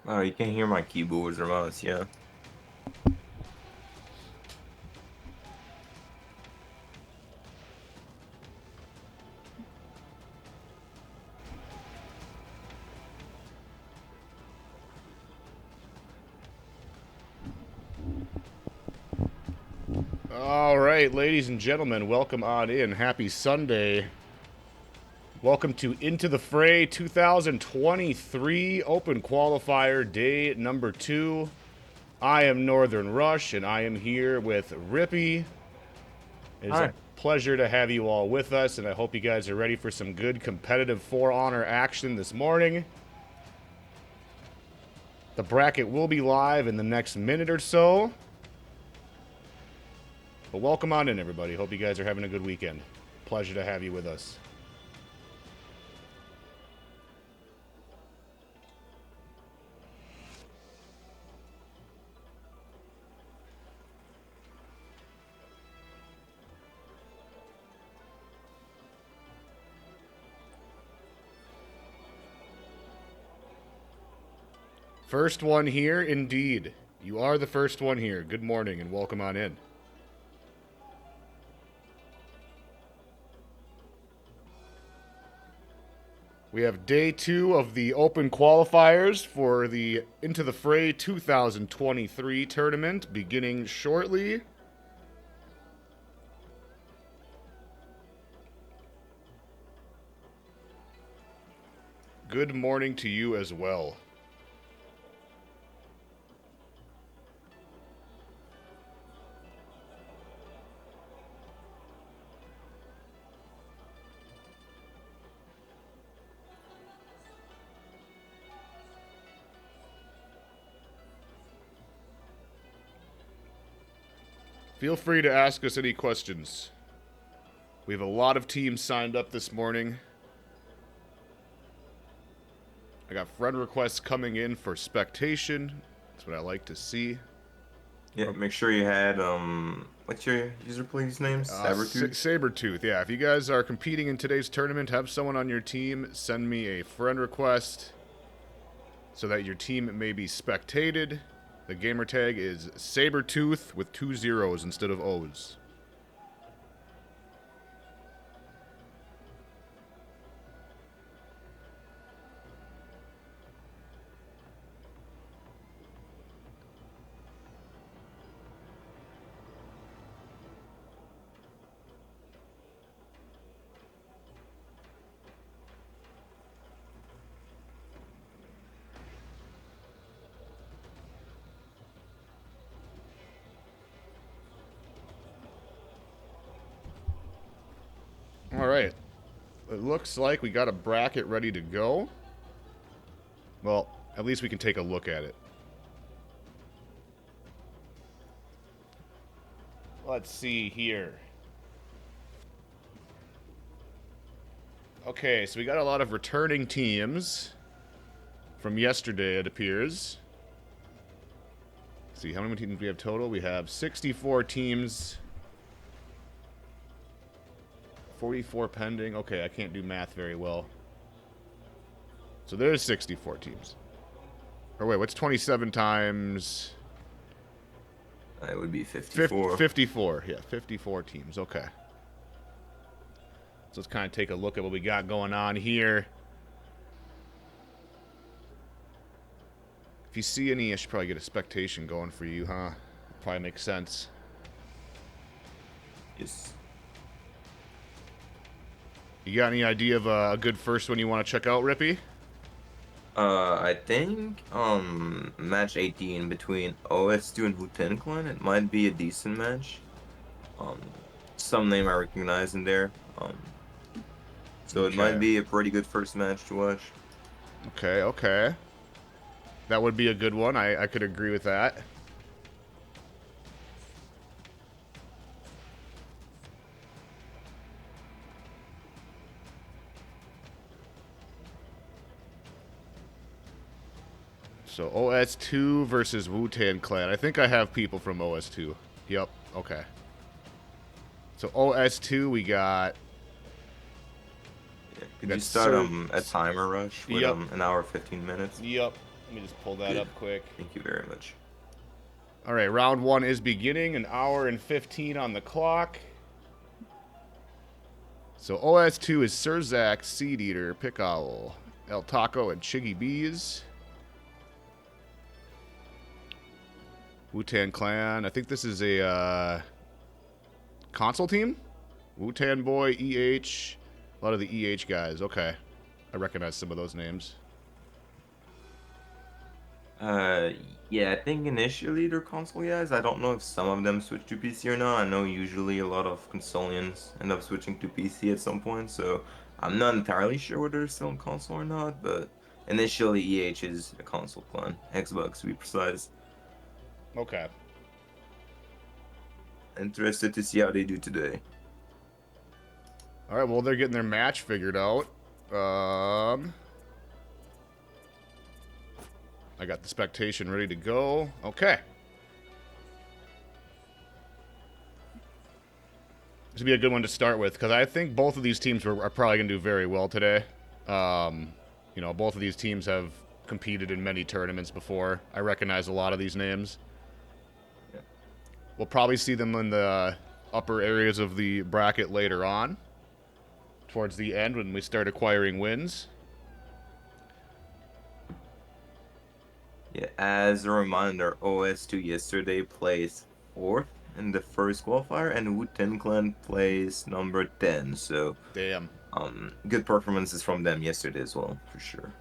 Oh, you can hear my keyboards or mouse, yeah. All right, ladies and gentlemen, welcome on in. Happy Sunday. Welcome to Into the Fray 2023 Open Qualifier Day number 2. I am Northern Rush, and I am here with Rippy. It is a Hi. pleasure to have you all with us, and I hope you guys are ready for some good competitive For Honor action this morning. The bracket will be live in the next minute or so. But welcome on in, everybody. Hope you guys are having a good weekend. Pleasure to have you with us. First one here, indeed. You are the first one here. Good morning and welcome on in. We have day 2 of the Open Qualifiers for the Into the Fray 2023 tournament beginning shortly. Good morning to you as well. Feel free to ask us any questions. We have a lot of teams signed up this morning. I got friend requests coming in for spectation. That's what I like to see. Yeah, make sure you had, what's your user please name? Sabertooth? Sabretooth, yeah. If you guys are competing in today's tournament, have someone on your team send me a friend request so that your team may be spectated. The gamer tag is Sabretooth with 2 zeros instead of O's. All right. It looks like we got a bracket ready to go. Well, at least we can take a look at it. Let's see here. Okay, so we got a lot of returning teams from yesterday, it appears. Let's see, how many teams we have total? We have 64 teams. 44 pending. Okay, I can't do math very well. So there's 64 teams. Or wait, what's 27 times? It would be 54. 54, yeah, 54 teams. Okay. So let's kind of take a look at what we got going on here. If you see any, I should probably get a spectation going for you, huh? Probably makes sense. Yes. You got any idea of a good first one you want to check out, Rippy? I think, match 18 between OS2 and Wu-Tang Clan, it might be a decent match. Some name I recognize in there. So it might be a pretty good first match to watch. Okay, okay. That would be a good one. I could agree with that. So OS2 versus Wu-Tang Clan. I think I have people from OS2. Yep, okay. So OS2, we got... Yeah. Could you start a timer rush with Yep. an hour 15 minutes? Yep. Let me just pull that Good. up quick. Thank you very much. All right, round 1 is beginning. An hour and 15 on the clock. So OS2 is Surzak, Seed Eater, Pick Owl, El Taco, and Chiggy Bees. Wu-Tang Clan. I think this is a console team. Wu-Tang Boy, EH. A lot of the EH guys. Okay. I recognize some of those names. Yeah, I think initially they're console guys. I don't know if some of them switch to PC or not. I know usually a lot of consolians end up switching to PC at some point, so I'm not entirely sure whether they're still on console or not, but initially EH is a console clan. Xbox, to be precise. Okay. Interested to see how they do today. All right, well, they're getting their match figured out. I got the spectation ready to go. Okay. This would be a good one to start with, because I think both of these teams are probably going to do very well today. You know, both of these teams have competed in many tournaments before. I recognize a lot of these names. Yeah. We'll probably see them in the upper areas of the bracket later on, towards the end when we start acquiring wins. Yeah, as a reminder, OS2 yesterday placed 4th in the first qualifier, and Wu-Tang Clan placed number 10. So, Damn. good performances from them yesterday as well, for sure.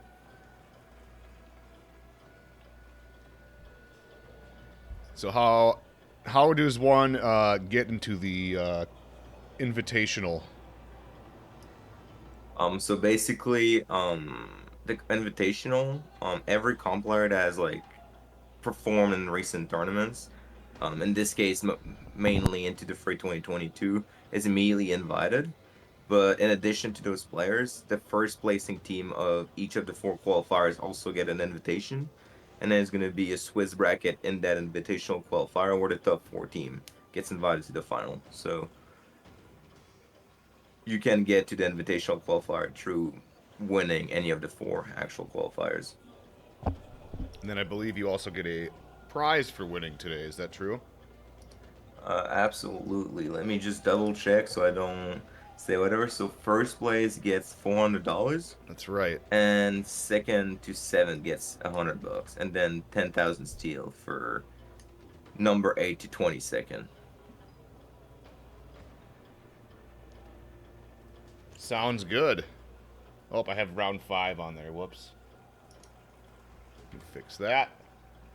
So how does one get into the invitational? So basically, the invitational, every comp player that has like performed in recent tournaments, in this case mainly into the Fray 2022, is immediately invited. But in addition to those players, the first placing team of each of the 4 qualifiers also get an invitation, and then it's going to be a Swiss bracket in that invitational qualifier where the top 4 team gets invited to the final. So you can get to the invitational qualifier through winning any of the 4 actual qualifiers. And then I believe you also get a prize for winning today. Is that true? Absolutely. Let me just double check so I don't say whatever. So first place gets $400, That's right. and second to 7 gets $100, and then 10,000 steel for number 8 to 22nd. Sounds good. Oh, I have round 5 on there. Whoops. Fix that.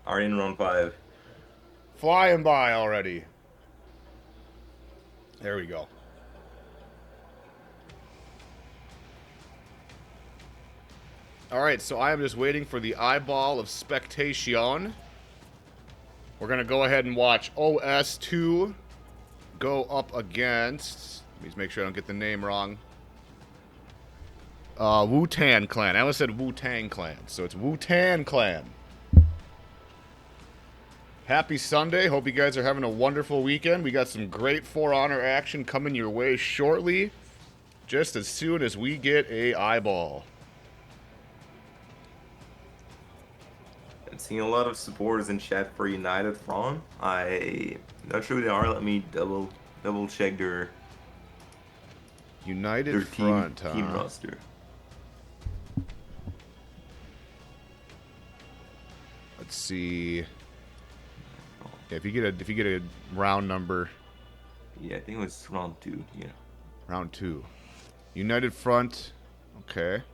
Already in round 5. Flying by already. There we go. All right, so I am just waiting for the eyeball of spectation. We're going to go ahead and watch OS2 go up against... Let me just make sure I don't get the name wrong. Wu-Tang Clan. I almost said Wu-Tang Clan, so it's Wu-Tang Clan. Happy Sunday. Hope you guys are having a wonderful weekend. We got some great For Honor action coming your way shortly, just as soon as we get a eyeball. I'm seeing a lot of supporters in chat for United Front. I'm not sure who they are. Let me double check their United Front, team roster. Let's see. Yeah, if you get a round number. Yeah, I think it was round 2. Yeah. Round 2. United Front. Okay.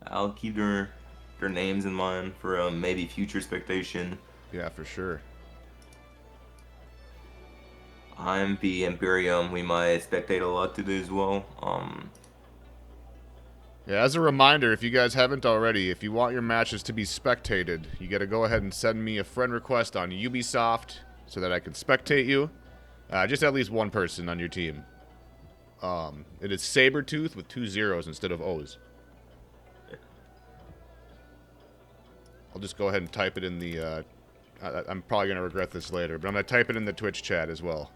I'll keep their names in mind for maybe future expectation. Yeah, for sure. IMP Imperium, we might spectate a lot today as well. Yeah, as a reminder, if you guys haven't already, if you want your matches to be spectated, you got to go ahead and send me a friend request on Ubisoft so that I can spectate you. Just at least one person on your team. It is Sabretooth with 2 zeros instead of O's. I'll just go ahead and type it in the... I'm probably going to regret this later, but I'm going to type it in the Twitch chat as well.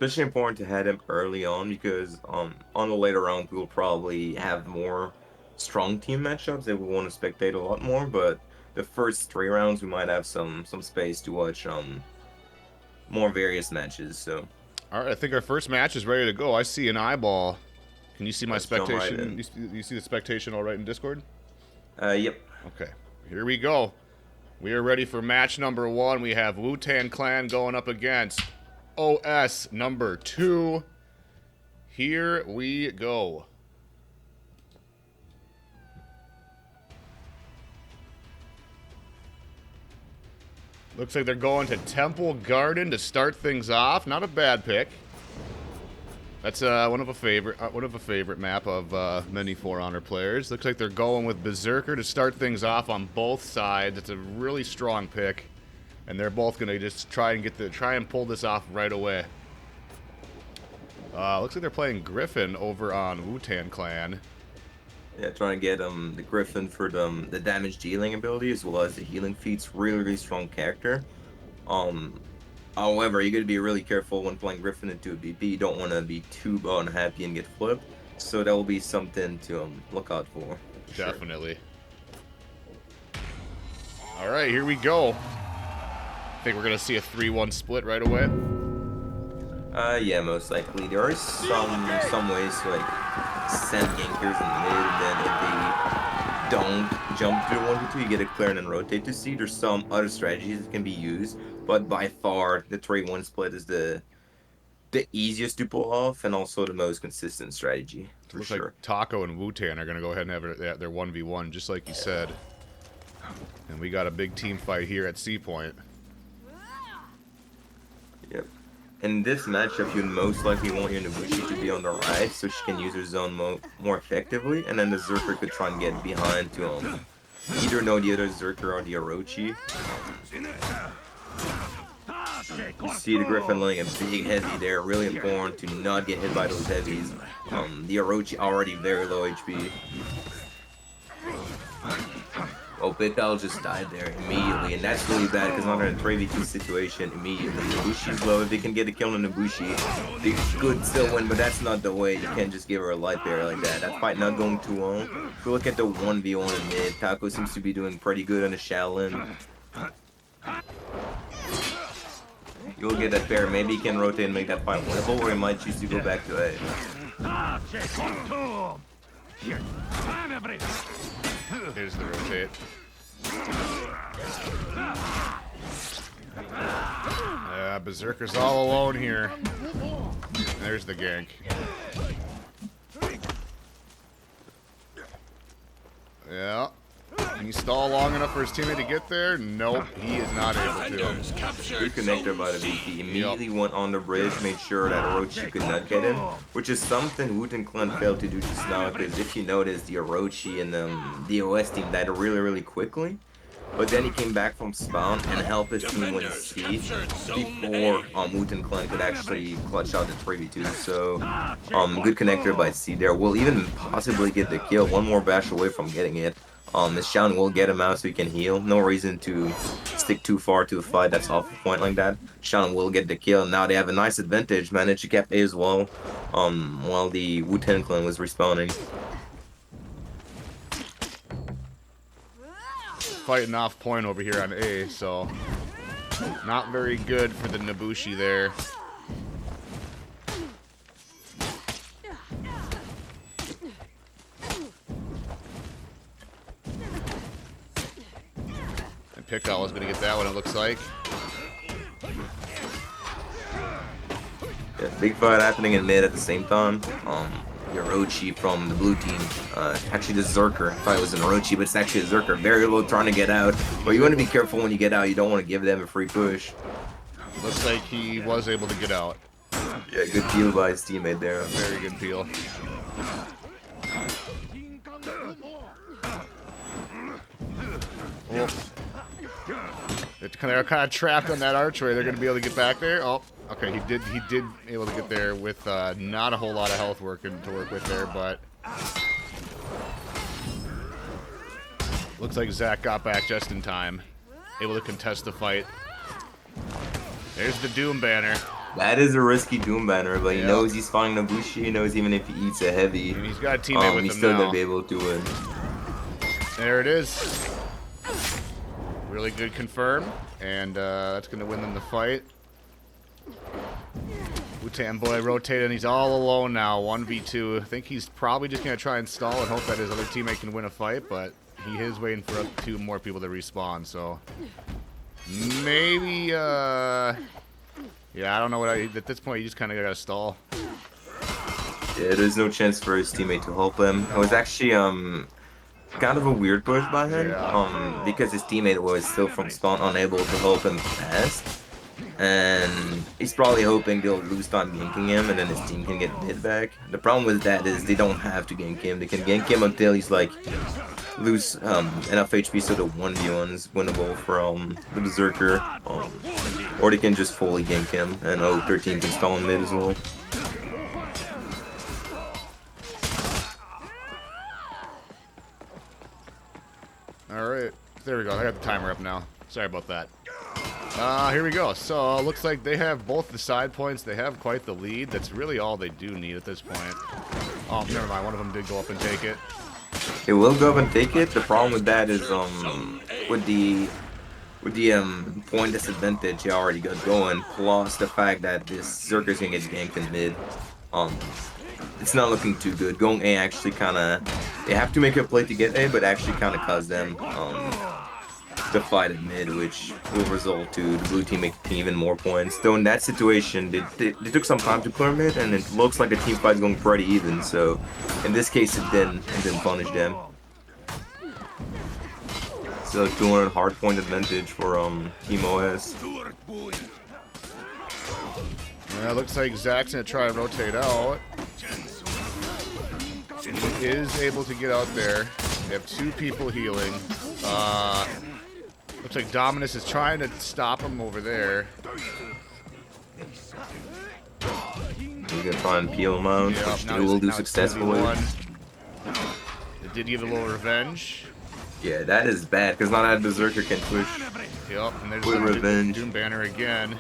especially important to have him early on because on the later rounds we'll probably have more strong team matchups that we want to spectate a lot more. But the first 3 rounds we might have some space to watch more various matches. So All right, I think our first match is ready to go. I see an eyeball. Can you see my let's jump right spectation? in. You see the spectation all right in Discord? Yep. Okay, here we go. We are ready for match number 1. We have Wu-Tang Clan going up against OS number 2. Here we go. Looks like they're going to Temple Garden to start things off. Not a bad pick. That's one of a favorite map of many For Honor players. Looks like they're going with Berserker to start things off on both sides. It's a really strong pick, and they're both gonna just try and pull this off right away. Looks like they're playing Griffin over on Wu-Tang Clan. Yeah, trying to get the Griffin for the damage dealing ability as well as the healing feats. Really strong character. However, you got to be really careful when playing Griffin into a BP. You don't want to be too unhappy and get flipped. So that will be something to look out for. Definitely. Sure. All right, here we go. I think we're gonna see a 3-1 split right away. Yeah, most likely. There are some ways to like send gankers in the mid, and then if they don't jump to 1v2, you get a clear and then rotate to C. There's some other strategies that can be used, but by far the 3-1 split is the easiest to pull off and also the most consistent strategy. For Looks sure. like Taco and Wu-Tang are gonna go ahead and have their 1v1, just like you said. And we got a big team fight here at C point. Yep. In this matchup, you'd most likely want your Nobushi to be on the right so she can use her zone more effectively, and then the Zerker could try and get behind to either know the other Zerker or the Orochi. You see the Griffin laying a big heavy there, really important to not get hit by those heavies. The Orochi already very low HP. Oh, Big Al just died there immediately, and that's really bad because under a 3v2 situation, immediately Nobushi's low. If they can get a kill on Nobushi, they could still win, but that's not the way. You can't just give her a light barrier like that. That fight not going too well. If you look at the 1v1 in mid, Taco seems to be doing pretty good on the Shaolin. You'll get that pair. Maybe he can rotate and make that fight winnable, or he might choose to go back to A. Here's the rotate. Berserker's all alone here. There's the gank. Yeah. Can he stall long enough for his teammate to get there? Nope, he is not able to. Good connector by the VP. Immediately went on the bridge, made sure that Orochi could not get him, which is something Wu-Tang Clan failed to do just now, because if you notice, the Orochi and the OS team died really quickly. But then he came back from spawn and helped his team win C before Wu-Tang Clan could actually clutch out the 3v2. So, good connector by C there. Will even possibly get the kill. One more bash away from getting it. This Shaolin will get him out so he can heal. No reason to stick too far to a fight that's off the point like that. Shaolin will get the kill. Now they have a nice advantage. Managed to cap A as well, while the Wu-Tang Clan was respawning. Fighting off point over here on A, so not very good for the Nobushi there. And Pickle is going to get that one, it looks like. Yeah, big fight happening in mid at the same time. The Orochi from the blue team, actually the Zerker. I thought it was an Orochi, but it's actually a Zerker. Very low, trying to get out. But you want to be careful when you get out. You don't want to give them a free push. Looks like he was able to get out. Yeah, good peel by his teammate there. Very good peel. Oh. They're kind of trapped on that archway. They're going to be able to get back there. Oh, okay. He did able to get there with not a whole lot of health to work with there, but looks like Zach got back just in time, able to contest the fight. There's the Doom banner. That is a risky Doom banner, but he Yep. knows he's fighting Nobushi. He knows even if he eats a heavy, And he's got a teammate with he's him still now. gonna be able to win. There it is. Really good confirm, and that's gonna win them the fight. Wu-Tang Boy rotated, and he's all alone now, 1v2. I think he's probably just gonna try and stall and hope that his other teammate can win a fight, but he is waiting for up 2 more people to respawn, so maybe, yeah, I don't know what at this point, you just kind of gotta stall. Yeah, there's no chance for his teammate to help him. It was actually kind of a weird push by him, Yeah. because his teammate was still from spawn unable to help him fast, and he's probably hoping they'll lose time ganking him, and then his team can get mid back. The problem with that is they don't have to gank him. They can gank him until he's like lose enough HP so the 1v1's winnable for the Berserker, or they can just fully gank him, and 13 can stall him mid as well. Alright, there we go. I got the timer up now. Sorry about that. Here we go. So, looks like they have both the side points. They have quite the lead. That's really all they do need at this point. Oh, never mind. One of them did go up and take it. It will go up and take it. The problem with that is with the point disadvantage he already got going, plus the fact that this Zerker's gonna get ganked in mid. It's not looking too good. Going A actually kind of, they have to make a play to get A, but actually kind of cause them to fight at mid, which will result to the blue team making even more points. Though in that situation, they took some time to clear mid, and it looks like the team fight's going pretty even. So in this case, it didn't punish them. So 200 hard point advantage for Team OS. Yeah, looks like Zach's gonna try to rotate out. He is able to get out there. They have 2 people healing. Looks like Dominus is trying to stop him over there. We're gonna try and peel him out, Yep, which they will do successfully. It did give a little revenge. Yeah, that is bad, because now that Berserker can push. Yep, and there's With the revenge. Doom Banner again.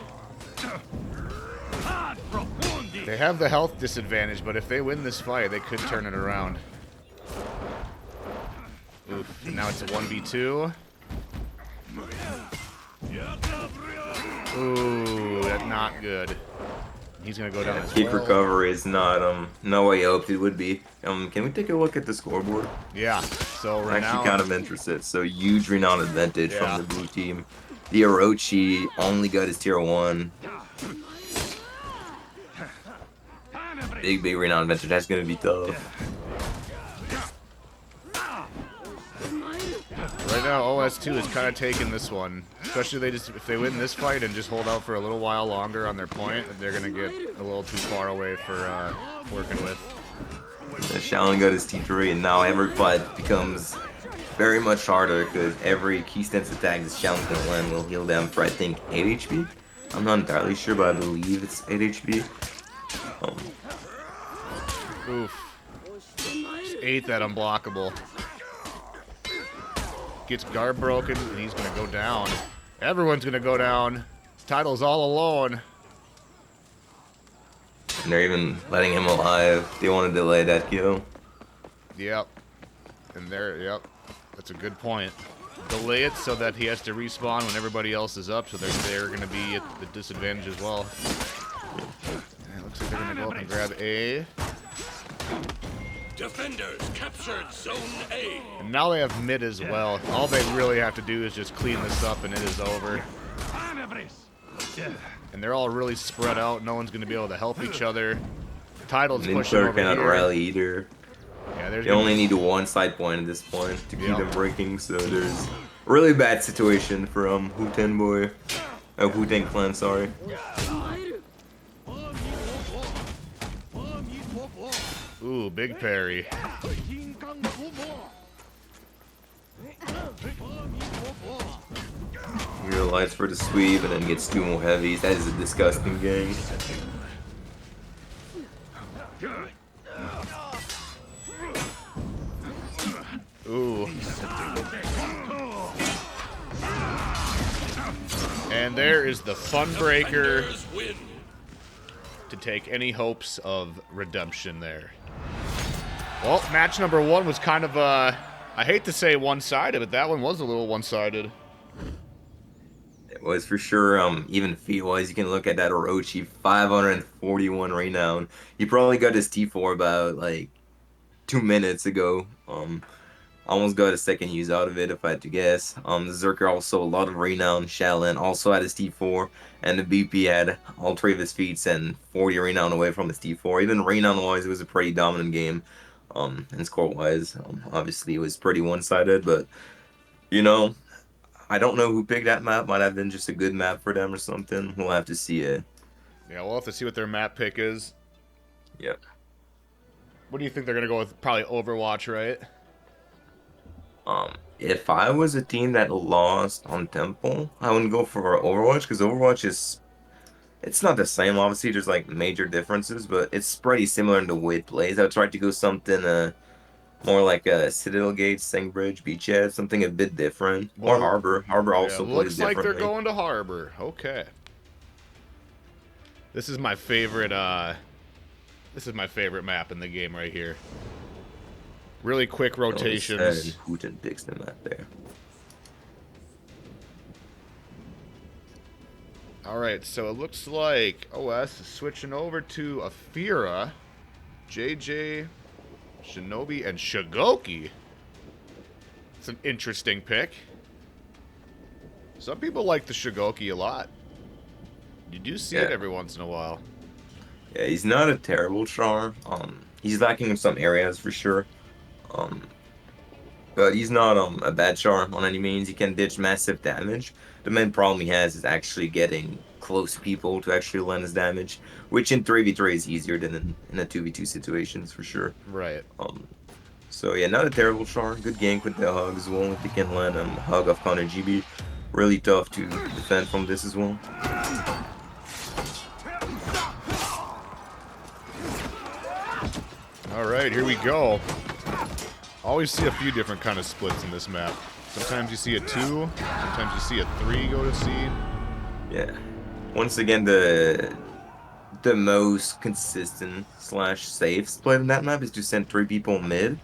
They have the health disadvantage, but if they win this fight, they could turn it around. Oof, now it's a 1v2. Ooh, that's not good. He's gonna go down as Kick well. recovery is not no way I hoped it would be. Can we take a look at the scoreboard? Yeah, so I'm right actually now, kind of interested. So huge renown advantage Yeah. from the blue team. The Orochi only got his tier 1. Big renown advantage. That's gonna be tough. right now OS2 is kind of taking this one. Especially if they win this fight and just hold out for a little while longer on their point, they're gonna get a little too far away for working with. Shaolin got his T3, and now every fight becomes very much harder because every key stance attack that Shaolin's gonna land will heal them for I think 8 HP. I'm not entirely sure, but I believe it's 8 HP. Oof. Just ate that unblockable. Gets guard broken, and he's gonna go down. Everyone's gonna go down. Title's all alone. And they're even letting him alive. They want to delay that kill. Yep. And yep. That's a good point. Delay it so that he has to respawn when everybody else is up, so they're going to be at the disadvantage as well. And it looks like they're going to go up and grab A. Defenders captured Zone A. And now they have mid as well. All they really have to do is just clean this up and it is over. And they're all really spread out. No one's going to be able to help each other. Title's pushing Ninja over cannot here. rally either. Yeah, there's They only need one side point at this point to keep them breaking, so there's a really bad situation for Wu-Tang Boy. Wu-Tang Clan, sorry. Ooh, big parry. Realize for the sweep and then gets 2 more heavies. That is a disgusting game. Ooh. And there is the fun breaker. Defenders win. to take any hopes of redemption there. Well, match number 1 was kind of, I hate to say one-sided, but that one was a little one-sided. It was for sure. Even feet-wise, you can look at that Orochi, 541 renown. He probably got his T4 about, like, 2 minutes ago. Almost got a second use out of it, if I had to guess. The Zerker also a lot of renown. Shaolin also had his T4, and the BP had all 3 of his feats and 40 renown away from his T4. Even renown-wise, it was a pretty dominant game. And score-wise, obviously it was pretty one-sided, but, you know, I don't know who picked that map. Might have been just a good map for them or something. We'll have to see it. Yeah, we'll have to see what their map pick is. Yep. What do you think they're going to go with? Probably Overwatch, right? If I was a team that lost on Temple, I wouldn't go for Overwatch, because Overwatch is... It's not the same, obviously. There's, like, major differences, but it's pretty similar in the way it plays. I would try to go something more like a Citadel Gate, Stingbridge, Beachhead, something a bit different. Or Harbor. Harbor also plays looks like differently. they're going to Harbor. Okay. This is my favorite, map in the game right here. Really quick rotations. Putin picks the map there. Alright, so it looks like OS is switching over to Afira, JJ, Shinobi, and Shigoki. It's an interesting pick. Some people like the Shigoki a lot. You do see it every once in a while. Yeah, he's not a terrible char. He's lacking in some areas for sure. But he's not a bad char on any means. He can ditch massive damage. The main problem he has is actually getting close people to actually land his damage, which in 3v3 is easier than in a 2v2 situations for sure. Right. So yeah, not a terrible char. Good gank with the hug as well. If he can land hug off counter GB, really tough to defend from this as well. All right, here we go. Always see a few different kind of splits in this map. Sometimes you see a 2, sometimes you see a 3 go to seed. Yeah. Once again, the most consistent / safe split in that map is to send 3 people mid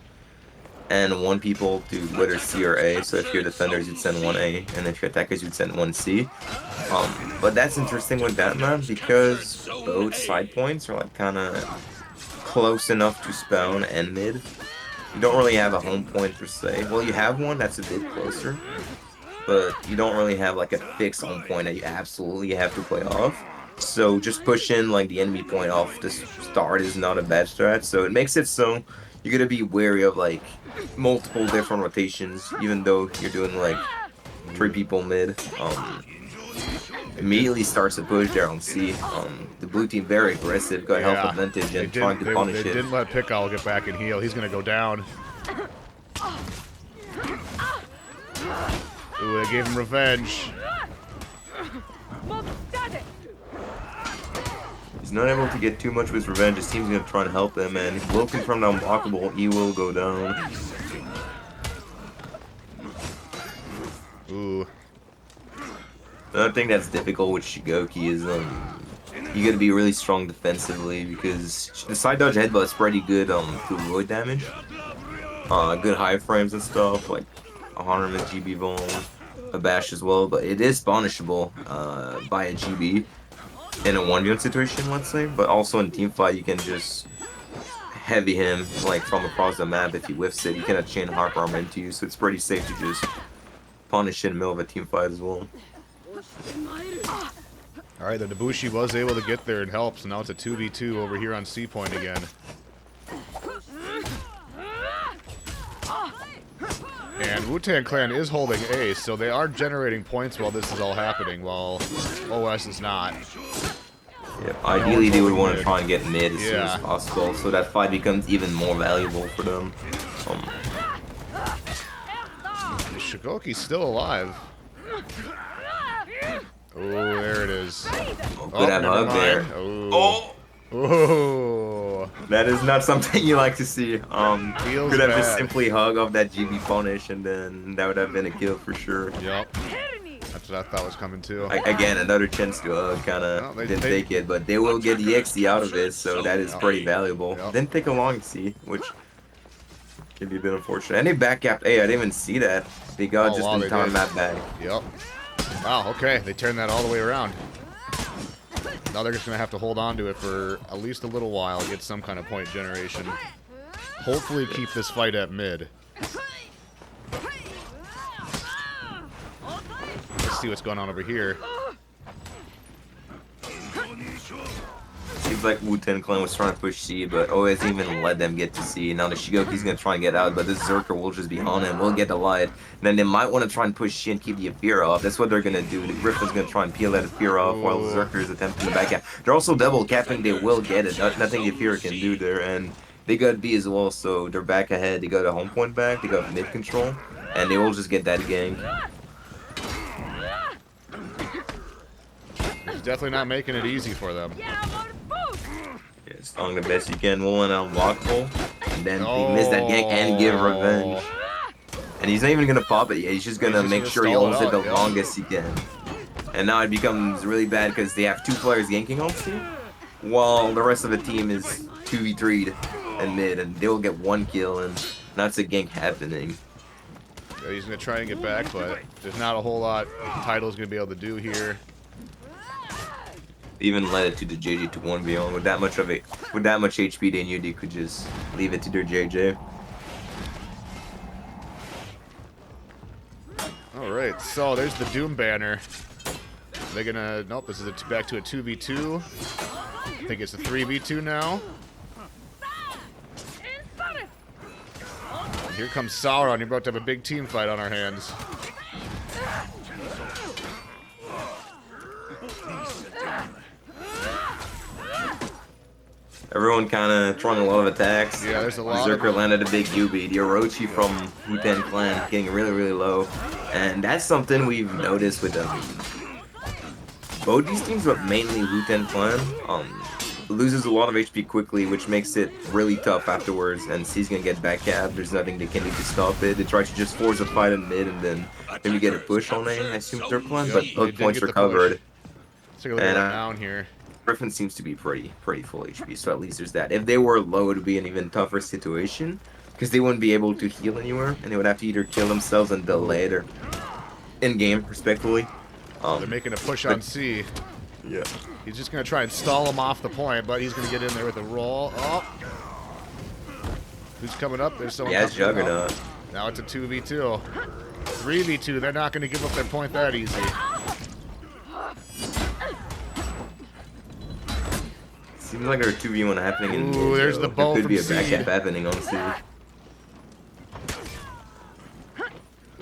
and 1 people to whether C or A. So if you're defenders, you'd send 1 A, and if you're attackers, you'd send 1 C. But that's interesting with that map because both side points are like kind of close enough to spawn and mid. You don't really have a home point per se. Well, you have one that's a bit closer, but you don't really have like a fixed home point that you absolutely have to play off. So just pushing like the enemy point off the start is not a bad strat. So it makes it so you're gonna be wary of like multiple different rotations, even though you're doing like 3 people mid. Immediately starts to push there on C. The blue team very aggressive, got health advantage and trying to punish it. They didn't let Pickle get back and heal. He's gonna go down. Ooh, they gave him revenge. He's not able to get too much with his revenge. His team's gonna try and help him, and if Will can from the unblockable, he will go down. Ooh. Another thing that's difficult with Shigoki is you gotta be really strong defensively because the side dodge headbutt's pretty good to avoid damage. Good high frames and stuff, like 100 with GB vuln, a bash as well, but it is punishable by a GB in a 1v1 situation, let's say, but also in team fight you can just heavy him like from across the map. If he whiffs it, he cannot chain harp armor into you, so it's pretty safe to just punish in the middle of a team fight as well. Alright, the Debushi was able to get there and help, so now it's a 2v2 over here on C point again. And Wu-Tang Clan is holding A, so they are generating points while this is all happening, while OS is not. Yep. Ideally, they would want to try and get mid as soon as possible, so that fight becomes even more valuable for them. Shigoki's still alive. Oh, there it is. Good hug there. Oh. Oh. That is not something you like to see. Feels could have bad. just simply hug off that GB punish, and then that would have been a kill for sure. Yep. That's what I thought was coming too. Again, another chance to kind Well, of they- didn't they- take it, but they will get the XC out of it, so that is Yep. pretty valuable. Yep. Didn't take a long C, which can be a bit unfortunate. And they back capped A. I didn't even see that. They got just in they time did. that back. Yep. Wow, okay. They turned that all the way around. Now they're just going to have to hold on to it for at least a little while, get some kind of point generation. Hopefully keep this fight at mid. Let's see what's going on over here. Seems like Wu-Ten Clan was trying to push C, but OS even let them get to C. Now the Shigoki's gonna try and get out, but this Zerker will just be on him. We'll get the light. And then they might want to try and push C and keep the Afir off. That's what they're gonna do. The Griffin's gonna try and peel that Afir off while the Zerker is attempting to back cap. They're also double capping. They will get it. Nothing the Afir can do there. And they got B as well, so they're back ahead. They got a home point back. They got mid control. And they will just get that gang. He's definitely not making it easy for them. Yeah, stalling the best you can. Rolling out blockable. And then they miss that gank and give revenge. And he's not even gonna pop it yet. He's just gonna make sure he stall it holds it the out, yeah. longest he can. And now it becomes really bad because they have 2 players ganking on C, while the rest of the team is 2v3'd and mid, and they will get 1 kill, and that's a gank happening. Yeah, he's going to try and get back, but there's not a whole lot Title's going to be able to do here. They even led it to the JJ to 1v1 with that much of it. With that much HP, they knew they could just leave it to their JJ. Alright, so there's the Doom banner. They're gonna... Nope, this is back to a 2v2. I think it's a 3v2 now. And here comes Sauron. You're about to have a big team fight on our hands. Everyone kind of throwing a lot of attacks. Yeah, there's a lot Zerker of... landed a big Yubi. The Orochi from Wu-Ten Clan getting really, really low. And that's something we've noticed with both these teams, but mainly Wu-Ten Clan. Loses a lot of HP quickly, which makes it really tough afterwards. And C's gonna get back cap. There's nothing they can do to stop it. They try to just force a fight in mid and then maybe get a push on A, I assume third plan, Yep, but they both did points get are the covered. push. Let's take a look at down here. Griffin seems to be pretty full HP, so at least there's that. If they were low, it would be an even tougher situation, because they wouldn't be able to heal anywhere, and they would have to either kill themselves and delay their in-game, respectfully. They're making a push on C. Yeah. He's just going to try and stall him off the point, but he's going to get in there with a roll. Oh! Who's coming up? There's someone Yeah, it's coming up. Juggernaut. Now it's a 2v2. 3v2. They're not going to give up their point that easy. Seems like there's a 2v1 happening in Ooh, mid, there's so the there ball could from be a C. back cap happening on C.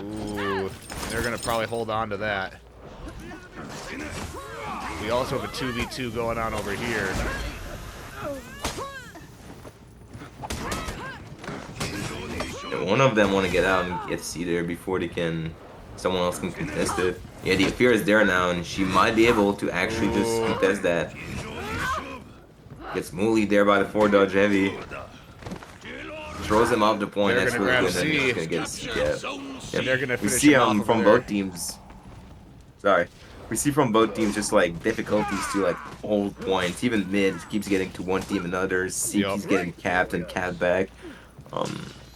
Ooh. They're going to probably hold on to that. We also have a 2v2 going on over here. And one of them want to get out and get C there before they can... Someone else can contest it. Yeah, the Afir is there now, and she might be able to actually just contest that. Gets Mooley there by the 4 dodge heavy. Throws him off the point. They're That's gonna really grab good. And C. he's gonna get C. Yeah. And they're going to We finish see him off from over there. both teams. Sorry. We see from both teams just like difficulties to like hold points. Even mid keeps getting to one team and others. C Yup. keeps getting capped and capped back.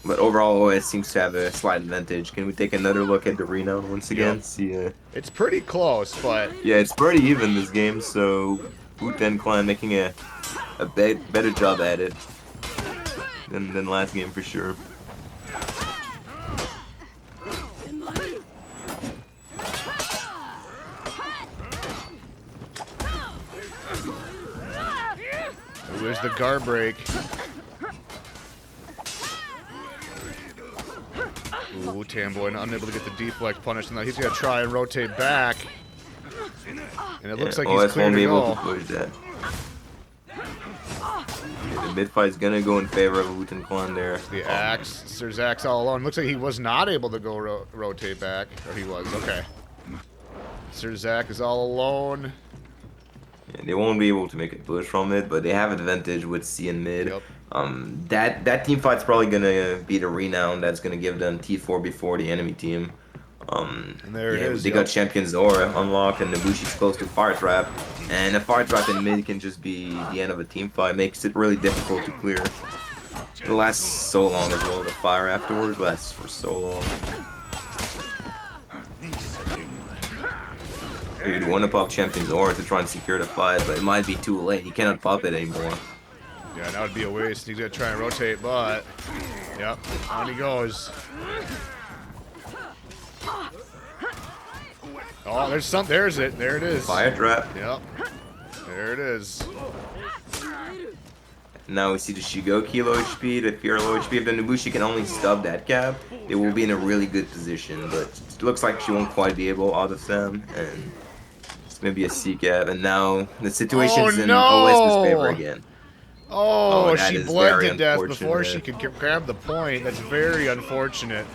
But overall, OS seems to have a slight advantage. Can we take another look at the renown once again? Yup. See, It's pretty close, but yeah, it's pretty even this game. So Wu-Ten Clan making a better job at it than last game for sure. there's the guard break. Ooh, Tamboy unable to get the deflect punish. Now he's going to try and rotate back. And it looks like he's OS clear won't to be able go. to push that. The mid fight is gonna go in favor of Wu-Ten Clan there. The axe. Sir Zach's all alone. Looks like he was not able to go rotate back. Or he was. Okay. Sir Zach is all alone. Yeah, they won't be able to make a push from it, but they have advantage with C and mid. Yep. That team fight's probably gonna be the renown that's gonna give them T4 before the enemy team. And there it is. They got Champion's Aura unlocked, and Nobushi's close to Fire Trap. And a Fire Trap in mid can just be the end of a team fight. Makes it really difficult to clear. It lasts so long as well. The fire afterwards lasts for so long. You'd want to pop Champion's Aura to try and secure the fight, but it might be too late. He cannot pop it anymore. Yeah, that would be a waste. He's gonna try and rotate, but yep, on he goes. Oh, there's some. There's it. There it is. Fire Trap. Yep. There it is. Now we see the Shigoki low HP, the Fear low HP. If the Nobushi can only stub that cap, they will be in a really good position. But it looks like she won't quite be able out of them, and it's gonna be a C cap. And now the situation's in OS's favor again. Oh, that she is bled very to death before she unfortunate. could grab the point. That's very unfortunate.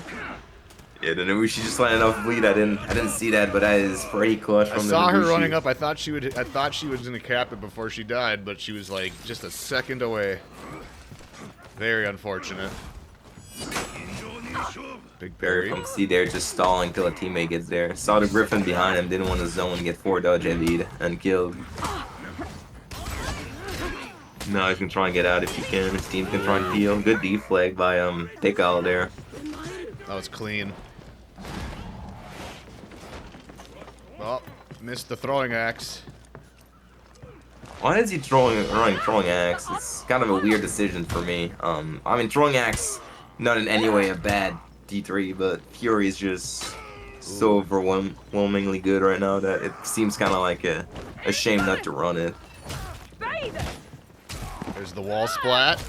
Yeah, the Nobushi just let enough bleed. I didn't see that, but that is pretty clutch I from the saw her Nobushi. running up. I thought she was gonna cap it before she died, but she was like just a second away. Very unfortunate. Big Very parry. from C there, just stalling till a teammate gets there. Saw the Griffin behind him, didn't want to zone, get 4 dodge lead and killed. Now he's gonna try and get out if he can. His team can try and heal. Good deflag by Tekal there. That was clean. Oh, missed the throwing axe. Why is he running throwing axe? It's kind of a weird decision for me. I mean, throwing axe, not in any way a bad D3, but Fury is just so overwhelmingly good right now that it seems kind of like a shame not to run it. There's the wall splat.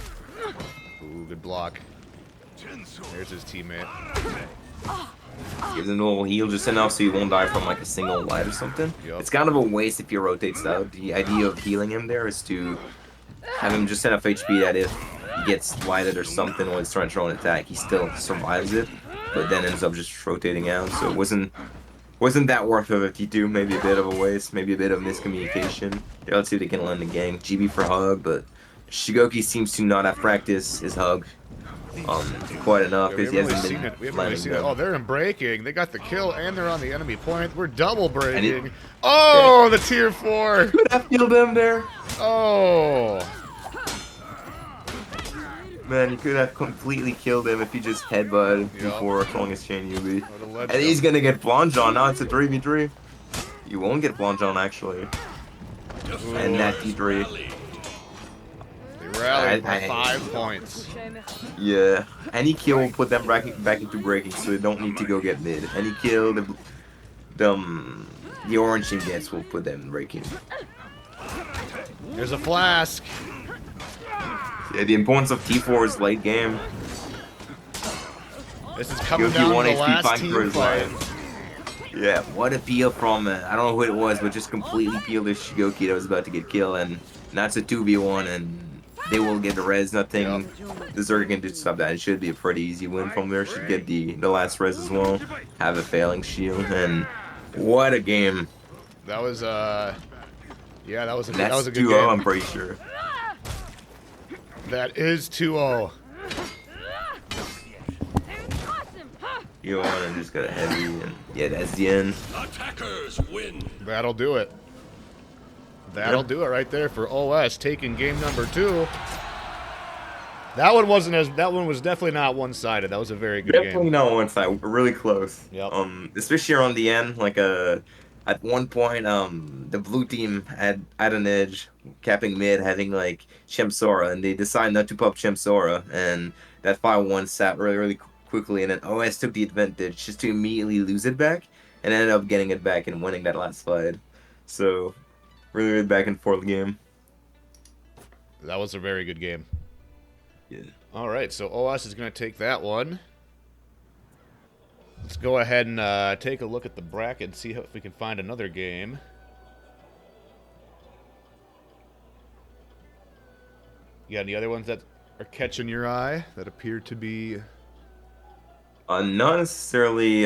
Ooh, good block. There's his teammate. Gives him a little heal just enough so he won't die from like a single light or something. Yep. It's kind of a waste if he rotates out. The idea of healing him there is to have him just enough HP that if he gets lighted or something while he's trying to throw an attack, he still survives it, but then ends up just rotating out. So it wasn't that worth of a T2. Maybe a bit of a waste, maybe a bit of miscommunication. Yeah, let's see if they can land the gang. GB for hug, but Shigoki seems to not have practiced his hug quite enough Yeah, because he hasn't been We haven't really landing seen it. them. Oh, they're in breaking. They got the kill and they're on the enemy point. We're double And he- breaking. Oh, the tier 4. Could have killed them there. Oh. Man, you could have completely killed him if he just headbutted Yup. before throwing his chain UB. What a legend. And he's gonna get Blonjon. Now it's a 3v3. You won't get Blonjon actually. And that D3. They rallied by I- 5 points. Yeah. Any kill will put them back into breaking, so they don't need to go get mid. Any kill the orange team gets will put them in breaking. There's a flask. Yeah, the importance of T4 is late game. This is coming Yoki down to one the HP last fighting for team his fight. life. Yeah, what a peel from, I don't know who it was, but just completely peeled this Shigoki that was about to get killed, and that's a 2v1, and they will get the res, nothing the Zerg can do to stop that. It should be a pretty easy win from there, should get the last res as well, have a failing shield, and what a game. That was yeah, that was a That's good 2-0, game. I'm pretty sure. That is 2-0. You on and just got a heavy, and yeah, that's the end. Attackers win. That'll do it. That'll do it right there for OS taking game number 2. That one was definitely not one-sided. That was a very good Definitely game. not one side. Really close. Yep. Especially around the end, like at one point, the blue team had an edge, capping mid, having like Chemsora, and they decided not to pop Chemsora, and that 5-1 sat really quickly, and then OS took the advantage just to immediately lose it back, and ended up getting it back and winning that last fight. So, really back and forth game. That was a very good game. Yeah. All right, so OS is going to take that one. Let's go ahead and take a look at the bracket and see if we can find another game. You got any other ones that are catching your eye that appear to be... Not necessarily,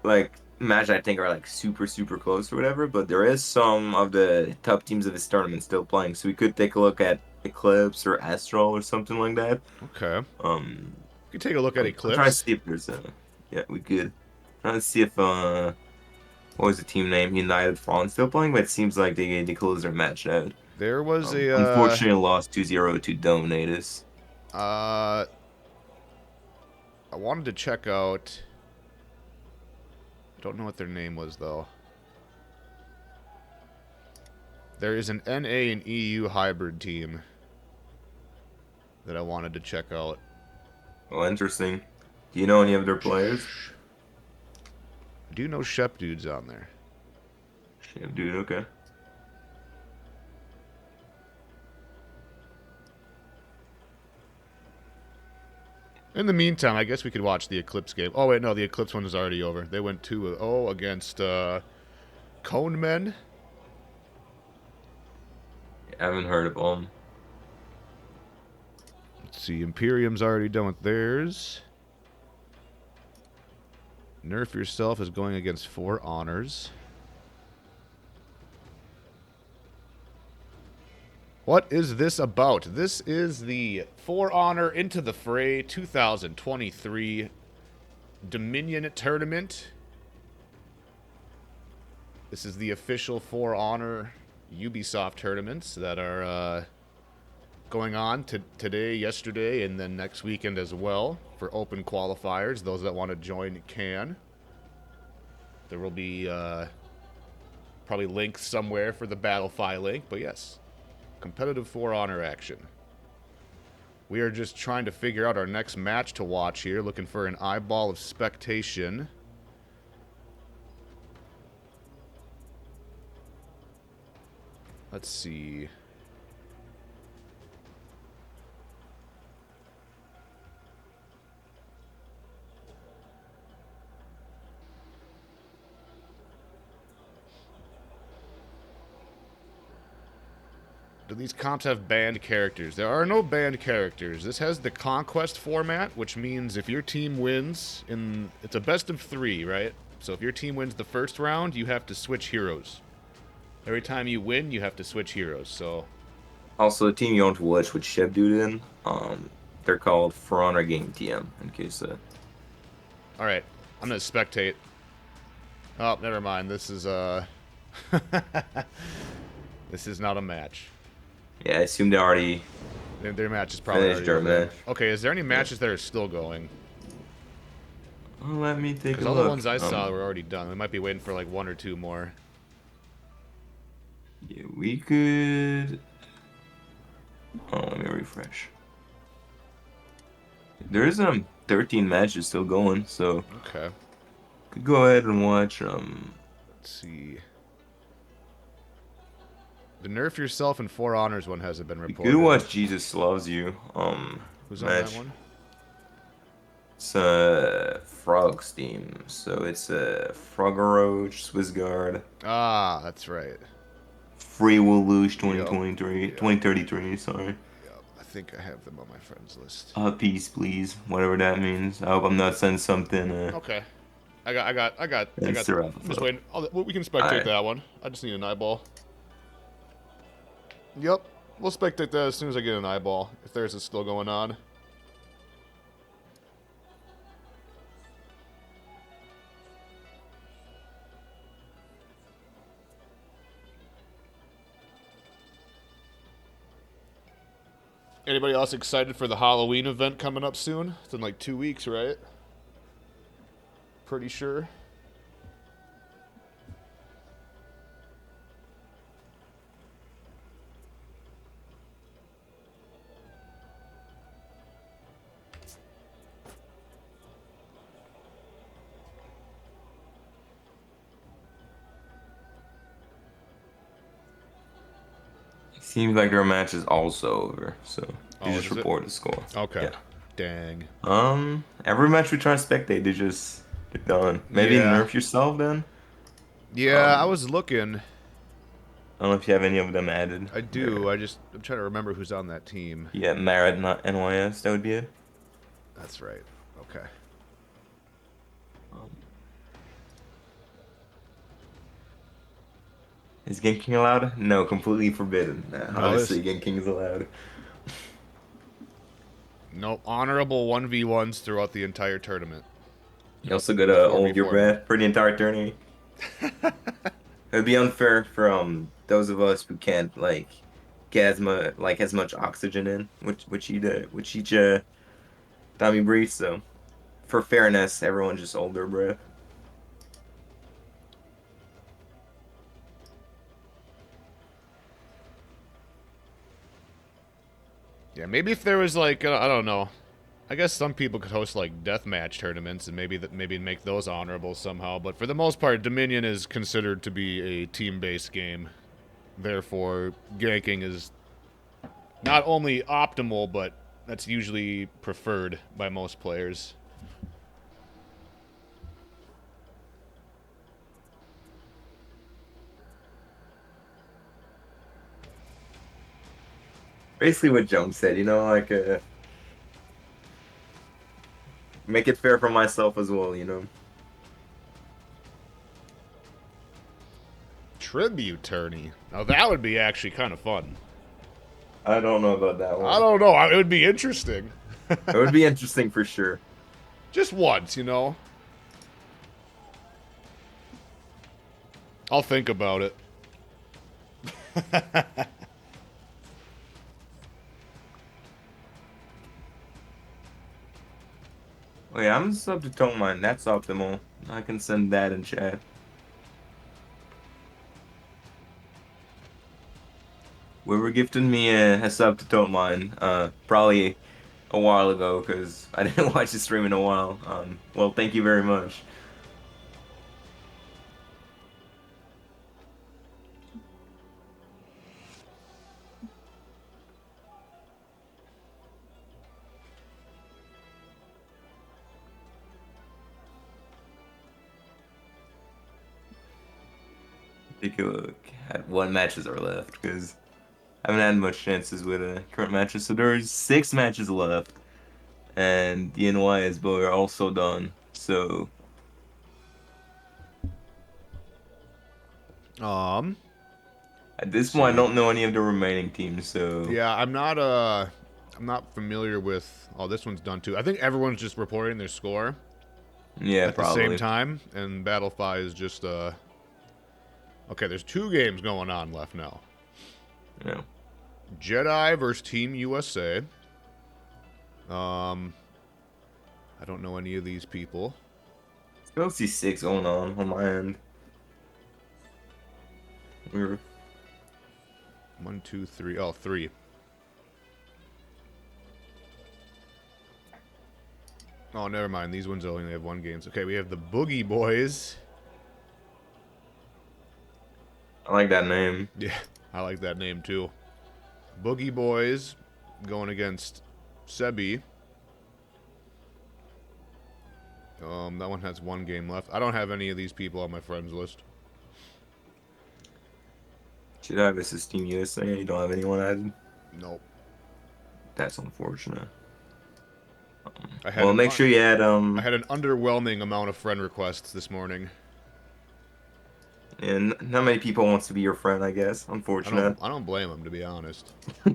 like, match I think are, like, super close or whatever, but there is some of the top teams of this tournament still playing, so we could take a look at Eclipse or Astral or something like that. Okay. Um, You can take a look at I'm trying to Eclipse. see if there's Yeah, we good. Let's see if what was the team name? United Front still playing, but it seems like they closed their match out. There was a Unfortunately lost 2-0 to Dominators. I wanted to check out. I don't know what their name was though. There is an NA and EU hybrid team that I wanted to check out. Well, interesting. Do you know any of their players? I do know Shep Dude's on there. Yeah, dude, okay. In the meantime, I guess we could watch the Eclipse game. Oh, wait, no, the Eclipse one is already over. They went 2-0 against Cone Men. I haven't heard of them. Let's see, Imperium's already done with theirs. Nerf Yourself is going against 4 Honors. What is this about? This is the For Honor Into the Fray 2023 Dominion Tournament. This is the official For Honor Ubisoft tournaments that are going on today, yesterday, and then next weekend as well for open qualifiers. Those that want to join can. There will be probably links somewhere for the Battlefy link, but yes. Competitive For Honor action. We are just trying to figure out our next match to watch here, looking for an eyeball of spectation. Let's see. Do these comps have banned characters? There are no banned characters. This has the Conquest format, which means if your team wins, it's a best of 3, right? So if your team wins the first round, you have to switch heroes. Every time you win, you have to switch heroes, so... Also, the team you want to watch with Chef Dude in, they're called For Honor Game TM, in case Alright, I'm gonna spectate. Oh, never mind. This is, This is not a match. Yeah, I assume they already... Their match is probably finished already their over. match. Okay, is there any matches that are still going? Oh, let me take a Because look. all the ones I saw were already done. We might be waiting for like 1 or 2 more. Yeah, we could... Oh, let me refresh. There is 13 matches still going, so Okay. could go ahead and watch Let's see. The Nerf Yourself and For Honors one hasn't been you reported. could watch Jesus Loves You Who's on match. that one? It's Frog's team, so it's Froggeroach, Swissguard, Ah, that's right. Free Will Lose 2023, 2033, sorry. Yeah, I think I have them on my friends list. Peace, please, whatever that means. I hope I'm not saying something. Okay. I got. That's the wrap I'm just up. waiting. We can spectate Alright. that one. I just need an eyeball. Yep. We'll spectate that as soon as I get an eyeball, if theirs is still going on. Anybody else excited for the Halloween event coming up soon? It's in like 2 weeks, right? Pretty sure. Seems like their match is also over, so Oh, you is just it? report the score. Okay. Yeah. Dang. Every match we try to spectate, they're done. Maybe Yeah. Nerf Yourself then? Yeah, I was looking. I don't know if you have any of them added. I do. I'm trying to remember who's on that team. Yeah, Marat, not NYS, that would be it. That's right. Okay. Is Genking allowed? No, completely forbidden. Honestly, Genking is allowed. No honorable 1v1s throughout the entire tournament. You also gotta before hold your before me. breath for the entire tourney. It'd be unfair for those of us who can't like get as much oxygen in which each time you breathe. So for fairness, everyone just hold their breath. Yeah, maybe if there was like I don't know. I guess some people could host like deathmatch tournaments and maybe make those honorable somehow. But for the most part, Dominion is considered to be a team-based game. Therefore, ganking is not only optimal, but that's usually preferred by most players. Basically what Jones said, like make it fair for myself as well. Tribute tourney. Now that would be actually kind of fun. I don't know about that I one. don't know. It would be interesting. It would be interesting for sure. Just once, you know. I'll think about it. Oh yeah, I'm sub to tone mine. That's optimal. I can send that in chat. Whoever gifted me a sub to tone mine, probably a while ago because I didn't watch the stream in a while. Well, thank you very much. Take a look at what matches are left because I haven't had much chances with current matches. So there's 6 matches left, and the NY is both are also done. So Um, at let's this point, I see. don't know any of the remaining teams. So Yeah, I'm not familiar with. Oh, this one's done too. I think everyone's just reporting their score yeah, at the same probably. time, and Battlefy is just Okay, there's 2 games going on left now. Yeah. Jedi versus Team USA. Um, I don't know any of these people. Still see 6 going on my end. We're 1, 2, 3. Oh, 3. Oh, never mind. These ones only have 1 games. Okay, we have the Boogie Boys. I like that name. Yeah, I like that name too. Boogie Boys going against Sebi. That one has 1 game left. I don't have any of these people on my friends list. Jedi versus Team USA. You don't have anyone added. Nope. That's unfortunate. I had Well, an make sure you add I had an underwhelming amount of friend requests this morning. and not many people wants to be your friend. I guess. Unfortunate. I don't blame them, to be honest.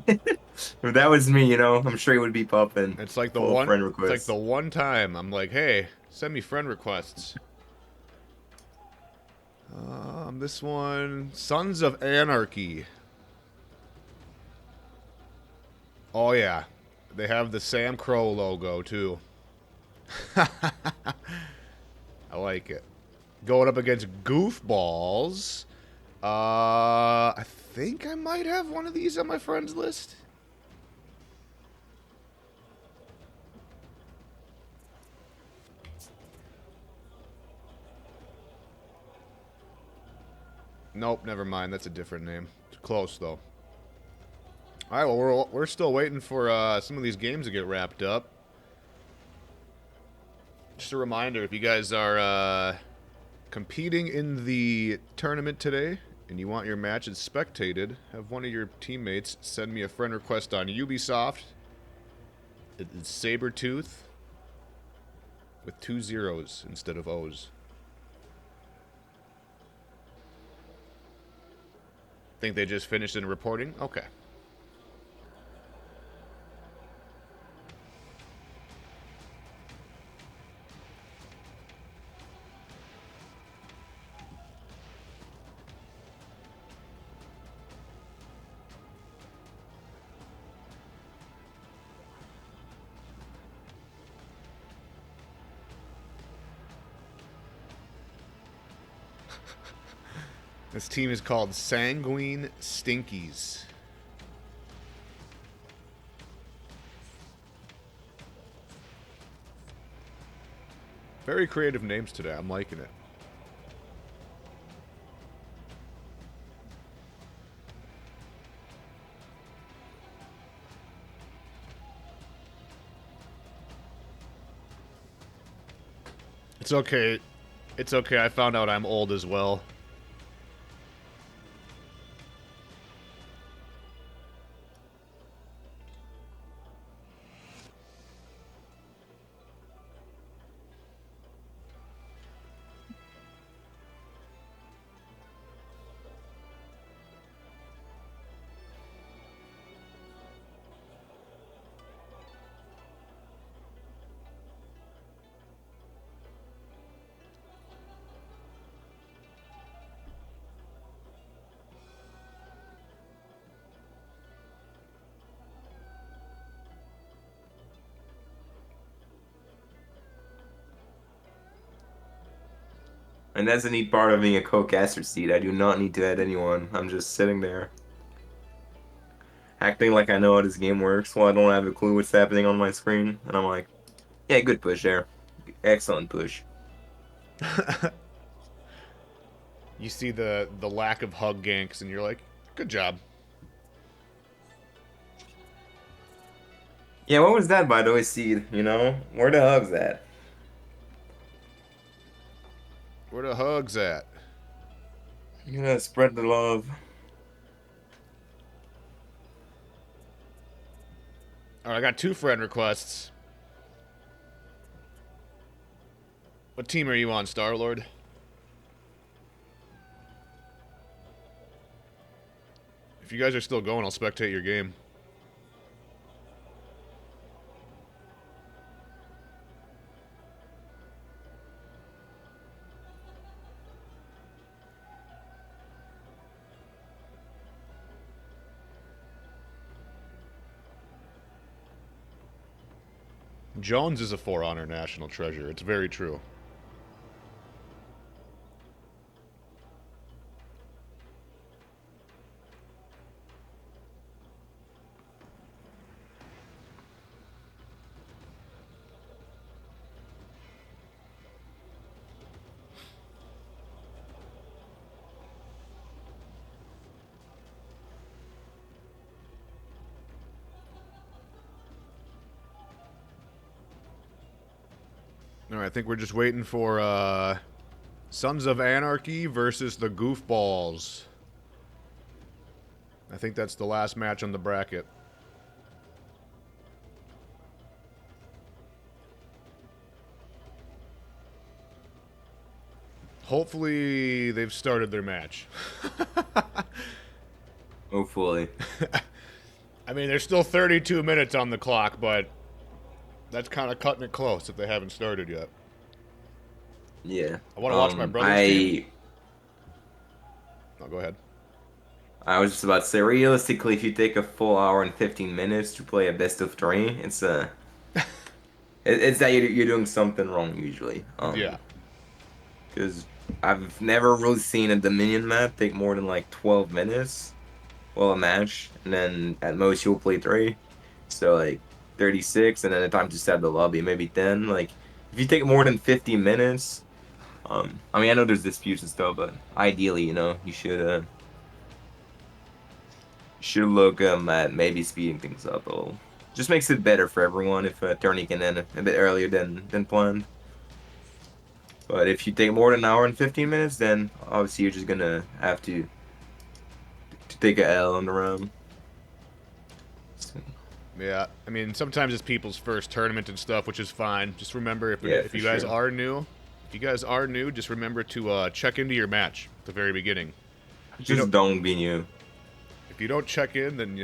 If that was me, I'm sure it would be popping It's like full of friend the requests. one time I'm like, hey, send me friend requests. This one, Sons of Anarchy. Oh yeah, they have the Sam Crow logo too. I like it. Going up against Goofballs. I think I might have one of these on my friends list. Nope, never mind. That's a different name. It's close though. All right, well we're still waiting for some of these games to get wrapped up. Just a reminder, if you guys are competing in the tournament today and you want your matches spectated, have one of your teammates send me a friend request on Ubisoft. It's Sabretooth with 2 zeros instead of O's. Think they just finished in reporting? Okay. This team is called Sanguine Stinkies. Very creative names today. I'm liking it. It's okay. It's okay. I found out I'm old as well. And that's a neat part of being a co-caster seat. I do not need to add anyone. I'm just sitting there, acting like I know how this game works while I don't have a clue what's happening on my screen. And I'm like, yeah, good push there. Excellent push. You see the lack of hug ganks, and you're like, good job. Yeah, what was that, by the way, Seed? You know? Where the hugs at? Where the hugs at? You gotta spread the love. Alright, I got 2 friend requests. What team are you on, Star-Lord? If you guys are still going, I'll spectate your game. Jones is a For Honor national treasure. It's very true. All right, I think we're just waiting for Sons of Anarchy versus the Goofballs. I think that's the last match on the bracket. Hopefully they've started their match. Hopefully. I mean, there's still 32 minutes on the clock, but that's kind of cutting it close if they haven't started yet. Yeah. I want to watch my brother's team. Oh, go ahead. I was just about to say, realistically, if you take a full hour and 15 minutes to play a best of 3, it's it's that you're doing something wrong usually. Yeah. Because I've never really seen a Dominion map take more than like 12 minutes. Well, a match, and then at most you'll play 3. So like 36, and then the time to set the lobby, maybe 10. Like, if you take more than 50 minutes, I mean, I know there's disputes and stuff, but ideally, you know, you should look at maybe speeding things up. It'll just makes it better for everyone if a tourney can end a bit earlier than planned. But if you take more than an hour and 15 minutes, then obviously you're just gonna have to take a L on the round. So, Yeah, I mean, sometimes it's people's first tournament and stuff, which is fine. Just remember, if for you guys sure. are new, just remember to check into your match at the very beginning. just don't be new. If you don't check in, then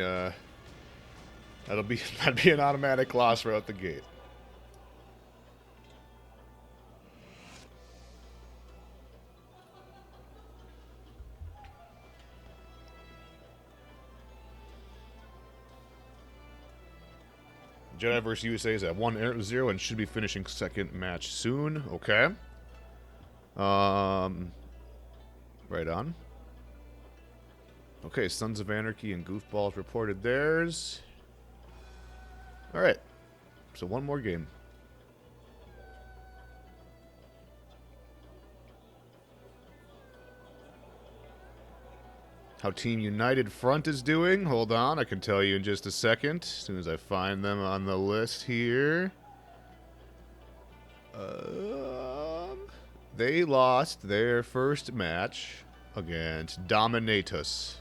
that'd be an automatic loss right out the gate. Jedi vs. USA is at 1-0 and should be finishing second match soon. Okay. Right on. Okay, Sons of Anarchy and Goofballs reported theirs. All right, so one more game. How Team United Front is doing? Hold on, I can tell you in just a second, as soon as I find them on the list here. They lost their first match against Dominatus.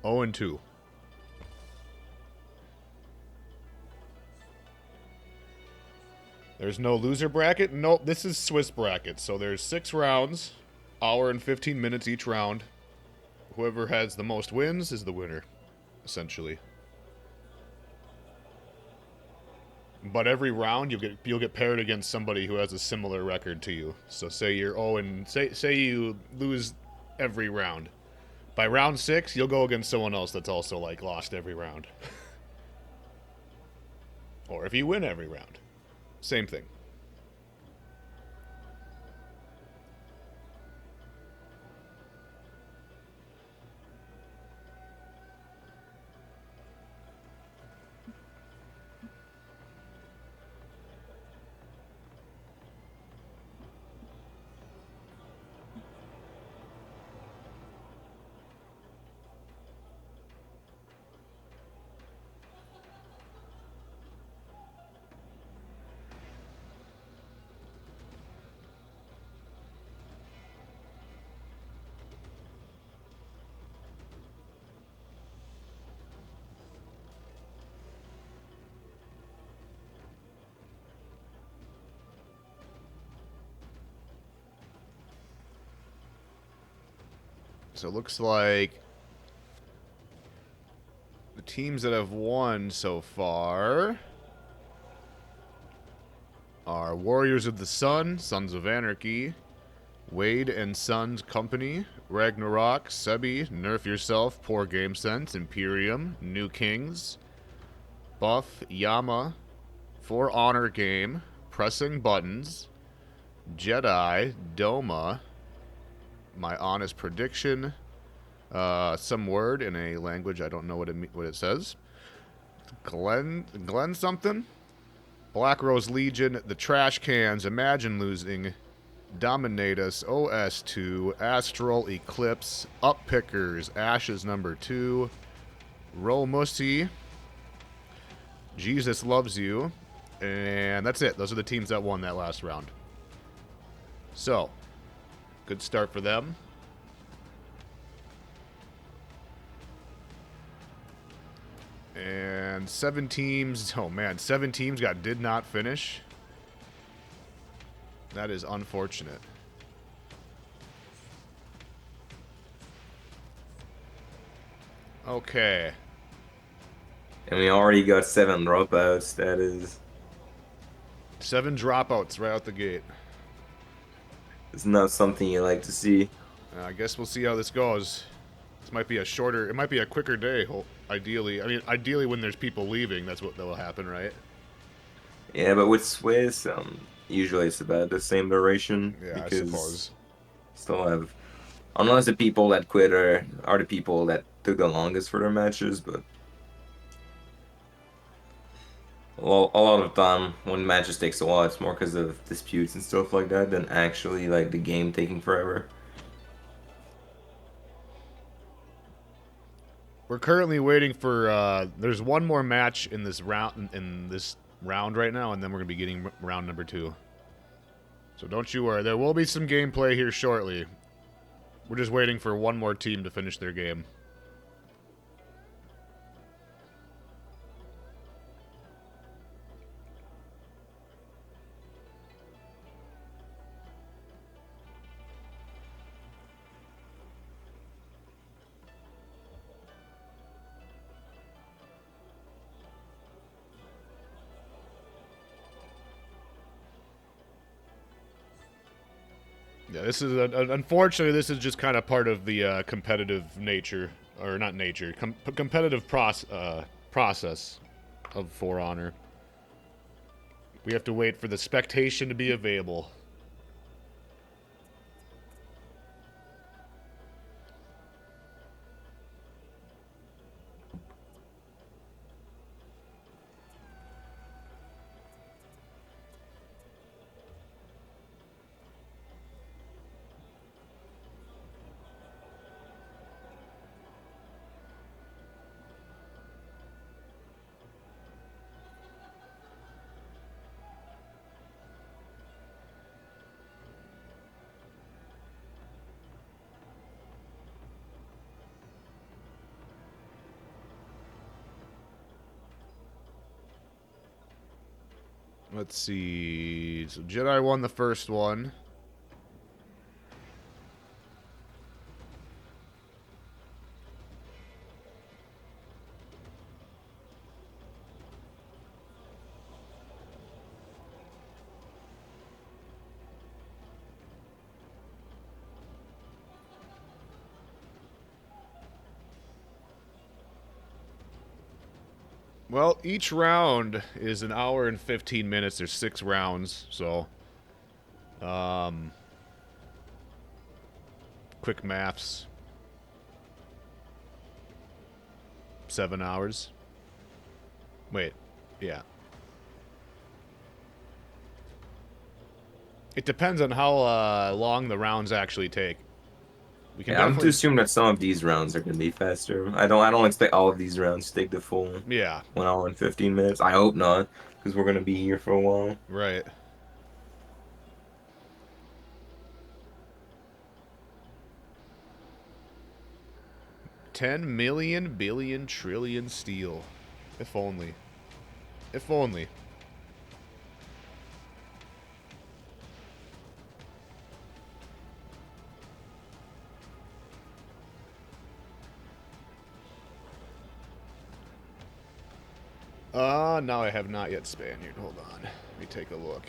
0-2. There's no loser bracket? Nope, this is Swiss bracket. So there's 6 rounds, hour and 15 minutes each round. Whoever has the most wins is the winner, essentially. But every round you'll get paired against somebody who has a similar record to you. So say you're 0 and say you lose every round. By round 6, you'll go against someone else that's also like lost every round. Or if you win every round. Same thing. So it looks like the teams that have won so far are Warriors of the Sun, Sons of Anarchy, Wade and Sons Company, Ragnarok, Sebi, Nerf Yourself, Poor Game Sense, Imperium, New Kings, Buff, Yama, For Honor Game, Pressing Buttons, Jedi, Doma, My Honest Prediction, some word in a language I don't know what it says. Glenn something. Black Rose Legion, The Trash Cans, Imagine Losing, Dominatus, OS2, Astral Eclipse, Uppickers, Ashes number 2, Romussy, Jesus Loves You, and that's it. Those are the teams that won that last round. So, good start for them. And 7 teams, oh man, 7 teams did not finish. That is unfortunate. Okay. And we already got 7 dropouts. That is... 7 dropouts right out the gate. It's not something you like to see. I guess we'll see how this goes. This might be it might be a quicker day, ideally. I mean, ideally when there's people leaving, that will happen, right? Yeah, but with Swiss, usually it's about the same duration. Yeah, because I suppose. Still have... Unless the people that quit are the people that took the longest for their matches, but... Well, a lot of time when matches takes a while, it's more because of disputes and stuff like that than actually like the game taking forever. We're currently waiting for. There's one more match in this round right now, and then we're gonna be getting round number 2. So don't you worry. There will be some gameplay here shortly. We're just waiting for one more team to finish their game. Yeah, this is unfortunately this is just kind of part of the competitive nature, or not nature, competitive process of For Honor. We have to wait for the spectation to be available. Let's see. So Jedi won the first one. Well, each round is an hour and 15 minutes. There's 6 rounds, so quick maths. 7 hours. Wait, yeah. It depends on how long the rounds actually take. We can Yeah, I'm to definitely assume that some of these rounds are gonna be faster. I don't expect all of these rounds to take the full yeah, 1 hour and 15 minutes. I hope not, because we're gonna be here for a while. right. $10 million billion trillion steel. If only. If only. No, I have not yet Spaniard. Hold on. Let me take a look.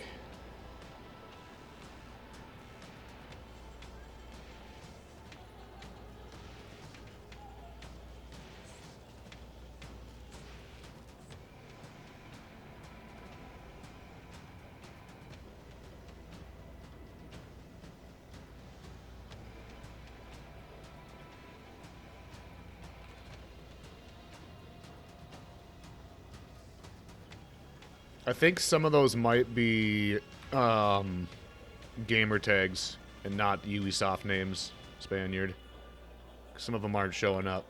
I think some of those might be gamer tags and not Ubisoft names, Spaniard. Some of them aren't showing up.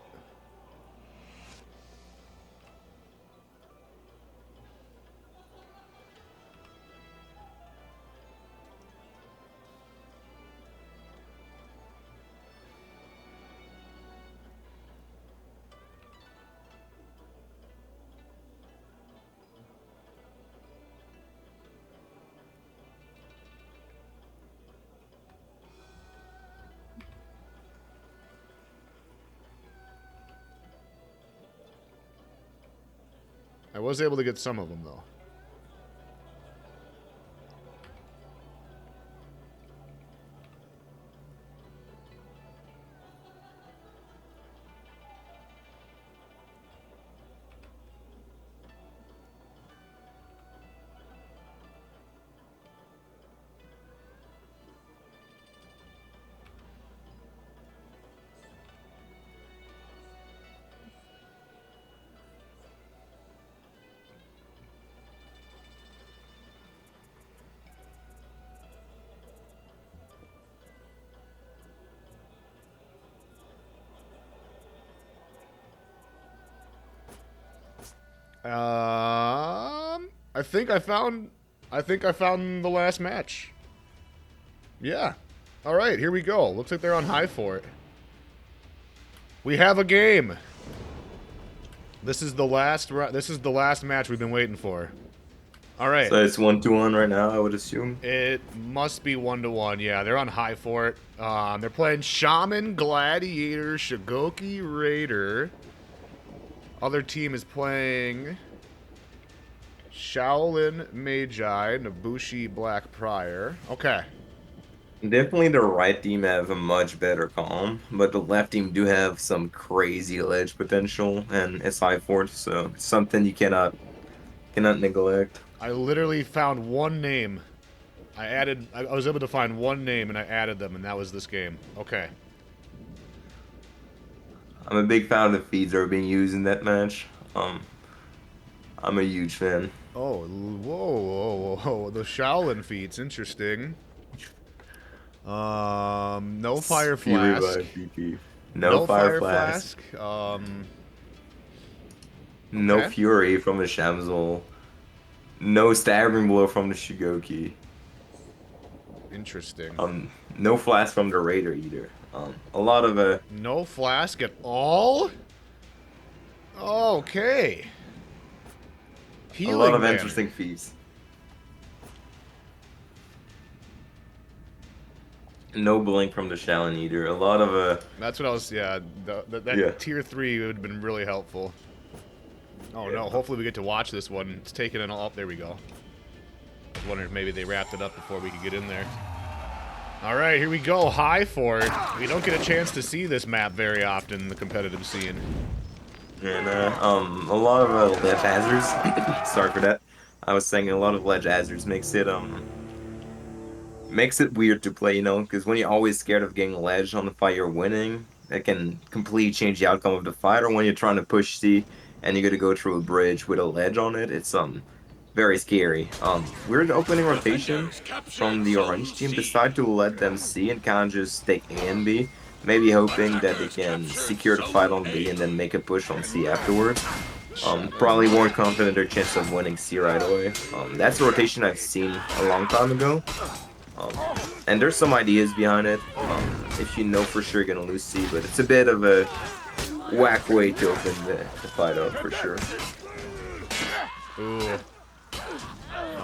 I was able to get some of them, though. I think I found the last match. Yeah. All right, here we go. Looks like they're on high for it. We have a game. This is the last match we've been waiting for. All right. So it's 1-1 right now, I would assume. It must be 1-1. Yeah, they're on high for it. They're playing Shaman, Gladiator, Shigoki, Raider. Other team is playing Shaolin, Magi, Nabushi, Black Prior. Okay. Definitely the right team have a much better calm, but the left team do have some crazy ledge potential and SI force, so it's something you cannot neglect. I literally found one name. I was able to find one name and I added them, and that was this game. Okay. I'm a big fan of the feeds that are being used in that match. I'm a huge fan. Oh, whoa. The Shaolin feats, interesting. No Fire Fury Flask. by PP. No Fire Flask. No Okay. Fury from the Shamsel. No Staggering Blow from the Shigoki. Interesting. No Flask from the Raider either. A lot of No Flask at all? Okay. a lot of Banner. interesting feats. No blink from the Shalin either. A lot of That's what I was. Yeah, yeah. that tier 3 would have been really helpful. Oh no! Hopefully we get to watch this one. It's taking it all up. There we go. I was wondering if maybe they wrapped it up before we could get in there. All right, here we go. High Fort. We don't get a chance to see this map very often in the competitive scene. And a lot of ledge hazards. Sorry for that. I was saying a lot of ledge hazards makes it weird to play, you know, because when you're always scared of getting ledge on the fight you're winning, it can completely change the outcome of the fight. Or when you're trying to push C and you're gonna go through a bridge with a ledge on it, it's very scary. Weird opening rotation from the orange team. Decide to let them C and kind of just take A and B, maybe hoping that they can secure the fight on B and then make a push on C afterwards. Probably more confident their chance of winning C right away. That's a rotation I've seen a long time ago. And there's some ideas behind it. If you know for sure you're gonna lose C, but it's a bit of a whack way to open the fight up for sure. Ooh.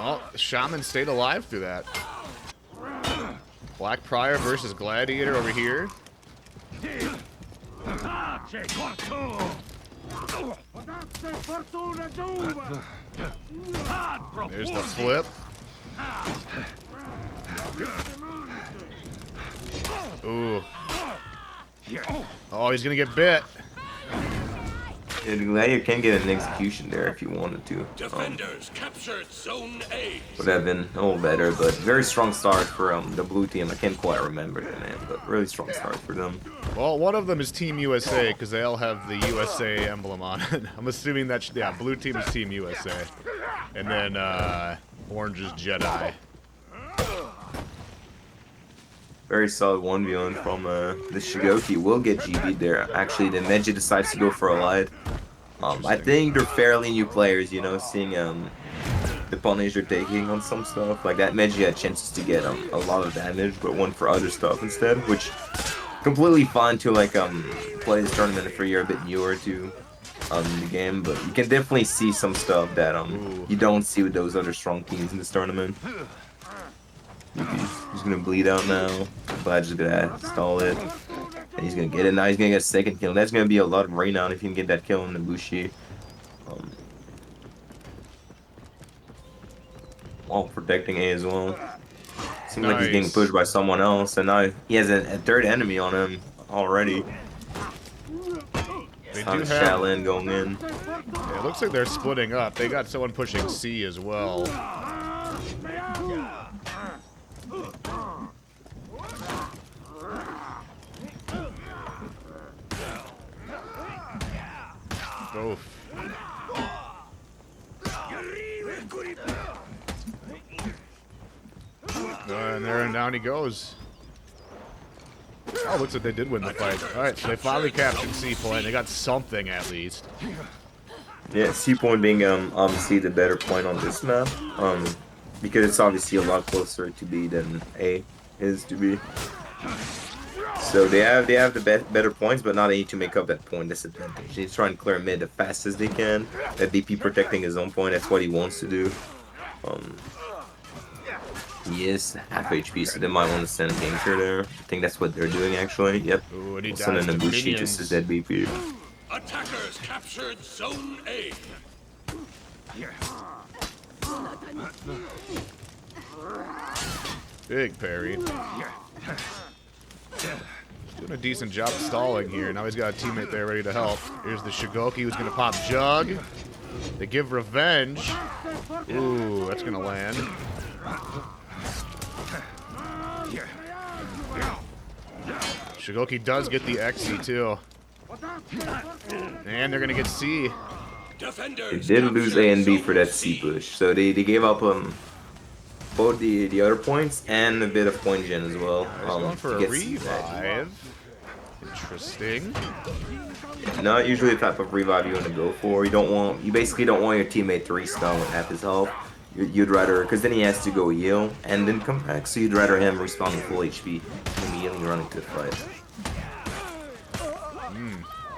Oh, Shaman stayed alive through that. Black Prior versus Gladiator over here. There's the flip. Ooh. Oh, he's gonna get bit. Yeah, the Gladiator can get an execution there if you wanted to. Defenders captured Zone A. Would have been a little better, but very strong start for the blue team. I can't quite remember the name, but really strong start for them. Well, one of them is Team USA because they all have the USA emblem on it. I'm assuming that, yeah, blue team is Team USA. And then orange is Jedi. Very solid 1v1 from the Shigoki. Will get GB'd there. Actually, the Meiji decides to go for a light. I think they're fairly new players, you know, seeing the punish they're taking on some stuff. Like that Meiji had chances to get a lot of damage, but went for other stuff instead, which completely fine to like play this tournament if you're a bit newer to the game. But you can definitely see some stuff that you don't see with those other strong teams in this tournament. He's gonna bleed out now. Vlad's just gonna stall it. And he's gonna get it now. He's gonna get a second kill. That's gonna be a lot of rain out if he can get that kill on the Bushi. While protecting A as well. Seems like he's getting pushed by someone else, and now he has a third enemy on him already. They Time do to have. Shaolin going in. Yeah, it looks like they're splitting up. They got someone pushing C as well. Oof. And there and down he goes. Oh, looks like they did win the fight. Alright, so they finally captured C point. They got something at least. Yeah, C point being obviously the better point on this map. Because it's obviously a lot closer to B than A is to B. So they have the better points, but now they need to make up that point disadvantage. He's trying to clear mid as fast as they can. That DP protecting his own point, that's what he wants to do. He is half HP, so they might want to send Danger there. I think that's what they're doing actually. Yep. Ooh, and he We'll send dies in to Ibushi just as that BP. Attackers captured Zone A. Big parry. Doing a decent job stalling here. Now he's got a teammate there ready to help. Here's the Shigoki who's going to pop Jug. They give revenge. Ooh, that's going to land. Shigoki does get the XC too. And they're going to get C. They did lose A and B for that C push, so they gave up both the other points and a bit of point gen as well. He's going for to a get C back. revive. Interesting. Not usually the type of revive you want to go for. You basically don't want your teammate to respawn with half his health. You'd rather, because then he has to go heal and then come back. So you'd rather him respawn with full HP immediately running to the fight.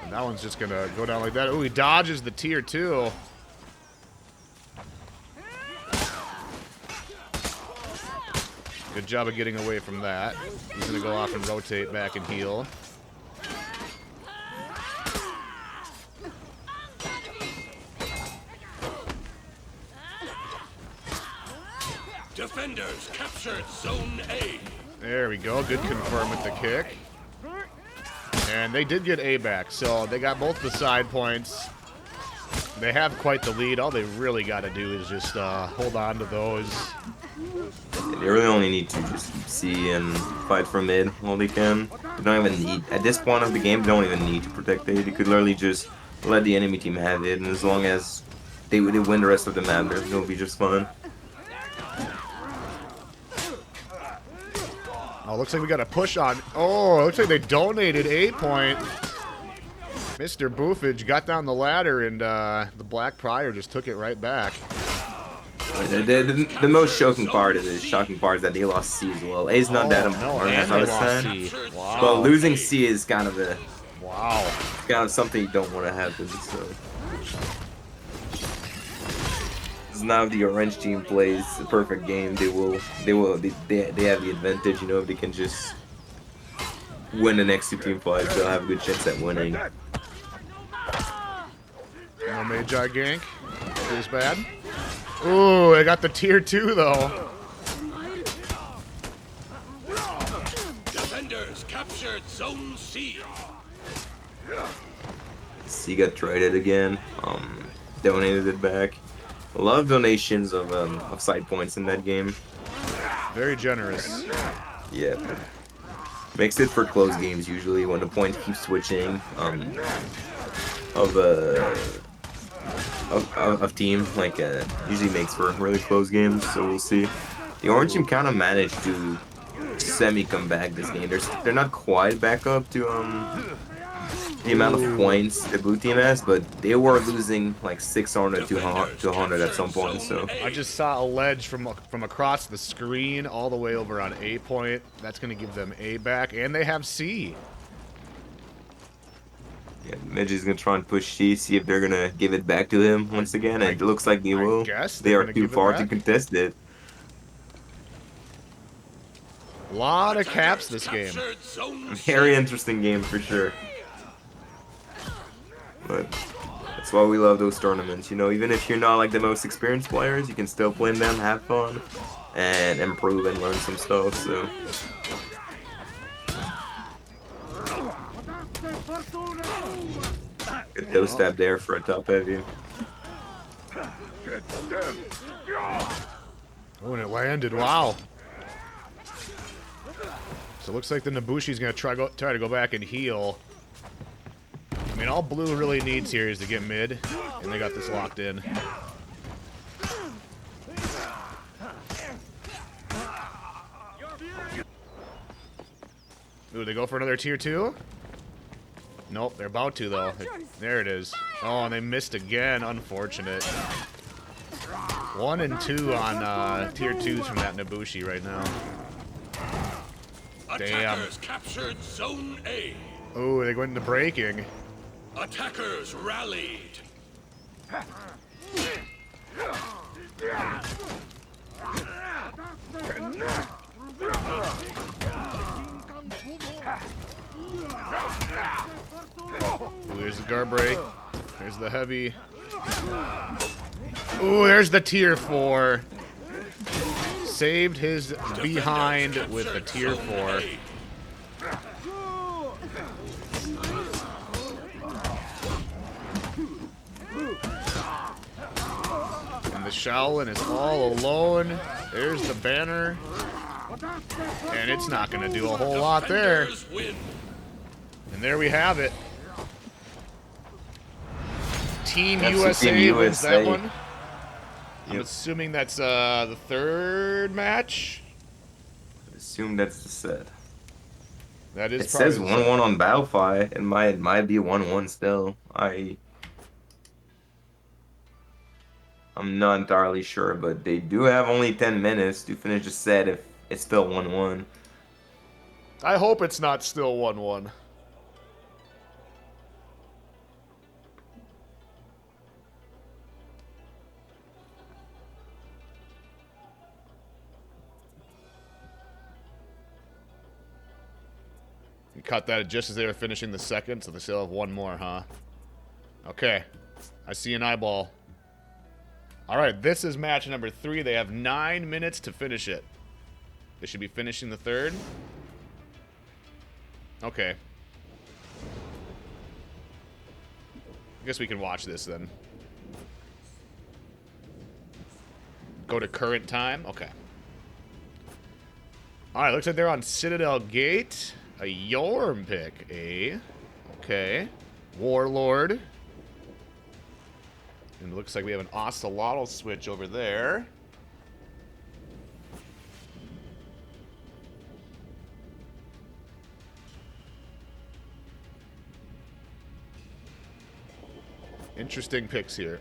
And that one's just gonna go down like that. Ooh, he dodges the tier 2. Good job of getting away from that. He's going to go off and rotate back and heal. Defenders captured Zone A. There we go. Good confirm with the kick. And they did get A back, so they got both the side points. They have quite the lead. All they really got to do is just hold on to those. They really only need to just keep C and fight for mid while they can. They don't even need, at this point of the game, they don't even need to protect A. They could literally just let the enemy team have it, and as long as they win the rest of the map, they'll be just fine. Oh, looks like we got a push on. Oh, looks like they donated A point. Mr. Boofage got down the ladder, and the Black Prior just took it right back. The most shocking part is that they lost C as well. A's not that important, as I was saying. Wow. But losing C is kind of something you don't want to happen. So now the orange team plays the perfect game. They have the advantage. You know, if they can just win the next two team fights, they'll have a good chance at winning. No Magi gank. Feels bad. Ooh, I got the tier 2 though. Defenders captured Zone C. C got traded again. Donated it back. A lot of donations of side points in that game. Very generous. Yeah. Makes it for close games usually when the point keeps switching. Of team, like usually makes for really close games, so we'll see. The orange team kind of managed to semi-come back this game. They're not quite back up to the amount of points the blue team has, but they were losing like 600 to 100 at some point. So I just saw a ledge from across the screen all the way over on A point. That's going to give them A back, and they have C. yeah, Midge is gonna try and push C, see if they're gonna give it back to him once again. And it looks like they will. Guess They are too far to contest it. A lot of caps this game. Very interesting game for sure. But that's why we love those tournaments. You know, even if you're not like the most experienced players, you can still play in them, have fun, and improve and learn some stuff. So. Good toe stab there for a top heavy. Oh, and it landed. Wow. So it looks like the Nabushi's going to try to go back and heal. I mean, all blue really needs here is to get mid, and they got this locked in. Ooh, they go for another tier 2? Nope, they're about to, though. There it is. Oh, and they missed again. Unfortunate. 1 and 2 on tier 2s from that Nabushi right now. Damn. Attackers captured Zone A. Oh, they went into breaking. Attackers rallied. Ooh, there's the guard break. There's the heavy. Ooh, there's the tier 4. Saved his behind with the tier 4. And the Shaolin is all alone. There's the banner. And it's not going to do a whole lot there. And there we have it. Team USA wins that one. I'm assuming that's the third match. I assume that's the set. That is. It says 1-1 on Battlefied. It might be 1-1 still. I'm not entirely sure, but they do have only 10 minutes to finish the set if it's still 1-1. I hope it's not still 1-1. cut that just as they were finishing the second, so they still have one more, huh? Okay. I see an eyeball. All right, this is match number 3. They have 9 minutes to finish it. They should be finishing the third. Okay. I guess we can watch this then. Go to current time? Okay. Alright, looks like they're on Citadel Gate. A Yorm pick, eh? Okay. Warlord. And it looks like we have an Ocelotl switch over there. Interesting picks here.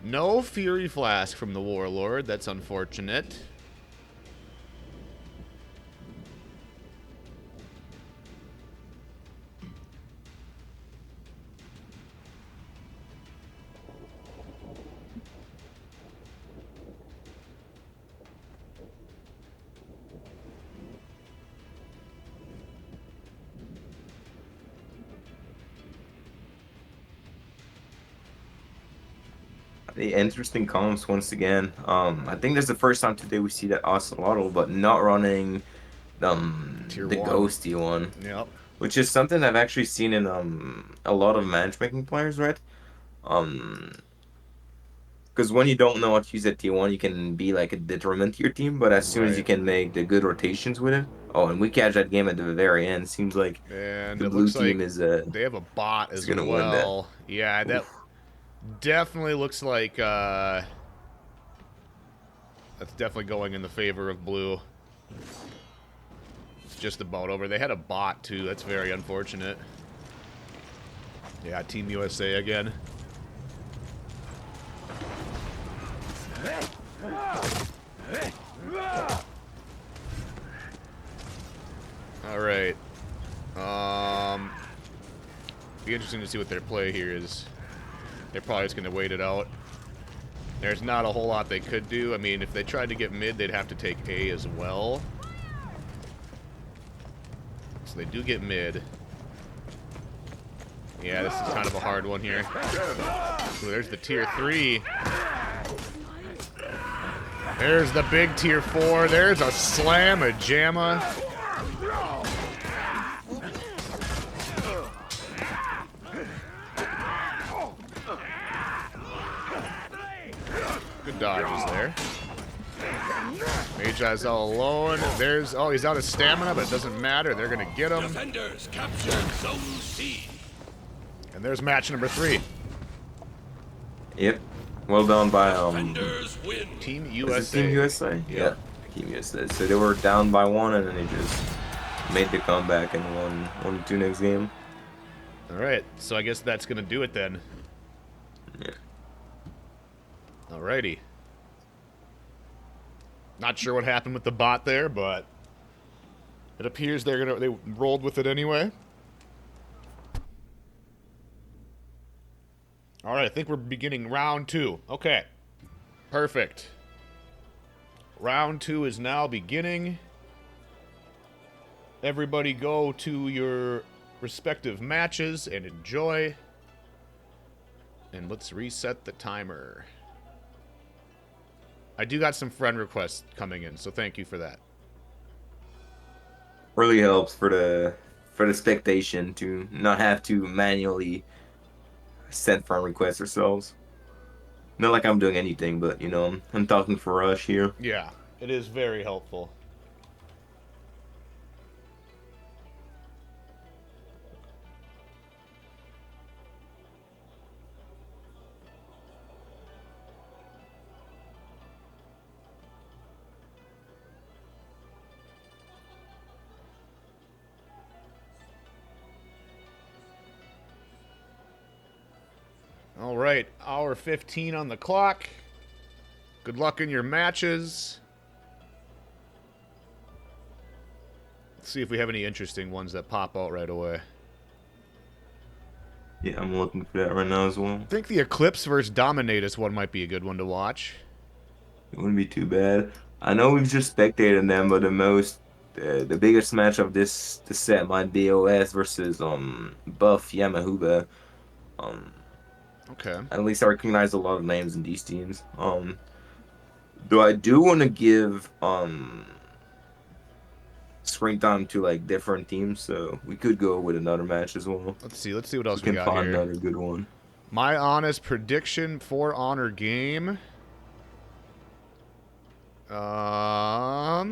No Fury Flask from the Warlord. That's unfortunate. The interesting comps once again. I think that's the first time today we see that Ocelotl, but not running Tier the 1. ghosty one. Yep. Which is something I've actually seen in a lot of matchmaking players, right? Because when you don't know what to use at T1, you can be like a detriment to your team, but as soon as you can make the good rotations with it. Oh, and we catch that game at the very end. Seems like And the it blue looks team like is they have a bot as gonna win that. well. Yeah, that definitely looks like that's definitely going in the favor of blue. It's just about over. They had a bot too. That's very unfortunate. Yeah, Team USA again. All right. Be interesting to see what their play here is. They're probably just going to wait it out. There's not a whole lot they could do. I mean, if they tried to get mid, they'd have to take A as well. So they do get mid. Yeah, this is kind of a hard one here. Ooh, there's the tier 3. There's the big tier 4. There's a slam, a jamma. Good dodges there. Magi's all alone. There's, oh, he's out of stamina, but it doesn't matter. They're going to get him. Defenders captured Zone C. And there's match number 3. Yep. Well done by Defenders win. Team is USA. it Team USA? Yeah. Team USA. So they were down by 1 and then they just made the comeback and won 2 next game. All right, so I guess that's going to do it then. Yeah. Alrighty. Not sure what happened with the bot there, but it appears they rolled with it anyway. All right, I think we're beginning round 2. Okay. Perfect. Round 2 is now beginning. Everybody go to your respective matches and enjoy. And let's reset the timer. I do got some friend requests coming in, so thank you for that. Really helps for the spectation to not have to manually send friend requests ourselves. Not like I'm doing anything, but you know, I'm talking for Rush here. Yeah, it is very helpful. All right, hour 15 on the clock. Good luck in your matches. Let's see if we have any interesting ones that pop out right away. Yeah, I'm looking for that right now as well. I think the Eclipse versus Dominatus one might be a good one to watch. It wouldn't be too bad. I know we've just spectated them, but the most the biggest match of this set might be OS versus Buff Yamahuba. Um, Okay. at least I recognize a lot of names in these teams. Though I do want to give screen time to like different teams, so we could go with another match as well. Let's see what We else we can got find here. another good one. My honest prediction for Honor game. I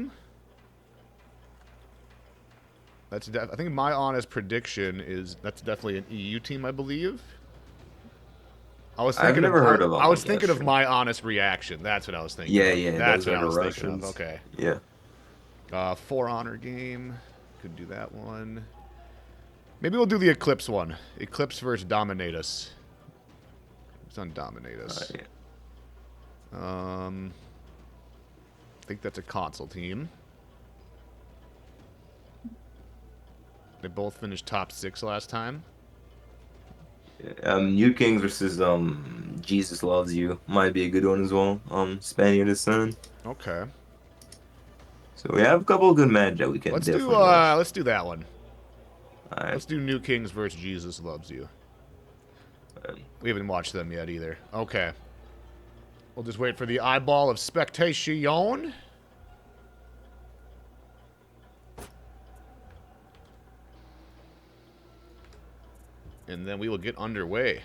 think my honest prediction is that's definitely an EU team, I believe. I've never heard of them. I was thinking of my honest reaction. That's what I was thinking Yeah, of. yeah, That's those what are I the was thinking of. Russians. Okay. Yeah. For Honor game. Could do that one. Maybe we'll do the Eclipse one. Eclipse versus Dominate Us. Who's on Dominate Us? Yeah. I think that's a console team. They both finished top 6 last time. New Kings versus Jesus Loves You might be a good one as well. Spaniard is son. Okay. So we have a couple of good matches that we can Let's definitely watch. let's do that one. Alright. Let's do New Kings versus Jesus Loves You. We haven't watched them yet either. Okay. We'll just wait for the eyeball of spectation. And then we will get underway.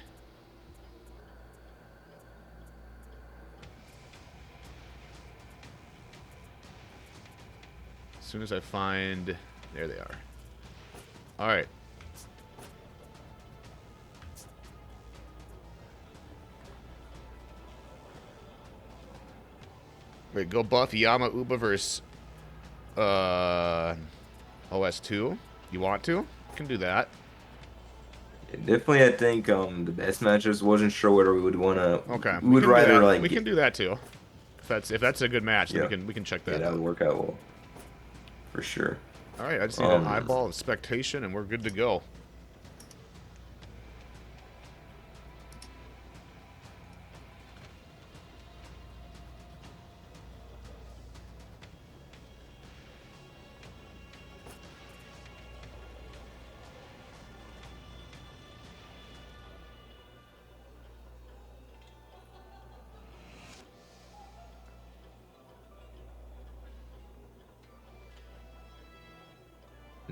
As soon as I find... There they are. Alright. Wait, go buff Yama Uba versus OS2. You want to? You can do that. Definitely, I think the best matches. Wasn't sure whether we would wanna. Okay. We would rather like. We can do that too. If that's a good match, Yeah. then we can check Yeah, that that out. would work out well. For sure. All right, I just need an eyeball of spectation, and we're good to go.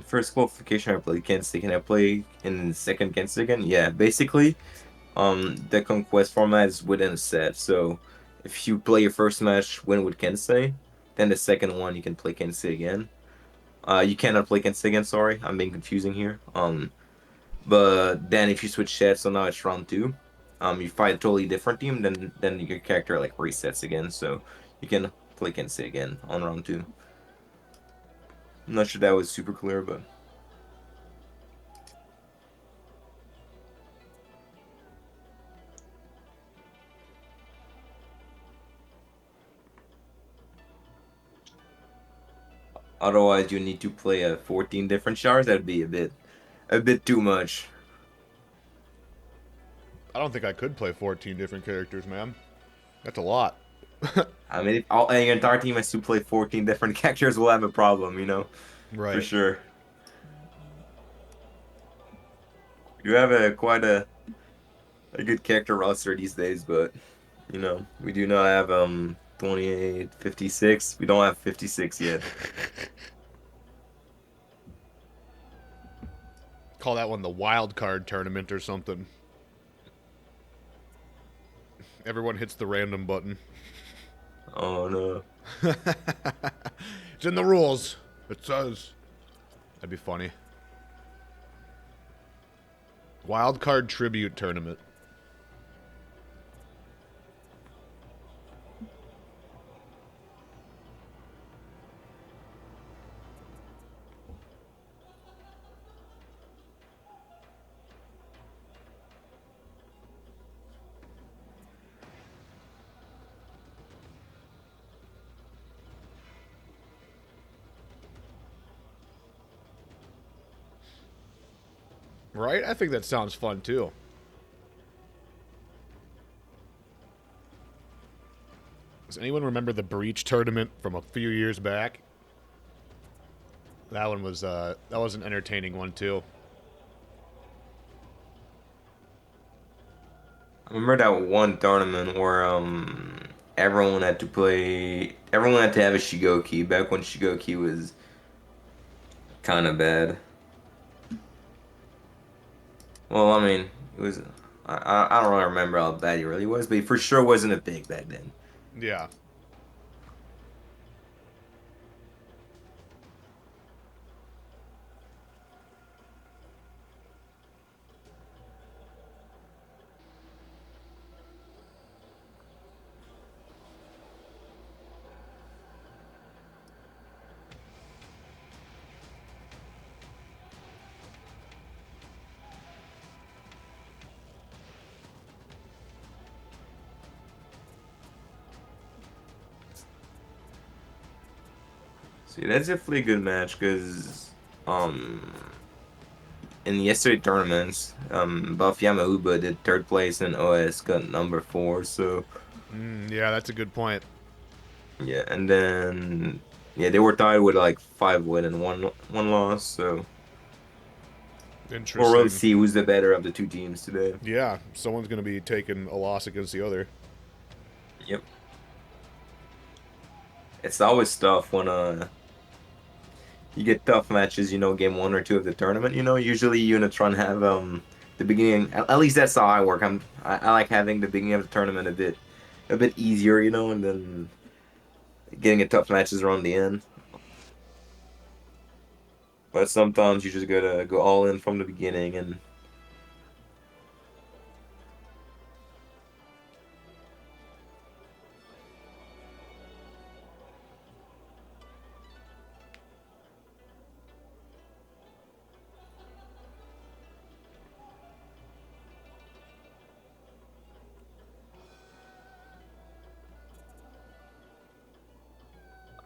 First qualification, I played Kensei. Can I play in second Kensei again? Yeah, basically, the conquest format is within a set. So, if you play your first match, win with Kensei, then the second one you can play Kensei again. You cannot play Kensei again. Sorry, I'm being confusing here. But then if you switch sets, so now it's round 2. You fight a totally different team, then your character like resets again. So you can play Kensei again on round 2. I'm not sure that was super clear, but. Otherwise, you need to play 14 different showers. That'd be a bit too much. I don't think I could play 14 different characters, man. That's a lot. I mean, if your entire team has to play 14 different characters, we'll have a problem, you know? Right. For sure. You have quite a good character roster these days, but, you know, we do not have 28, 56. We don't have 56 yet. Call that one the wild card tournament or something. Everyone hits the random button. Oh no. It's in the rules. It says. That'd be funny. Wild card tribute tournament. Right? I think that sounds fun too. Does anyone remember the Breach tournament from a few years back? That one was that was an entertaining one too. I remember that one tournament where everyone had to play, everyone had to have a Shigoki back when Shigoki was kind of bad. Well, I mean, it was. I don't really remember how bad he really was, but he for sure wasn't a big back then. Yeah. See, that's definitely a good match because in yesterday tournaments, Buff Yamauba did third place and OS got number 4. So Yeah, that's a good point. yeah, and then yeah, they were tied with like 5 win and one loss. So we'll really Interesting. see who's the better of the two teams today. Yeah, someone's going to be taking a loss against the other. Yep. It's always tough when you get tough matches, game 1 or 2 of the tournament. Usually you try and have the beginning. At least that's how I work. I like having the beginning of the tournament a bit easier, and then getting it tough matches around the end. But sometimes you just gotta go all in from the beginning and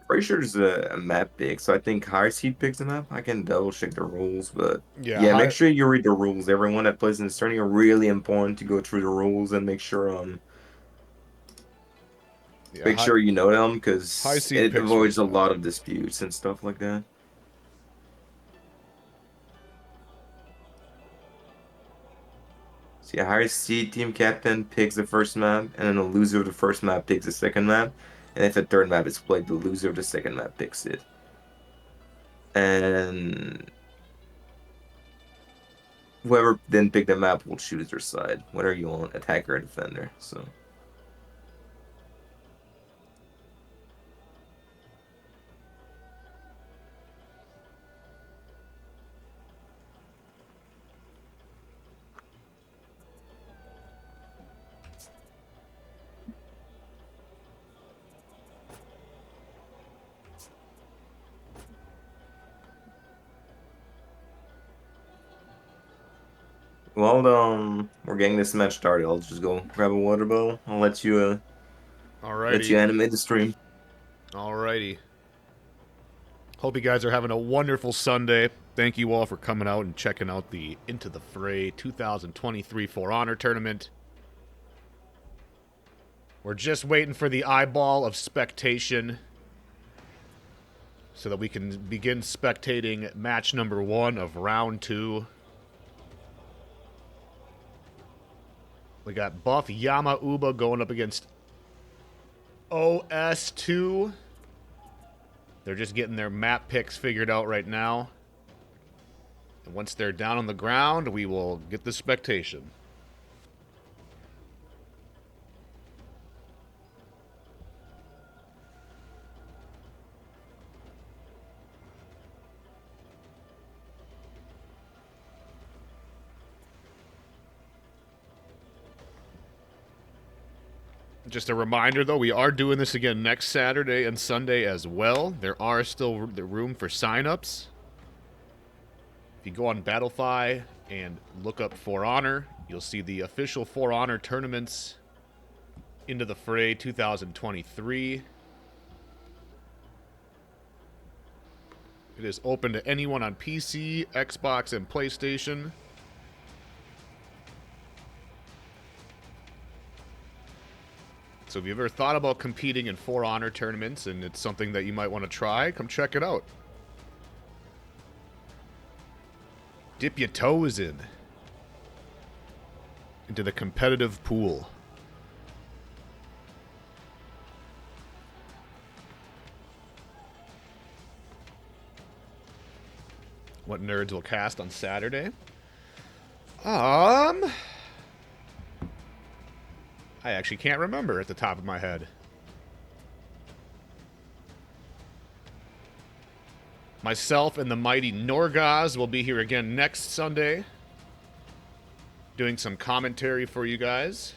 pretty sure there's a map pick, so I think higher seed picks the map. I can double check the rules, but Yeah, yeah, make sure you read the rules. Everyone that plays in this tournament are really important to go through the rules and yeah, make sure you know them high because seed it picks are avoids a tough. lot of disputes and stuff like that. So yeah, higher seed team captain picks the first map, and then the loser of the first map picks the second map. And if the third map is played, the loser of the second map picks it. And whoever then pick the map will choose their side, whether you want attacker or defender. So well, we're getting this match started. I'll just go grab a water bottle. I'll let you Alrighty. animate the stream. Alrighty. Hope you guys are having a wonderful Sunday. Thank you all for coming out and checking out the Into the Fray 2023 For Honor tournament. We're just waiting for the eyeball of spectation so that we can begin spectating match number 1 of round 2. We got Buff Yamauba going up against OS2. They're just getting their map picks figured out right now. And once they're down on the ground, we will get the spectation. Just a reminder, though, we are doing this again next Saturday and Sunday as well. There are still the room for signups. If you go on Battlefy and look up For Honor, you'll see the official For Honor tournaments Into the Fray 2023. It is open to anyone on PC, Xbox, and PlayStation. So if you've ever thought about competing in For Honor tournaments and it's something that you might want to try, come check it out. Dip your toes into the competitive pool. What nerds will cast on Saturday? I actually can't remember at the top of my head. Myself and the mighty Norgaz will be here again next Sunday, doing some commentary for you guys.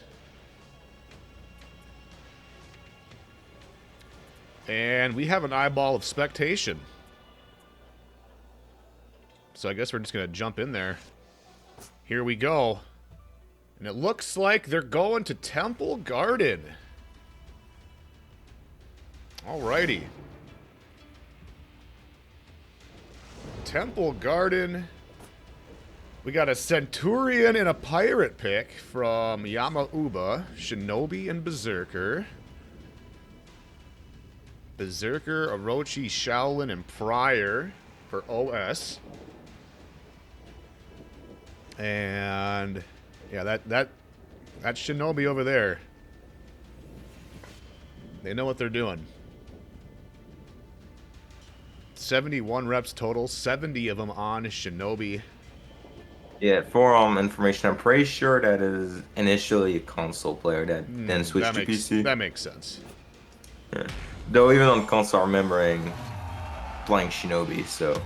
And we have an eyeball of spectation. So I guess we're just going to jump in there. Here we go. And it looks like they're going to Temple Garden. Alrighty. Temple Garden. We got a Centurion and a Pirate pick from Yamauba, Shinobi, and Berserker. Berserker, Orochi, Shaolin, and Pryor for OS. And yeah, that's Shinobi over there. They know what they're doing. 71 reps total, 70 of them on Shinobi. Yeah, for information, I'm pretty sure that is initially a console player that then switched to PC. That makes sense. Yeah. Though even on console, I'm remembering playing Shinobi, so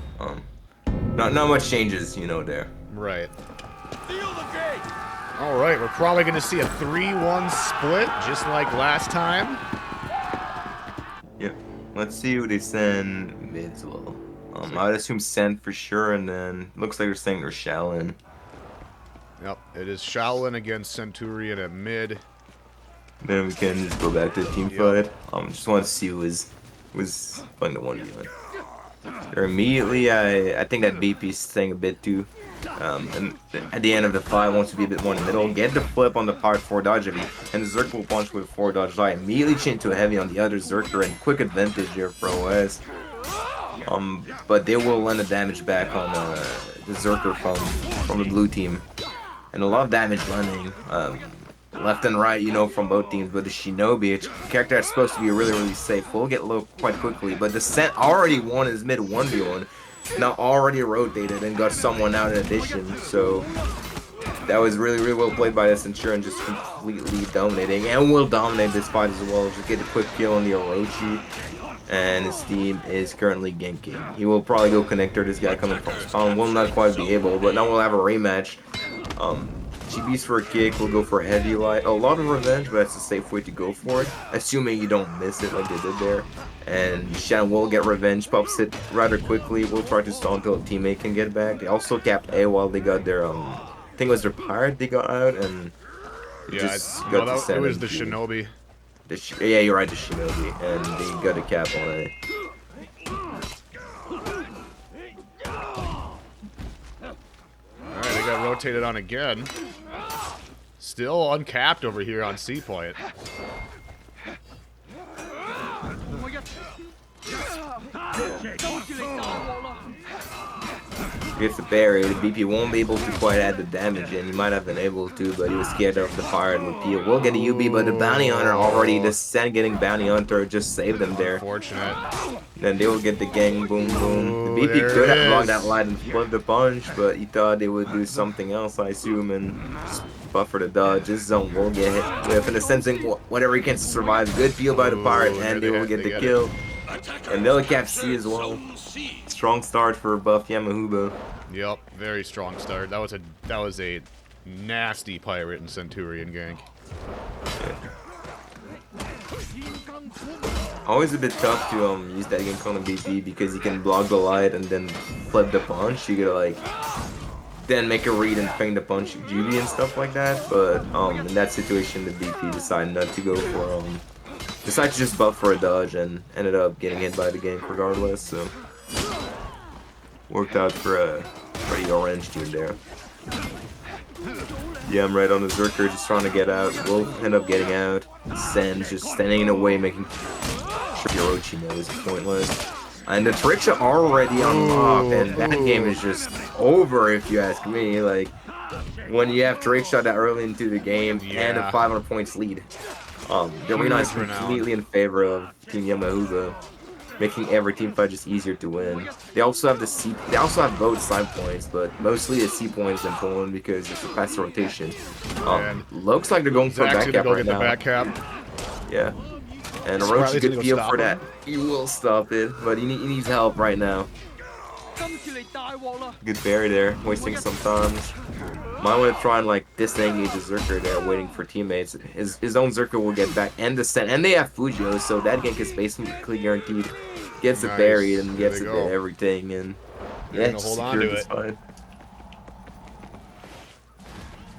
not much changes, there. Right. Seal the gate! All right, we're probably going to see a 3-1 split, just like last time. Yep. Let's see who they send mid as well. I would assume send for sure, and then looks like they're saying they're Shaolin. Yep, it is Shaolin against Centurion at mid. Then we can just go back to the team fight. Just want to see who was playing the 1v1. They're immediately, I think that BP's staying a bit too. And at the end of the fight, wants to be a bit more in the middle. Get the flip on the part 4 dodge heavy, and the Zerk will punch with 4 dodge light. Immediately chain to a heavy on the other Zerker, and quick advantage here for OS. But they will lend the damage back on the Zerker from the blue team, and a lot of damage landing left and right, from both teams. But the Shinobi, a character that's supposed to be really safe, will get low quite quickly. But the Scent already won his mid 1v1. Now already rotated and got someone out in addition, so that was really well played by the Centurion, just completely dominating, and will dominate this fight as well. Just get a quick kill on the Orochi, and his team is currently ganking. He will probably go connector, this guy coming from spawn, will not quite be able, but now we'll have a rematch. GB's for a kick, we'll go for a heavy light. A lot of revenge, but that's a safe way to go for it, assuming you don't miss it like they did there. And Shan will get revenge, pops it rather quickly. We'll try to stall until a teammate can get back. They also capped A while they got their, I think it was their pirate they got out, and it was the Shinobi. Yeah, you're right, the Shinobi, and they got a cap on A. Alright, they got rotated on again. Still uncapped over here on C point. Gets the barrier, the BP won't be able to quite add the damage in. He might have been able to, but he was scared of the fire and repeal. We'll get a UB, but the bounty hunter already, the Sen getting bounty hunter just saved them there. Unfortunate. Then they will get the gang, boom. The BP could have blocked that light and flipped the punch, but he thought they would do something else, I assume, and just buffer the dodge. This zone will get hit with, in the sensing whatever he can survive. Good feel by the pirate, and they will get the kill. And they'll cap C as well. Strong start for Buff Yamahuba. Yep, very strong start. That was a nasty pirate and Centurion gank. Always a bit tough to use that gank on the BP because you can block the light and then flip the punch. You gotta then make a read and feign the punch Judy and stuff like that. But in that situation, the BP decided not to go for decided to just buff for a dodge and ended up getting hit by the gank regardless. So worked out for the orange team there. Yeah, I'm right on the Zerker, just trying to get out. We'll end up getting out. Sen's just standing in the way, making sure Orochi knows it's pointless. And the tricks are already unlocked, and that game is just over if you ask me. Like, when you have trick shot that early into the game and a Yeah. 500 points lead. The arena is Huge renown. completely in favor of Team Yamahuba, making every team fight just easier to win. They also have the C. They also have both side points, but mostly the C points in Poland because it's a faster rotation. And Looks like they're going for a Zach's back gonna cap go right get the now. back cap. Yeah. And Spratly's Orochi gonna good go feel stop for him. that. He will stop it, but he needs help right now. Good berry there, wasting some time. Might want to try and like disengage his Zerker there, waiting for teammates. His own Zerker will get back and descend, and they have Fujio, so that gank is basically guaranteed. Gets it Nice. buried and There gets they it go. to everything, and They're yeah, gonna just hold on secured to this it. fight.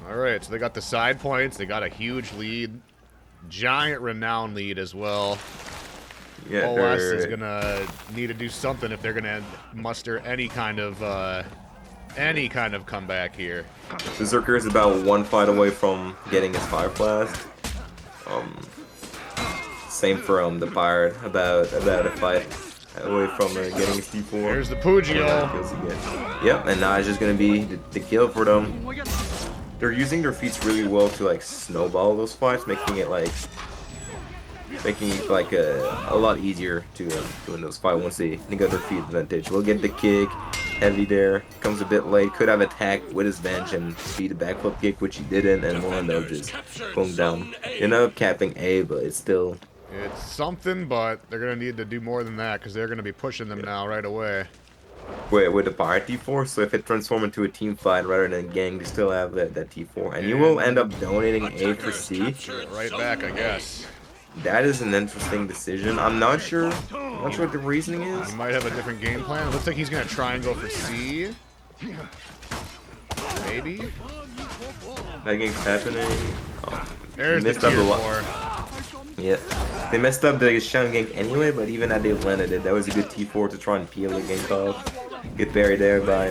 All right, so they got the side points. They got a huge lead, giant renown lead as well. Yeah, OS is gonna need to do something if they're gonna muster any kind of comeback here. the Zerker is about one fight away from getting his Fire Blast. Same for the Pirate, about a fight away from getting his T4. Here's the Pugio. Kills again. Yep, and now it's just gonna be the kill for them. They're using their feats really well to like snowball those fights, making it like a lot easier to win those fights once they got their feet advantage. We'll get the kick, heavy there, comes a bit late, could have attacked with his bench and beat a backflip kick, which he didn't, and will end up just going down. You end up capping A, but it's still. It's something, but they're gonna need to do more than that because they're gonna be pushing them now right away. With the Pirate T4, so if it transforms into a team fight rather than gang, they still have that T4. And you will end up donating A for C. Right back, I guess. That is an interesting decision. I'm not sure what the reasoning is. He might have a different game plan. It looks like he's gonna try and go for C. Maybe? That game's happening. There's the messed up tier a lot. 4. Yeah. They messed up the Shun gank anyway, but even had they landed it, that was a good T4 to try and peel the gank off. Get buried there by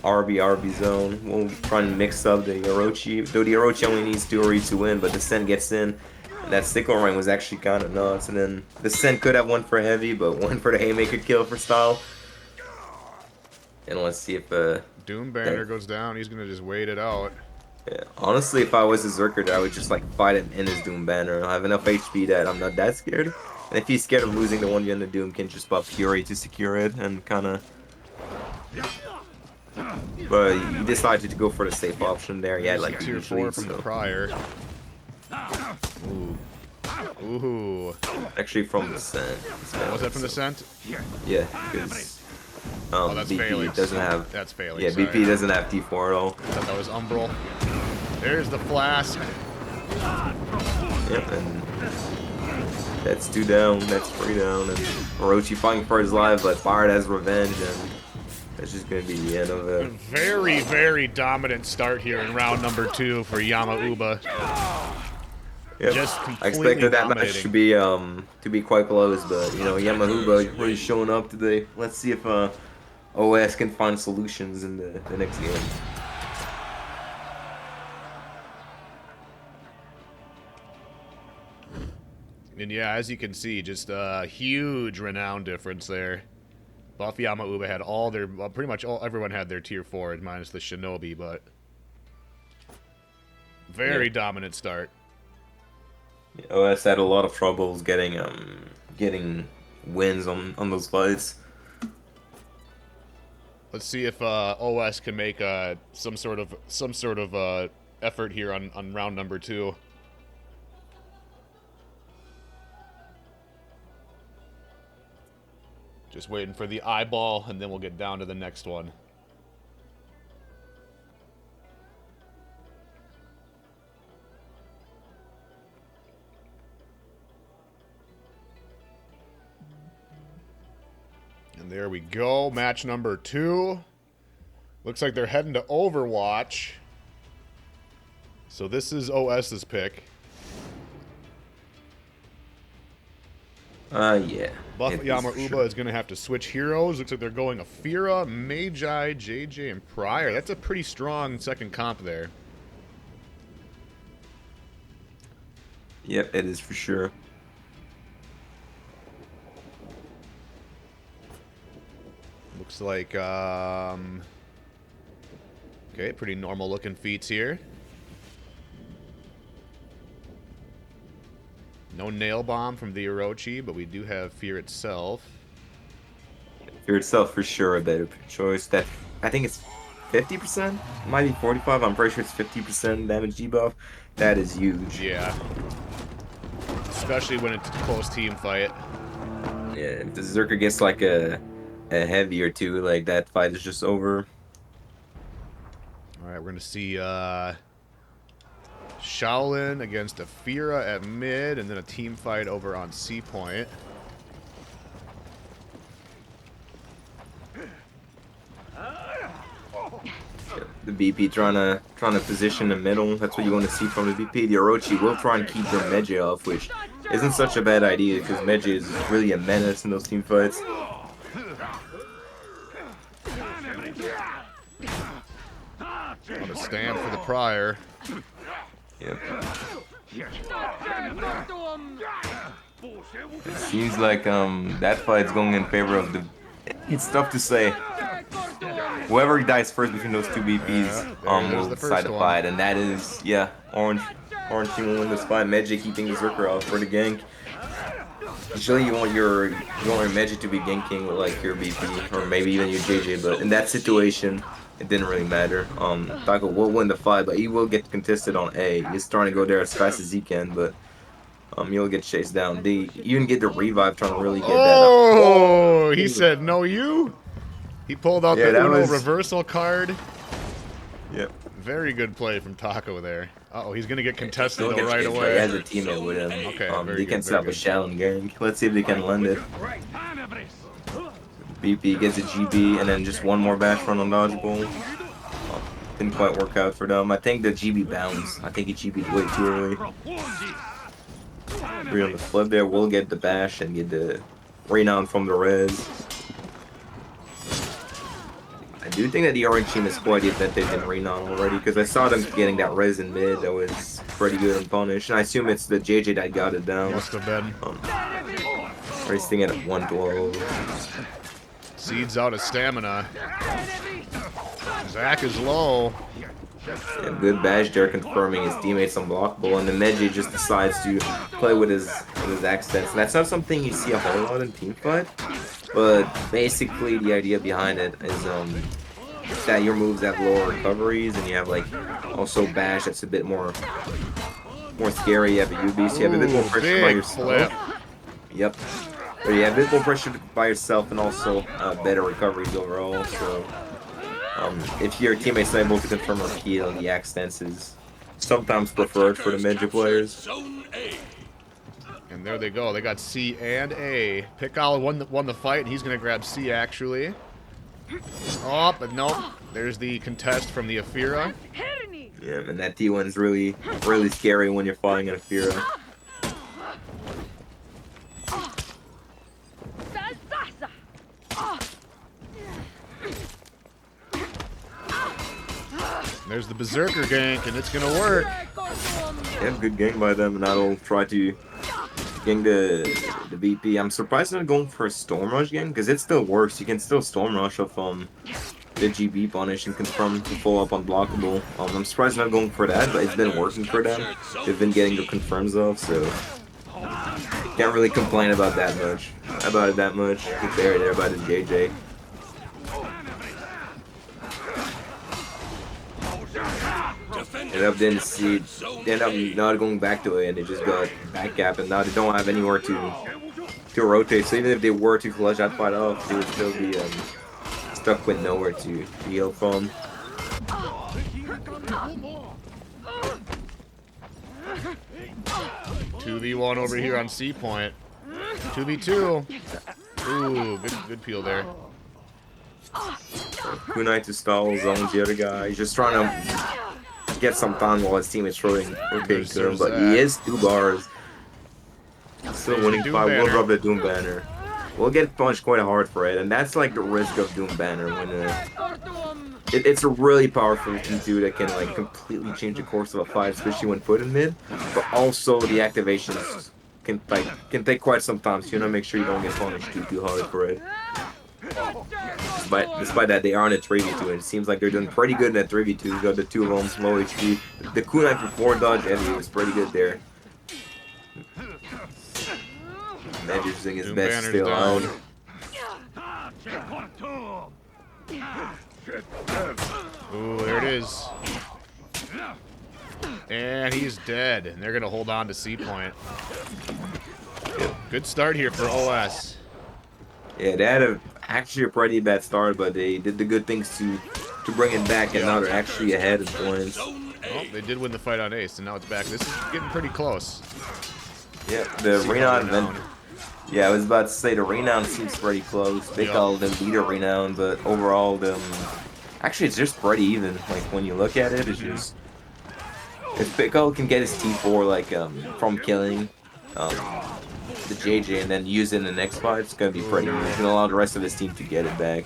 RB zone. We'll try and mix up the Orochi. Though the Orochi only needs 2 Ori to win, but the Sen gets in. And that sickle ring was actually kind of nuts. And then the Sen could have one for heavy, but one for the Haymaker kill for style. And let's see if Doom Banner goes down. He's gonna just wait it out. yeah. Honestly, if I was a Zerker, I would just like fight him in his Doom Banner. I have enough HP that I'm not that scared. And if he's scared of losing the 1v on the Doom, can just buff Fury to secure it and kind of. But he decided to go for the safe option there. He had like tier huge 4 lead, from the so. prior. Ooh. Ooh. Actually from the Scent. Was that from the scent? Yeah, because that's BP Phalanx. doesn't have. That's Phalanx. Yeah, sorry. BP doesn't have T4 at all. I thought that was Umbral. There's the flask. Yep, and that's 2 down, that's 3 down, and Orochi fighting for his life, but Pirate has revenge, and that's just gonna be the end of it. Very, very dominant start here in round number 2 for Yamauba. Yep. Just I completely expected that match dominating. to be quite close, but you know Yamahuba really showing up today. Let's see if OS can find solutions in the next game. And yeah, as you can see, just a huge renown difference there. Buff Yamauba had all their, well, pretty much everyone had their tier 4, minus the Shinobi, but very dominant start. OS had a lot of troubles getting wins on those fights. Let's see if OS can make some sort of effort here on round number 2. Just waiting for the eyeball, and then we'll get down to the next one. And there we go, match number 2. Looks like they're heading to Overwatch. So this is OS's pick. Yeah. Buff it is for Yamauba sure. is going to have to switch heroes. Looks like they're going Afira, Magi, JJ, and Pryor. That's a pretty strong second comp there. Yep, it is for sure. Looks like, okay, pretty normal looking feats here. No nail bomb from the Orochi, but we do have Fear itself. Fear itself for sure a better choice. That I think it's 50%, might be 45. I'm pretty sure it's 50% damage debuff. That is huge. Yeah. Especially when it's a close team fight. Yeah, if the Zerker gets like a heavy or two, like that fight is just over. All right, we're gonna see Shaolin against Afira at mid, and then a team fight over on C point. The BP trying to position the middle. That's what you want to see from the BP. The Orochi will try and keep their Meiji off, which isn't such a bad idea because Meiji is really a menace in those team fights. On a stand for the prior. Yep. It seems like that fight's going in favor of the. It's tough to say. Whoever dies first between those two BPs will decide the fight, and that is Orange team will win this fight. Meiji keeping the Zerker off for the gank. Usually you want your Meiji to be ganking with like your BP or maybe even your JJ, but in that situation it didn't really matter. Taco will win the fight, but he will get contested on A. He's trying to go there as fast as he can, but he'll get chased down. D even get the revive trying to really get that. Oh, he said no you. He pulled out the Uno reversal card. Yep. Very good play from Taco there. Uh-oh, he's going to get contested though right away. He has a teammate with him. Okay, they can set up a Shaolin gang. Let's see if they can lend it. BP gets a GB and then just one more bash run on dodgeable. Didn't quite work out for them. I think the GB bounced. I think he GB'd way too early. Three on the flip there. We'll get the bash and get the renown from the res. I do think that the orange team is quite effective in Renon already because I saw them getting that res in mid that was pretty good and punish. And I assume it's the JJ that got it down. Must have been. Racing at 112. Seeds out of stamina. Zach is low. Yeah, good bash there confirming his teammates unblockable, and then Meiji just decides to play with his accents. And that's not something you see a whole lot in teamfight, but basically the idea behind it is that your moves have lower recoveries, and you have like also bash that's a bit more scary. You have a UB, so you have a bit more pressure by yourself. Yep. So you have a bit more pressure by yourself, and also better recoveries overall. So. If your teammate's not able to confirm a kill, the accents is sometimes preferred for the Meiji players. And there they go. They got C and A. Pickall won the fight, and he's going to grab C, actually. Oh, but nope. There's the contest from the Afira. Yeah, and that T1's really scary when you're fighting an Afira. There's the Berserker gank, and it's gonna work. Yeah, good gank by them, and that'll try to gank the BP. I'm surprised they're not going for a Storm Rush gank, because it still works. You can still Storm Rush off the GB punish and confirm to full up unblockable. I'm surprised they're not going for that, but it's been working for them. They've been getting the confirms off, so can't really complain about that much. Good parry there by the JJ. End up not going back to it, and they just got back gap, and now they don't have anywhere to rotate. So even if they were to flush that fight off, they would still be stuck with nowhere to heal from. 2v1 over here on C point. 2v2. Ooh, good peel there. Kunai to stall, zones the other guy. He's just trying to get some time while his team is throwing okay to him, but he is 2 bars. Still winning fight. We'll drop the Doom Banner. We'll get punched quite hard for it, and that's like the risk of Doom Banner when it's a really powerful Q2 that can like completely change the course of a fight, especially when put in mid. But also the activations can take quite some time, so you wanna make sure you don't get punished too hard for it. Despite that, they are in a 3v2, and it seems like they're doing pretty good in that 3v2. You got the two of them, low HP. The kunai for 4 dodge enemy was pretty good there. Medge is using his best to stay alive. Ooh, there it is. And he's dead, and they're going to hold on to C point. Good start here for OS. Yeah, they had actually a pretty bad start, but they did the good things to bring it back, and now they're actually ahead in points. Well, they did win the fight on Ace, and now it's back. This is getting pretty close. Yeah, the Renown event. Yeah, I was about to say the Renown seems pretty close. They called them beat a Renown, but overall, actually it's just pretty even. Like when you look at it, it's just if Pickle can get his T4 like from killing the JJ and then use it in the next fight, it's gonna be pretty good. It's gonna allow the rest of his team to get it back.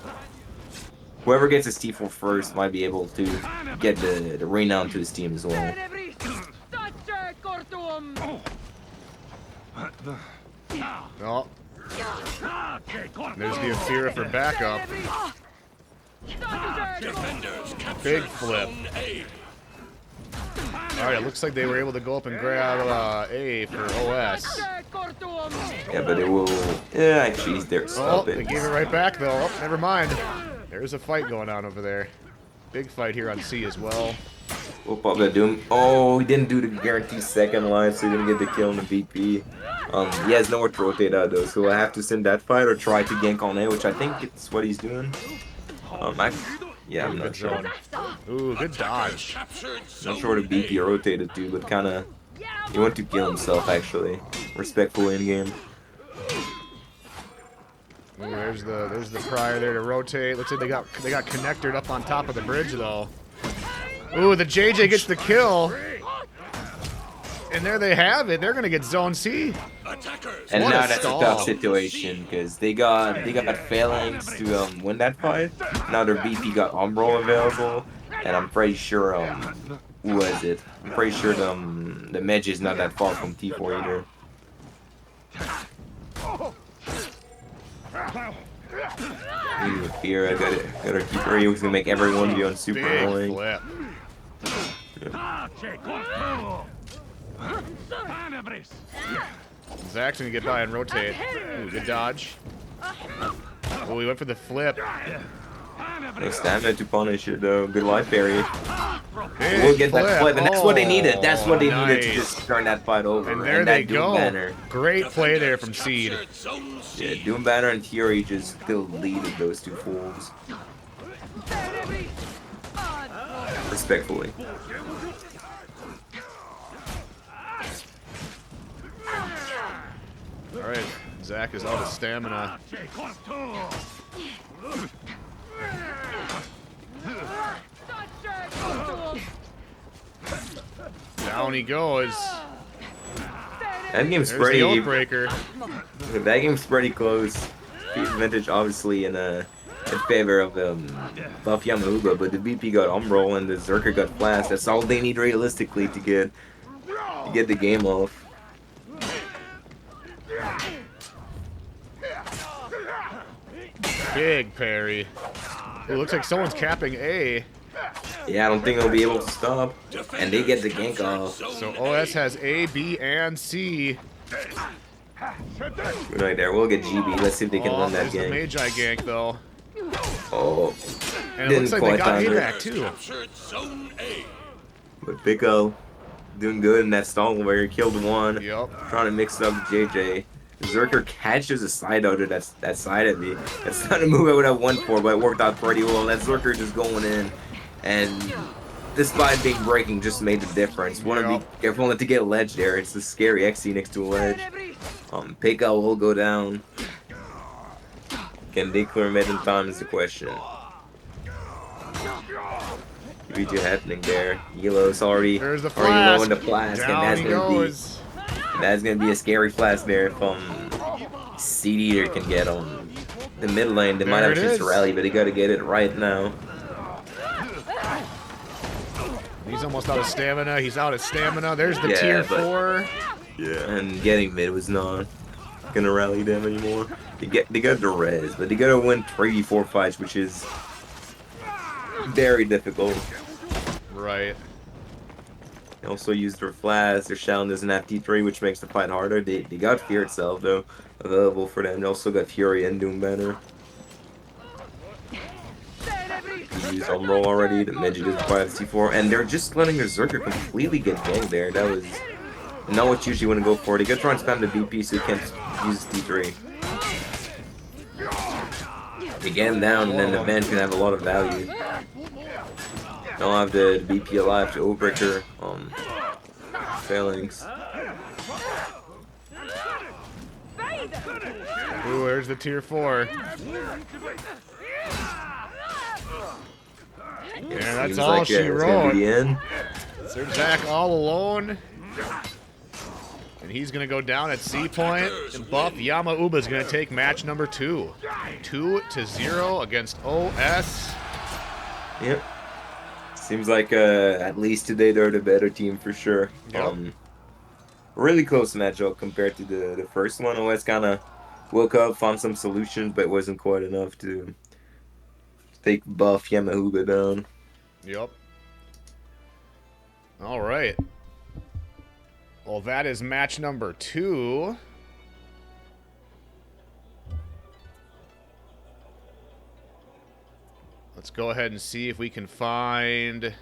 Whoever gets his T4 first might be able to get the Renown to his team as well. Oh. There's the Afira for backup. Big flip. Alright, it looks like they were able to go up and grab A for OS. Yeah, but it will... Yeah, actually, they're Oh, they gave it right back, though. Oh, never mind. There's a fight going on over there. Big fight here on C as well. We'll pop that Doom. Oh, he didn't do the guaranteed second line, so he didn't get the kill on the VP. He has nowhere to rotate out, though, so we'll have to send that fight or try to gank on A, which I think it's what he's doing. Yeah, I'm not sure. Ooh, good dodge. Not sure what the BP rotated to, but kind of... He went to kill himself, actually. Respectfully in game. Ooh, there's the Prior there to rotate. Looks like they got connected up on top of the bridge, though. Ooh, the JJ gets the kill. And there they have it. They're gonna get Zone C. And now that's a tough situation because they got phalanx to win that fight. Now their VP got Umbral available, and I'm pretty sure who was it? I'm pretty sure the Medge is not that far from T4 either. Here I got her keeper. He was gonna make everyone be on super annoying. Flip. Zach's gonna get by and rotate. Ooh, good dodge. Oh, we went for the flip. No stamina to punish it though. Good life parry. Big We'll get that flip, and that's what they needed. That's what they needed to nice. just turn that fight over. And there they go. Banner. Great play there from Seed. Yeah, Doom Banner and Fury just deleted those two fools. Respectfully. Alright, Zach is out of stamina. Down he goes. That game's There's pretty. the Oathbreaker. That game's pretty close. Vintage obviously in favor of Buff Yamahuba, but the VP got Umbral and the Zerker got Flash. That's all they need realistically to get the game off. Big parry. It looks like someone's capping A. Yeah, I don't think they'll be able to stop. And they get the gank off. So OS has A, B, and C. Good right there. We'll get GB. Let's see if they can win that there's the game. Magi gank, though. Oh. And it looks like they got A back, too. But Pico doing good in that stall where he killed one. Yep. Trying to mix up JJ. Zerker catches a side outer that side at me. That's not a move I would have won for, but it worked out pretty well. That Zerker just going in, and despite being breaking, just made the difference. Want to be careful not to get ledge there. It's a scary XC next to a ledge. Pico will go down. Can they clear mid in time is the question. V2 happening there. Elo's already low in the flask, and that's gonna be a scary flash there from Seed Eater can get on the mid lane. They might have a chance to rally, but they gotta get it right now. He's almost out of stamina. He's out of stamina. There's the tier 4. Yeah, and getting mid was not. gonna rally them anymore. They got the res, but they gotta win 3-4 fights, which is very difficult. Right. They also use their flash. Their Shallon doesn't have T3, which makes the fight harder. They got Fear itself though available for them. They also got Fury and Doom Banner. He used Umbral already. The Midget is 5C4, and they're just letting their Zerker completely get ganked there. That was not what you usually want to go for. They gotta try and spam the BP so you can't use T3. They get him down, and then the man can have a lot of value. Don't have the BP alive to Oathbreaker failings. Ooh, there's the tier 4. Yeah, that's all like she wrote. Sir Jack all alone. And he's going to go down at C point. And Buff Yamauba is going to take match number 2. 2-0 against OS. Yep. Seems like at least today they're the better team for sure. Yep. Really close matchup compared to the first one. OS kind of woke up, found some solutions, but it wasn't quite enough to take Buff Yamahuba down. Yep. All right. Well, that is match number 2. Let's go ahead and see if we can find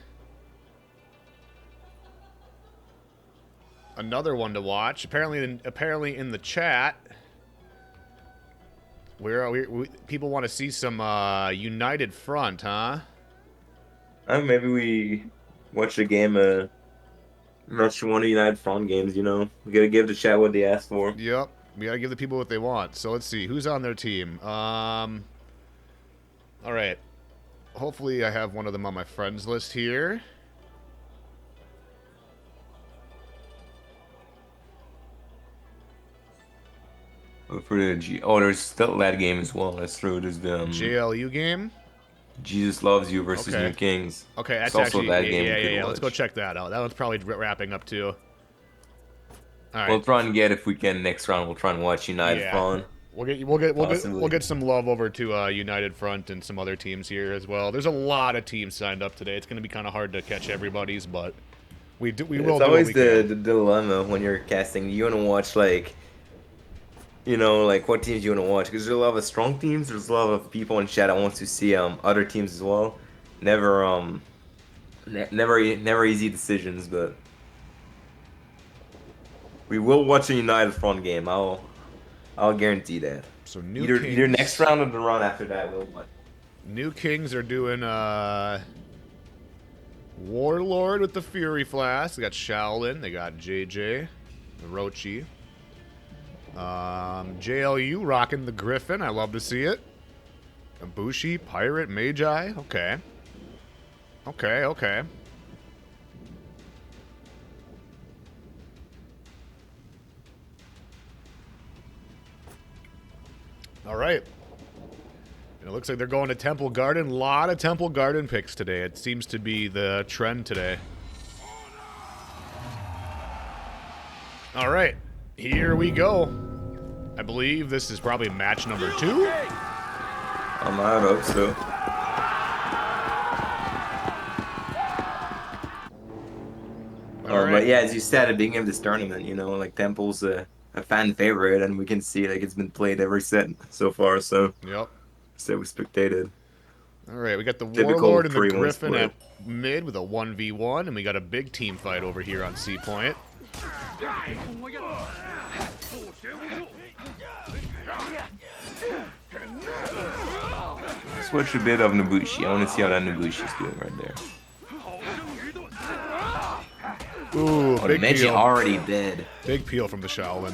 another one to watch. Apparently in the chat, people want to see some United Front, huh? Maybe we watch a game. Not one of United Front games. You know, we gotta give the chat what they asked for. Yep, we gotta give the people what they want. So let's see who's on their team. All right. Hopefully I have one of them on my friends list here. For the there's still that game as well. That's true. There's the JLU game. Jesus Loves You versus New Kings. Okay, that's it's also actually that game. Yeah. Let's go check that out. That one's probably wrapping up too. All right. We'll try and get if we can next round. We'll try and watch United Front. We'll get some love over to United Front and some other teams here as well. There's a lot of teams signed up today. It's going to be kind of hard to catch everybody's, but we will. It's always the dilemma when you're casting. You want to watch like, you know, like what teams you want to watch, because there's a lot of strong teams. There's a lot of people in chat that wants to see other teams as well. Never easy decisions, but we will watch a United Front game. I'll guarantee that. So either next round or the run after that, we'll watch. New Kings are doing Warlord with the Fury Flask. They got Shaolin. They got JJ, Orochi. JLU rocking the Griffin. I love to see it. Ibushi, Pirate, Magi. Okay. All right. And it looks like they're going to Temple Garden. A lot of Temple Garden picks today. It seems to be the trend today. All right. Here we go. I believe this is probably match number 2. I hope so. But yeah, as you said at the beginning of this tournament, you know, like Temple's a fan favorite, and we can see like it's been played every set so far. So yep, so we spectated. All right, we got the Typical Warlord and the 3-1 Griffin split. at mid with a 1v1, and we got a big team fight over here on C point. Switch a bit of Nobushi. I want to see how that Nobushi's doing right there. Ooh, Oh, the big Meiji peel. already dead. Big peel from the Shaolin.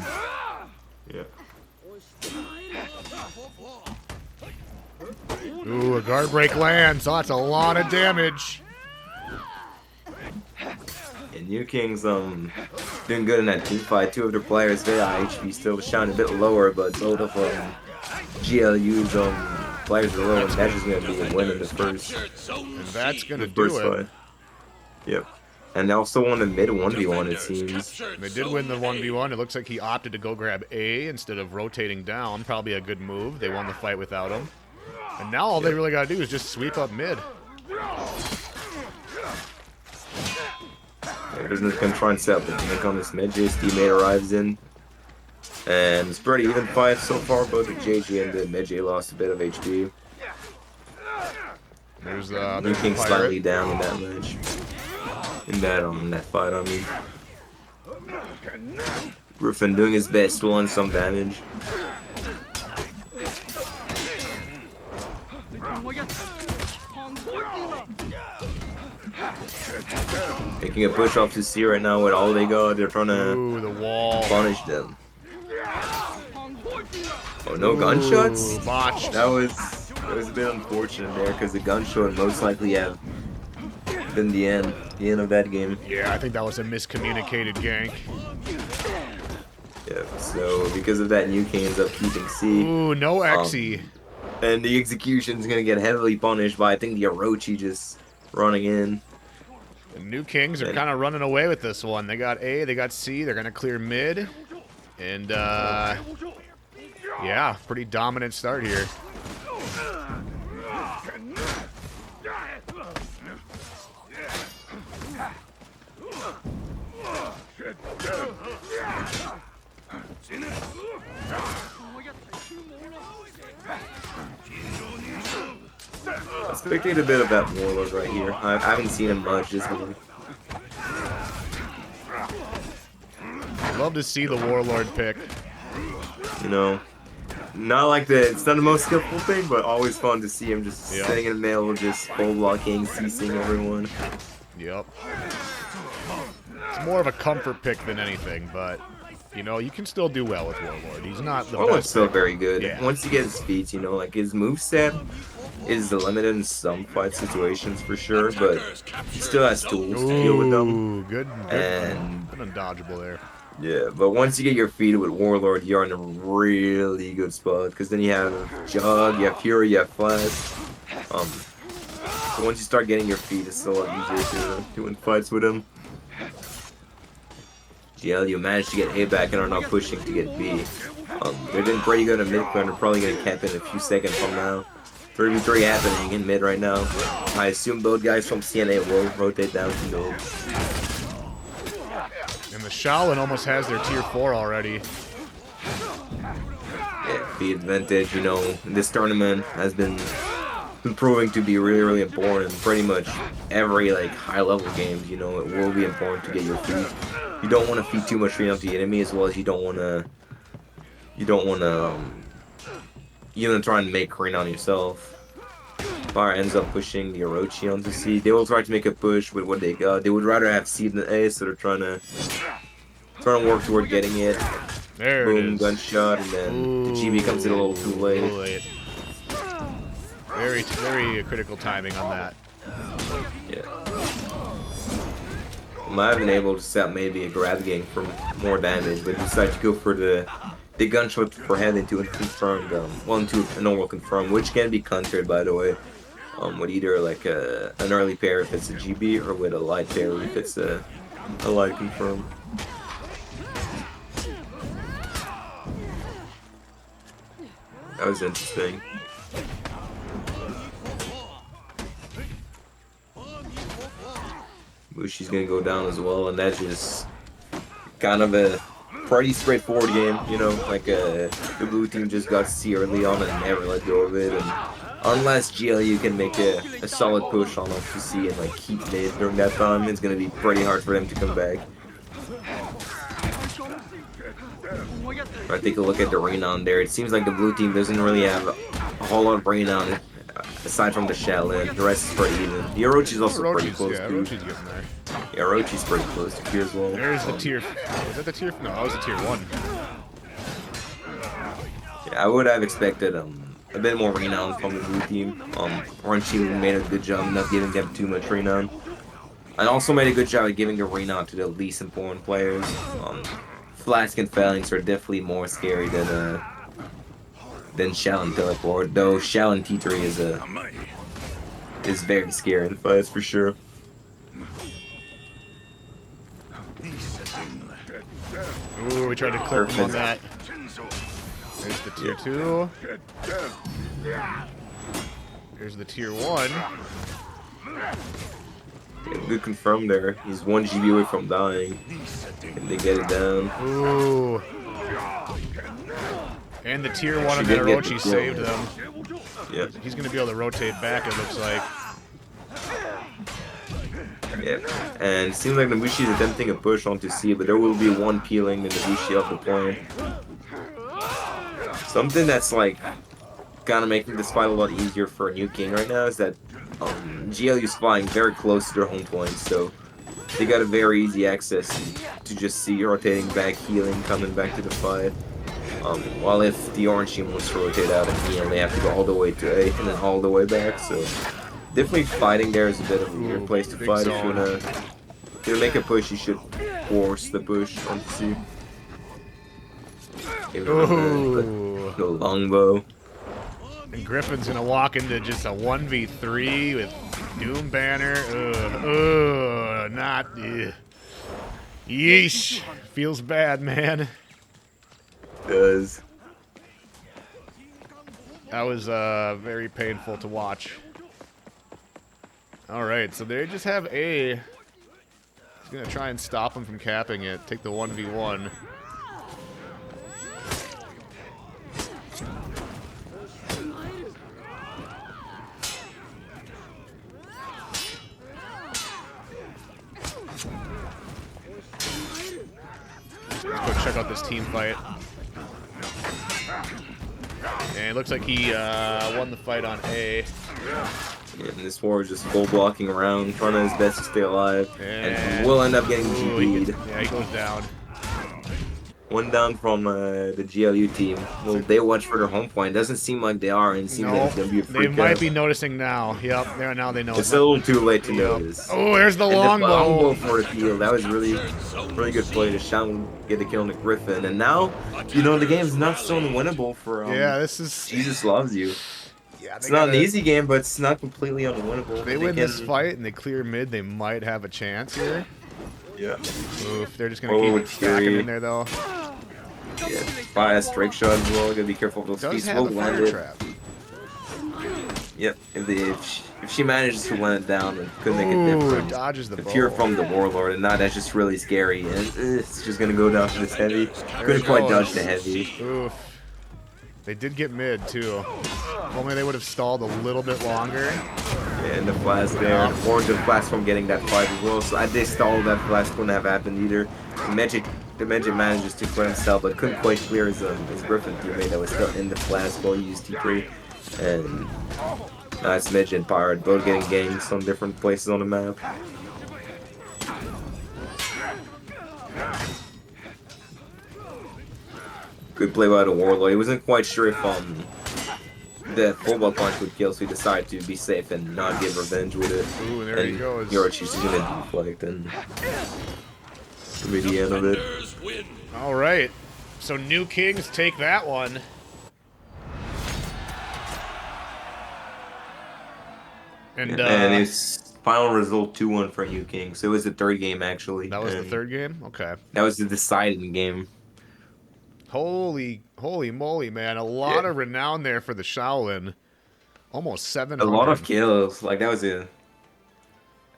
Yeah. Ooh, a guard break lands. Oh, that's a lot of damage. And New Kings doing good in that team fight. 2 of their players very high HP, still shine a bit lower, but both of GLU's players are low, and that's just gonna be a win in the first. And that's gonna the first do it. fight. Yep. And they also won the mid 1v1, it seems. They did win the 1v1. It looks like he opted to go grab A instead of rotating down. Probably a good move. They won the fight without him. And now all they really got to do is just sweep up mid. There's no gonna try and set up the gank on this mid. Jay's teammate arrives in. And it's pretty even fight so far. Both the JJ and the mid J lost a bit of HP. There's New King slightly down in that match. In that fight, I mean. Griffin doing his best to land some damage. Taking a push off to C right now with all they got. They're trying to the wall. punish them. Oh, no gunshots? Botched. That was a bit unfortunate there because the gunshot would most likely have been the end of that game. Yeah, I think that was a miscommunicated gank. Yeah, so because of that, New King ends up keeping C. Ooh, no Xe. And the execution's gonna get heavily punished by, I think, the Orochi just running in. The New Kings are kind of running away with this one. They got A, they got C, they're going to clear mid. And, yeah, pretty dominant start here. Let's spectate a bit of that Warlord right here. I haven't seen him much this game. I'd love to see the Warlord pick. You know, not like it's not the most skillful thing, but always fun to see him just sitting in the middle, just full blocking, CCing everyone. Yep. It's more of a comfort pick than anything, but you know, you can still do well with Warlord. He's not the best. It's still very good. Yeah. Once you get his feet, you know, like his moveset is limited in some fight situations for sure, but he still has tools to deal with them. Ooh, good And undodgeable there. yeah, but once you get your feet with Warlord, you're in a really good spot because then you have Jug, you have Fury, you have Flash. So once you start getting your feet, it's a lot easier to win fights with him. GL, you managed to get A back and are now pushing to get B. They're doing pretty good in mid clear and they're probably going to cap in a few seconds from now. 3v3 happening in mid right now. I assume both guys from CNA will rotate down to mid. And the Shaolin almost has their tier 4 already. Yeah, the advantage, you know, in this tournament has been proving to be really, really important. Pretty much every like high level games, you know, it will be important to get your feet. You don't want to feed too much feed onto the enemy, as well as you don't want to try and make rain on yourself. Fire ends up pushing the Orochi onto C. They will try to make a push with what they got. They would rather have C than A, so they're trying to work toward getting it. There Boom, it is. gunshot, and then the GB comes in a little too late. Very, very critical timing on that. Yeah. I have been able to set maybe a grab gang for more damage, but decide to go for the gunshot for head into a confirmed, into a normal confirm, which can be countered, by the way, with either like an early pair if it's a GB, or with a light pair if it's a light confirm. That was interesting. Bushi's gonna go down as well, and that's just kind of a pretty straightforward game, you know, like the blue team just got C early on and never let go of it, and unless GLU can make a solid push on off to C and like keep mid during that time, it's gonna be pretty hard for them to come back. Alright, take a look at the renown there. It seems like the blue team doesn't really have a whole lot of renown aside from the Shaolin. The rest is pretty even. The Orochi's also pretty close too. Orochi's getting there. Yeah, Orochi's pretty close to tier as well. There's the tier. Was that the tier? No, that was the tier 1. Yeah, I would have expected a bit more renown from the blue team. Orange made a good job not giving them too much renown. And also made a good job of giving the renown to the least important players. Flask and Phalanx are definitely more scary than Shaolin Teleport, though Shaolin T3 is very scary in fights for sure. Ooh, we tried to clip him on that. There's the tier 2. Here's the tier 1. Yeah, good confirm there. He's 1 GB away from dying. And they get it down. Ooh. And the tier 1 on Should get Orochi the saved kill. them. Yeah. He's going to be able to rotate back, it looks like. Yeah. And it seems like Nabushi is attempting a push onto C, but there will be one peeling the Nabushi off the point. Something that's like kind of making this fight a lot easier for a new king right now is that GLU is flying very close to their home point, so they got a very easy access to just see rotating back, healing, coming back to the fight. While if the orange team wants to rotate out and heal, they have to go all the way to A and then all the way back. So definitely fighting there is a bit of a weird place to big fight. zone. If you make a push, you should force the push onto C. Ooh. The longbow. And Griffin's gonna walk into just a 1v3 with Doom Banner. Not. Yeesh. Feels bad, man. Does. That was very painful to watch. Alright, so they just have A. He's gonna try and stop him from capping it. Take the 1v1. Let's go check out this team fight. And it looks like he won the fight on A. Yeah, and this war is just full blocking around, trying his best to stay alive, and he will end up getting GP'd. Yeah, he goes down. One down from the GLU team. Well, they watch for their home point. Doesn't seem like they are, and it seems like it's gonna be a They freak might out. be noticing now. Yep, now they know. It's a little too late to Yep. notice. Oh, there's the And longbow. for the field. That was really good play to Shawn get the kill on the Griffin. And now, the game's not so unwinnable for Yeah, this is. Jesus Loves You. Yeah, It's not an easy game, but it's not completely unwinnable. They win this fight and they clear mid. They might have a chance here. Yeah. Oof, they're just gonna keep stacking Fury. in there though. Yeah. Fire a strike shot as well. Gotta be careful of those Does feet. have a Will land fire it. trap. Yep. If she manages to land it down, it could make a Ooh, difference. dodges the If bow. you're from the Warlord and not, that's just really scary. And it's just gonna go down to this heavy. There Couldn't it quite goes. dodge the heavy. Oof. They did get mid too. If only they would have stalled a little bit longer. Yeah, and the flash there. Warned the flash from getting that fight as well. So I did stall that flash. Wouldn't have happened either. The Magic manages to clear himself, but couldn't quite clear his Griffin teammate that was still in the flash while he used T3. And nice Midge and Pirate both getting ganks on different places on the map. Good play by the Warlord. He wasn't quite sure if the full punch would kill, so he decided to be safe and not get revenge with it. Ooh, and there he And goes. Yorochi's gonna deflect and should be the end of it. All right. So New Kings take that one. And it's final result 2-1 for New King. So it was the third game actually. that was the and third game? Okay. That was the deciding game. Holy moly, man. A lot Yeah. of renown there for the Shaolin. Almost 700. A lot of kills. Like that was a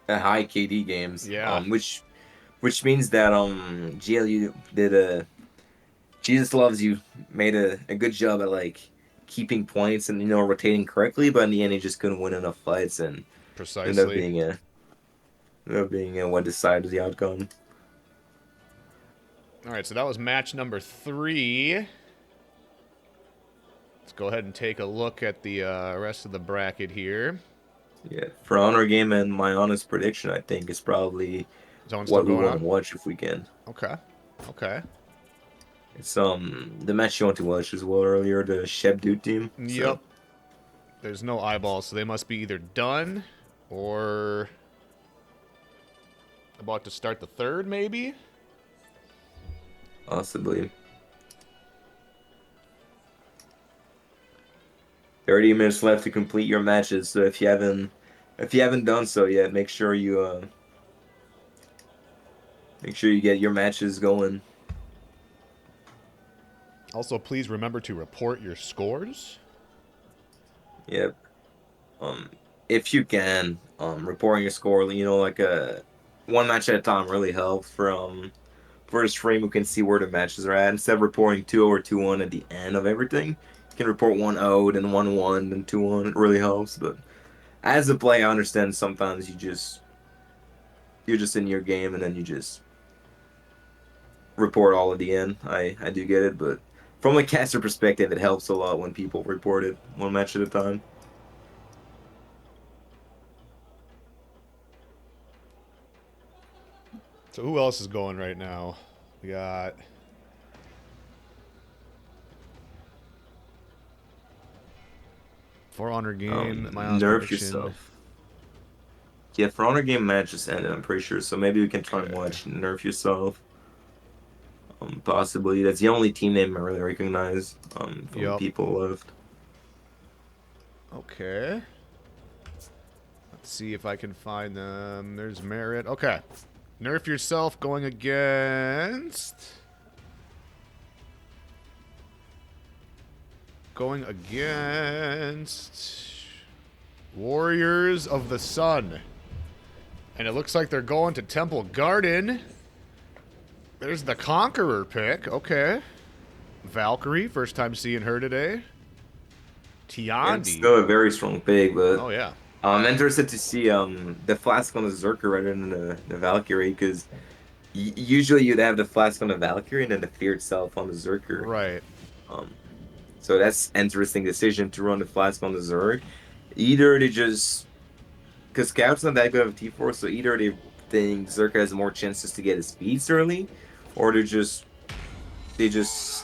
high KD games. Yeah. Which means that GLU did a Jesus Loves You made a good job at like keeping points and rotating correctly, but in the end he just couldn't win enough fights and Precisely. ended up being what decided the outcome. All right, so that was match number 3. Let's go ahead and take a look at the rest of the bracket here. Yeah, for Honor Game and my honest prediction, I think is probably Zone's still what we going want to on? watch if we can. Okay. It's the match you want to watch as well earlier, the Sheb Dude team. So, Yep. There's no eyeballs, so they must be either done or about to start the third, maybe? possibly. 30 minutes left to complete your matches. So if you haven't done so yet, make sure you Make sure you get your matches going. Also, please remember to report your scores. Yep. If you can, reporting your score, you know, like one match at a time really helps for his frame who can see where the matches are at. Instead of reporting 2-0 or 2-1 at the end of everything, you can report 1-0, then 1-1, then 2-1. It really helps. But as a player, I understand sometimes you're just in your game and then you just report all at the end. I do get it, but from a caster perspective, it helps a lot when people report it one match at a time. So who else is going right now? We got For Honor game. My Nerf prediction. yourself. Yeah, For Honor game match just ended, I'm pretty sure. So maybe we can try and watch Nerf yourself. Possibly. That's the only team name I really recognize from people left. Okay. Let's see if I can find them. There's Merit. Okay. Nerf yourself going against... Warriors of the Sun. And it looks like they're going to Temple Garden. There's the Conqueror pick. Okay. Valkyrie, first time seeing her today. Tiandi. It's still a very strong pick, but oh yeah. I'm interested to see the flask on the Zerker rather than the Valkyrie, because usually you'd have the flask on the Valkyrie and then the fear itself on the Zerker. Right. So that's interesting decision to run the flask on the Zerg. Either they just, because Scout's not that good of a T4, so either they think Zerker has more chances to get his speeds early, or they just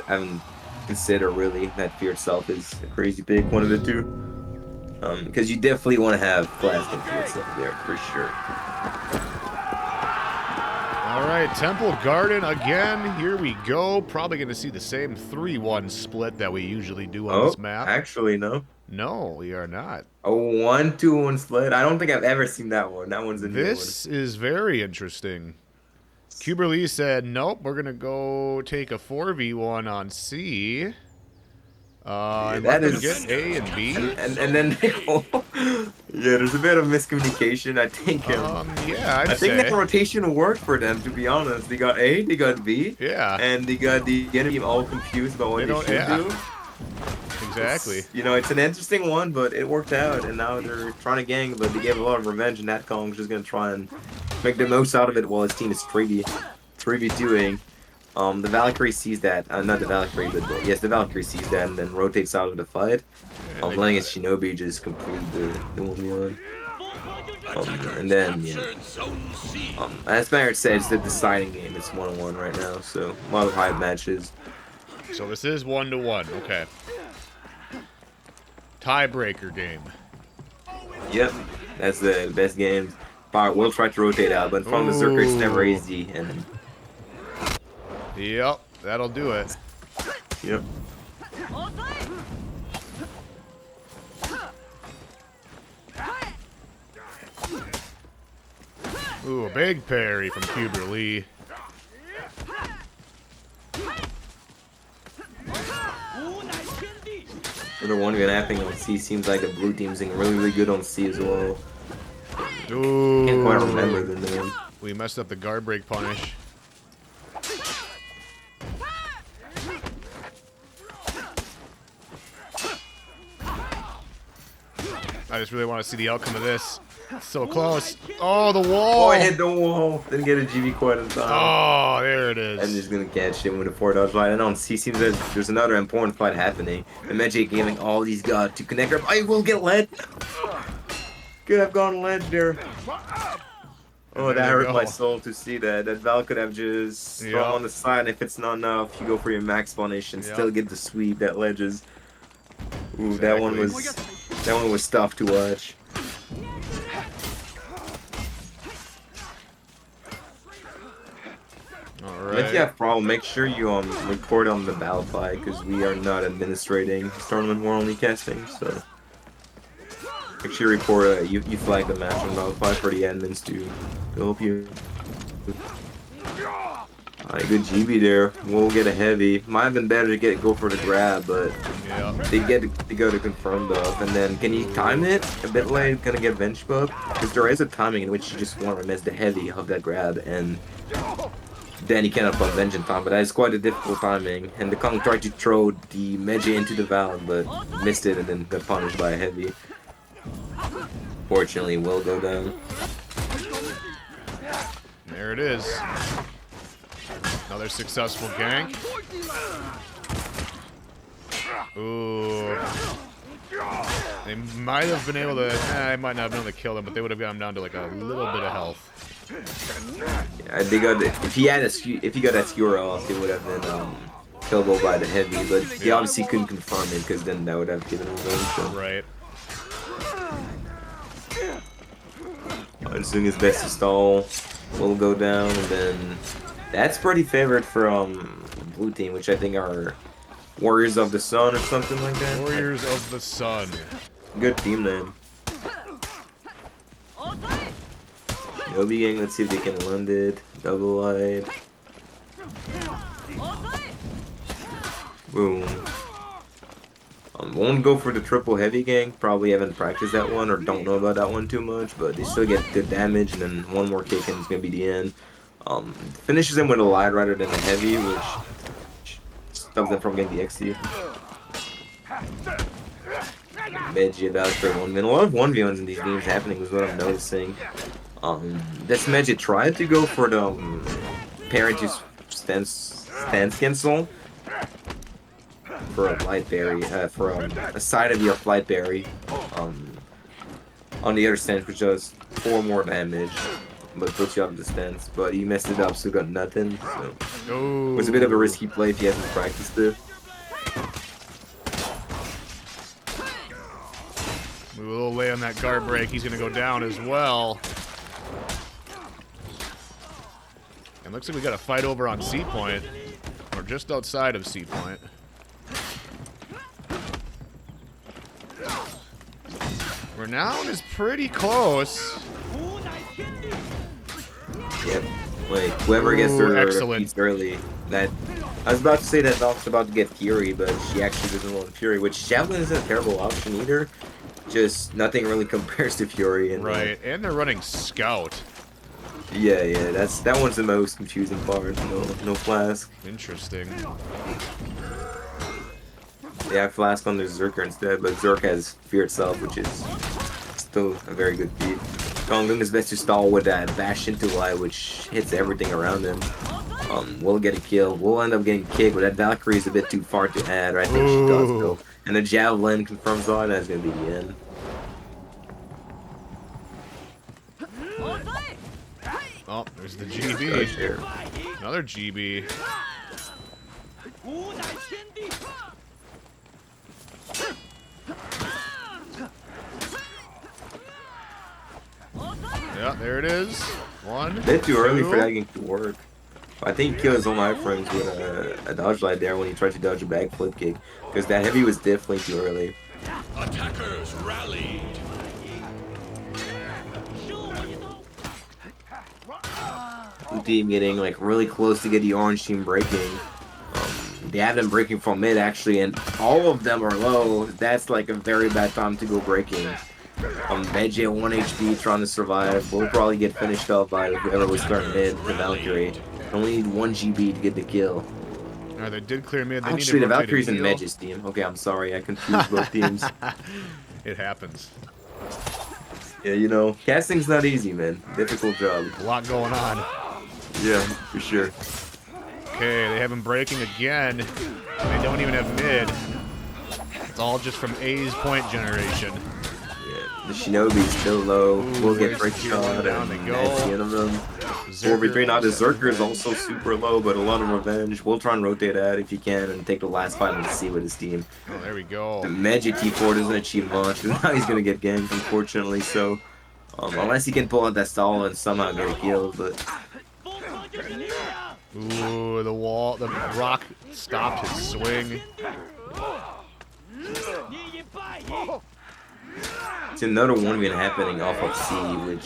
haven't considered really that fear itself is a crazy pick, one of the two. Because you definitely want to have flask and fear itself there for sure. All right, Temple Garden again. Here we go. Probably going to see the same 3-1 split that we usually do on this map. Actually, no. No, we are not. A 1-2-1 split? I don't think I've ever seen that one. That one's a new one. This is very interesting. Kuberlee said, nope, we're going to go take a 4v1 on C. And that let is them get A and B. And then yeah, there's a bit of miscommunication. I think. Yeah, I think that rotation worked for them. To be honest, they got A, they got B. Yeah. And they got the enemy all confused about what they should do. Exactly. It's an interesting one, but it worked out. And now they're trying to gang, but they gave a lot of revenge. And that Kong's just gonna try and make the most out of it while his team is 3v2ing. The Valkyrie sees that, not the Valkyrie, but yes, the Valkyrie sees that and then rotates out of the fight. Playing as Shinobi just completed the 1v1. And then, as Barrett said, it's the deciding game. It's 1-1 right now, so a lot of hype matches. So this is 1-1, okay. Tiebreaker game. Yep, that's the best game. But we'll try to rotate out, but from the Zerker, it's never easy. And yep, that'll do it. Yep. Ooh, a big parry from Kuberlee. For the one happening on C, seems like the blue team's doing really good on C as well. Ooh. Can't quite remember the name. We messed up the guard break punish. I just really want to see the outcome of this. So close. Oh, the wall. Oh, I hit the wall. Didn't get a GB quite in time. Oh, there it is. I'm just gonna catch him with a 4-dodge fight. And on C seems that there's another important fight happening. The Magic giving all these guys to connect up. I will get led. Could have gone ledge there. Oh, that hurt my soul to see that. That Val could have just thrown on the side. If it's not enough, you go for your max punish and still get the sweep that ledges. Ooh, that one was tough to watch. Alright. If you have a problem, make sure you report on the battle fight, because we are not administrating this tournament, we're only casting, so make sure you report, you flag the match on battle fight for the admins to help you. Alright, good GB there. We'll get a heavy. Might have been better to go for the grab, but Yeah. they get to go to confirm buff. And then, can you time it a bit late? Gonna get bench buff? Because there is a timing in which you just want to miss the heavy of that grab, and then you cannot put bench in time. But that is quite a difficult timing. And the Kong tried to throw the Meiji into the Valve, but missed it and then got punished by a heavy. Fortunately, will go down. There it is. Another successful gank. Ooh. They might have been able to... I might not have been able to kill him, but they would have got him down to like a little bit of health. Yeah, they got if he got that skewer off, it would have been killable by the heavy, but he obviously couldn't confirm it because then that would have given him range. So. Right. Doing his best to stall, will go down, and then that's pretty favored for blue team, which I think are Warriors of the Sun or something like that. Warriors of the Sun. Good team then. Nobi gang, let's see if they can land it. Double light. Boom. Won't go for the triple heavy gang. Probably haven't practiced that one or don't know about that one too much, but they still get good damage, and then one more kick and it's gonna be the end. Finishes them with a light rather than a heavy, which stops them from getting the XT. Meiji about for 1 minute. A lot of 1v1s in these games happening is what I'm noticing. This Meiji tried to go for the parent to stance cancel for a light berry, for a side of your flight berry, on the other stance, which does 4 more damage, but puts you out of the stance. But he messed it up, so got nothing. So it was a bit of a risky play if he hasn't practiced it. Move a little late on that guard break. He's gonna go down as well. And looks like we got a fight over on C point, or just outside of C point. Renown is pretty close. Yep. Like whoever gets Ooh, their excellent. piece early. That I was about to say that Valk's about to get Fury, but she actually doesn't want Fury, which Javelin isn't a terrible option either. Just nothing really compares to Fury. And Right, and they're running Scout. yeah, that one's the most confusing part. No flask. Interesting. Yeah, flask on the Zerker instead, but Zerk has Fear itself, which is still a very good beat. Kong doing his best to stall with that bash into light, which hits everything around him. We'll get a kill. We'll end up getting kicked, but that Valkyrie is a bit too far to add. I think she does though. And the Javelin confirms on, that's gonna be the end. Oh, there's the GB. There. Another GB. Yeah, there it is. One. A bit too early two. for that game to work. I think he killed his own iframes with a dodge light there when he tried to dodge a backflip kick, because that heavy was definitely too early. Attackers rallied. Blue team getting like really close to get the orange team breaking. They have them breaking from mid actually, and all of them are low. That's like a very bad time to go breaking. Meiji at 1 HP trying to survive. We'll probably get finished off by whoever was starting mid, the Valkyrie. Only need 1 GB to get the kill. Alright, they did clear mid. They Actually, need the to Valkyrie's in heal. Meiji's team. Okay, I'm sorry, I confused both teams. It happens. Yeah, you know, casting's not easy, man. Difficult job. A lot going on. Yeah, for sure. Okay, they have him breaking again. They don't even have mid. It's all just from A's point generation. Yeah, the Shinobi's still low. We'll get break shot down and they that's go. the end of them. 4v3 now. The Zerker is also super low, but a lot of revenge. We'll try and rotate that if you can and take the last fight and see with his team. Oh, there we go. The Magic T4 doesn't achieve much, because now he's gonna get ganked, unfortunately. So, unless he can pull out that stall and somehow get a kill, but Ooh, the wall, the rock stopped his swing. it's another 1v1 happening off of C, which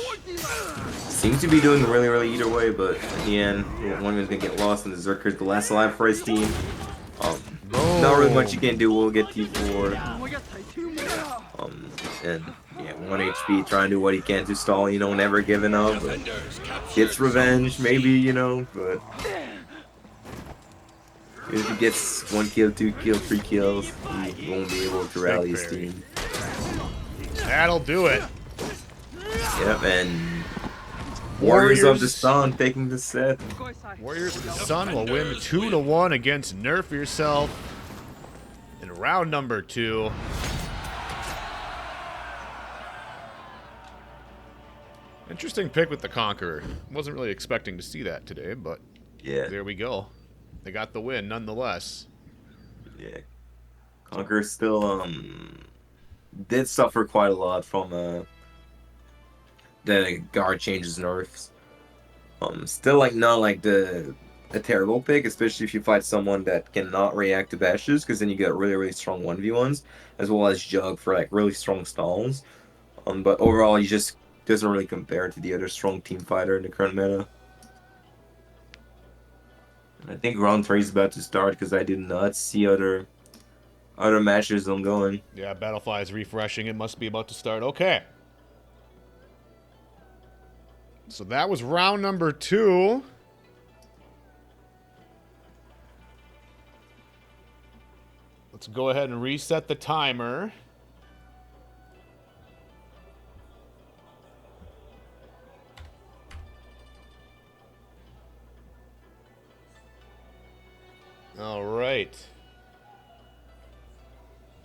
seems to be doing really, really either way, but in the end, one of them's gonna get lost, and the Zerker's the last alive for his team. Not really much you can do. We'll get T4. And yeah, 1 HP, trying to do what he can to stall, never giving up. But gets revenge, maybe, but if he gets 1 kill, 2 kills, 3 kills, he won't be able to rally his team. That'll do it. Yep, and Warriors of the Sun taking the set. Warriors of the Sun will win 2-1 against Nerf Yourself in round number 2. Interesting pick with the Conqueror. Wasn't really expecting to see that today, but yeah, there we go. They got the win nonetheless. Yeah, Conqueror still did suffer quite a lot from the guard changes nerfs. Still not like a terrible pick, especially if you fight someone that cannot react to bashes, because then you get really, really strong 1v1s, as well as Jug for like really strong stalls. But overall, he just doesn't really compare to the other strong team fighter in the current meta. And I think round 3 is about to start, because I did not see other matches ongoing. Yeah, Battlefly is refreshing. It must be about to start. Okay. So that was round number 2. Let's go ahead and reset the timer. All right.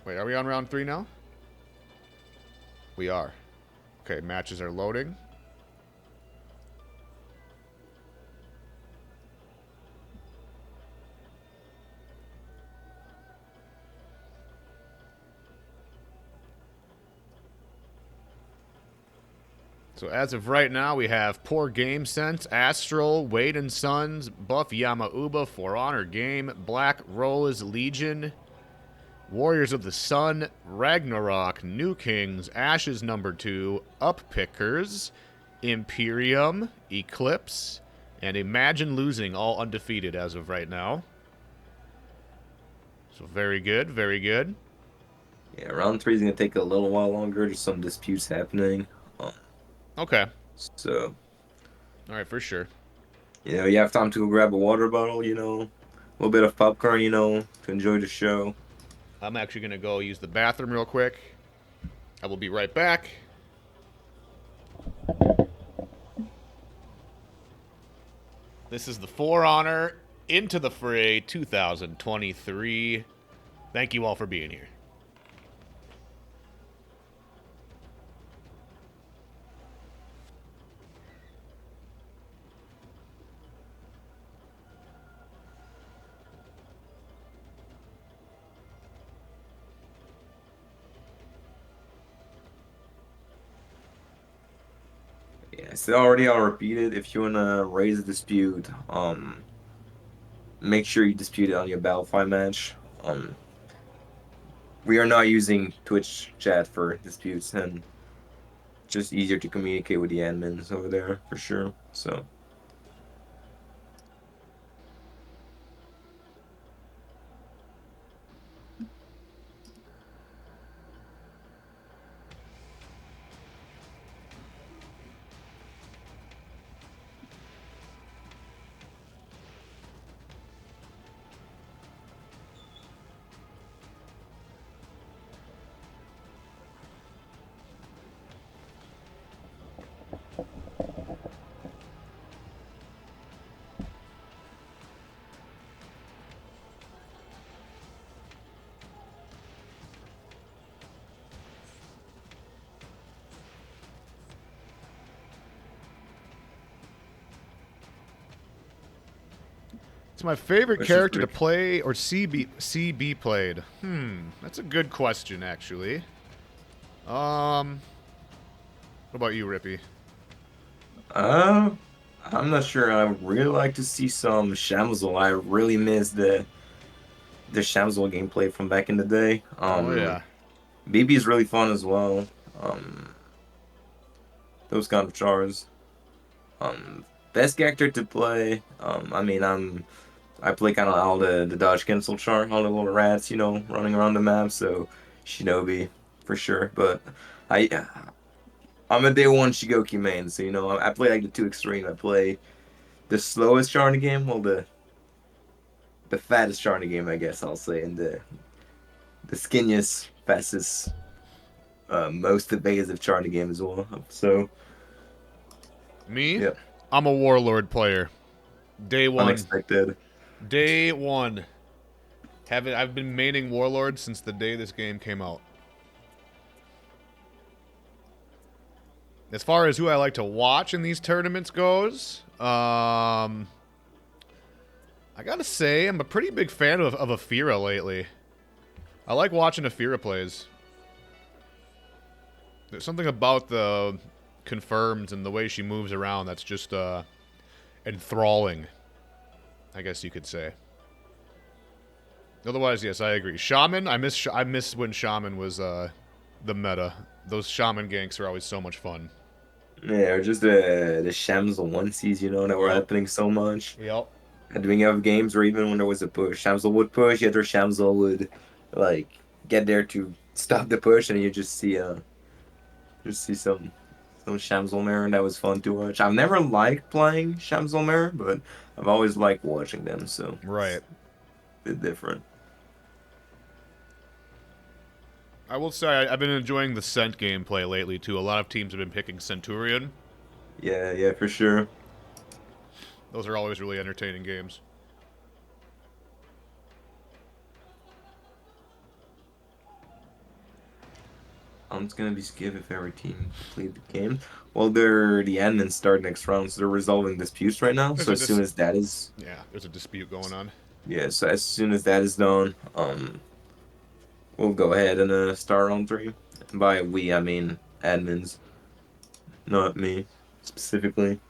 Wait, are we on round 3 now? We are. Okay, matches are loading. So as of right now, we have Poor Game Sense, Astral, Wade and Sons, Buff Yamauba, For Honor Game, Black Rose Legion, Warriors of the Sun, Ragnarok, New Kings, Ashes number 2, Uppickers, Imperium, Eclipse, and Imagine Losing, all undefeated as of right now. So very good, very good. Yeah, round 3 is going to take a little while longer. There's some disputes happening. Okay. So, all right, for sure. You have time to go grab a water bottle, a little bit of popcorn, to enjoy the show. I'm actually going to go use the bathroom real quick. I will be right back. This is the For Honor Into the Fray 2023. Thank you all for being here. Yeah, it's already all repeated. If you wanna raise a dispute, make sure you dispute it on your Battlefy match. We are not using Twitch chat for disputes, and just easier to communicate with the admins over there for sure. So. It's my favorite Which is character to pretty- play or see be played. That's a good question, actually. What about you, Rippy? I'm not sure. I would really like to see some Shamsel. I really miss the Shamsel gameplay from back in the day. Oh yeah. BB is really fun as well. Those kind of chars. Best character to play. I play kind of all the dodge cancel char, all the little rats, running around the map. So Shinobi for sure. But I I'm a day one Shigoki main, so I play like the two extreme. I play the slowest char in the game, well the fattest char in the game, I guess I'll say, and the skinniest, fastest, most evasive char in the game as well. So Me? yeah, I'm a Warlord player. Day one. unexpected. Day one. I've been maining Warlord since the day this game came out. As far as who I like to watch in these tournaments goes, I gotta say I'm a pretty big fan of Afira lately. I like watching Afira plays. There's something about the confirms and the way she moves around that's just enthralling, I guess you could say. Otherwise, yes, I agree. Shaman, I miss when Shaman was the meta. Those Shaman ganks are always so much fun. Yeah, or just the Shamsel onesies, that were Yep. happening so much. Yep. At the beginning of games, or even when there was a push, Shamsel would push, the other Shamsel would like get there to stop the push, and you just see some Shamsel mirror, and that was fun to watch. I've never liked playing Shamsel mirror, but I've always liked watching them, so it's Right. a bit different. I will say I've been enjoying the Scent gameplay lately too. A lot of teams have been picking Centurion. Yeah, yeah, for sure. Those are always really entertaining games. It's gonna be skip if every team complete the game. Well, the admins start next round, so they're resolving disputes right now. There's So a as soon as that is, there's a dispute going on. yeah, so as soon as that is done, we'll go ahead and start round three. By we, I mean admins, not me specifically.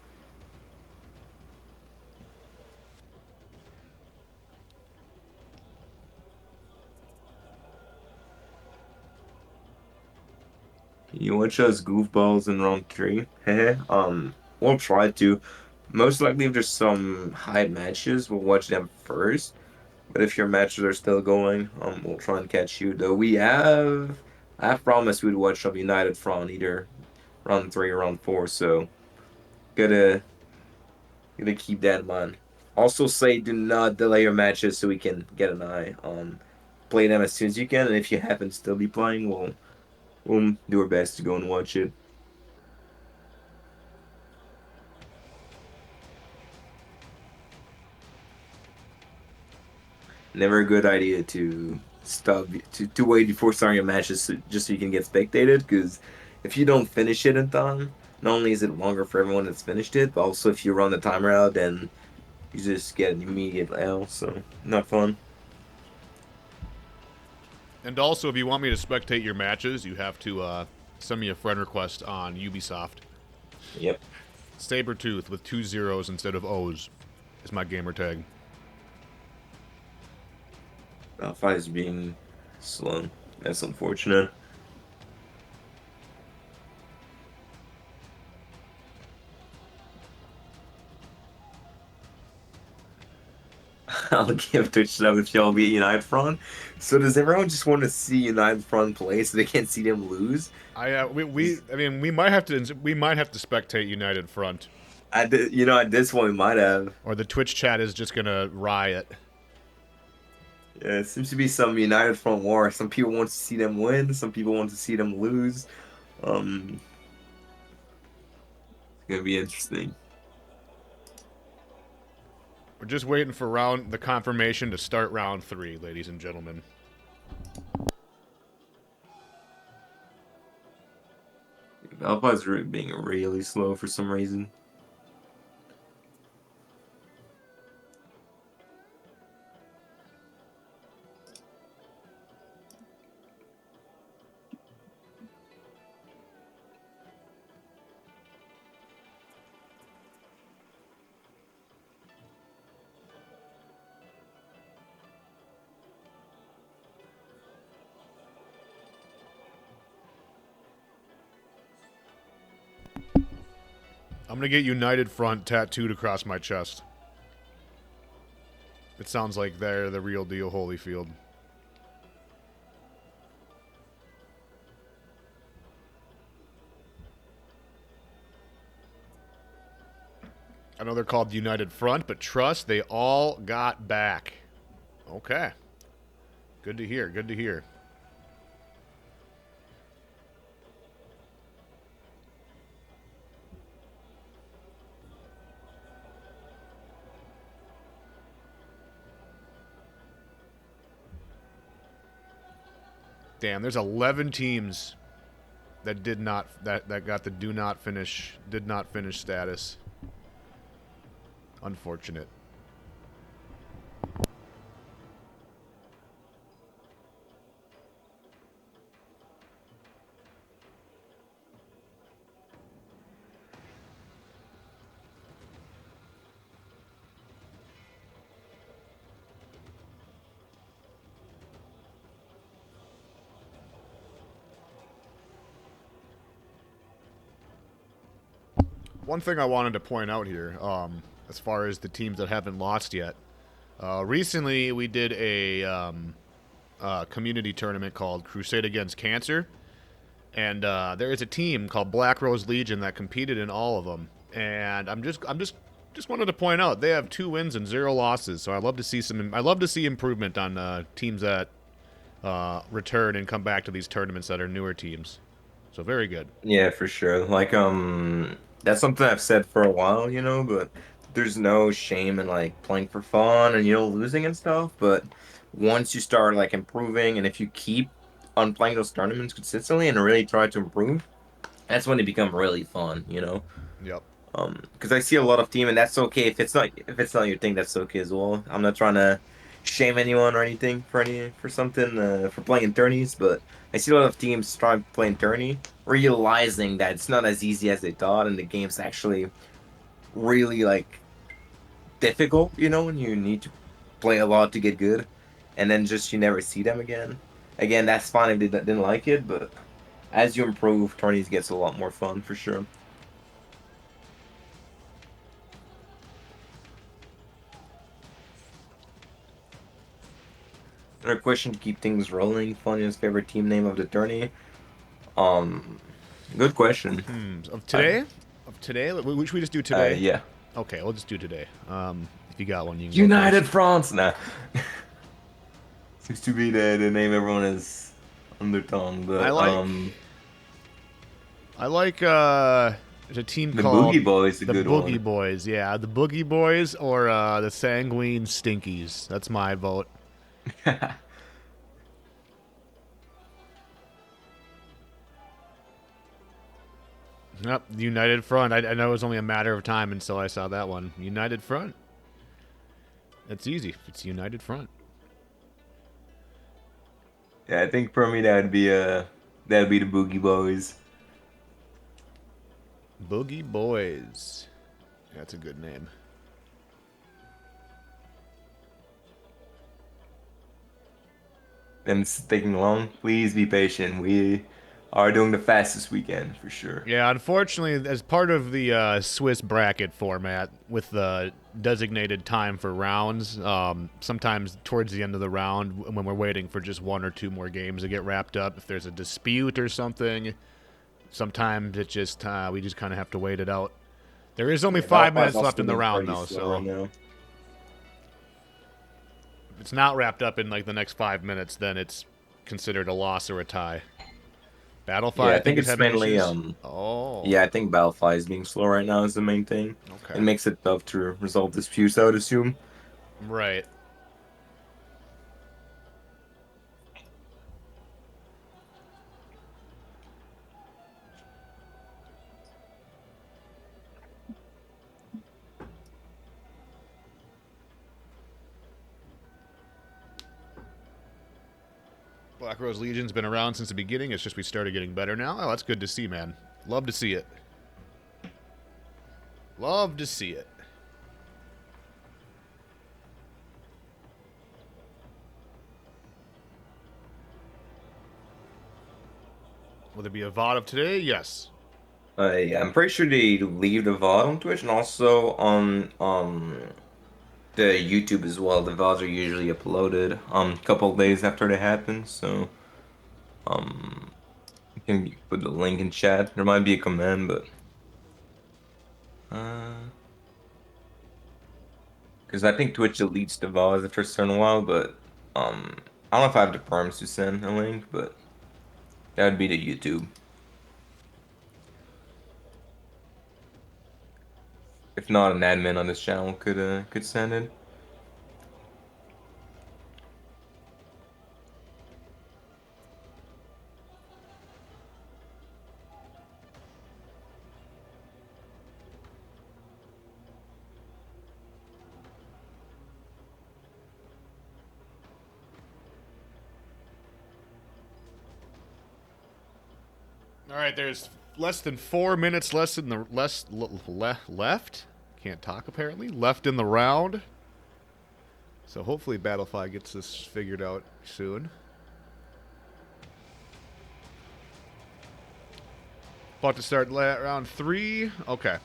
You watch us goofballs in round three? We'll try to. Most likely, if there's some high matches, we'll watch them first. But if your matches are still going, we'll try and catch you. Though I've promised we'd watch some United Front either round three or round four. So gotta gotta keep that in mind. Also, say do not delay your matches so we can get an eye on play them as soon as you can. And if you happen to still be playing, we'll do our best to go and watch it. Never a good idea to stop to wait before starting your matches just so you can get spectated. Because if you don't finish it in time, not only is it longer for everyone that's finished it, but also if you run the timer out, then you just get an immediate L. So not fun. And also, if you want me to spectate your matches, you have to send me a friend request on Ubisoft. Yep. Sabretooth with 2 zeros instead of O's is my gamer tag. Alpha is being slow. That's unfortunate. I'll give Twitch sub if y'all beat United Front. So does everyone just want to see United Front play so they can't see them lose? I mean we might have to spectate United Front, At this point we might have. or the Twitch chat is just gonna riot. Yeah, it seems to be some United Front war. Some people want to see them win. Some people want to see them lose. It's gonna be interesting. We're just waiting for the confirmation to start round 3, ladies and gentlemen. Alpha is being really slow for some reason. I'm gonna get United Front tattooed across my chest. It sounds like they're the real deal, Holyfield. I know they're called United Front, but trust, they all got back. Okay. Good to hear, good to hear. Damn, there's 11 teams that did not that got the did not finish status. Unfortunate. One thing I wanted to point out here, as far as the teams that haven't lost yet, recently we did a community tournament called Crusade Against Cancer, and there is a team called Black Rose Legion that competed in all of them, and I'm just wanted to point out they have 2 wins and 0 losses. So I love to see improvement on teams that return and come back to these tournaments that are newer teams. So very good. Yeah, for sure. Like, that's something I've said for a while, but there's no shame in like playing for fun and losing and stuff. But once you start like improving, and if you keep on playing those tournaments consistently and really try to improve, that's when they become really fun. Yep. Because I see a lot of team, and that's okay if it's not your thing. That's okay as well. I'm not trying to shame anyone or anything for something for playing in tourneys, but I see a lot of teams trying to play in tourney, realizing that it's not as easy as they thought, and the game's actually really like difficult. And you need to play a lot to get good, and then just you never see them again. Again, that's fine if they didn't like it, but as you improve, tourneys gets a lot more fun for sure. Another question to keep things rolling. Funniest favorite team name of the tourney? Um, Good question. Of today? Of today? Should we just do today? Yeah. Okay, we'll just do today. If you got one, you can United go first. France. Nah. Seems to be the name everyone is on their tongue, but I like there's a team the called Boogie Boys a the good Boogie one. Boys. Yeah, the Boogie Boys or the Sanguine Stinkies. That's my vote. Yep, United Front. I know it was only a matter of time until I saw that one. United Front. That's easy. It's United Front. Yeah, I think for me that'd be the Boogie Boys. Boogie Boys. That's a good name. And it's taking long. Please be patient. We are doing the fastest weekend for sure. Yeah, unfortunately, as part of the Swiss bracket format with the designated time for rounds, sometimes towards the end of the round, when we're waiting for just 1 or 2 more games to get wrapped up, if there's a dispute or something, sometimes it just we just kind of have to wait it out. There is only 5 minutes left in the round, though, so if it's not wrapped up in like the next 5 minutes, then it's considered a loss or a tie. Battlefy, Yeah, I I think is it's having mainly issues. Oh, yeah, I think Battlefy is being slow right now is the main thing. okay, It makes it tough to resolve disputes, I would assume. right. Black Rose Legion's been around since the beginning. It's just we started getting better now. Oh, that's good to see, man. Love to see it. Love to see it. Will there be a VOD of today? Yes. Yeah, I'm pretty sure they leave the VOD on Twitch and also on the YouTube as well. The VODs are usually uploaded a couple of days after they happen, so um you can put the link in chat. There might be a command, but uh because I think Twitch deletes the VODs after a certain while, but I don't know if I have the perms to send a link, but that would be the YouTube. If not, an admin on this channel could send it. All right, there's less than 4 minutes less in the left. Can't talk apparently. Left in the round. So hopefully Battlefy gets this figured out soon. About to start round 3. Okay.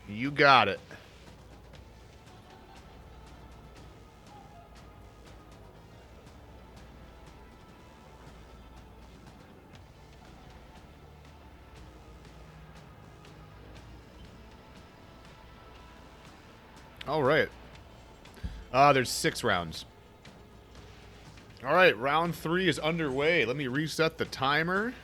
You got it. All right. There's 6 rounds. All right, round 3 is underway. Let me reset the timer.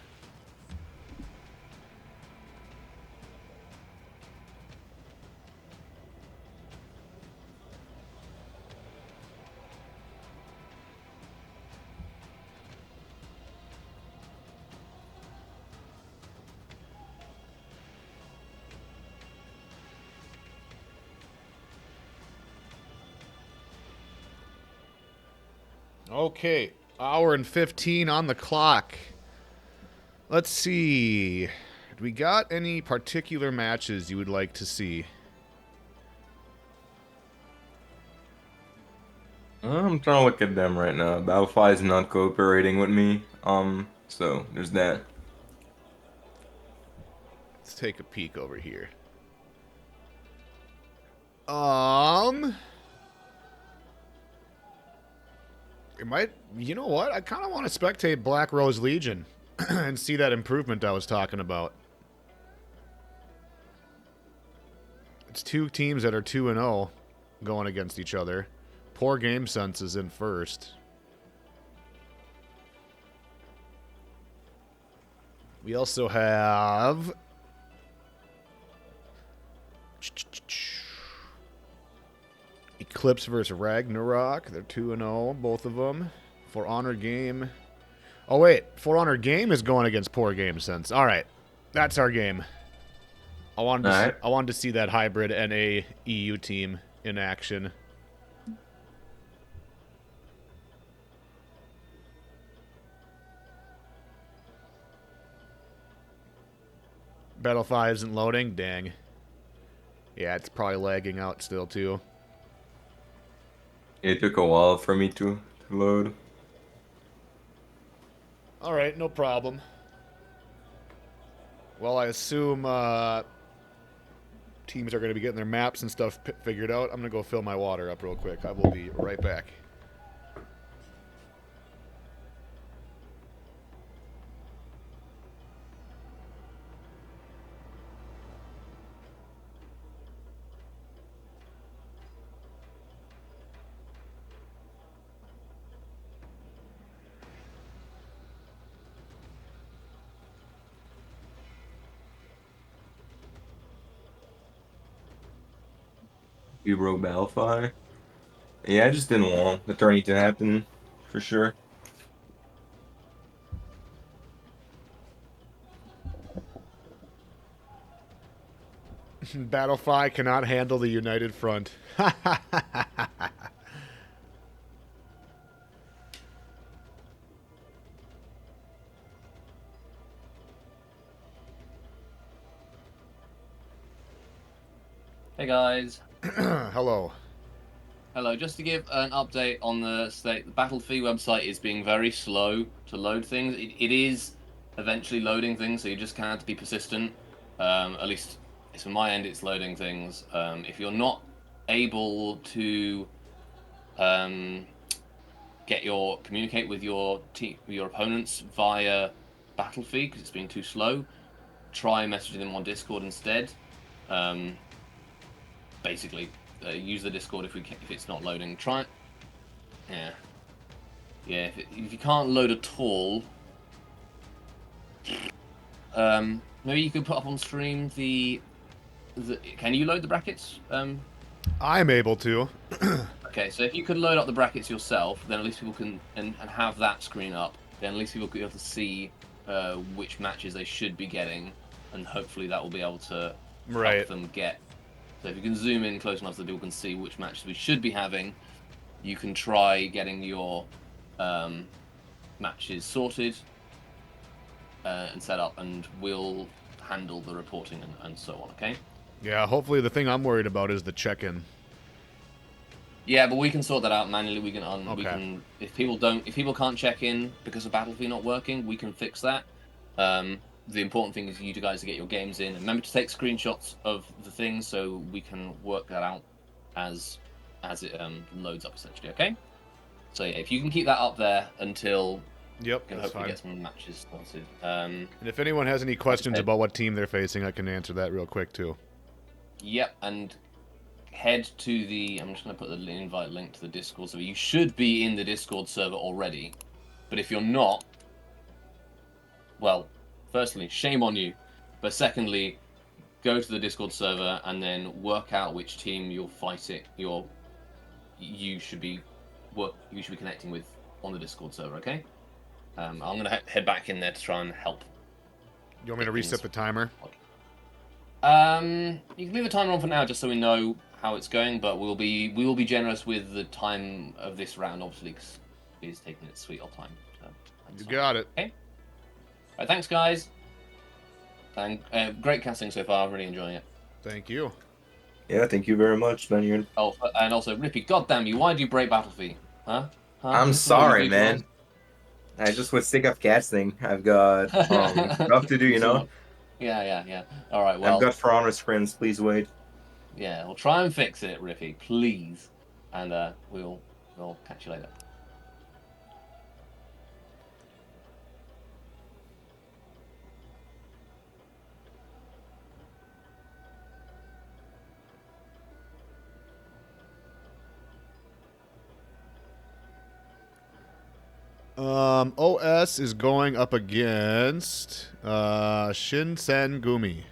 Okay, hour and 15 on the clock. Let's see. Do we got any particular matches you would like to see? I'm trying to look at them right now. Battlefy is not cooperating with me. So there's that. Let's take a peek over here. It might, you know what? I kind of want to spectate Black Rose Legion and see that improvement I was talking about. It's 2 teams that are 2-0 going against each other. Poor Game Sense is in first. We also have Eclipse versus Ragnarok. They're 2-0, both of them. For Honor Game. Oh, wait. For Honor Game is going against Poor Game Sense. All right. That's our game. I wanted to see that hybrid NA EU team in action. Battlefy isn't loading? Dang. Yeah, it's probably lagging out still, too. It took a while for me to load. Alright, no problem. Well, I assume teams are going to be getting their maps and stuff figured out. I'm going to go fill my water up real quick. I will be right back. You broke Battlefy. Yeah, I just didn't want the tourney to happen, for sure. Battlefy cannot handle the United Front. Hey guys. Hello. Hello, just to give an update on the state, the Battlefield website is being very slow to load things. It is eventually loading things, so you just kind of have to be persistent. At least it's from my end. It's loading things. If you're not able to communicate with your opponents via Battlefield because it's been too slow, try messaging them on Discord instead. Basically, use the Discord if it's not loading. Try it. Yeah. If you can't load at all, maybe you could put up on stream the. Can you load the brackets? I'm able to. Okay, so if you could load up the brackets yourself, then at least people can and have that screen up. Then at least people could be able to see which matches they should be getting, and hopefully that will be able to help them get. So if you can zoom in close enough so people can see which matches we should be having, you can try getting your matches sorted and set up, and we'll handle the reporting and so on. Okay. Yeah, hopefully the thing I'm worried about is the check-in. Yeah, but we can sort that out manually. We can if people can't check in because of Battlefield not working, we can fix that. The important thing is you guys to get your games in, and remember to take screenshots of the things so we can work that out as it loads up essentially. Okay. So yeah, if you can keep that up there until we can hopefully get some matches started. And if anyone has any questions about what team they're facing, I can answer that real quick too. Yep, and head to the. I'm just going to put the invite link to the Discord server. You should be in the Discord server already, but if you're not, well, firstly, shame on you. But secondly, go to the Discord server and then work out which team you'll fight it. You should be connecting with on the Discord server. Okay. I'm going to head back in there to try and help. You want me to reset the timer? You can leave the timer on for now, just so we know how it's going. But we will be generous with the time of this round, obviously, because it is taking its sweet old time. So you got it. Okay. All right, thanks, guys. And great casting so far. I'm really enjoying it. Thank you. Yeah, thank you very much, man. Oh, and also, Rippy, goddamn you! Why do you break Battlefield? Huh? I'm sorry, man. I just was sick of casting. I've got stuff to do, you know. Yeah. All right, well. I've got For Honor's friends. Please wait. Yeah, we'll try and fix it, Rippy, please, and we'll catch you later. OS is going up against Shinsengumi.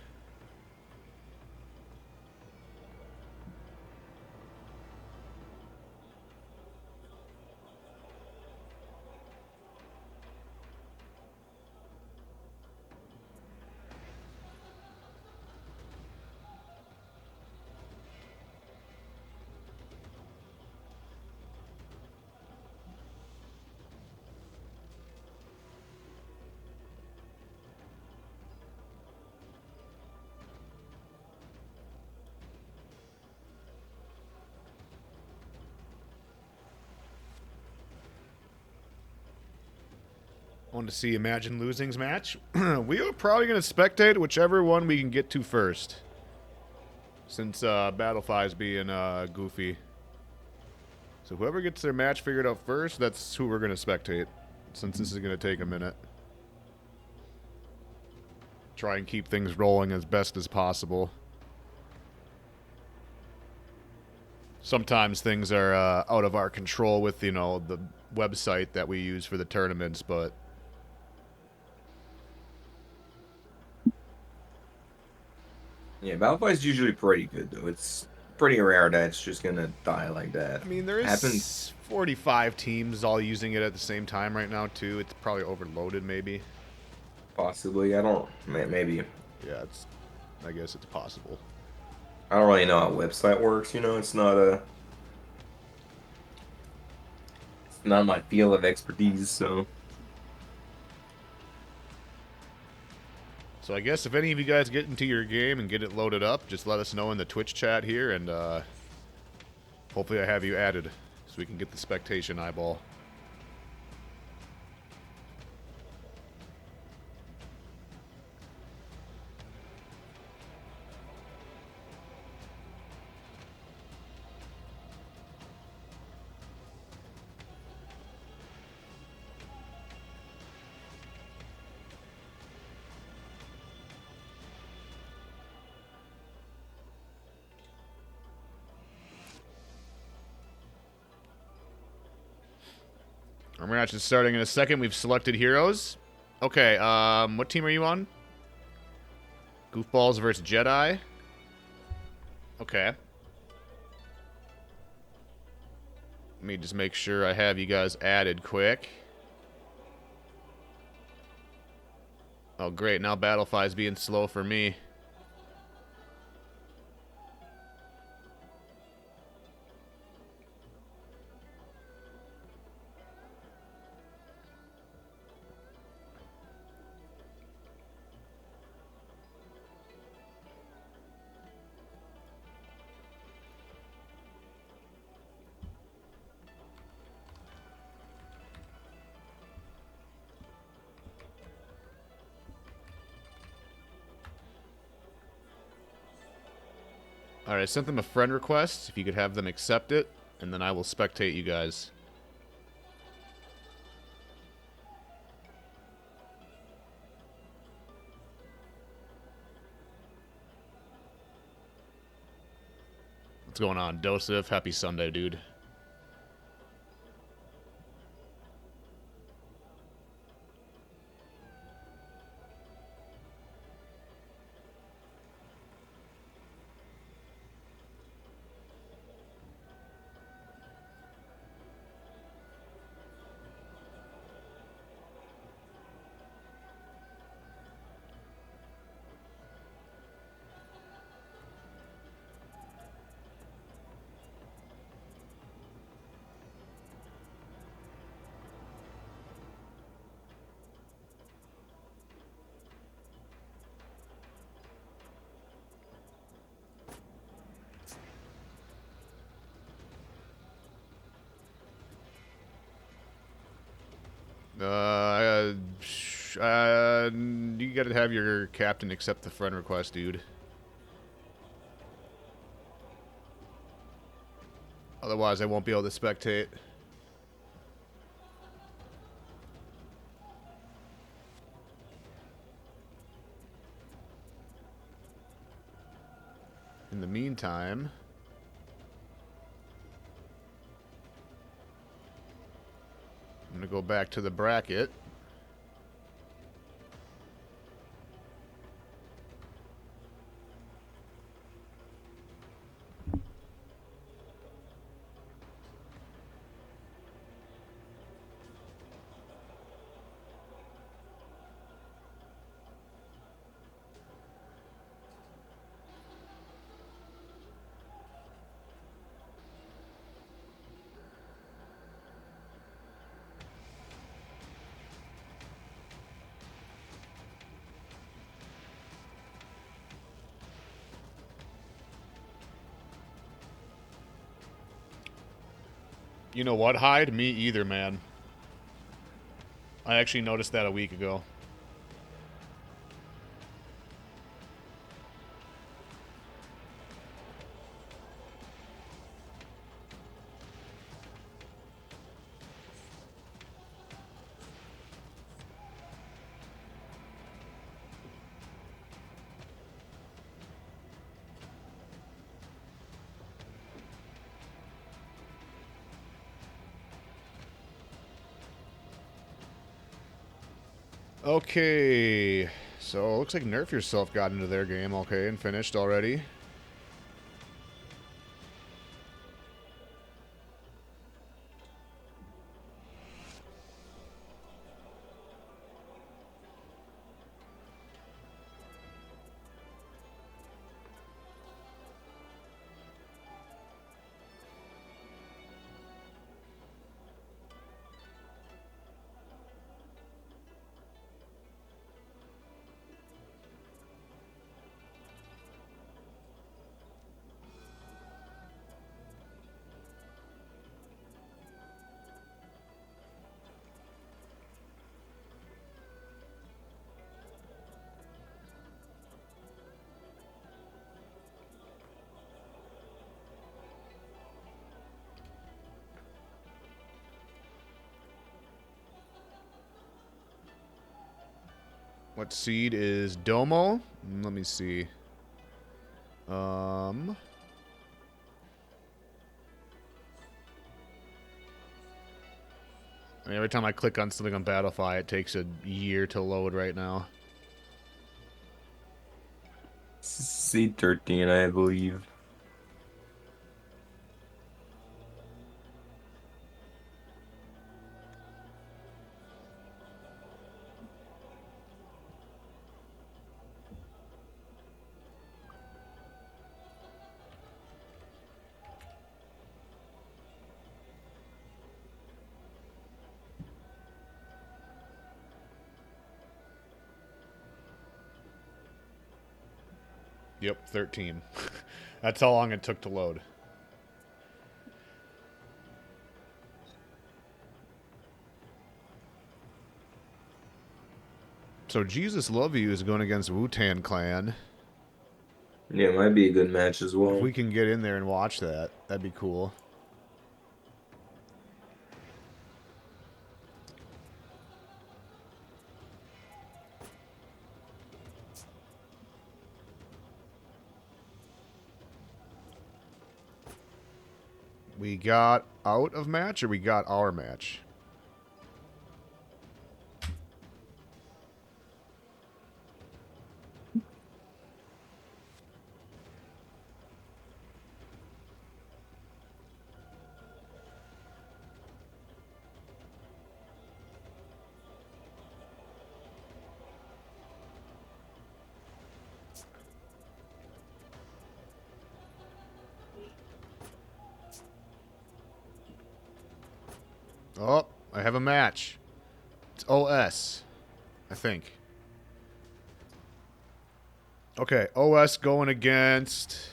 Want to see Imagine Losing's match? We are probably going to spectate whichever one we can get to first. Since Battlefie's being goofy. So whoever gets their match figured out first, that's who we're going to spectate. Since this is going to take a minute. Try and keep things rolling as best as possible. Sometimes things are out of our control with, you know, the website that we use for the tournaments, but... Yeah, Battlefy is usually pretty good, though. It's pretty rare that it's just gonna die like that. I mean, there is 45 teams all using it at the same time right now, too. It's probably overloaded, maybe. Possibly. I don't... Maybe. Yeah, I guess it's possible. I don't really know how a website works, you know? It's not It's not my field of expertise, so... So I guess if any of you guys get into your game and get it loaded up, just let us know in the Twitch chat here, and hopefully I have you added so we can get the spectation eyeball. Our match is starting in a second. We've selected heroes. Okay, what team are you on? Goofballs versus Jedi. Okay. Let me just make sure I have you guys added quick. Oh, great. Now Battlefy's being slow for me. Alright, I sent them a friend request. If you could have them accept it, and then I will spectate you guys. What's going on, Dosif? Happy Sunday, dude. You gotta have your captain accept the friend request, dude. Otherwise, I won't be able to spectate. In the meantime... I'm gonna go back to the bracket. You know what, Hyde? Me either, man. I actually noticed that a week ago. Okay, so looks like Nerf Yourself got into their game, okay, and finished already. What seed is Domo? Let me see. I mean, every time I click on something on Battlefy, it takes a year to load right now. C13, I believe. Yep, 13. That's how long it took to load. So Jesus Love You is going against Wu-Tang Clan. Yeah, it might be a good match as well. If we can get in there and watch that, that'd be cool. We got out of match, or we got our match? Oh, I have a match. It's OS, I think. Okay, OS going against...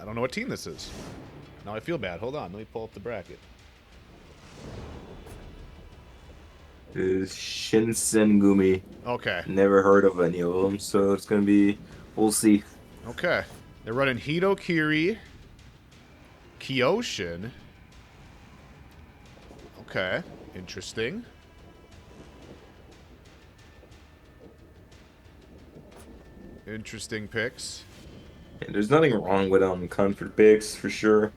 I don't know what team this is. Now I feel bad. Hold on, let me pull up the bracket. Is Shinsengumi. Okay. Never heard of any of them, so it's gonna be. We'll see. Okay. They're running Hito Kiri, Kyoshin. Okay. Interesting. Interesting picks. Yeah, there's nothing wrong with comfort picks for sure.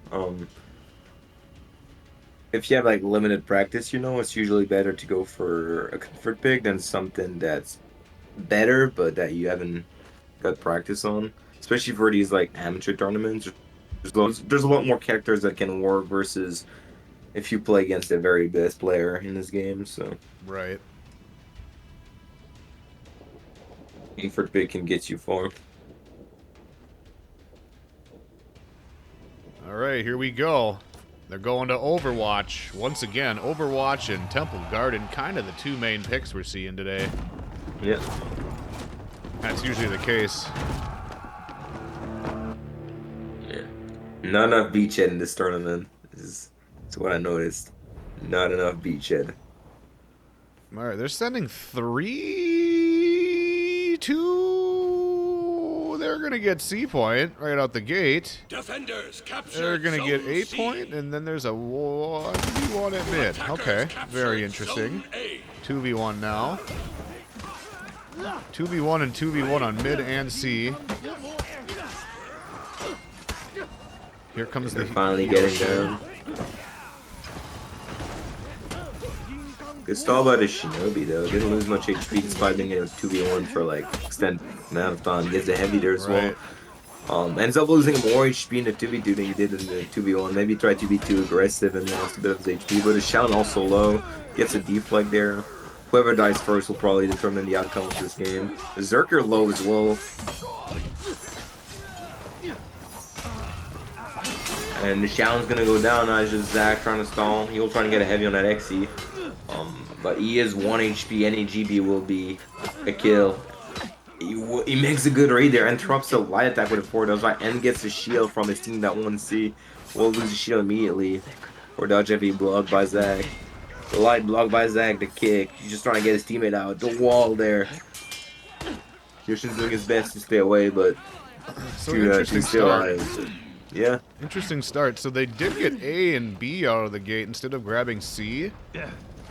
If you have like limited practice, it's usually better to go for a comfort pick than something that's better but that you haven't got practice on. Especially for these like amateur tournaments, there's a lot more characters that can work versus if you play against the very best player in this game. So Right. comfort pick can get you far. All right, here we go. They're going to Overwatch. Once again, Overwatch and Temple Garden, kind of the two main picks we're seeing today. Yeah. That's usually the case. Yeah. Not enough beachhead in this tournament. That's what I noticed. Not enough beachhead. All right, they're sending 3, 2. They're going to get C point right out the gate. Defenders capture. They're going to get Zone A C. point, and then there's a 1v1 at mid. Attackers Okay, capture very interesting. Zone A. 2v1 now. 2v1 and 2v1 on mid and C. Here comes They're the finally getting down. Good stall by the Shinobi though. Didn't lose much HP despite being in a 2v1 for like extended amount of time. Gets the heavy there as Right. well. Ends up losing more HP in the 2v2 than he did in the 2v1. Maybe he tried to be too aggressive and lost a bit of his HP. But his Shaun also low. Gets a deflect there. Whoever dies first will probably determine the outcome of this game. Zerker low as well. And the Shaun's gonna go down. Now it's just Zach trying to stall him. He'll try to get a heavy on that XE. But he is 1 HP. Any GB will be a kill. He makes a good raid there. Interrupts the light attack with a 4 dodge right and gets a shield from his team that 1C. Will lose the shield immediately. Or dodge heavy blocked by Zach. The light blocked by Zach. The kick. He's just trying to get his teammate out. The wall there. Yoshin's doing his best to stay away, but So interesting still start. alive. Yeah. Interesting start. So they did get A and B out of the gate instead of grabbing C.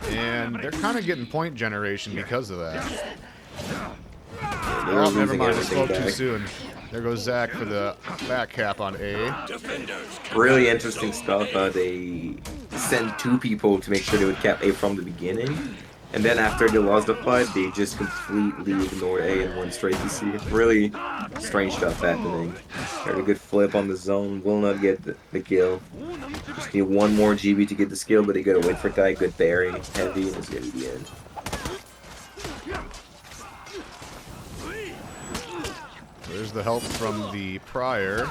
And they're kind of getting point generation because of that. They're Oh, never losing mind. I everything spoke too back. soon. There goes Zach for the back cap on A. Defenders Really interesting stuff. They sent 2 people to make sure they would cap A from the beginning. And then after they lost the fight, they just completely ignored A and went straight to C. Really strange stuff happening. Very good flip on the zone. Will not get the kill. Just need 1 more GB to get the skill, but they gotta wait for Ty. Good parry. Heavy, and it's gonna be the end. There's the help from the prior.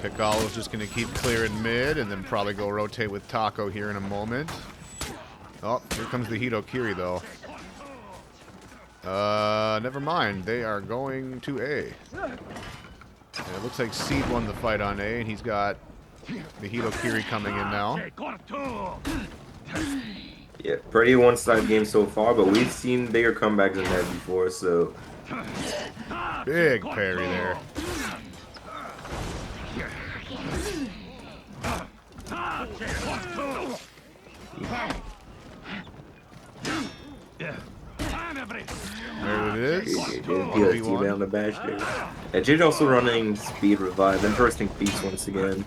Piccolo's just going to keep clearing mid and then probably go rotate with Taco here in a moment. Oh, here comes the Hitokiri, though. Never mind. They are going to A. And it looks like Seed won the fight on A, and he's got the Hitokiri coming in now. Yeah, pretty one-sided game so far, but we've seen bigger comebacks than that before, so... Big parry there. There it is. PLT down the bash there. Yeah, Jade also running speed revive. Interesting piece once again.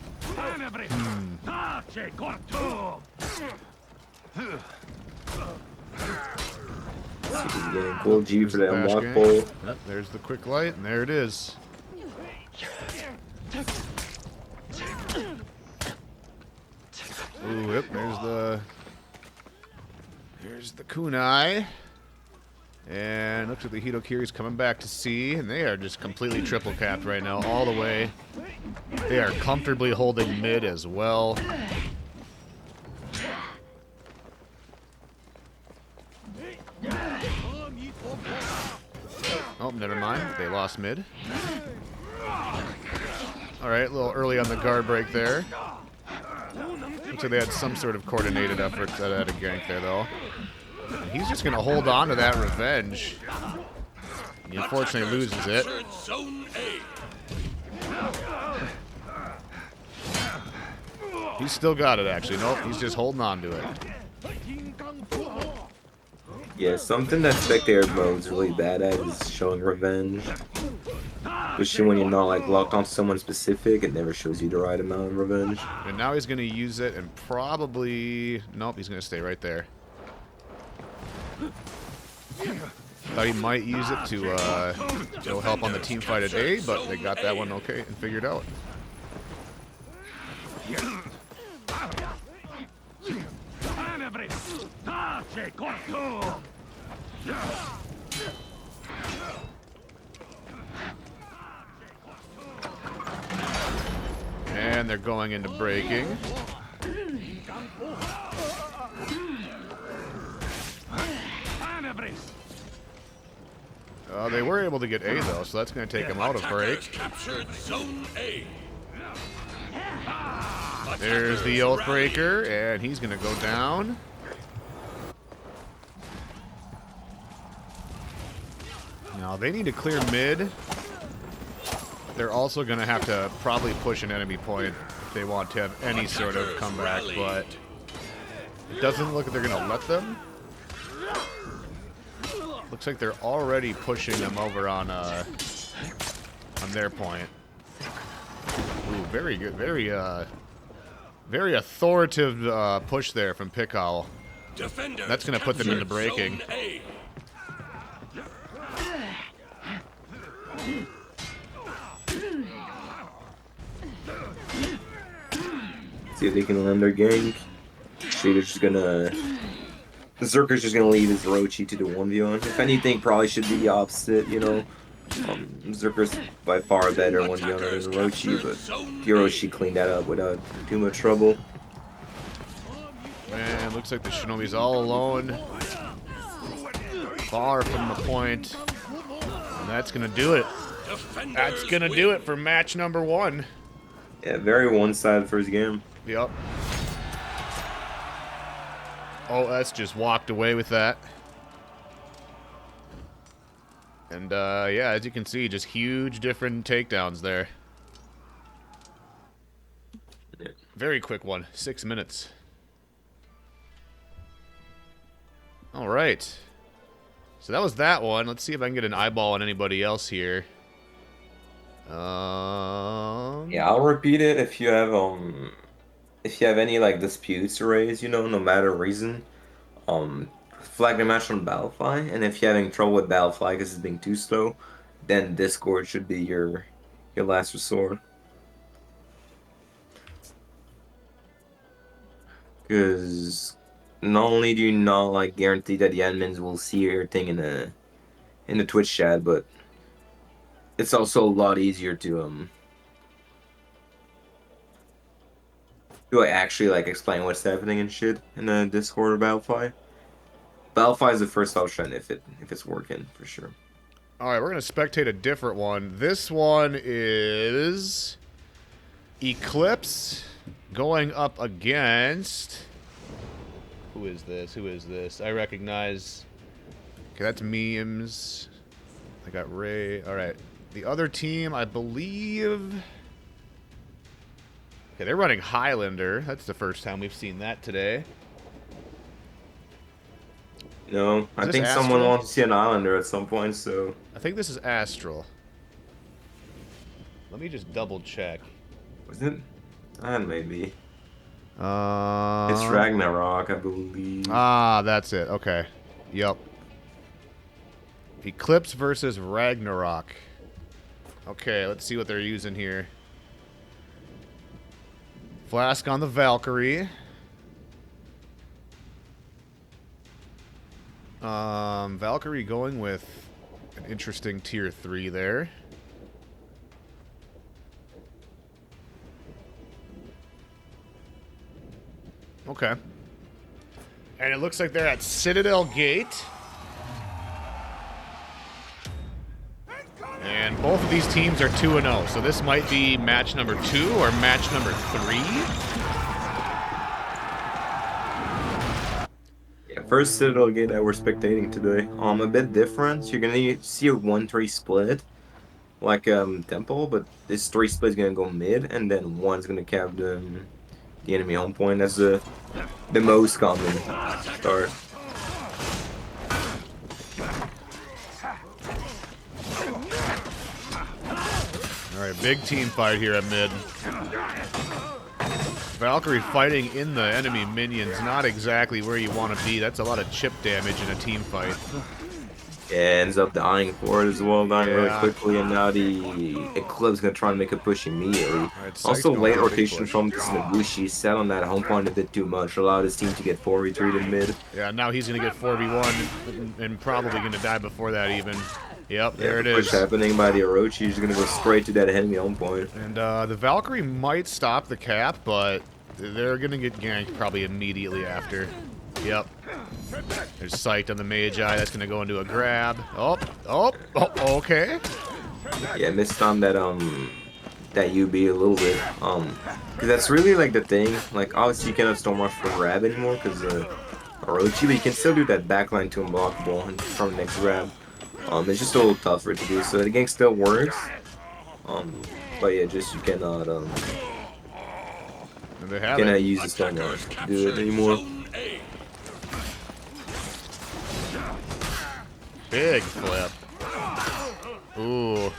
Getting cool G for that unlock pull. Yep, there's the quick light, and there it is. Ooh, yep, there's the kunai. And looks like the Hitokiri's coming back to C, and they are just completely triple capped right now, all the way. They are comfortably holding mid as well. Oh, never mind. They lost mid. Alright, a little early on the guard break there. Looks like they had some sort of coordinated effort at a gank there, though. And he's just going to hold on to that revenge. He unfortunately loses it. Zone A. He's still got it, actually. Nope, he's just holding on to it. Yeah, something that spectator mode's really bad at is showing revenge. Especially when you're not like locked on someone specific, it never shows you the right amount of revenge. And now he's going to use it and probably... Nope, he's going to stay right there. Thought he might use it to go help on the team fight at A, but they got that one okay and figured out. And they're going into breaking. They were able to get A, though, so that's going to take them out of break. Captured Zone A. There's the Oathbreaker, and he's going to go down. Now, they need to clear mid. They're also going to have to probably push an enemy point if they want to have any sort of comeback, but it doesn't look like they're going to let them. Looks like they're already pushing them over on their point. Ooh, very good, very authoritative push there from Pickle. That's going to put them into breaking. See if they can land their gank. Shader's just gonna... Zerker's just gonna leave his Orochi to the 1v1. If anything, probably should be the opposite, you know. Zerker's by far better 1v1 than Orochi, but Orochi cleaned that up without too much trouble. Man, looks like the Shinobi's all alone. Far from the point. And that's gonna do it. That's gonna do it for match number 1. Yeah, very one-sided first game. Yep. OS just walked away with that. And, yeah, as you can see, just huge different takedowns there. Yeah. Very quick one. 6 minutes. All right. So that was that one. Let's see if I can get an eyeball on anybody else here. Yeah, I'll repeat it if you have any like disputes to raise, no matter reason, flag the match on Battlefy, and if you're having trouble with Battlefy because it's being too slow, then Discord should be your last resort. Because not only do you not like guarantee that the admins will see everything in the Twitch chat, but it's also a lot easier to actually like explain what's happening and shit in the Discord or Battlefy. Battlefy is the first option if it's working for sure. All right, we're gonna spectate a different one. This one is Eclipse going up against. Who is this? Who is this? I recognize. Okay, that's memes. I got Ray. All right, the other team, I believe. Okay, they're running Highlander. That's the first time we've seen that today. No, I think Astral? someone wants to see an Islander at some point, so... I think this is Astral. Let me just double check. Was it? Maybe. It's It's Ragnarok, I believe. Ah, that's it. Okay. Yep. Eclipse versus Ragnarok. Okay, let's see what they're using here. Flask on the Valkyrie. Valkyrie going with an interesting tier 3 there. Okay. And it looks like they're at Citadel Gate. And both of these teams are 2-0, so this might be match number 2 or match number 3. Yeah, first Citadel Gate that we're spectating today. A bit different. You're gonna see a 1-3 split, like Temple, but this 3 split is gonna go mid, and then one's gonna cap the enemy home point. That's the most common start. Alright, big team fight here at mid. Valkyrie fighting in the enemy minions, not exactly where you want to be. That's a lot of chip damage in a team fight. Yeah, ends up dying for it as well, dying really quickly, and now the Eclipse gonna try and make a push immediately. Right, Also, going late for a big rotation push. from this Nobushi sat on that home point a bit too much, allowed his team to get 4 retreat in mid. Yeah, now he's going to get 4v1 and probably going to die before that even. Yep, there it Push is. happening by the Orochi. He's gonna go straight to that enemy home point. And the Valkyrie might stop the cap, but they're going to get ganked probably immediately after. Yep. There's sight on the Magi. That's going to go into a grab. Oh, okay. Yeah, missed on that UB a little bit. 'Cause that's really like the thing. Like obviously you cannot Storm Rush for grab anymore because Orochi, but you can still do that backline to unblockable and from the next grab. It's just a little tougher to do. So the gank still works. But yeah, just you cannot And they have cannot it. use the Storm Rush to do it anymore. Zone A. Big flip. Ooh.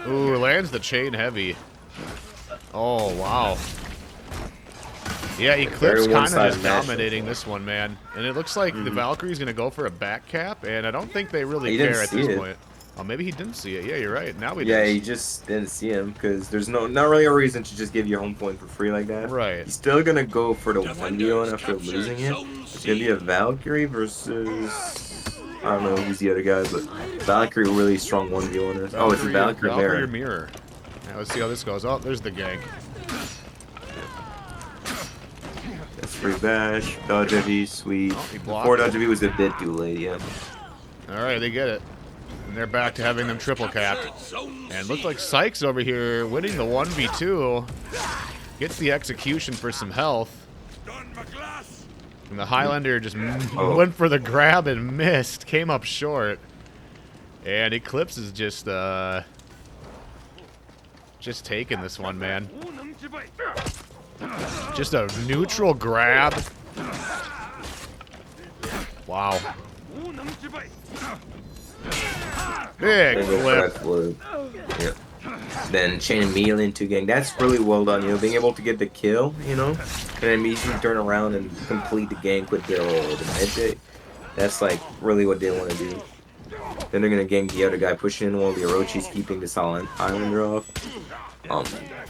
Ooh, lands the chain heavy. Oh, wow. Yeah, Eclipse Very kind of one-sided just match. dominating this one, man. And it looks like the Valkyrie's going to go for a back cap, and I don't think they really He didn't care at see this it. point. Oh, maybe he didn't see it. Yeah, you're right. Now we Yeah, do. you just didn't see him because there's not really a reason to just give your home point for free like that. Right. He's still gonna go for the 1v1 after losing it. It's gonna be a Valkyrie versus I don't know who's the other guy, but Valkyrie really strong 1v1ers. Oh, it's a Valkyrie Valkyrie mirror. mirror. Now let's see how this goes. Oh, there's the gank. That's free bash. Dodge heavy, sweet. Oh, he blocked Before it. dodge heavy was a bit too late, yeah. All right, they get it. And they're back to having them triple capped. Zone And C. looks like Sykes over here winning the 1v2. Gets the execution for some health. Don McGlass. And the Highlander just Oh. went for the grab and missed. Came up short. And Eclipse is just taking this one, man. Just a neutral grab. Wow. Big And go for that flip. flip. Yep. Then chain immediately into gang. That's really well done, you know, being able to get the kill, you know, and then immediately turn around and complete the gank with the magic. That's like really what they want to do. Then they're gonna gank the other guy, pushing in while the Orochi's keeping the silent Islander off.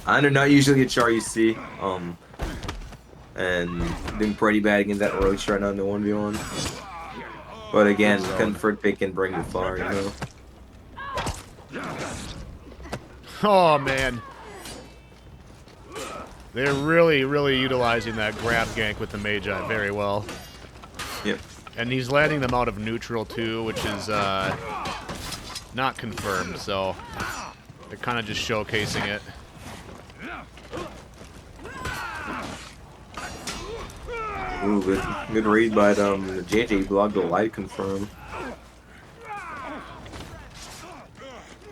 Islander not usually a char you see, and doing pretty bad against that Orochi right now in the 1v1. But again, comfort pick can bring you far, you know. Oh, man. They're really, really utilizing that grab gank with the Magi very well. Yep. And he's landing them out of neutral, too, which is not confirmed, so they're kind of just showcasing it. Ooh, good read by the JJ block the light confirm.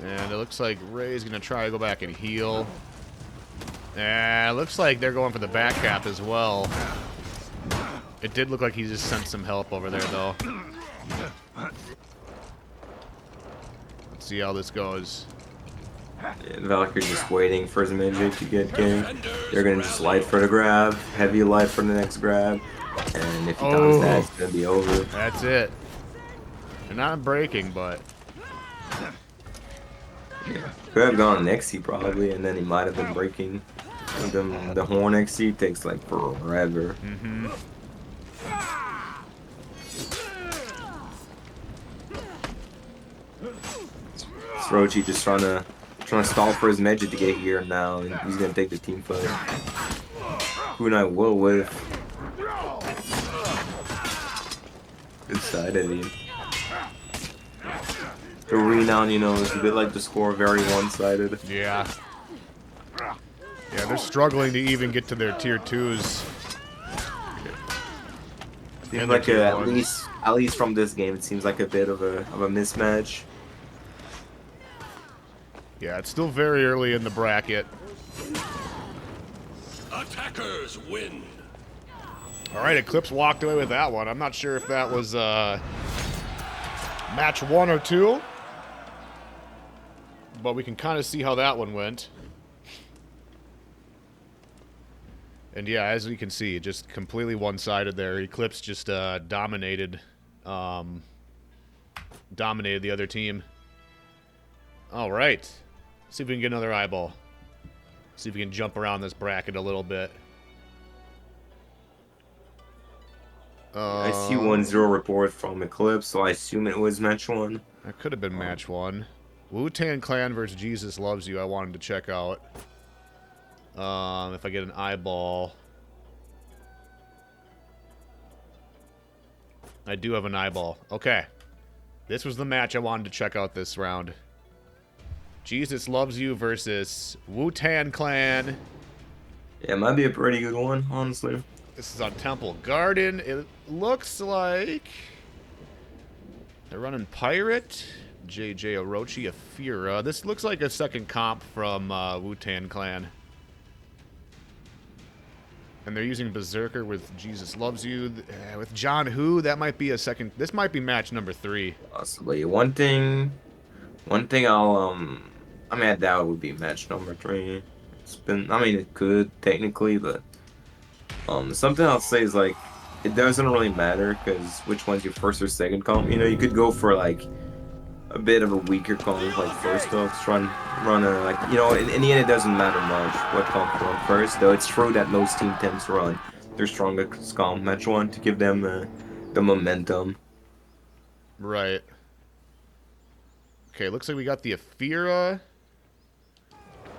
And it looks like Ray's going to try to go back and heal. It looks like they're going for the back cap as well. It did look like he just sent some help over there, though. Let's see how this goes. Yeah, Valkyrie's just waiting for his magic to get ganked. They're gonna just light for the grab, heavy light for the next grab, and if he does that, it's gonna be over. That's it. They're not breaking, but... Yeah. Could have gone Nexi probably, and then he might have been breaking. The horn Nexi takes like forever. Mm-hmm. Orochi just trying to stall for his magic to get here now, and he's gonna take the team fight. Who and I will with. Good side of him. The renown, you know, is a bit like the score, very one-sided. Yeah. Yeah, they're struggling to even get to their tier 2s. Seems like at least from this game, it seems like a bit of a mismatch. Yeah, it's still very early in the bracket. Attackers win. All right, Eclipse walked away with that one. I'm not sure if that was match 1 or 2, but we can kind of see how that one went. And yeah, as we can see, just completely one-sided there. Eclipse just dominated the other team. All right. See if we can get another eyeball. See if we can jump around this bracket a little bit. I see 1-0 report from Eclipse, so I assume it was match 1. That could have been match 1. Wu-Tang Clan versus Jesus Loves You, I wanted to check out. If I get an eyeball. I do have an eyeball. Okay. This was the match I wanted to check out this round. Jesus Loves You versus Wu-Tang Clan. Yeah, it might be a pretty good one, honestly. This is on Temple Garden. It looks like they're running Pirate, JJ Orochi, Afira. This looks like a second comp from Wu-Tang Clan. And they're using Berserker with Jesus Loves You. With John Who, that might be a second. This might be match number 3. Possibly. One thing I'll, I mean, I doubt it would be match number 3. It's been, I mean, it could, technically, but, something I'll say is, like, it doesn't really matter, because which one's your first or second comp. You know, you could go for, like, a bit of a weaker comp, like, first off, run a, like, you know, in the end, it doesn't matter much what comp you run first, though it's true that most team tends to run their strongest comp match 1 to give them the momentum. Right. Okay, looks like we got the Afira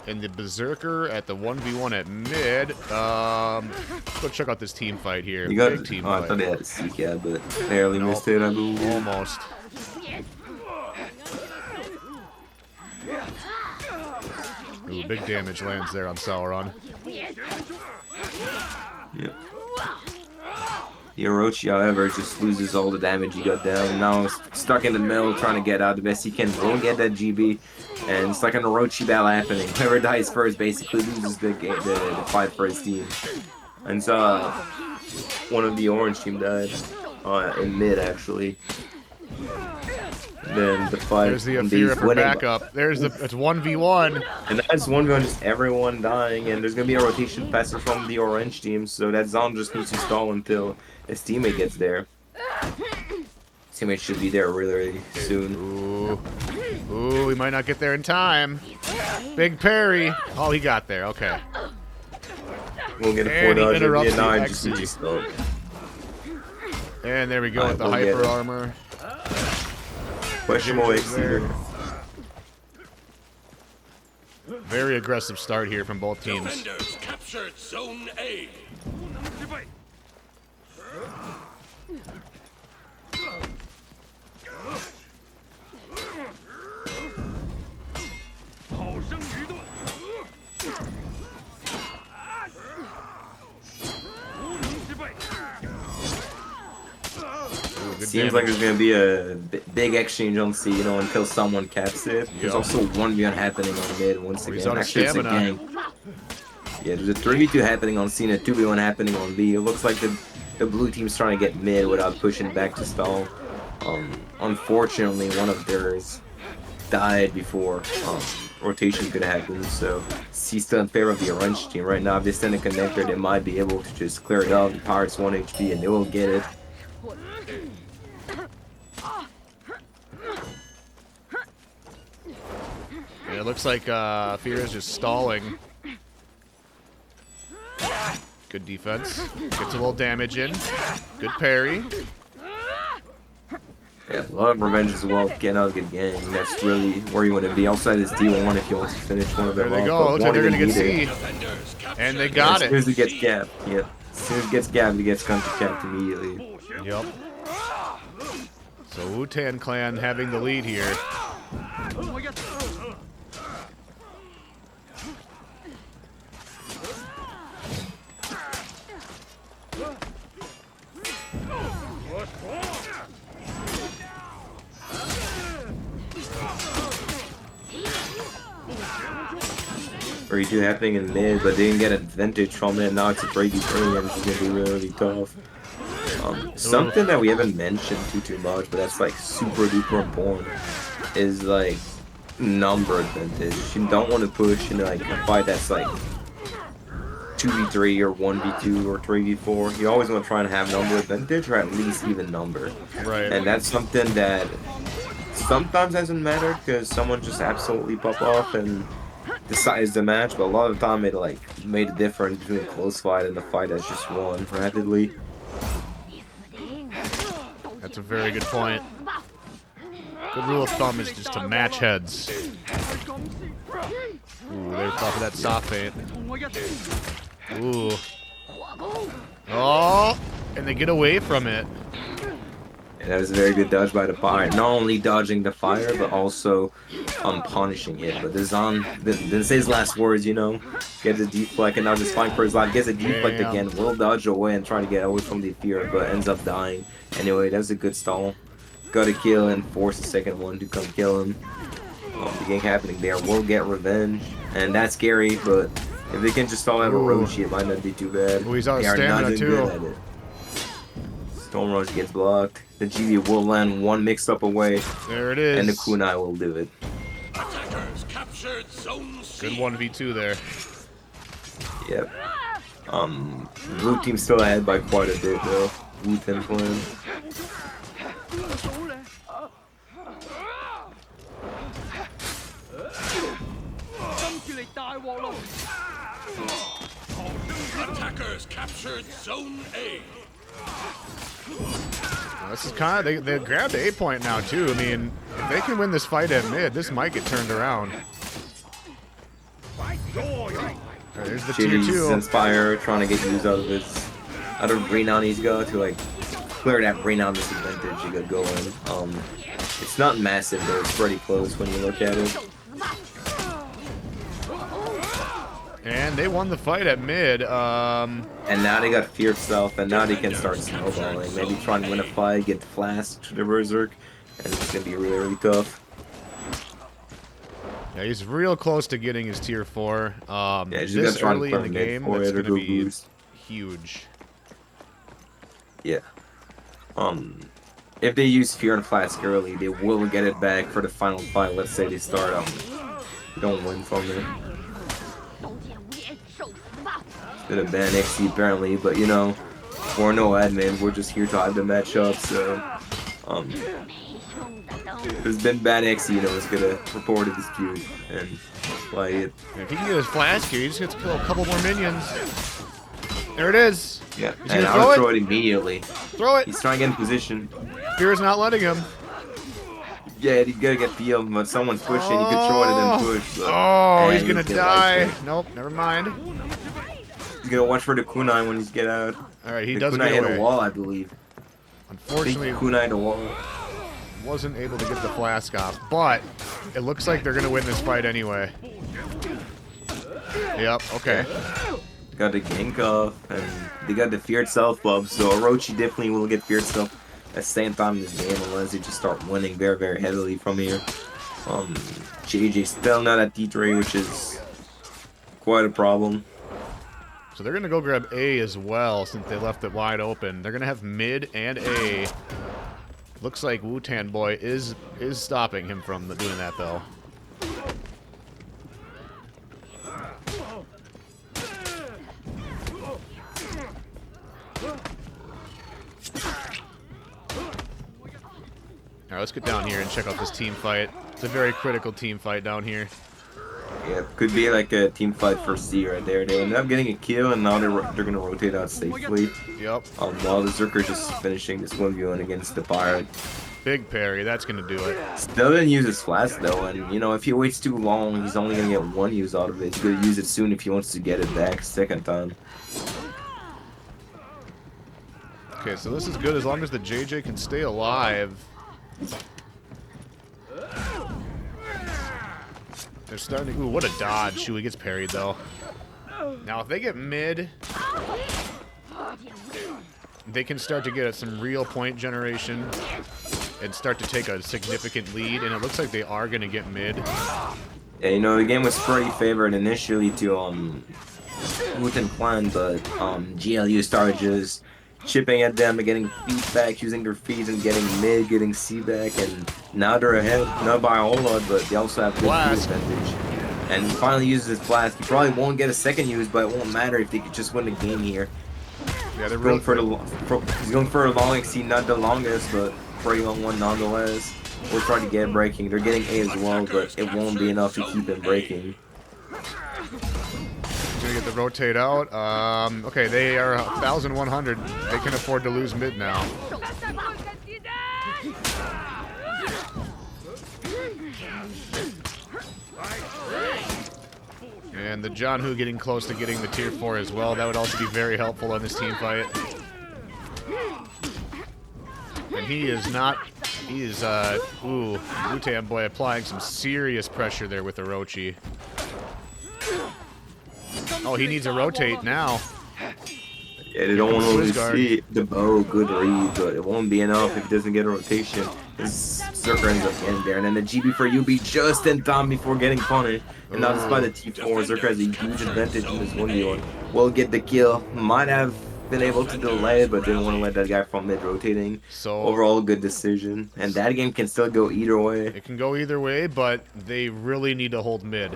and the Berserker at the 1v1 at mid. Let's go check out this team fight here. You got Big team I fight. thought they had a CCAT, but barely missed it, I believe. Almost. Ooh, big damage lands there on Sauron. Yep. The Orochi, however, just loses all the damage he got down. Now stuck in the middle, trying to get out the best he can. Won't get that GB, and it's like an Orochi battle happening. Whoever dies first basically loses the game, the fight for his team. And so one of the orange team died in mid actually. Then the fight. There's the Afira for backup. There's the it's 1v1. And that's 1v1, just everyone dying, and there's gonna be a rotation faster from the orange team, so that Zon just needs to stall until his teammate gets there. His teammate should be there really soon. Ooh, he might not get there in time. Big parry. Oh, he got there. Okay. We'll get a 4 dodge and be a 9 just And there we go with the hyper armor. Questionable Exeter. Very aggressive start here from both teams. Defenders captured Zone A. Seems like there's gonna be a big exchange on C, you know, until someone caps it. There's also 1v1 happening on mid once again. Actually, it's a gang. Yeah, there's a 3v2 happening on C and a 2v1 happening on B. It looks like the blue team's trying to get mid without pushing back to stall. Unfortunately, one of theirs died before rotation could happen, so C's still in favor of the orange team right now. If they send a connector, they might be able to just clear it off. The Pirates 1 HP and they will get it. Yeah, it looks like Fira's just stalling. Good defense. Gets a little damage in. Good parry. Yeah, a lot of revenge as well. Getting out of the game. That's really where you want to be. Outside this D1 if you want to finish one of them. There they go. Looks like they're going to get C. And they got it. As soon as it gets gapped, yeah. As soon as it gets gapped, it gets counter capped immediately. Yep. So Wu-Tan Clan having the lead here. Or you do happening in mid, but they didn't get advantage from it. Now it's a 3v3 and it's gonna be really tough. Something that we haven't mentioned too much, but that's like super duper important, is like number advantage. You don't want to push into like a fight that's like 2v3 or 1v2 or 3v4. You always want to try and have number advantage, or at least even number. Right. And that's something that sometimes hasn't mattered because someone just absolutely pop off and decides the match, but a lot of the time it like made a difference between a close fight and the fight that's just won rapidly. That's a very good point. Good rule of thumb is just to match heads. Ooh, they're off of that soft feint. Ooh. Oh, and they get away from it. And that was a very good dodge by the Pirate. Not only dodging the fire, but also punishing it. But the Zon didn't say his last words, you know. Gets a deflect and now just fighting for his life. Gets a deflect again. Will dodge away and try to get away from the fear, but ends up dying. Anyway, that was a good stall. Got a kill and force the second one to come kill him. The game happening there. Will get revenge. And that's scary, but if they can just stall out Orochi, it might not be too bad. Ooh, he's out of stamina too. Storm Rush gets blocked. The GB will land one mix up away. There it is. And the kunai will do it. Attackers captured Zone C. Good 1v2 there. Yep. Blue team still ahead by quite a bit though. Wu-Tan Clan. Attackers captured Zone A. This is kind of, they grabbed the A point now too. I mean, if they can win this fight at mid, this might get turned around. Right, there's the tier 2. Inspire trying to get used out of renown he's got to like clear that renown disadvantage he got going. It's not massive, but it's pretty close when you look at it. And they won the fight at mid. And now they got Fear Self, and now they can start snowballing. Maybe try and win a fight, get Flask to the Berserk, and it's gonna be really, really tough. Yeah, he's real close to getting his tier 4. Yeah, This early in the game, that's going to be huge. Yeah. If they use Fear and Flask early, they will get it back for the final fight. Let's say they start don't win from it. Gonna ban XC apparently, but you know, we're no admin. We're just here to hype the matchup. So, there's been bad XC, you know, is gonna report a dispute and play it. If he can get his Flask here, he just gets to kill a couple more minions. There it is. Yeah, He's and gonna I'll throw throw it immediately. Throw it. He's trying to get in position. Fear is not letting him. Yeah, he's gonna get the but someone's pushing. He could throw it and then push. But, Oh, and he's gonna die. Nope, never mind. He's gonna watch for the kunai when he's get out. All right, he the does kunai get hit away. a wall, I believe. Unfortunately, Kunai the wall. wasn't able to get the Flask off, but it looks like they're gonna win this fight anyway. Yep. Okay. Got the gank off, and they got the Feared Self buff, so Orochi definitely will get Feared Self at the same time in this game unless they just start winning very, very heavily from here. JJ still not at T3, which is quite a problem. So they're gonna go grab A as well since they left it wide open. They're gonna have mid and A. Looks like Wu-Tan Boy is stopping him from doing that though. Alright, let's get down here and check out this team fight. It's a very critical team fight down here. Yeah, could be like a team fight for C right there. They ended up getting a kill, and now they're gonna rotate out safely. Yep. While the Zerker just finishing this 1v1 against the Pirate. Big parry, that's gonna do it. Still didn't use his flash though, and you know if he waits too long, he's only gonna get one use out of it. He's gonna use it soon if he wants to get it back second time. Okay, so this is good as long as the JJ can stay alive. They're starting to... Ooh, what a dodge. Shui gets parried, though. Now, if they get mid, they can start to get some real point generation and start to take a significant lead, and it looks like they are going to get mid. Yeah, you know, the game was pretty favored initially to Wu-Tan Clan, but GLU started just chipping at them and getting feedback, using their feet and getting mid, getting C back, and now they're ahead, not by a whole lot, but they also have good Blast. advantage. And he finally uses his blast. He probably won't get a second use, but it won't matter if they could just win the game here. Yeah, they're Going for he's going for a long XC, not the longest, but pretty long one nonetheless. We're trying to get breaking. They're getting A as well, but it won't be enough to keep him breaking. Gonna get the rotate out. Okay, they are 1,100. They can afford to lose mid now. And the John Hu getting close to getting the tier 4 as well. That would also be very helpful on this team fight. And he is not... He is, ooh, Wu-Tan Boy applying some serious pressure there with Orochi. Oh, he needs a rotate now. Yeah, they don't want to lose Guard. C. The bow, good read, but it won't be enough if he doesn't get a rotation. His Zerker ends up getting there, and then the GB for UB just in time before getting punished. And now despite the T4, Zerker has a huge advantage in this 1v1. Will get the kill. Might have been able to delay it, but didn't want to let that guy from mid rotating. So overall, good decision. And that game can still go either way. it can go either way, but they really need to hold mid.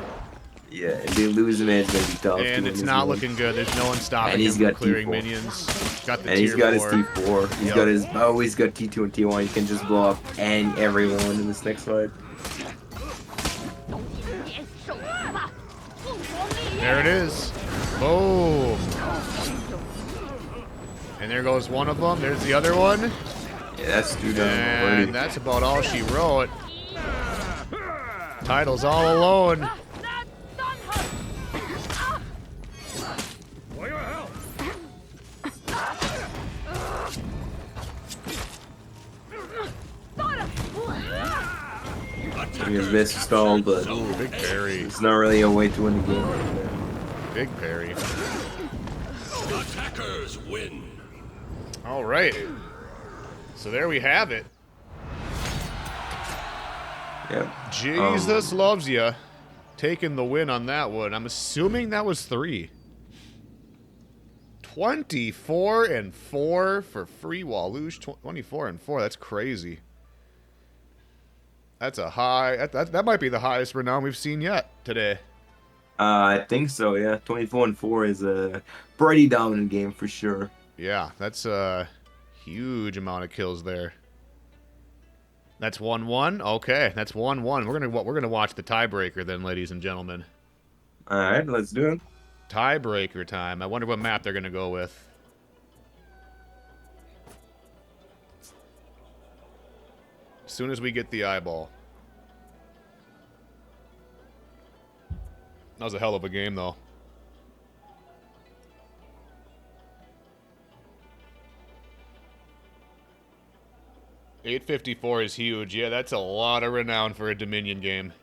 Yeah, if they lose mid, it's going to be tough. And to it's win not this looking good. There's no one stopping And him he's from got clearing T4. minions. Got the And he's tier got his 4. T4. He's Yep. got his bow. He's got T2 and T1. He can just blow up and everyone in this next fight. There it is. Boom. And there goes one of them. There's the other one. Yeah, that's two done already. And that's about all she wrote. Title's all alone. He was best stalled, but Ooh, big parry. it's not really a way to win the game right there. Big parry. Attackers win. All right. So there we have it. Yep. Jesus loves ya. Taking the win on that one. I'm assuming that was 3. 24 and 4 for Free Walush. 24 and 4. That's crazy. That's a high. That might be the highest renown we've seen yet today. I think so, yeah. 24 and 4 is a pretty dominant game for sure. Yeah, that's a huge amount of kills there. That's 1-1. Okay, that's 1-1. We're gonna watch the tiebreaker then, ladies and gentlemen. All right, let's do it. Tiebreaker time. I wonder what map they're gonna go with. As soon as we get the eyeball. That was a hell of a game, though. $854 is huge. Yeah, that's a lot of renown for a Dominion game.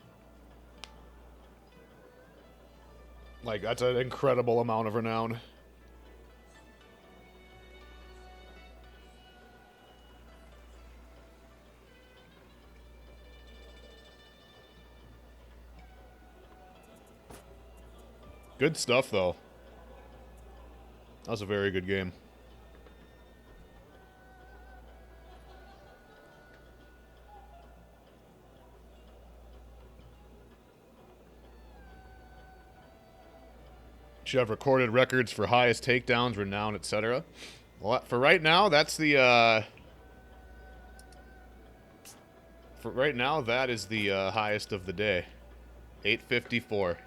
Like, that's an incredible amount of renown. Good stuff, though. That was a very good game. You have recorded records for highest takedowns, renown, etc. Well, for right now, that's the for right now, that is the highest of the day. 854.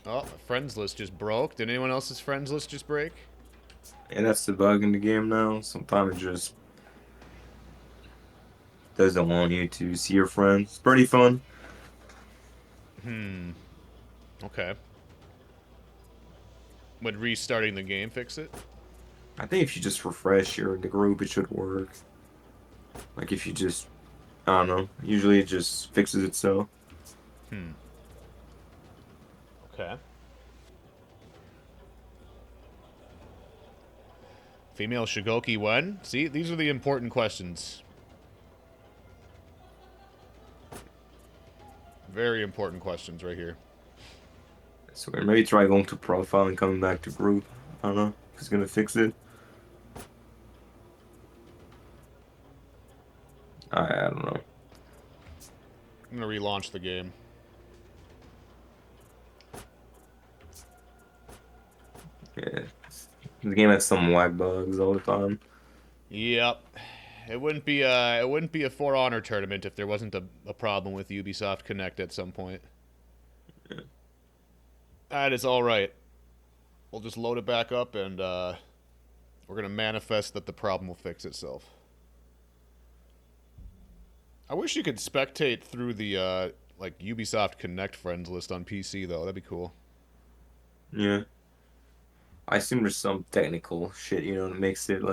Oh, friends list just broke. Did anyone else's friends list just break? And that's the bug in the game now. Sometimes it just doesn't want you to see your friends. It's pretty fun. Okay. Would restarting the game fix it? I think if you just refresh the group, it should work. Like if you just, I don't know. Usually it just fixes itself. Okay. Female Shigoki when? See, these are the important questions. Very important questions right here. So maybe try going to profile and coming back to group. I don't know if it's gonna fix it. I don't know. I'm gonna relaunch the game. Yeah, the game has some whack bugs all the time. Yep. It wouldn't be a For Honor tournament if there wasn't a problem with Ubisoft Connect at some point. Yeah. That is all right. We'll just load it back up and we're gonna manifest that the problem will fix itself. I wish you could spectate through the like Ubisoft Connect friends list on PC though. That'd be cool. Yeah. I assume there's some technical shit, that makes it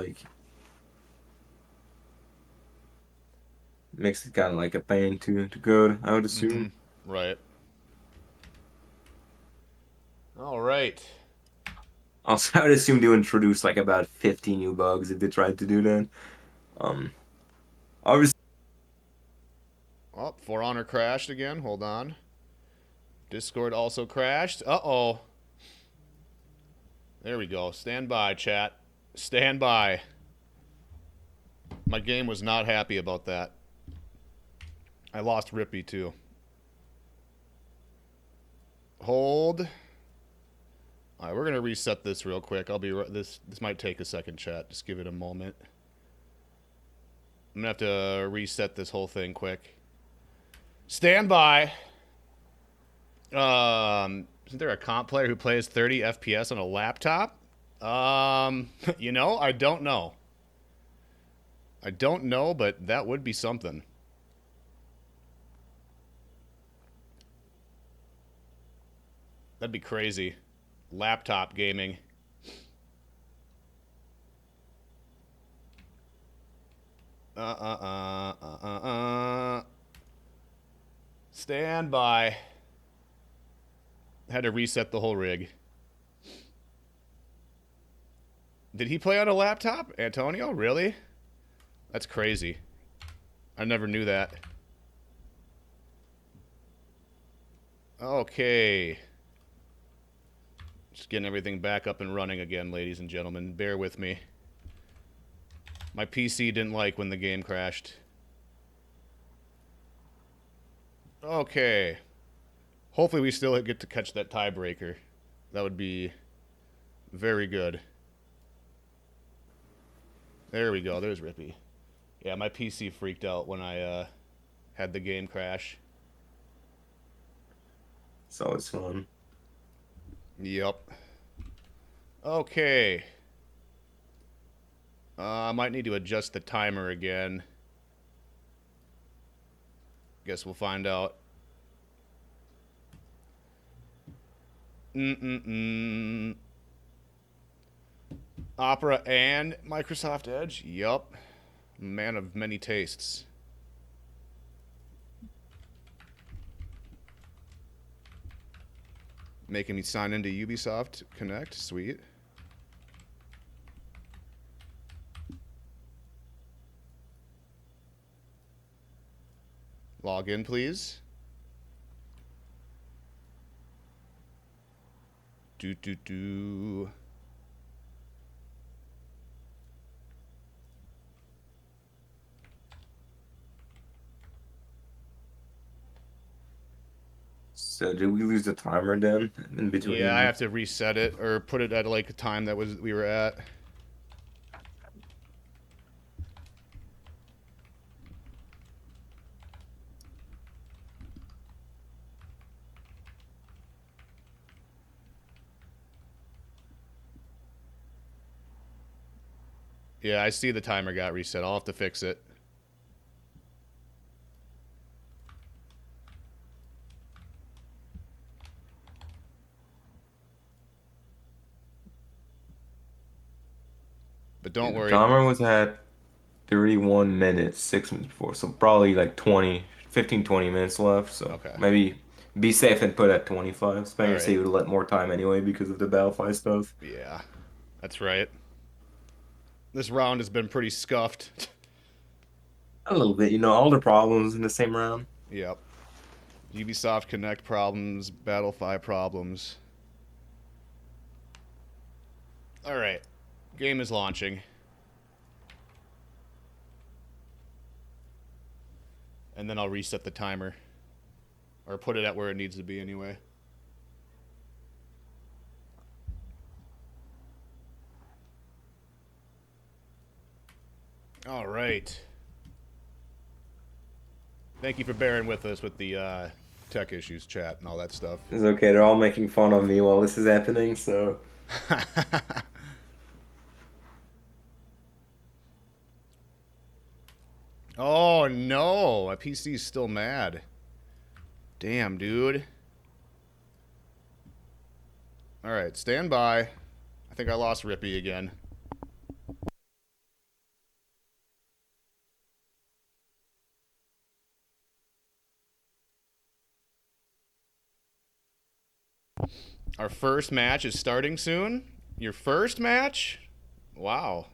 kind of like a pain to code, I would assume. Right. All right. Also, I would assume they would introduce like about 50 new bugs if they tried to do that. Obviously. Oh, For Honor crashed again. Hold on. Discord also crashed. Uh-oh. There we go. Stand by, chat. Stand by. My game was not happy about that. I lost Rippy, too. Hold. All right, we're going to reset this real quick. This might take a second, chat. Just give it a moment. I'm going to have to reset this whole thing quick. Stand by. Isn't there a comp player who plays 30 FPS on a laptop? I don't know. I don't know, but that would be something. That'd be crazy. Laptop gaming. Stand by. Had to reset the whole rig. Did he play on a laptop? Antonio? Really? That's crazy. I never knew that. Okay. Just getting everything back up and running again, ladies and gentlemen. Bear with me. My PC didn't like when the game crashed. Okay. Hopefully we still get to catch that tiebreaker. That would be very good. There we go. There's Rippy. Yeah, my PC freaked out when I had the game crash. It's always fun. Yep. Okay. I might need to adjust the timer again. Guess we'll find out. Opera and Microsoft Edge? Yup. Man of many tastes. Making me sign into Ubisoft Connect. Sweet. Log in, please. Do. So did we lose the timer then in between? Yeah, I have to reset it or put it at like a time that we were at. Yeah, I see the timer got reset. I'll have to fix it. But don't The worry. timer was at 31 minutes, 6 minutes before. So probably like 15, 20 minutes left. So Okay. maybe be safe and put at 25. Spaniard Alright. say you would let more time anyway because of the Battlefield stuff. Yeah, that's right. This round has been pretty scuffed. A little bit, all the problems in the same round. Yep. Ubisoft Connect problems, Battlefield problems. Alright. Game is launching. And then I'll reset the timer. Or put it at where it needs to be anyway. Alright. Thank you for bearing with us with the tech issues, chat, and all that stuff. It's okay. They're all making fun of me while this is happening, so. Oh no, my PC's still mad. Damn, dude. Alright, stand by. I think I lost Rippy again. Our first match is starting soon? Your first match? Wow.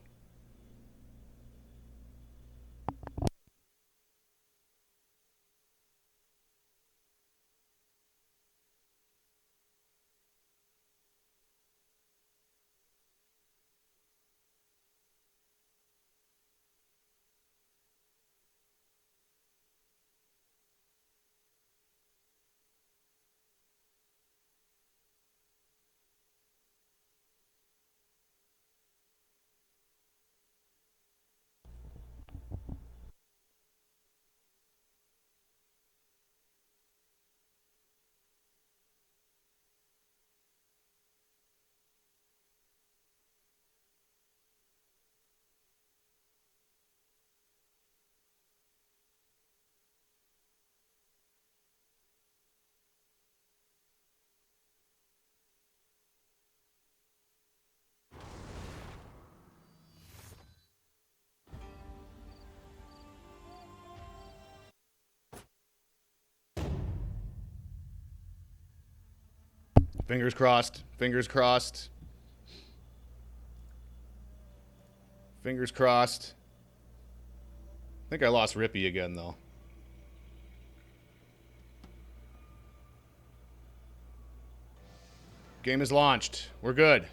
Fingers crossed. Fingers crossed. Fingers crossed. I think I lost Rippy again, though. Game is launched. We're good.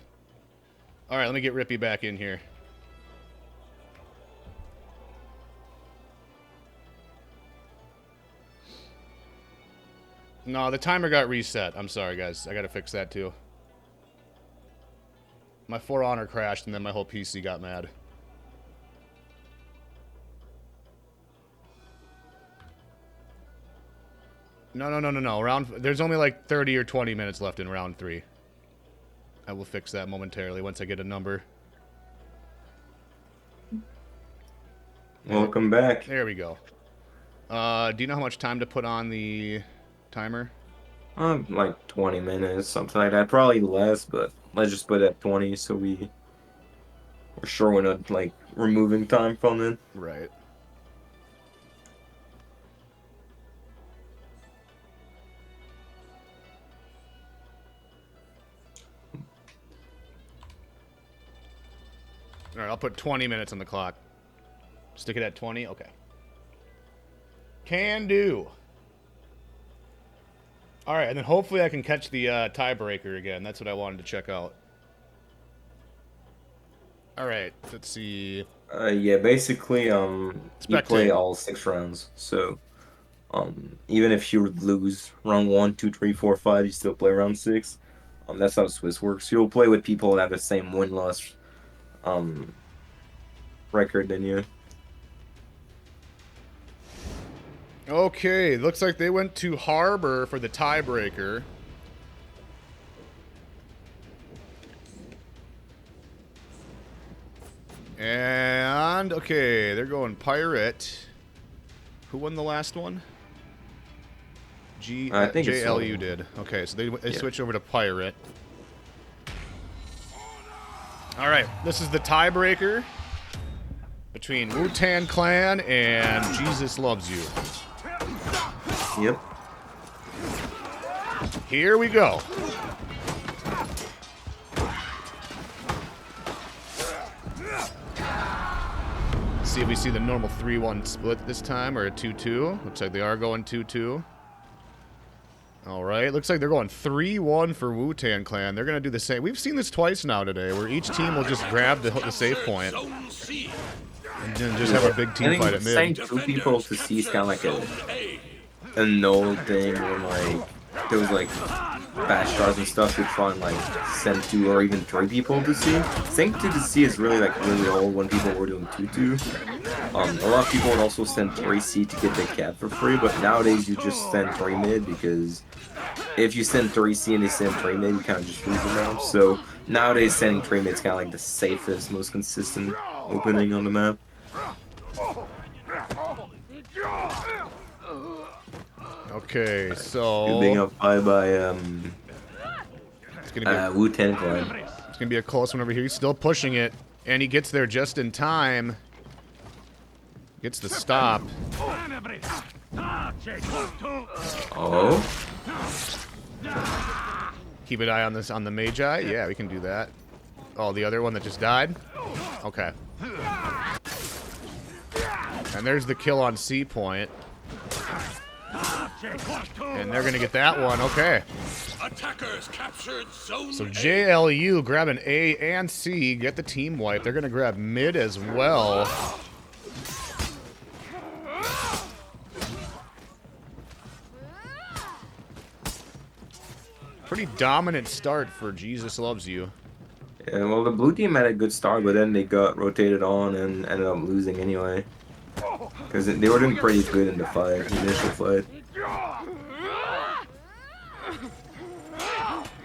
All right, let me get Rippy back in here. No, the timer got reset. I'm sorry, guys. I gotta fix that, too. My For Honor crashed, and then my whole PC got mad. No. There's only like 30 or 20 minutes left in round 3. I will fix that momentarily once I get a number. Welcome back. There we go. Do you know how much time to put on the timer? Like 20 minutes, something like that. Probably less, but let's just put it at 20 so we're sure we're not like removing time from it. Right. All right, I'll put 20 minutes on the clock. Stick it at 20? Okay. Can do. All right, and then hopefully I can catch the tiebreaker again. That's what I wanted to check out. All right, let's see. Yeah, basically, you play all 6 rounds. So, even if you lose round 1, 2, 3, 4, 5, you still play round 6. That's how Swiss works. You'll play with people that have the same win-loss record than you. Okay, looks like they went to Harbor for the tiebreaker. And, okay, they're going Pirate. Who won the last one? I think it's JLU did. Okay, so they switch over to Pirate. All right, this is the tiebreaker between Wu-Tang Clan and Jesus Loves You. Yep. Here we go. See if we see the normal 3-1 split this time, or a 2-2. Looks like they are going 2-2. All right, looks like they're going 3-1 for Wu-Tang Clan. They're going to do the same. We've seen this twice now today, where each team will just grab the save point and then just have a big team fight at mid. Saying 2 people to see is kind of like a no thing when like there was like bad stars and stuff. You try and like send 2 or even 3 people to see. Saying 2 to see is really old when people were doing 2-2. A lot of people would also send 3C to get the cap for free, but nowadays you just send 3 mid because if you send 3C and they send 3 mid, you kind of just lose them out. So nowadays sending 3 mid is kind of like the safest, most consistent opening on the map. Okay, so Good being up high by it's gonna be Wu-Tang Clan. It's gonna be a close one over here. He's still pushing it, and he gets there just in time. Gets the stop. Oh. Keep an eye on this on the Magi. Yeah, we can do that. Oh, the other one that just died. Okay. And there's the kill on C point. And they're gonna get that one. Okay. Attackers captured zone So A. JLU grabbing A and C, get the team wipe. They're gonna grab mid as well. Pretty dominant start for Jesus Loves You. Yeah, well, the blue team had a good start, but then they got rotated on and ended up losing anyway. Because they were doing pretty good in the fight, the initial fight.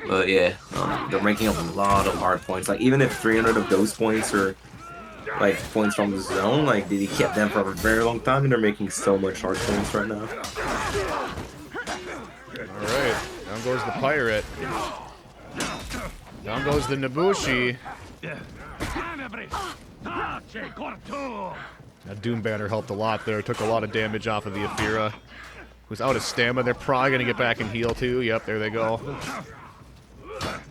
But yeah, they're ranking up a lot of hard points. Like, even if 300 of those points are like points from the zone, like they kept them for a very long time, and they're making so much hard points right now. Alright, down goes the Pirate. Down goes the Nabushi. That Doom Banner helped a lot there. Took a lot of damage off of the Afira. Who's out of stamina. They're probably going to get back and heal too. Yep, there they go.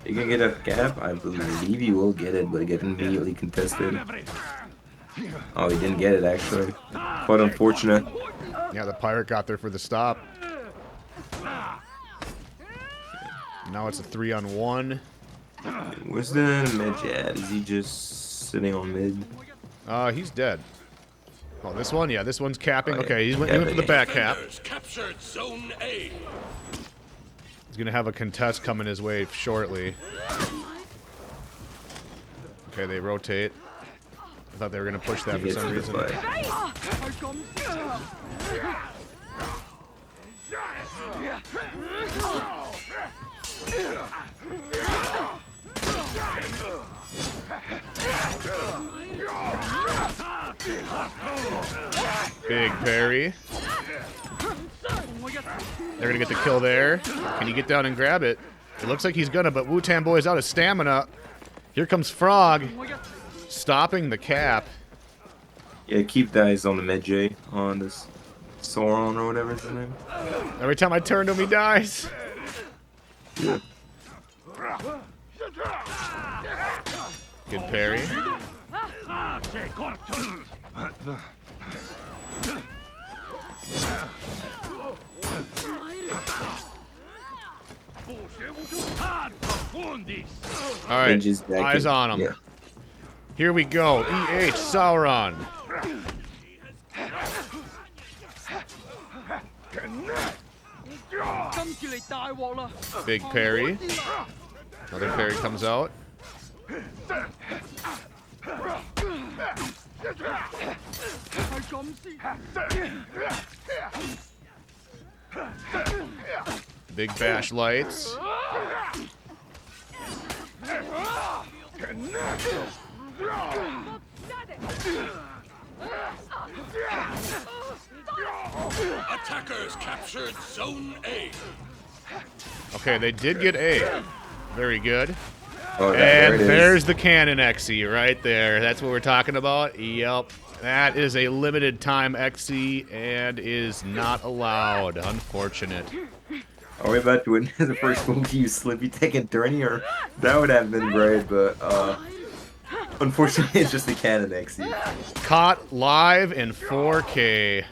You can get a cap? I believe you will get it, but get immediately contested. Oh, he didn't get it, actually. Quite unfortunate. Yeah, the pirate got there for the stop. Now it's a 3-on-1. Where's the mid at? Is he just sitting on mid? He's dead. Oh, this one? Yeah, this one's capping. Oh, yeah. Okay, he went for the back cap. Defenders captured Zone A. He's gonna have a contest coming his way shortly. Okay, they rotate. I thought they were gonna push that for some reason. Big parry. They're gonna get the kill there. Can he get down and grab it? It looks like he's gonna, but Wu-Tang Boy's out of stamina. Here comes Frog, stopping the cap. Yeah, keep the eyes on the mid J on this Sauron or whatever his name. Every time I turn to him, he dies. Yeah. Good parry. All right, Benji's back eyes in. on him. Yeah. Here we go. EH Sauron. Big parry. Another parry comes out. Big bash lights. Attackers captured Zone A. Okay, they did get A. Very good. Oh, yeah, there And it is. there's the cannon XE right there. That's what we're talking about. Yep. That is a limited time XE and is not allowed. Unfortunate. Are we about to witness the first move to use Slippy Tech and Tourney? Or that would have been great, but unfortunately it's just a cannon XE. Caught live in 4K.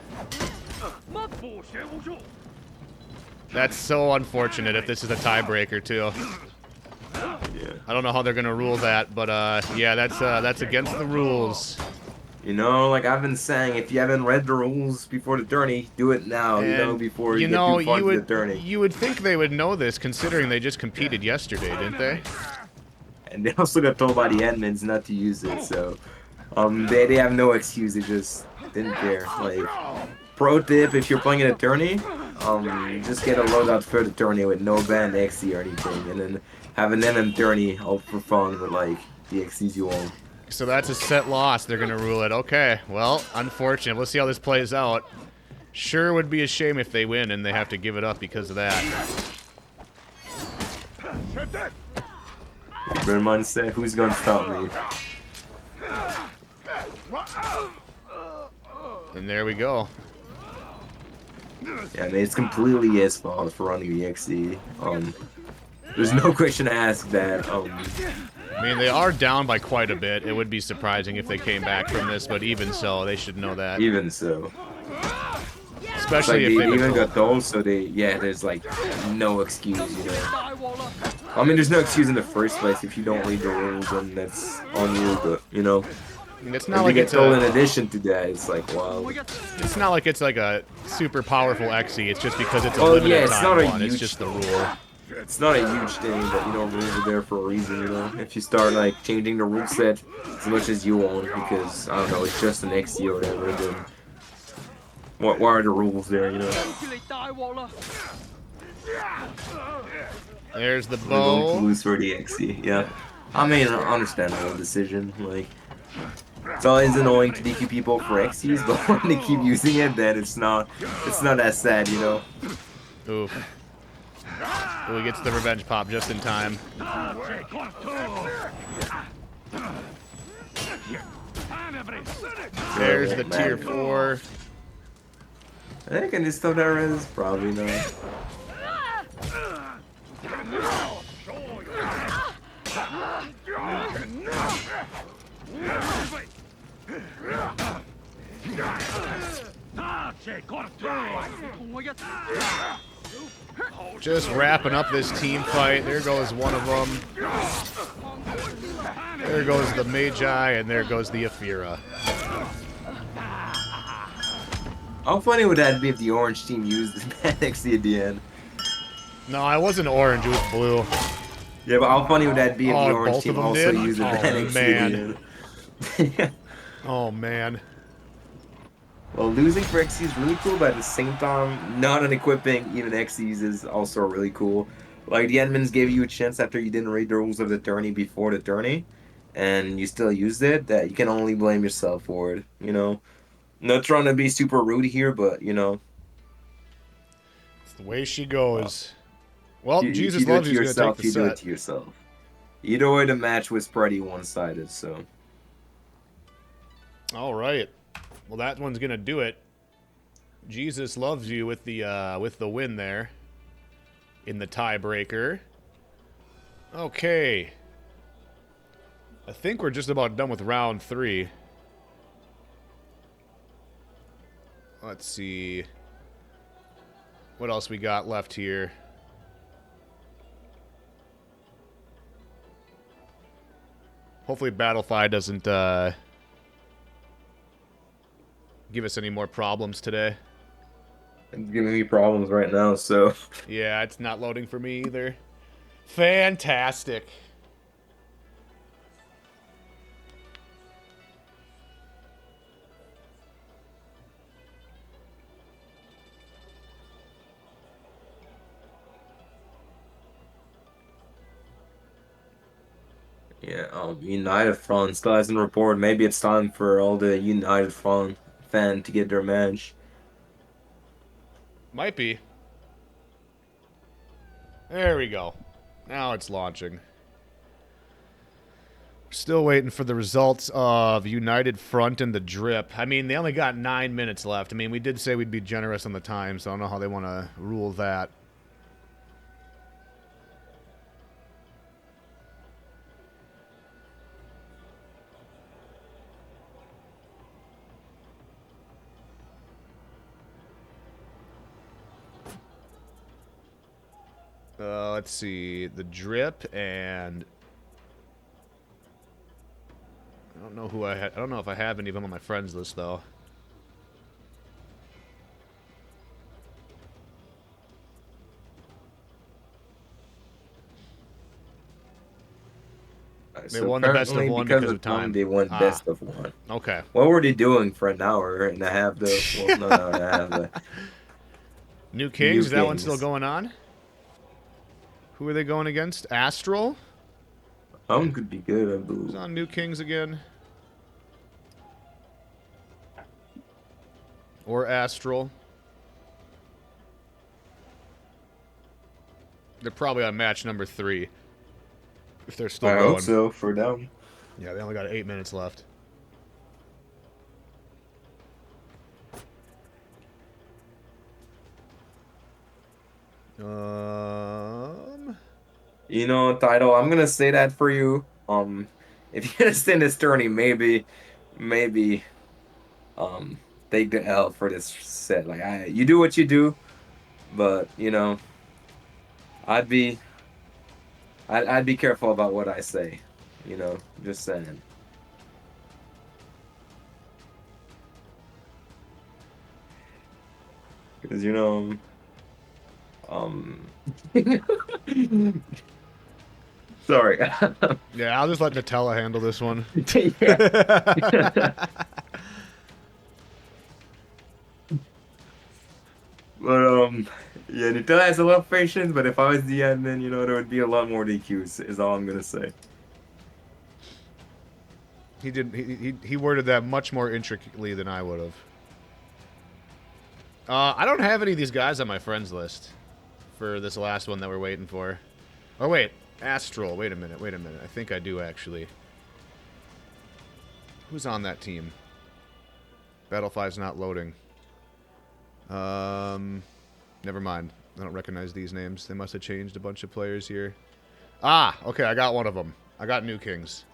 That's so unfortunate if this is a tiebreaker too. Yeah. I don't know how they're gonna rule that, but yeah, that's against the rules. You know, like I've been saying, if you haven't read the rules before the tourney, do it now. You know, And, before you get too far into the tourney. you would think they would know this, considering they just competed yesterday, didn't they? And they also got told by the admins not to use it, so they have no excuse. They just didn't care. Like, pro tip: if you're playing in a tourney, just get a loadout for the tourney with no banned XC or anything, and then have an MM tourney all for fun with like the XCs you own. So that's a set loss. They're gonna rule it. Okay. Well, unfortunate. Let's see how this plays out. Sure would be a shame if they win and they have to give it up because of that. Bear in mind, say, who's gonna stop me? And there we go. Yeah, I mean, it's completely his fault for running the XC. There's no question to ask that. I mean, they are down by quite a bit. It would be surprising if they came back from this, but even so, they should know that. Even so. It's Especially like if they they even would got those, so there's like no excuse, you know. I mean, there's no excuse in the first place if you don't read the rules, and that's on you, but, you know. It's If not you like get it's told in a, addition to that, it's like, wow. it's not like it's like a super powerful XE. It's just because it's a Oh, limited yeah, it's time not a one. It's huge just the rule. It's not a huge thing, but, you know, rules are there for a reason, you know. If you start, like, changing the rule set as much as you want, because, I don't know, it's just an XE or whatever, then why are the rules there, you know? There's the We're going to bow. lose for the XE, yeah. I mean, understandable decision, like, it's always annoying to DQ people for XEs, but when they keep using it, then it's not that sad, you know? Oof. Oh, he gets the revenge pop just in time. There's the tier 4. I think can they still that res? Probably not. Just wrapping up this team fight. There goes one of them. There goes the Magi, and there goes the Aphira. How funny would that be if the orange team used the Manixie at the end? No, I wasn't orange. It was blue. Yeah, but how funny would that be if Oh, the orange both team of them also did? used the Oh, Manixie man. at the end? Oh, man. Well, losing for XC is really cool, but at the same time, not unequipping even XCs is also really cool. Like, the admins gave you a chance after you didn't read the rules of the tourney before the tourney, and you still used it, that you can only blame yourself for it, you know? Not trying to be super rude here, but, you know. It's the way she goes. Well, If Jesus you do it Loves to You is going to take yourself, the you do it set. to yourself. Either way, the match was pretty one-sided, so. All right. Well, that one's going to do it. Jesus Loves You with the win there in the tiebreaker. Okay. I think we're just about done with round 3. Let's see. What else we got left here? Hopefully Battlefy doesn't give us any more problems today. It's giving me problems right now, so. Yeah, it's not loading for me either. Fantastic. Yeah, United Front still hasn't reported. Maybe it's time for all the United Front fan to get their match. Might be. There we go. Now it's launching. Still waiting for the results of United Front and the Drip. I mean, they only got 9 minutes left. I mean, we did say we'd be generous on the time, so I don't know how they want to rule that. Let's see. The Drip and... I don't know who I don't know if I have any of them on my friends list, though. They So won the best of apparently one because of time. time. They won Ah. best of one. Okay. What were they doing for an hour and a half, though? Well, no, no, and a half. New Kings, New that one's still Kings. going on? Who are they going against? Astral? Home could be good, I Who's believe. on New Kings again? Or Astral? They're probably on match number 3. If they're still I going. hope so for them. Yeah, they only got 8 minutes left. You know, Title, I'm gonna say that for you. If you're gonna stay in this tourney, maybe, take the L for this set. Like, you do what you do, but you know, I'd be careful about what I say. You know, just saying. Because you know, sorry. Yeah, I'll just let Nutella handle this one. Yeah. But yeah, Nutella has a lot of patience. But if I was the admin, you know, there would be a lot more DQs. Is all I'm gonna say. He worded that much more intricately than I would have. I don't have any of these guys on my friends list for this last one that we're waiting for. Oh wait, Astral. Wait a minute. I think I do actually. Who's on that team? Battlefy's not loading. Never mind. I don't recognize these names. They must have changed a bunch of players here. Ah, okay, I got one of them. I got New Kings.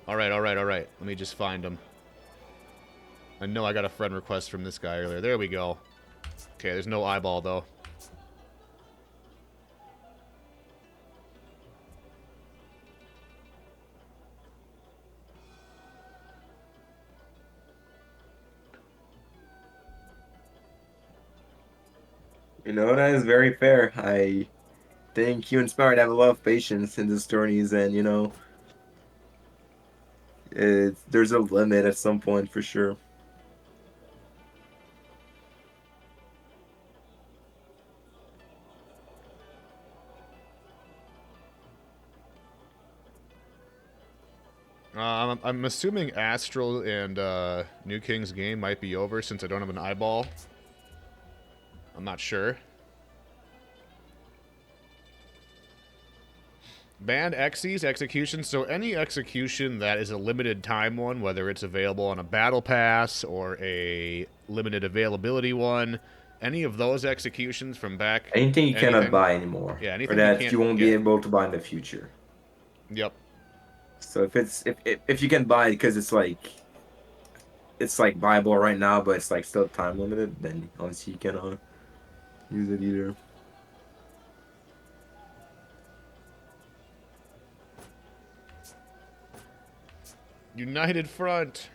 Alright. Let me just find them. I know I got a friend request from this guy earlier. There we go. Okay, there's no eyeball, though. You know, that is very fair. I think you inspired to have a lot of patience in these tourneys, and you know, there's a limit at some point for sure. I'm assuming Astral and New King's game might be over since I don't have an eyeball. I'm not sure. Ban Xyz execution. So any execution that is a limited time one, whether it's available on a battle pass or a limited availability one, any of those executions from back. Anything you cannot anything- buy anymore, Yeah, or anything that you you can't won't be get. able to buy in the future. Yep. So if you can buy it because it's like viable right now, but it's like still time limited, then obviously you cannot use it either. United Front.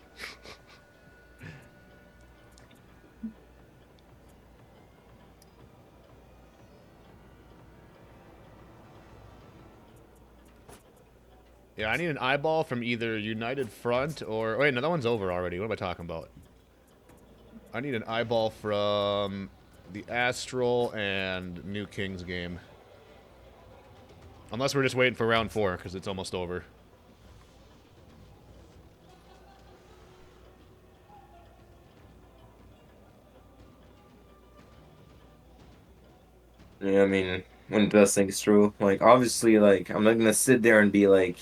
Yeah, I need an eyeball from either United Front or... Wait, no, that one's over already. What am I talking about? I need an eyeball from the Astral and New King's game. Unless we're just waiting for round 4, because it's almost over. Yeah, I mean, when the best thing is true, like obviously, like I'm not gonna sit there and be like,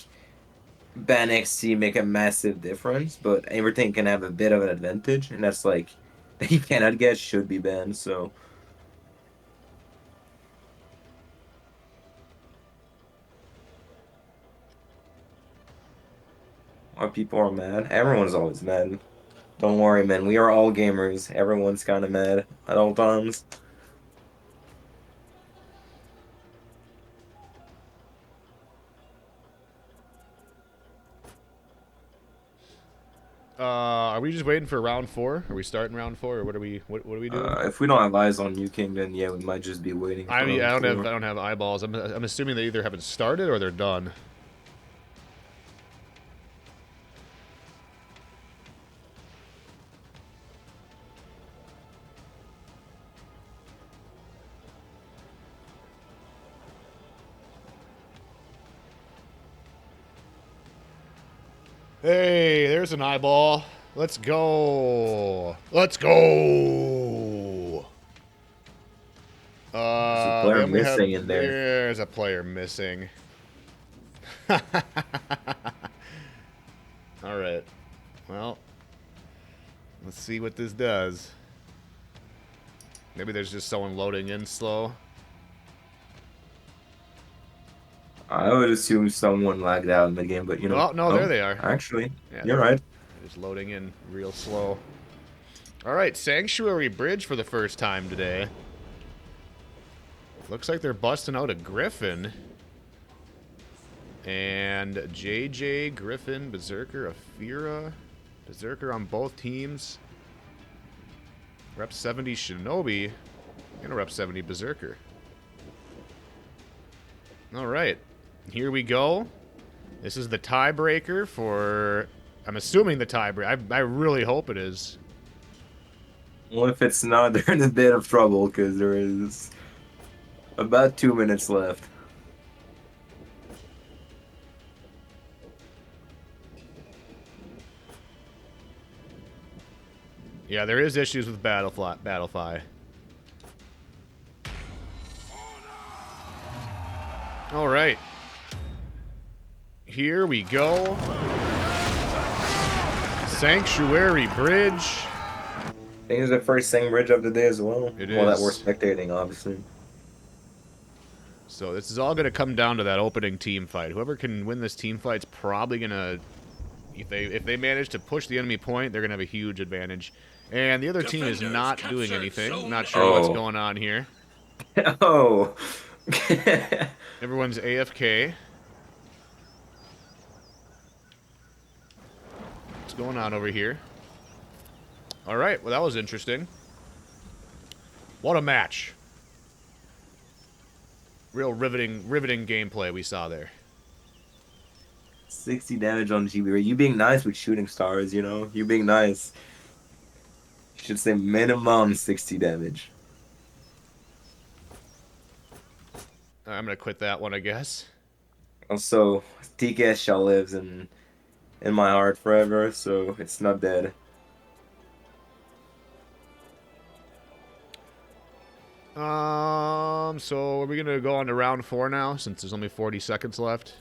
ban XC make a massive difference, but everything can have a bit of an advantage, and that's like that you cannot get should be banned. So why people are mad? Everyone's always mad. Don't worry, man. We are all gamers. Everyone's kind of mad at all times. Are we just waiting for round 4? Are we starting round 4, or what are we doing? If we don't have eyes on New King, then yeah, we might just be waiting. For I mean, I round don't four. have eyeballs. I'm assuming they either haven't started or they're done. Hey, there's an eyeball. Let's go. Let's go. There's a player then we missing in there. There's a player missing. All right. Well, let's see what this does. Maybe there's just someone loading in slow. I would assume someone lagged out in the game, but you know. Oh, no, there they are. Actually, Yeah, you're right. Just loading in real slow. All right, Sanctuary Bridge for the first time today. Looks like they're busting out a Griffin. And JJ, Griffin, Berserker, Afira. Berserker on both teams. Rep 70 Shinobi. And a Rep 70 Berserker. All right. Here we go. This is the tiebreaker for... I'm assuming the tiebreaker. I really hope it is. Well, if it's not, they're in a bit of trouble because there is about 2 minutes left. Yeah, there is issues with Battlefy. All right. Here we go. Sanctuary Bridge. I think it's the first Sang Bridge of the day as well. It Well, that is. we're spectating, obviously. So this is all going to come down to that opening team fight. Whoever can win this team fight's probably going to, if they manage to push the enemy point, they're going to have a huge advantage. And the other team is Defenders not doing captured anything. zone Not sure what's Oh. going on here. Oh. Everyone's AFK. What's going on over here? All right, well, that was interesting. What a match. Real riveting gameplay we saw there. 60 damage on GB. You being nice with shooting stars, you know? You being nice. You should say minimum 60 damage. I'm going to quit that one, I guess. Also, TKS Shell lives in my heart forever, so it's not dead. So are we gonna go on to round 4 now, since there's only 40 seconds left?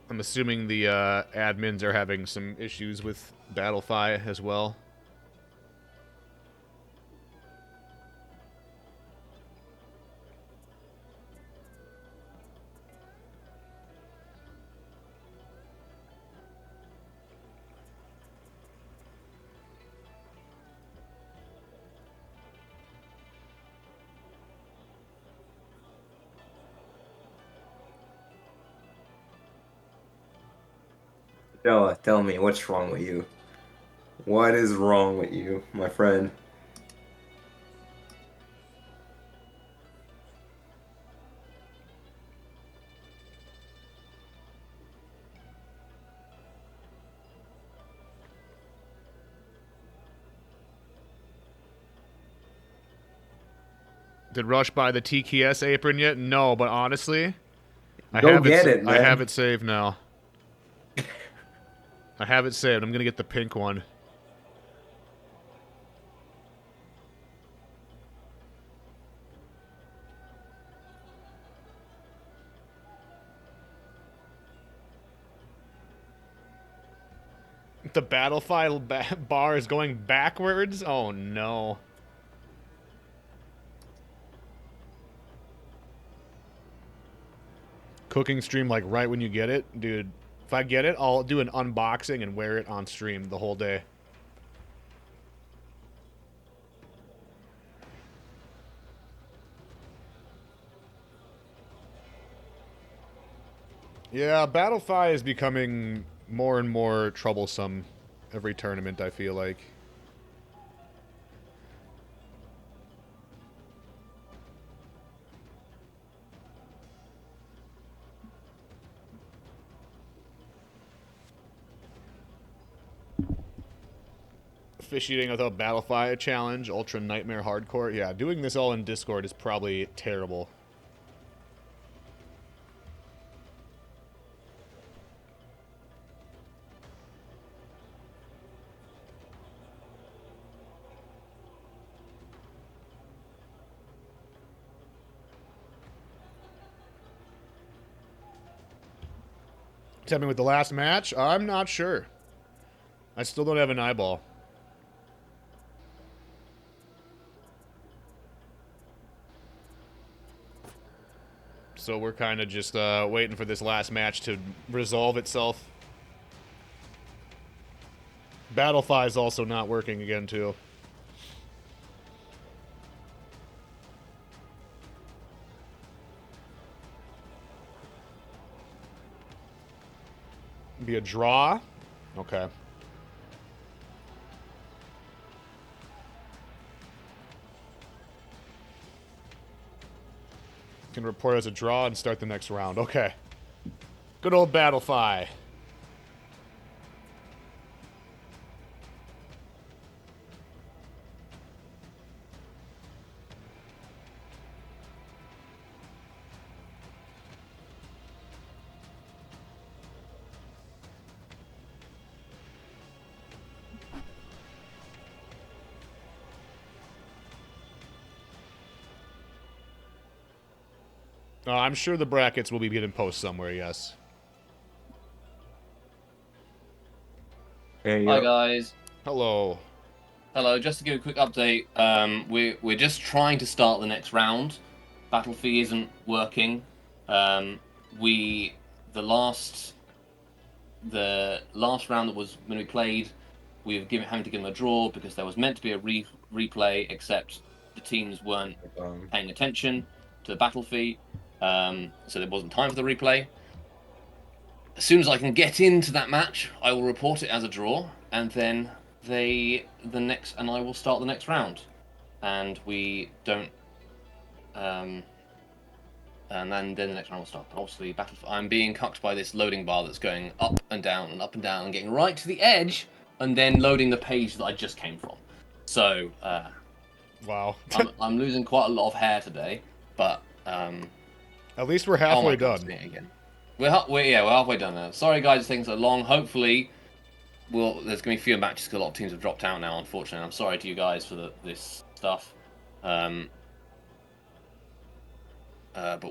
I'm assuming the admins are having some issues with Battlefy as well. Tell me, what's wrong with you? What is wrong with you, my friend? Did Rush buy the TKS apron yet? No, but honestly, Go get it, man. I have it saved now. I have it saved. I'm gonna get the pink one. The Battlefy bar is going backwards? Oh no. Cooking stream like right when you get it? Dude, if I get it, I'll do an unboxing and wear it on stream the whole day. Yeah, Battlefy is becoming more and more troublesome every tournament, I feel like. Fish eating without Battlefy challenge, Ultra Nightmare Hardcore. Yeah, doing this all in Discord is probably terrible. Tell me with the last match? I'm not sure. I still don't have an eyeball. So we're kind of just waiting for this last match to resolve itself. Battlefy is also not working again, too. Be a draw? Okay. Can report as a draw and start the next round. Okay. Good old Battlefy. I'm sure the brackets will be getting post somewhere, yes. Hey, Hi guys. Hello. Hello. Just to give a quick update, we're just trying to start the next round. Battle fee isn't working. We the last round that was when we played, we were having to give them a draw because there was meant to be a replay, except the teams weren't paying attention to the battle fee, so there wasn't time for the replay. As soon as I can get into that match, I will report it as a draw, and then I will start the next round, and we don't, and then the next round will start. Obviously, I'm being cucked by this loading bar that's going up and down and up and down and getting right to the edge, and then loading the page that I just came from. So, Wow. I'm losing quite a lot of hair today, but At least we're oh my halfway God, done. it's me again. We're halfway done now. Sorry guys, it's taking so long. Hopefully, there's gonna be fewer matches because a lot of teams have dropped out now. Unfortunately, I'm sorry to you guys for this stuff. But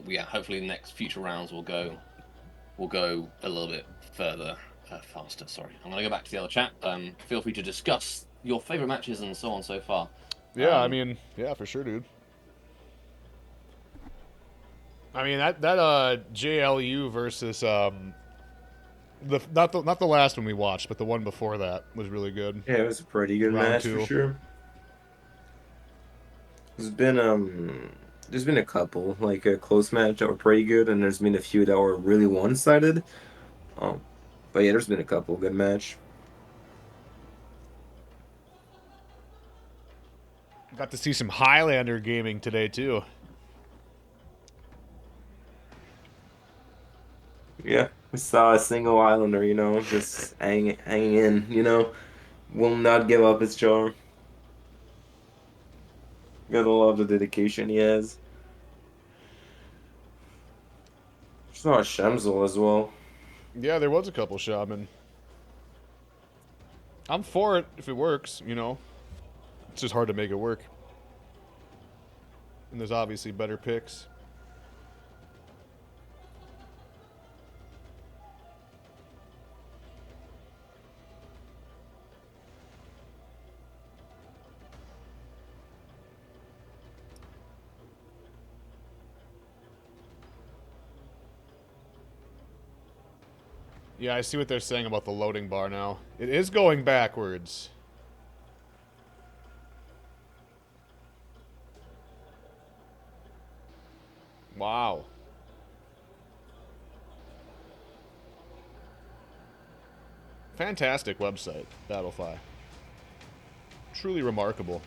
yeah, hopefully the next future rounds will go a little bit further, faster. Sorry, I'm gonna go back to the other chat. Feel free to discuss your favorite matches and so on so far. Yeah, I mean, yeah, for sure, dude. I mean that JLU versus not the last one we watched, but the one before that was really good. Yeah, it was a pretty good Round match two. for sure. There's been a couple like a close match that were pretty good, and there's been a few that were really one-sided. Um, but yeah, there's been a couple good match. Got to see some Highlander gaming today too. Yeah, we saw a single Islander, just hanging in, will not give up his charm. Gotta love the dedication he has. Saw Shemzel as well. Yeah, there was a couple shaman. I'm for it if it works, It's just hard to make it work. And there's obviously better picks. Yeah, I see what they're saying about the loading bar now. It is going backwards. Wow. Fantastic website, Battlefy. Truly remarkable.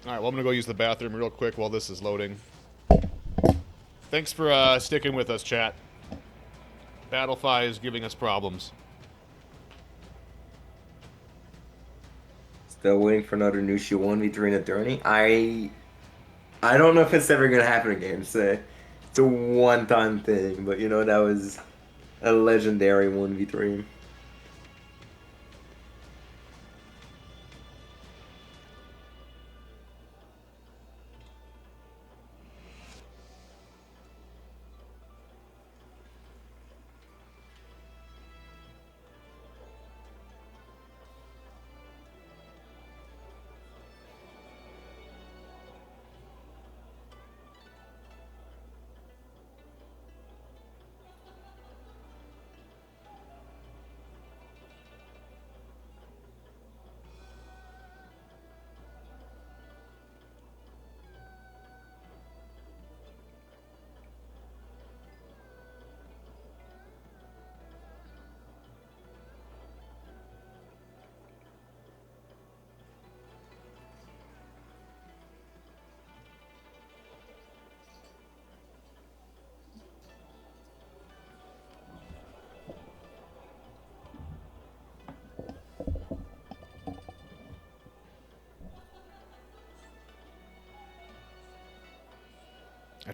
Alright, well, I'm going to go use the bathroom real quick while this is loading. Thanks for sticking with us, chat. Battlefy is giving us problems. Still waiting for another Nushi 1v3 in a tourney. I don't know if it's ever gonna happen again. It's a one-time thing, but that was a legendary 1v3.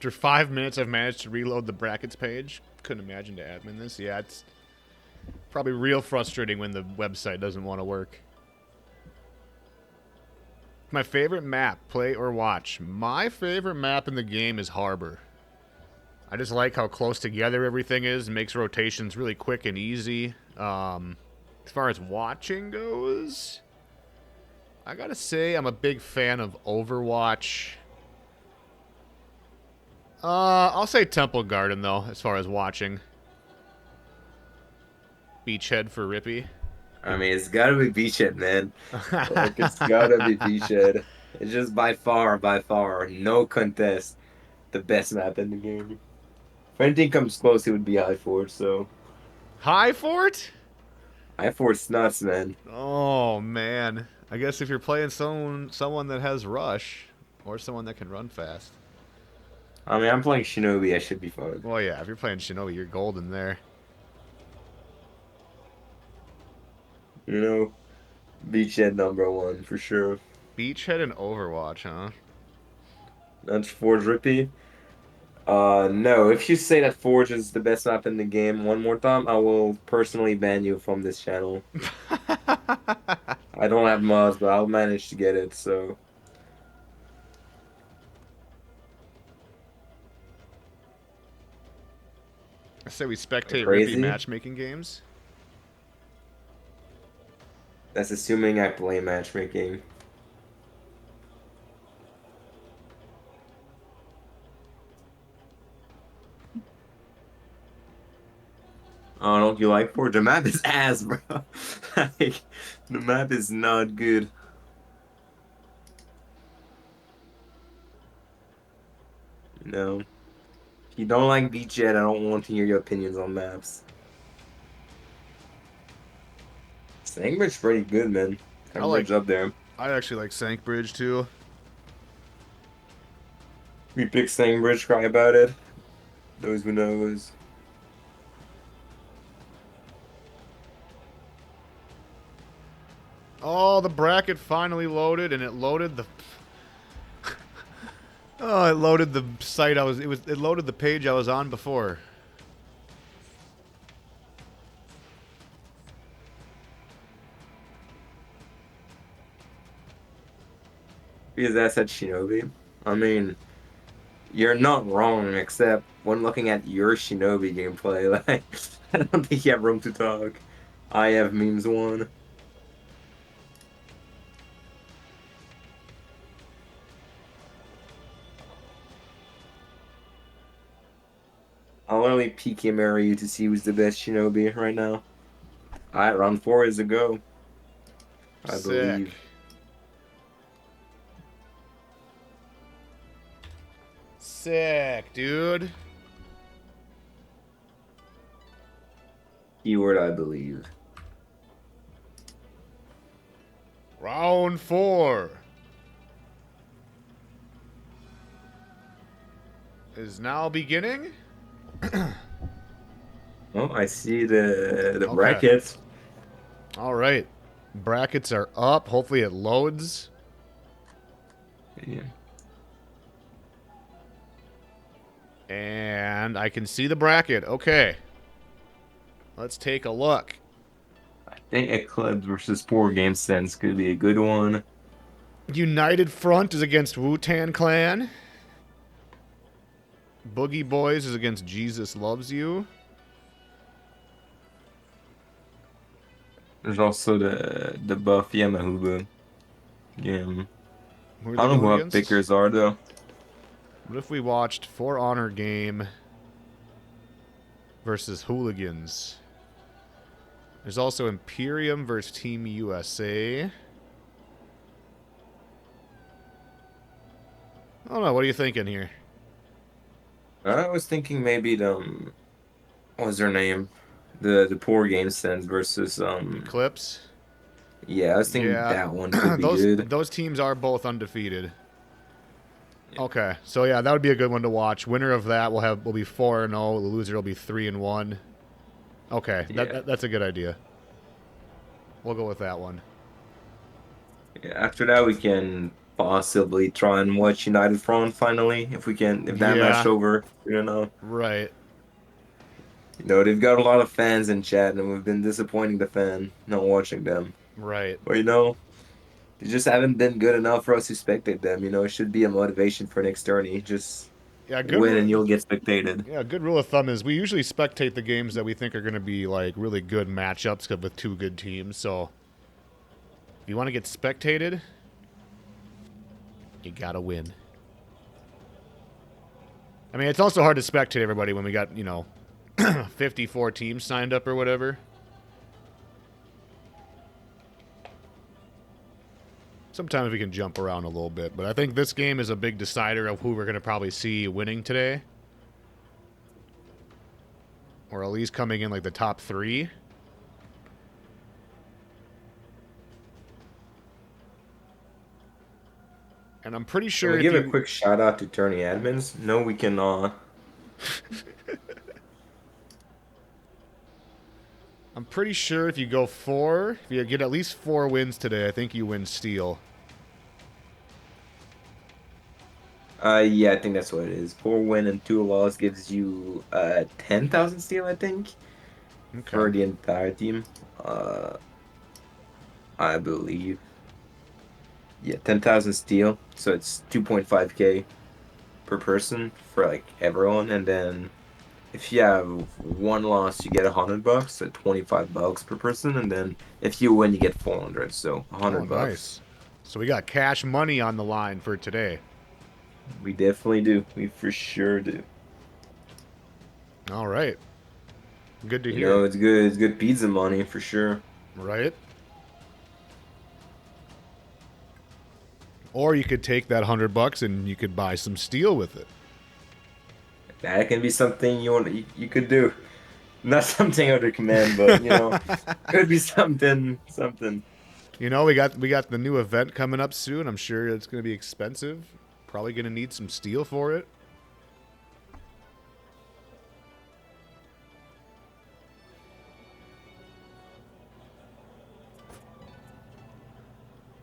After 5 minutes, I've managed to reload the brackets page. Couldn't imagine to admin this. Yeah, it's probably real frustrating when the website doesn't want to work. My favorite map, play or watch. My favorite map in the game is Harbor. I just like how close together everything is. It makes rotations really quick and easy. As far as watching goes, I gotta say I'm a big fan of Overwatch. I'll say Temple Garden, though, as far as watching. Beachhead for Rippy. I mean, it's gotta be Beachhead, man. Like, it's gotta be Beachhead. It's just by far, no contest, the best map in the game. If anything comes close, it would be High Fort, so. High Fort? High Fort's nuts, man. Oh, man. I guess if you're playing someone that has Rush, or someone that can run fast. I mean, I'm playing Shinobi, I should be fine. Well, yeah, if you're playing Shinobi, you're golden there. You know, Beachhead #1 for sure. Beachhead and Overwatch, huh? That's Forge Rippy. No, if you say that Forge is the best map in the game one more time, I will personally ban you from this channel. I don't have mods, but I'll manage to get it, so. I say we spectate Crazy? Rippy matchmaking games. That's assuming I play matchmaking. Oh, don't you like Forge? The map is ass, bro. Like, the map is not good. No. If you don't like Beachhead, I don't want to hear your opinions on maps. Sandbridge's pretty good, man. Sandbridge's up there. I actually like Sankbridge, too. We pick Sandbridge, cry about it. Those who knows. Oh, the bracket finally loaded, and it loaded the... oh, it loaded the site it loaded the page I was on before. Because that's at Shinobi. I mean, you're not wrong, except when looking at your Shinobi gameplay, like, I don't think you have room to talk. I have memes one. I'll only peek and marry you to see who's the best Shinobi right now. Alright, round 4 is a go. I Sick. believe. Sick, dude. Keyword, I believe. Round 4 is now beginning. Oh, I see the Okay. brackets. All right. Brackets are up. Hopefully it loads. Yeah. And I can see the bracket. Okay. Let's take a look. I think Eclipse versus Poor Game Sense could be a good one. United Front is against Wu-Tan Clan. Boogie Boys is against Jesus Loves You. There's also the Buff Yamahuba game. Who are I they don't know who going our against? pickers are though. What if we watched For Honor Game versus Hooligans? There's also Imperium versus Team USA. I don't know. What are you thinking here? I was thinking maybe what was their name? The Poor Game Sense versus Eclipse? yeah, I was thinking Yeah. that one could be good. Those teams are both undefeated. Okay, so yeah, that would be a good one to watch. Winner of that will be 4-0. The loser will be 3-1. Okay, Yeah. that's a good idea. We'll go with that one. Yeah, after that we can possibly try and watch United front finally if we can, if that match Yeah, over. You know, right. they've got a lot of fans in chat, and we've been disappointing the fan not watching them. Right. But they just haven't been good enough for us to spectate them. It should be a motivation for next tourney. Just Yeah, win and you'll get spectated. good rule of thumb is we usually spectate the games that we think are going to be like really good matchups with two good teams. So if you want to get spectated, you got to win. I mean, it's also hard to spectate everybody when we got, 54 teams signed up or whatever. Sometimes we can jump around a little bit, but I think this game is a big decider of who we're going to probably see winning today. Or at least coming in like the top 3. And I'm pretty Can sure we give a quick shout out to tourney admins? No, we can. I'm pretty sure if you go 4, if you get at least 4 wins today, I think you win steel. Yeah, I think that's what it is. 4 win and 2 loss gives you 10,000 steel, I think, for Okay. the entire team. I believe. Yeah, 10,000 steel. So it's 2.5k per person for like everyone, and then if you have 1 loss, you get $100, so $25 per person, and then if you win, you get 400, so Oh, $100. nice. So we got cash money on the line for today. We definitely do. We for sure do. All right. Good to hear. It's good. It's good pizza money for sure. Right? Or you could take that $100 and you could buy some steel with it. That can be something you could do. Not something I would recommend, but could be something. Something. We got the new event coming up soon. I'm sure it's going to be expensive. Probably going to need some steel for it.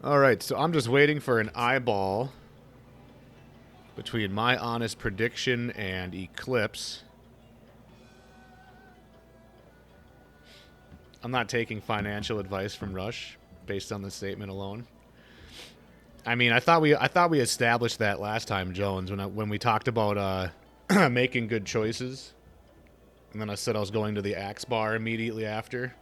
All right, so I'm just waiting for an eyeball between my honest prediction and Eclipse. I'm not taking financial advice from Rush based on the statement alone. I mean, I thought we established that last time, Jones, when we talked about making good choices, and then I said I was going to the Axe Bar immediately after.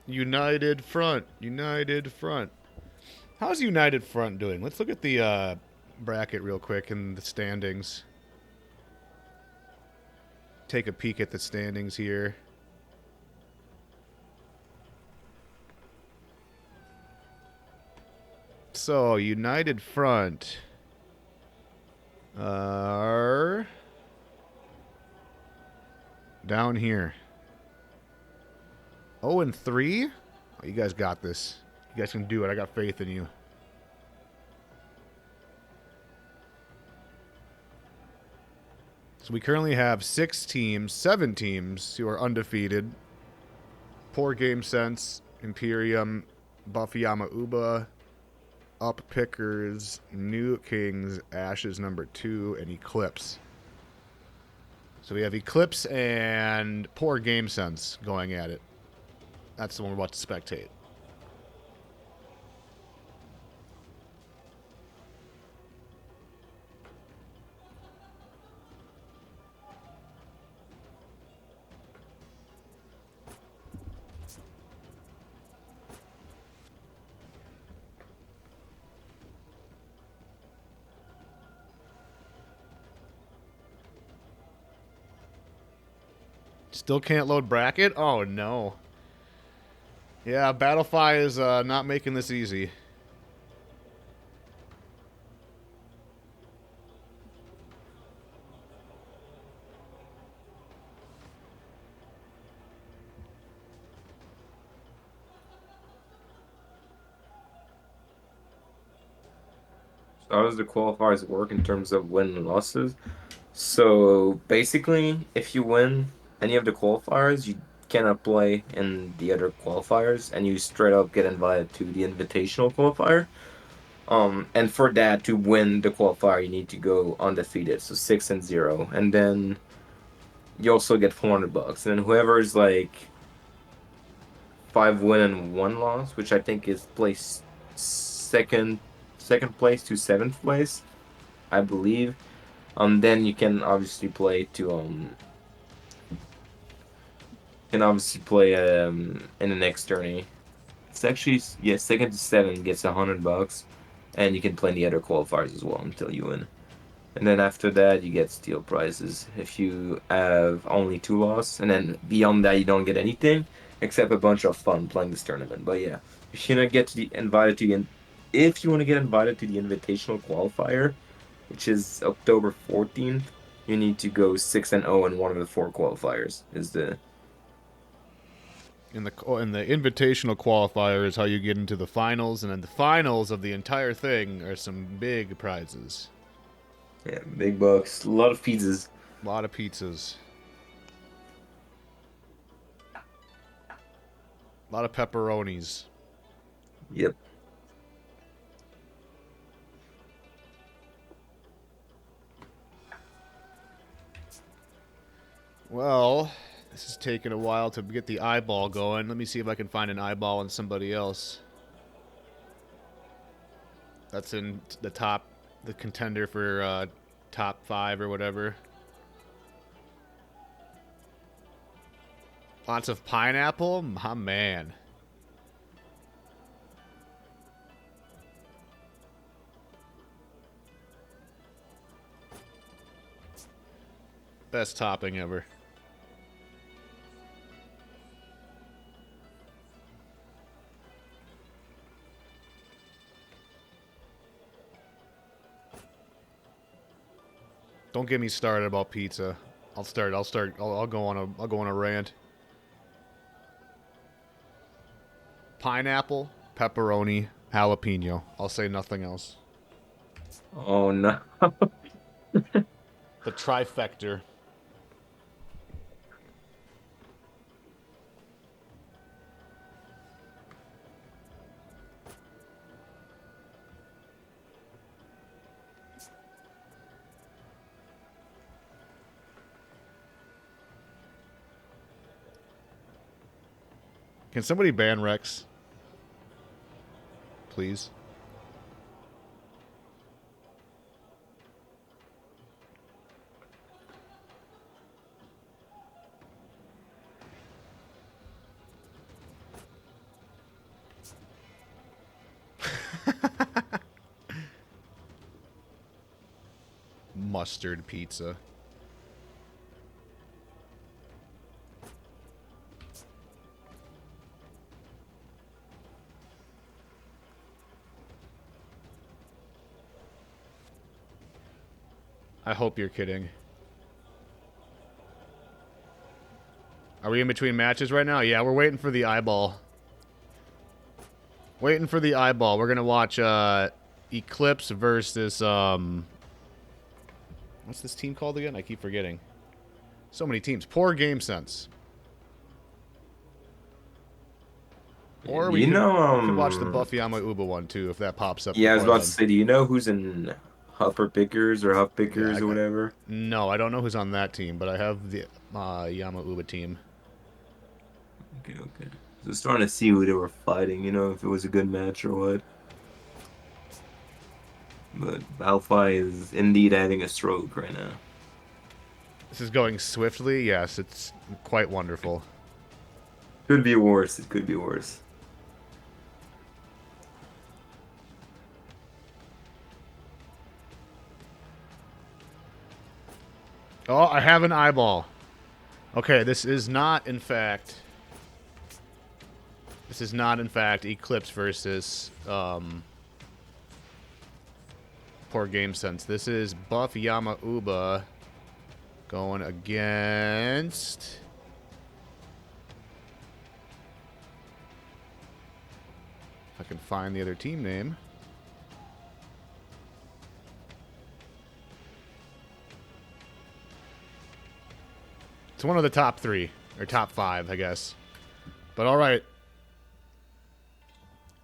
United Front. United Front. How's United Front doing? Let's look at the bracket real quick and the standings. Take a peek at the standings here. So, United Front are down here. 0-3? Oh, you guys got this. You guys can do it. I got faith in you. So we currently have 7 teams who are undefeated. Poor Game Sense, Imperium, Buffyama Uba, Up Pickers, New Kings, Ashes number 2, and Eclipse. So we have Eclipse and Poor Game Sense going at it. That's the one we're about to spectate. Still can't load bracket? Oh, no. Yeah, Battlefy is not making this easy. how does the qualifiers work in terms of win and losses? So basically, if you win any of the qualifiers, you cannot play in the other qualifiers, and you straight up get invited to the invitational qualifier. And for that to win the qualifier, you need to go undefeated, so 6-0, and then you also get $400. And then whoever's like 5 win and 1 loss, which I think is place second, second place to seventh place, I believe. Then you can obviously play in the next tourney. It's actually, yeah, second to seven gets $100, and you can play in the other qualifiers as well until you win. And then after that, you get steel prizes if you have only 2 loss, and then beyond that, you don't get anything except a bunch of fun playing this tournament. But yeah, if you want to get to the invited to the, if you want to get invited to the invitational qualifier, which is October 14th, you need to go 6-0 in one of the 4 qualifiers. Is the In the invitational qualifier is how you get into the finals, and then the finals of the entire thing are some big prizes. Yeah, big bucks, a lot of pizzas. A lot of pizzas. A lot of pepperonis. Yep. Well, this is taking a while to get the eyeball going. Let me see if I can find an eyeball on somebody else. That's in the top, the contender for top 5 or whatever. Lots of pineapple? My man. Best topping ever. Don't get me started about pizza. I'll go on a rant. Pineapple, pepperoni, jalapeno. I'll say nothing else. Oh no. The trifecta. Can somebody ban Rex? Please. Mustard pizza. I hope you're kidding. Are we in between matches right now? Yeah, we're waiting for the eyeball. Waiting for the eyeball. We're gonna watch Eclipse versus what's this team called again? I keep forgetting. So many teams. Poor game sense. Or we could watch the Buff Yama Uba one too if that pops up. Yeah, I was before about to then. say, do you know who's in Hupper Pickers or Huff Pickers Yeah, or whatever? No, I don't know who's on that team, but I have the Yama Uba team. Okay, okay. Just trying to see who they were fighting, if it was a good match or what. But Alpha is indeed having a stroke right now. This is going swiftly. Yes, it's quite wonderful. Could be worse. It could be worse. Oh, I have an eyeball. Okay, this is not, in fact, Eclipse versus Poor Game Sense. This is Buff Yama Uba going against if I can find the other team name. It's one of the top 3 or top 5, I guess. But all right.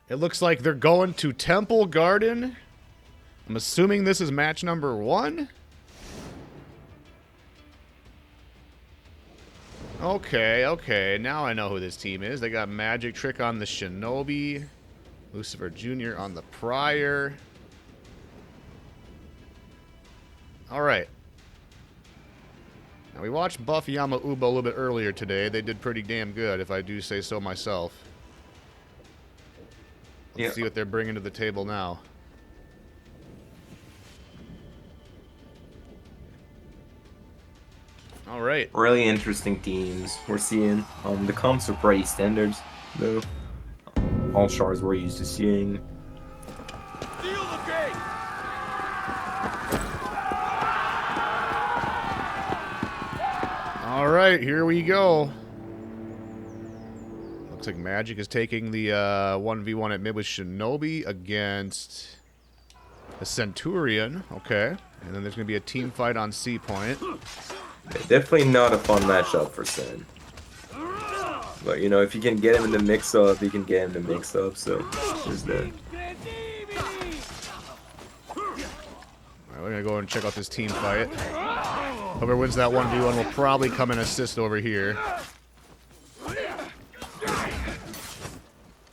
It looks like they're going to Temple Garden. I'm assuming this is match number 1. Okay. Now I know who this team is. They got Magic Trick on the Shinobi. Lucifer Jr. on the Prior. Alright. Now we watched Buff Yama Uba a little bit earlier today. They did pretty damn good, if I do say so myself. Let's see what they're bringing to the table now. All right. Really interesting teams we're seeing. The comps are pretty standard, though. All stars we're used to seeing. All right, here we go. Looks like Magic is taking the 1v1 at mid with Shinobi against a Centurion. Okay. And then there's going to be a team fight on C point. Definitely not a fun matchup for Sen. But, you know, if you can get him in the mix-up, you can get him in the mix-up, so there's that. Alright, we're going to go and check out this team fight. Whoever wins that 1v1 will probably come and assist over here.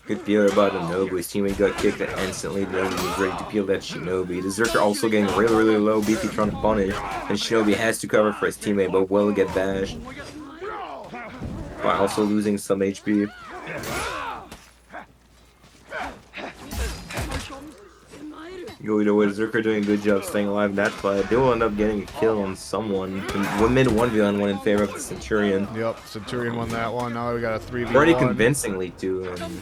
Good feeling about Shinobi. His teammate got kicked and instantly then he was ready to peel that Shinobi. The Zerker also getting really low. Beefy trying to punish. And Shinobi has to cover for his teammate, but will get bashed. By also losing some HP. Either way, Zerker doing a good job staying alive in that fight. They will end up getting a kill on someone. Mid 1v1 in favor of the Centurion. Yep, Centurion won that one. Now we got a 3v1. Pretty convincingly, too. And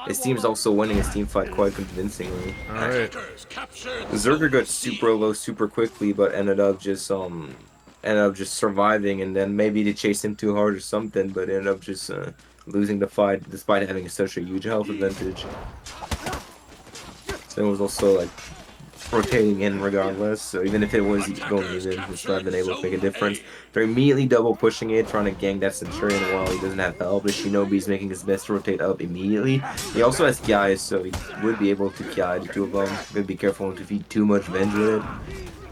his team's also winning his team fight quite convincingly. Alright. Zerker got super low super quickly, but ended up just surviving, and then maybe they chased him too hard or something, but ended up just losing the fight despite having such a huge health advantage. So it was also like rotating in regardless, so even if it was going even, it's not been able to make a difference. They're immediately double pushing it, trying to gank that Centurion while he doesn't have help. The Shinobi's making his best to rotate up immediately. He also has Kiai, so he would be able to Kiai the two of them. Gotta be careful not to feed too much Venge with it.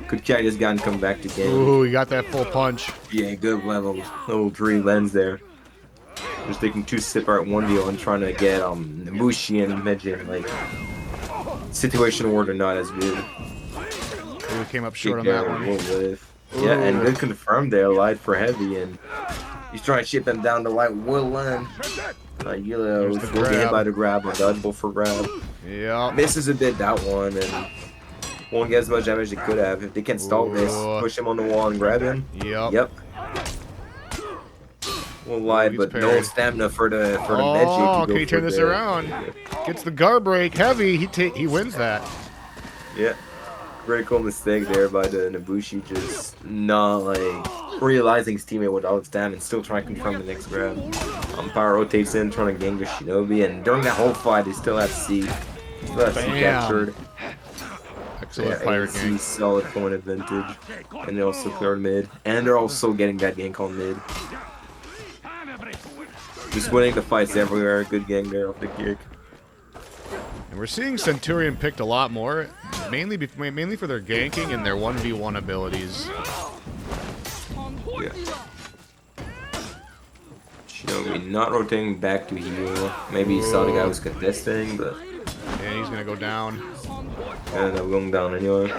Could Kiai this guy and come back to gank? Ooh, he got that full punch. Yeah, good level 3 lens there. Just taking 2 separate 1v1 trying to get Mushi and Medjin, like, situation where they're not as good. We came up short on that one. Yeah, and good confirmed there, light for heavy, and he's trying to ship them down to light will land. Will get hit by the grab, or dodgeable for grab. Yeah. Misses a bit that one, and won't get as much damage as they could have. If they can stall this, push him on the wall and grab him. Yep. Won't lie, but no stamina for the Medjay. Oh, can he turn this around? Gets the guard break. Heavy. He wins that. Yeah. Critical mistake there by the Nabushi, just not like realizing his teammate with all its damage and still trying to confirm the next grab. Power rotates in, trying to gank the Shinobi, and during that whole fight, they still have C. Still have C captured. Excellent fire gank. Solid point advantage, and they also cleared mid, and they're also getting that gank on mid. Just winning the fights everywhere. Good gang there off the kick. And we're seeing Centurion picked a lot more, mainly for their ganking and their 1v1 abilities. Yeah. Shinobi not rotating back to heal. Maybe he saw the guy was contesting, but... And he's gonna go down. And I'm going down anyway.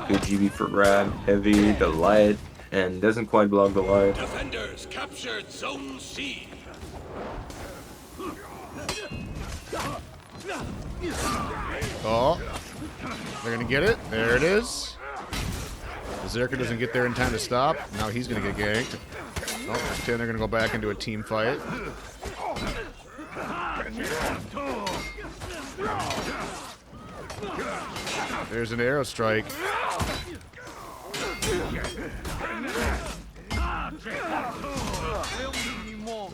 Good GB for grab. Heavy, the light, and doesn't quite block the light. Defenders captured Zone C. Oh, they're gonna get it. There it is. The Zerker doesn't get there in time to stop. Now he's gonna get ganked. Oh, then they're gonna go back into a team fight. There's an arrow strike.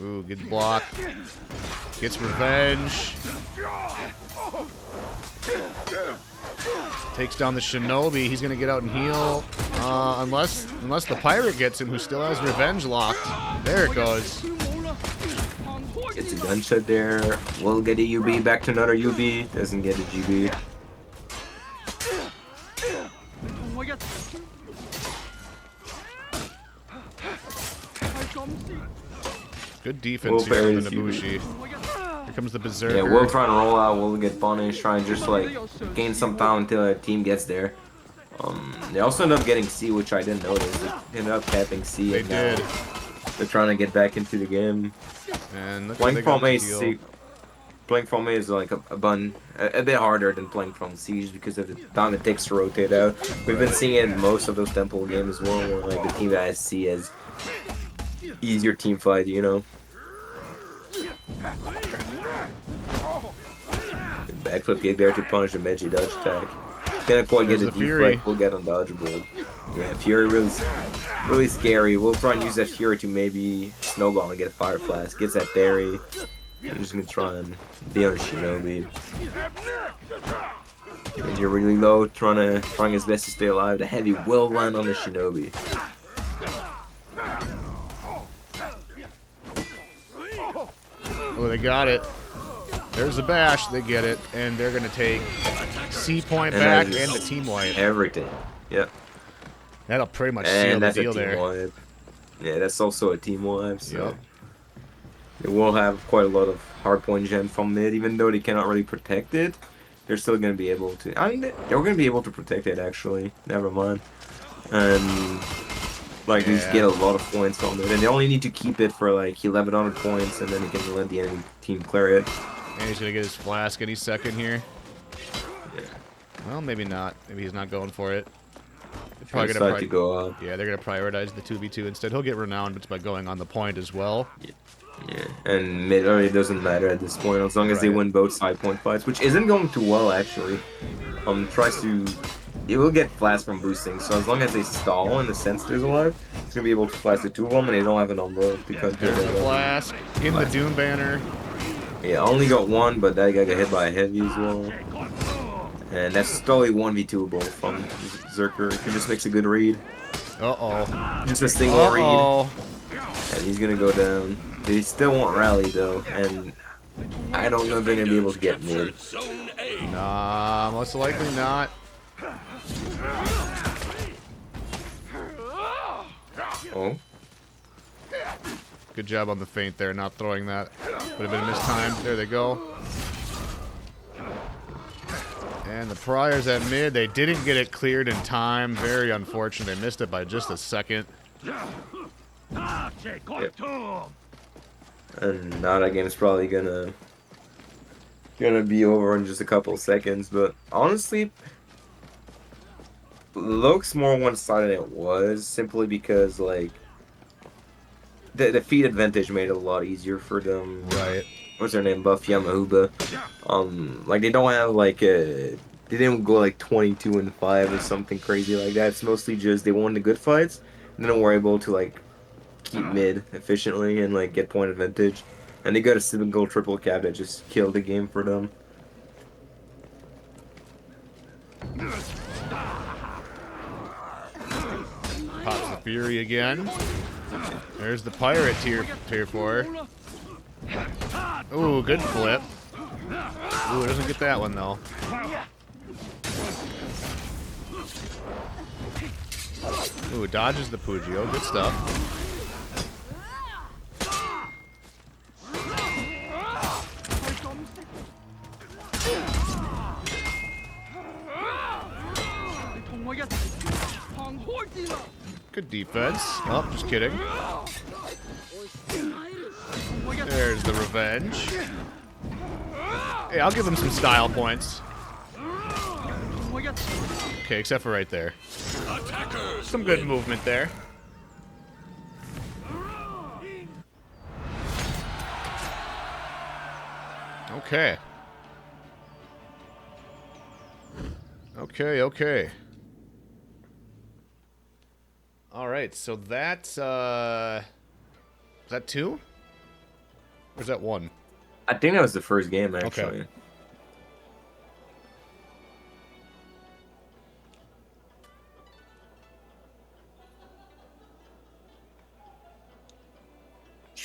Ooh, good block. Gets revenge. Takes down the Shinobi. He's gonna get out and heal. Unless the pirate gets him, who still has revenge locked. There it goes. Gets a gunshot there. Will get a UB. Back to another UB. Doesn't get a GB. Good defense here on the parries Nabushi. Here comes the Berserker. Yeah, we'll try and roll out. We'll get punished. Try and just like gain some time until our team gets there. They also end up getting C, which I didn't notice. They ended up capping C. They and did. They're trying to get back into the game. And Playing from A is like a bit harder than playing from Siege because of the time it takes to rotate out. We've been seeing it in most of those Temple games as well, where like the team that has C has easier team fight, you know. Backflip kick there to punish a Meiji dodge attack. Can't quite get a deflect, we'll get undodgeable. Yeah, Fury really scary. We'll try and use that Fury to maybe snowball and get a Fire Flask. Gets that parry. I'm just gonna try and be on a Shinobi. And you're really low, trying his best to stay alive. The heavy will land on the Shinobi. Oh, they got it. There's the bash. They get it, and they're gonna take C point back and the team wipe. Everything. Yep. That'll pretty much seal the deal there. Wipe. Yeah, that's also a team wipe. So yep. They will have quite a lot of hardpoint gem from mid, even though they cannot really protect it. They're still going to be able to. I mean, they're going to be able to protect it actually. Never mind. And like they just get a lot of points from it, and they only need to keep it for like 1100 points, and then they can let the enemy team clear it. And he's gonna get his flask any second here. Yeah. Well, maybe not. Maybe he's not going for it. They're probably gonna go up. Yeah, they're gonna prioritize the 2v2 instead. He'll get renowned by going on the point as well. Yeah, and mid already doesn't matter at this point as long as they win both side point fights, which isn't going too well actually. Tries to. It will get flash from boosting, so as long as they stall and the Sensitor's alive, it's gonna be able to flash the two of them, and they don't have an umbrella because there's the flask in the Doom banner. Yeah, only got one, but that guy got hit by a heavy as well. And that's totally 1v2able from Zerker. If he just makes a good read. Uh-oh. Just a single read. And he's gonna go down. They still won't rally though, and I don't know if they're gonna be able to get mid. Nah, most likely not. Oh. Good job on the feint there, not throwing that. Would have been mistimed. There they go. And the Priors at mid, they didn't get it cleared in time. Very unfortunate. They missed it by just a second. Yep. And now that game's probably gonna be over in just a couple seconds. But honestly, looks more one-sided than it was, simply because like the feed advantage made it a lot easier for them. Right. What's their name? Buff Yamahuba. Like they don't have like they didn't go like 22-5 or something crazy like that. It's mostly just they won the good fights, and then were able to like keep mid efficiently and like get point advantage. And they got a single triple cap that just killed the game for them. Pops the Fury again. There's the Pirate tier 4. Ooh, good flip. Ooh, doesn't get that one though. Ooh, dodges the Pugio. Good stuff. Good defense. Oh, just kidding. There's the revenge. Hey, I'll give him some style points. Okay, except for right there. Some good movement there. Okay. Okay. All right, so that's is that 2? Or is that 1? I think that was the first game actually. Okay.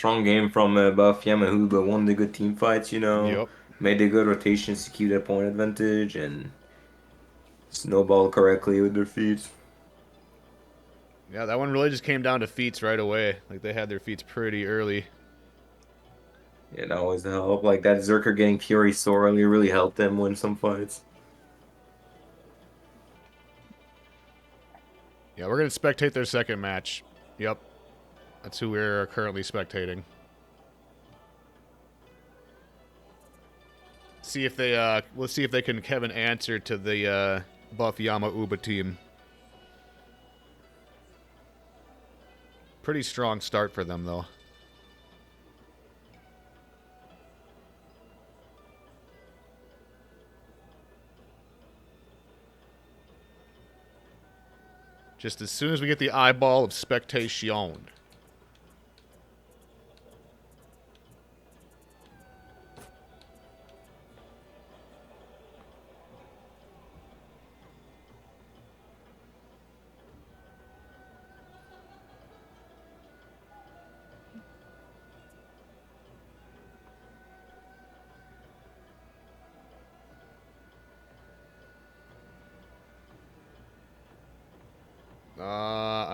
strong game from Buff Yamahu, but won the good team fights, you know. Yep. Made the good rotations to keep that point advantage and snowball correctly with their feet. Yeah, that one really just came down to feats right away. Like, they had their feats pretty early. Yeah, that always helped. Like, that Zerker getting Fury so early really helped them win some fights. Yeah, we're going to spectate their second match. Yep. That's who we're currently spectating. See if they, let's see if they can have an answer to the, Buff Yama Uba team. Pretty strong start for them, though. Just as soon as we get the eyeball of spectation.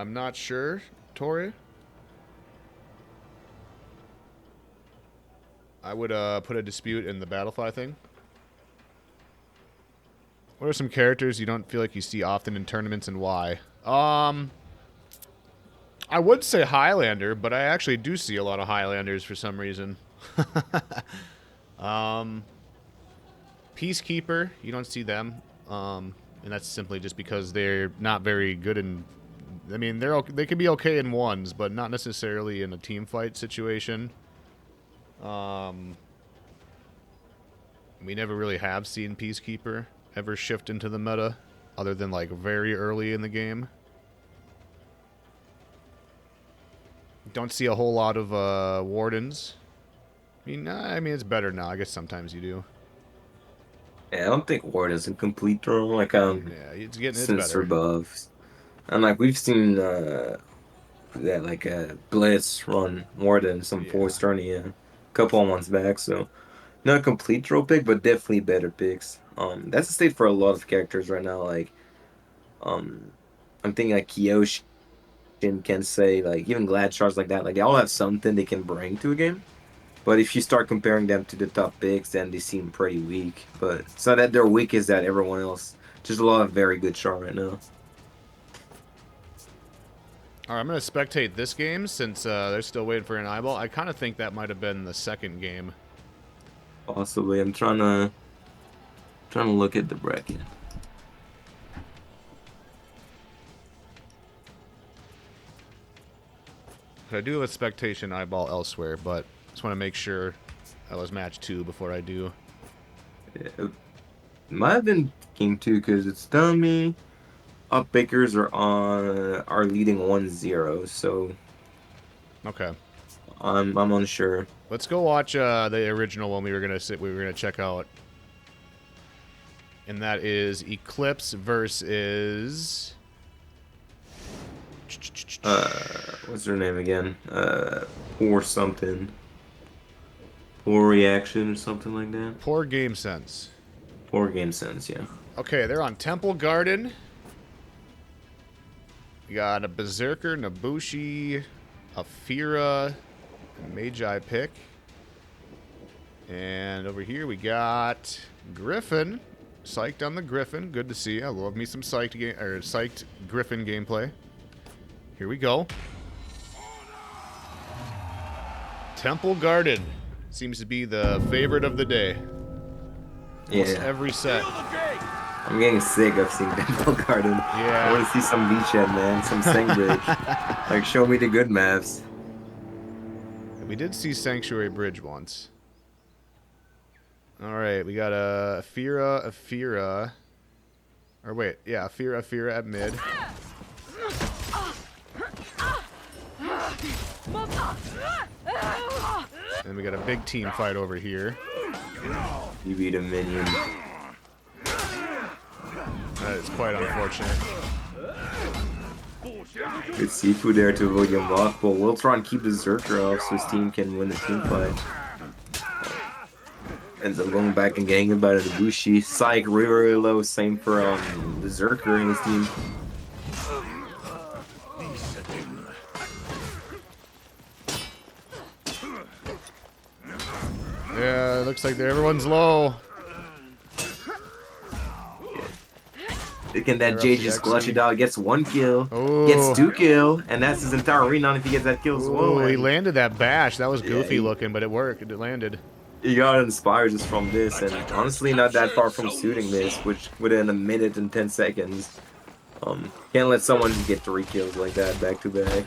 I'm not sure, Tori. I would put a dispute in the Battlefly thing. What are some characters you don't feel like you see often in tournaments and why? I would say Highlander, but I actually do see a lot of Highlanders for some reason. Peacekeeper, you don't see them. And that's simply just because they're not very good in... I mean, they can be okay in ones, but not necessarily in a team fight situation. We never really have seen Peacekeeper ever shift into the meta, other than, like, very early in the game. Don't see a whole lot of Wardens. I mean, it's better now. I guess sometimes you do. Yeah, I don't think Ward is a complete throw. Like, Yeah, it's since better. for buffs. And, like, we've seen that, like, Blitz run more than some Yeah. forced turn, yeah. A couple of months back, so not a complete throw pick, but definitely better picks. That's the state for a lot of characters right now. Like, I'm thinking like Kyoshi and Kensei, like even Glad Shards like that. Like they all have something they can bring to a game. But if you start comparing them to the top picks, then they seem pretty weak. But it's not that they're weak, is that everyone else. Just a lot of very good char right now. All right, I'm going to spectate this game since they're still waiting for an eyeball. I kind of think that might have been the second game. Possibly, I'm trying to look at the bracket. I do have a spectation eyeball elsewhere, but just want to make sure that was match 2 before I do. It might have been game 2 because it's telling me up pickers are leading 1-0. So Okay. I'm unsure. Let's go watch the original one we were gonna check out. And that is Eclipse versus What's her name again? Poor something. Poor reaction or something like that. Poor Game Sense. Poor game sense, yeah. Okay, they're on Temple Garden. We got a Berserker, Nabushi, Afira, and Magi pick. And over here we got Griffin. Psyched on the Griffin. Good to see. I love me some psyched Griffin gameplay. Here we go. Temple Garden seems to be the favorite of the day. Almost Yeah. every set. I'm getting sick of seeing Temple Garden. Yeah. I want to see some beachhead, man. Some Sandbridge. Like, show me the good maps. We did see Sanctuary Bridge once. Alright, we got Afira. Or wait, yeah, Afira at mid. And we got a big team fight over here. You beat a minion. That is quite unfortunate. Good seafood there to avoid your mock, but we'll try and keep the Zerker off so his team can win the team fight. Ends up going back and getting him by the Bushi. Psych really low, same for the Zerker in his team. Yeah, it looks like everyone's low. Thinking that Jay just clutchy dog gets 1 kill, Ooh. gets 2 kill, and that's his entire renown if he gets that kill as well. Oh, he And landed that bash. That was goofy he- looking, but it worked. It landed. he got inspired just from this, and honestly not that far from shooting this, which within a minute and 10 seconds. Can't let someone just get 3 kills like that back to back.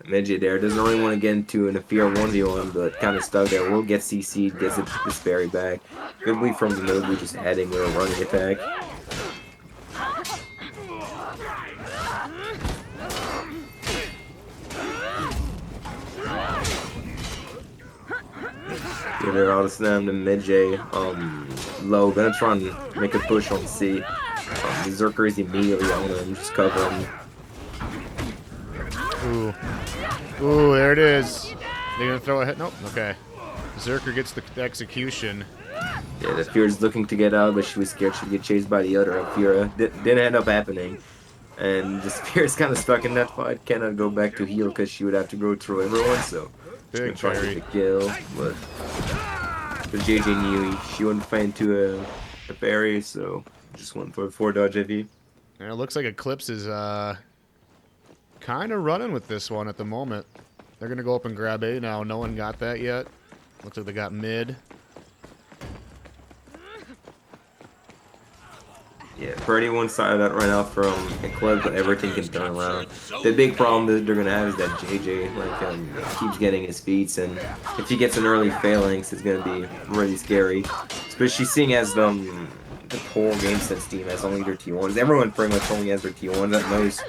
Midget there doesn't really want to get into an Afear 1v1, but kind of stuck there. Will get CC'd, gets this berry back. Good lead from the middle, we just heading with a running attack. Yeah, they're out of slam to mid J. Low, gonna try and make a push on C. The Zerker is immediately on him, just covering. Ooh. Ooh, there it is. They gonna throw a hit? Nope. Okay. Zerker gets the execution. Yeah, the Fear's looking to get out, but she was scared she'd get chased by the other Fear. Didn't end up happening. And the Fear's kind of stuck in that fight. Cannot go back to heal because she would have to go through everyone, so she's gonna Big try to carry. get the kill. But JJ knew she wouldn't fight into a parry, so just went for a 4-dodge heavy. And it looks like Eclipse is kind of running with this one at the moment. They're going to go up and grab A now. No one got that yet. Looks like they got mid. Yeah, pretty one-sided that right now from Eclipse, but everything can turn around. The big problem that they're gonna have is that JJ keeps getting his beats, and if he gets an early phalanx, it's gonna be really scary. Especially seeing as the whole game sense team has only their T1s. Everyone pretty much only has their T1s at most,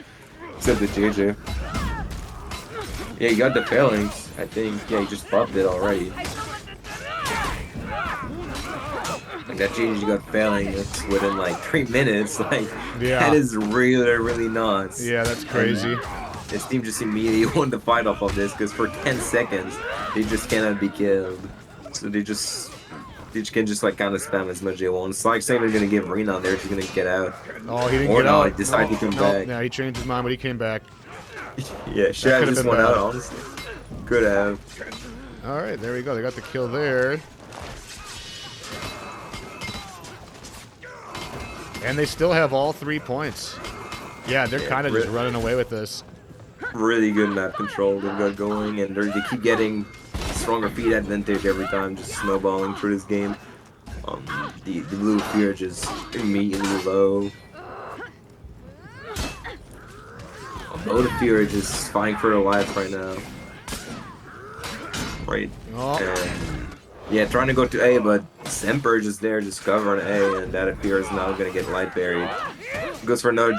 except the JJ. Yeah, you got the phalanx, I think. Yeah, you just popped it already. Like that JJ got phalanx within like 3 minutes. Like, Yeah. that is really, really nuts. Yeah, that's crazy. His team just immediately won the fight off of this because for 10 seconds they just cannot be killed. So they can just like kind of spam as much as they want. It's like saying they're gonna give Rena there, she's gonna get out. Oh, he didn't Or get no, out. he decided to come back. Yeah, he changed his mind, but he came back. Yeah, should have could've just been went out, bad. honestly. Could have. All right, there we go. They got the kill there. And they still have all 3 points. Yeah, they're Yeah, kind of just really. running away with this. Really good map control they've got going, and they keep getting stronger feed advantage every time, just snowballing through this game. The blue fear just immediately low. Both fear are just fighting for their lives right now. Right. Oh. And yeah, trying to go to A, but Semper just there, just covering A, and that fear is now gonna get light buried. Goes for no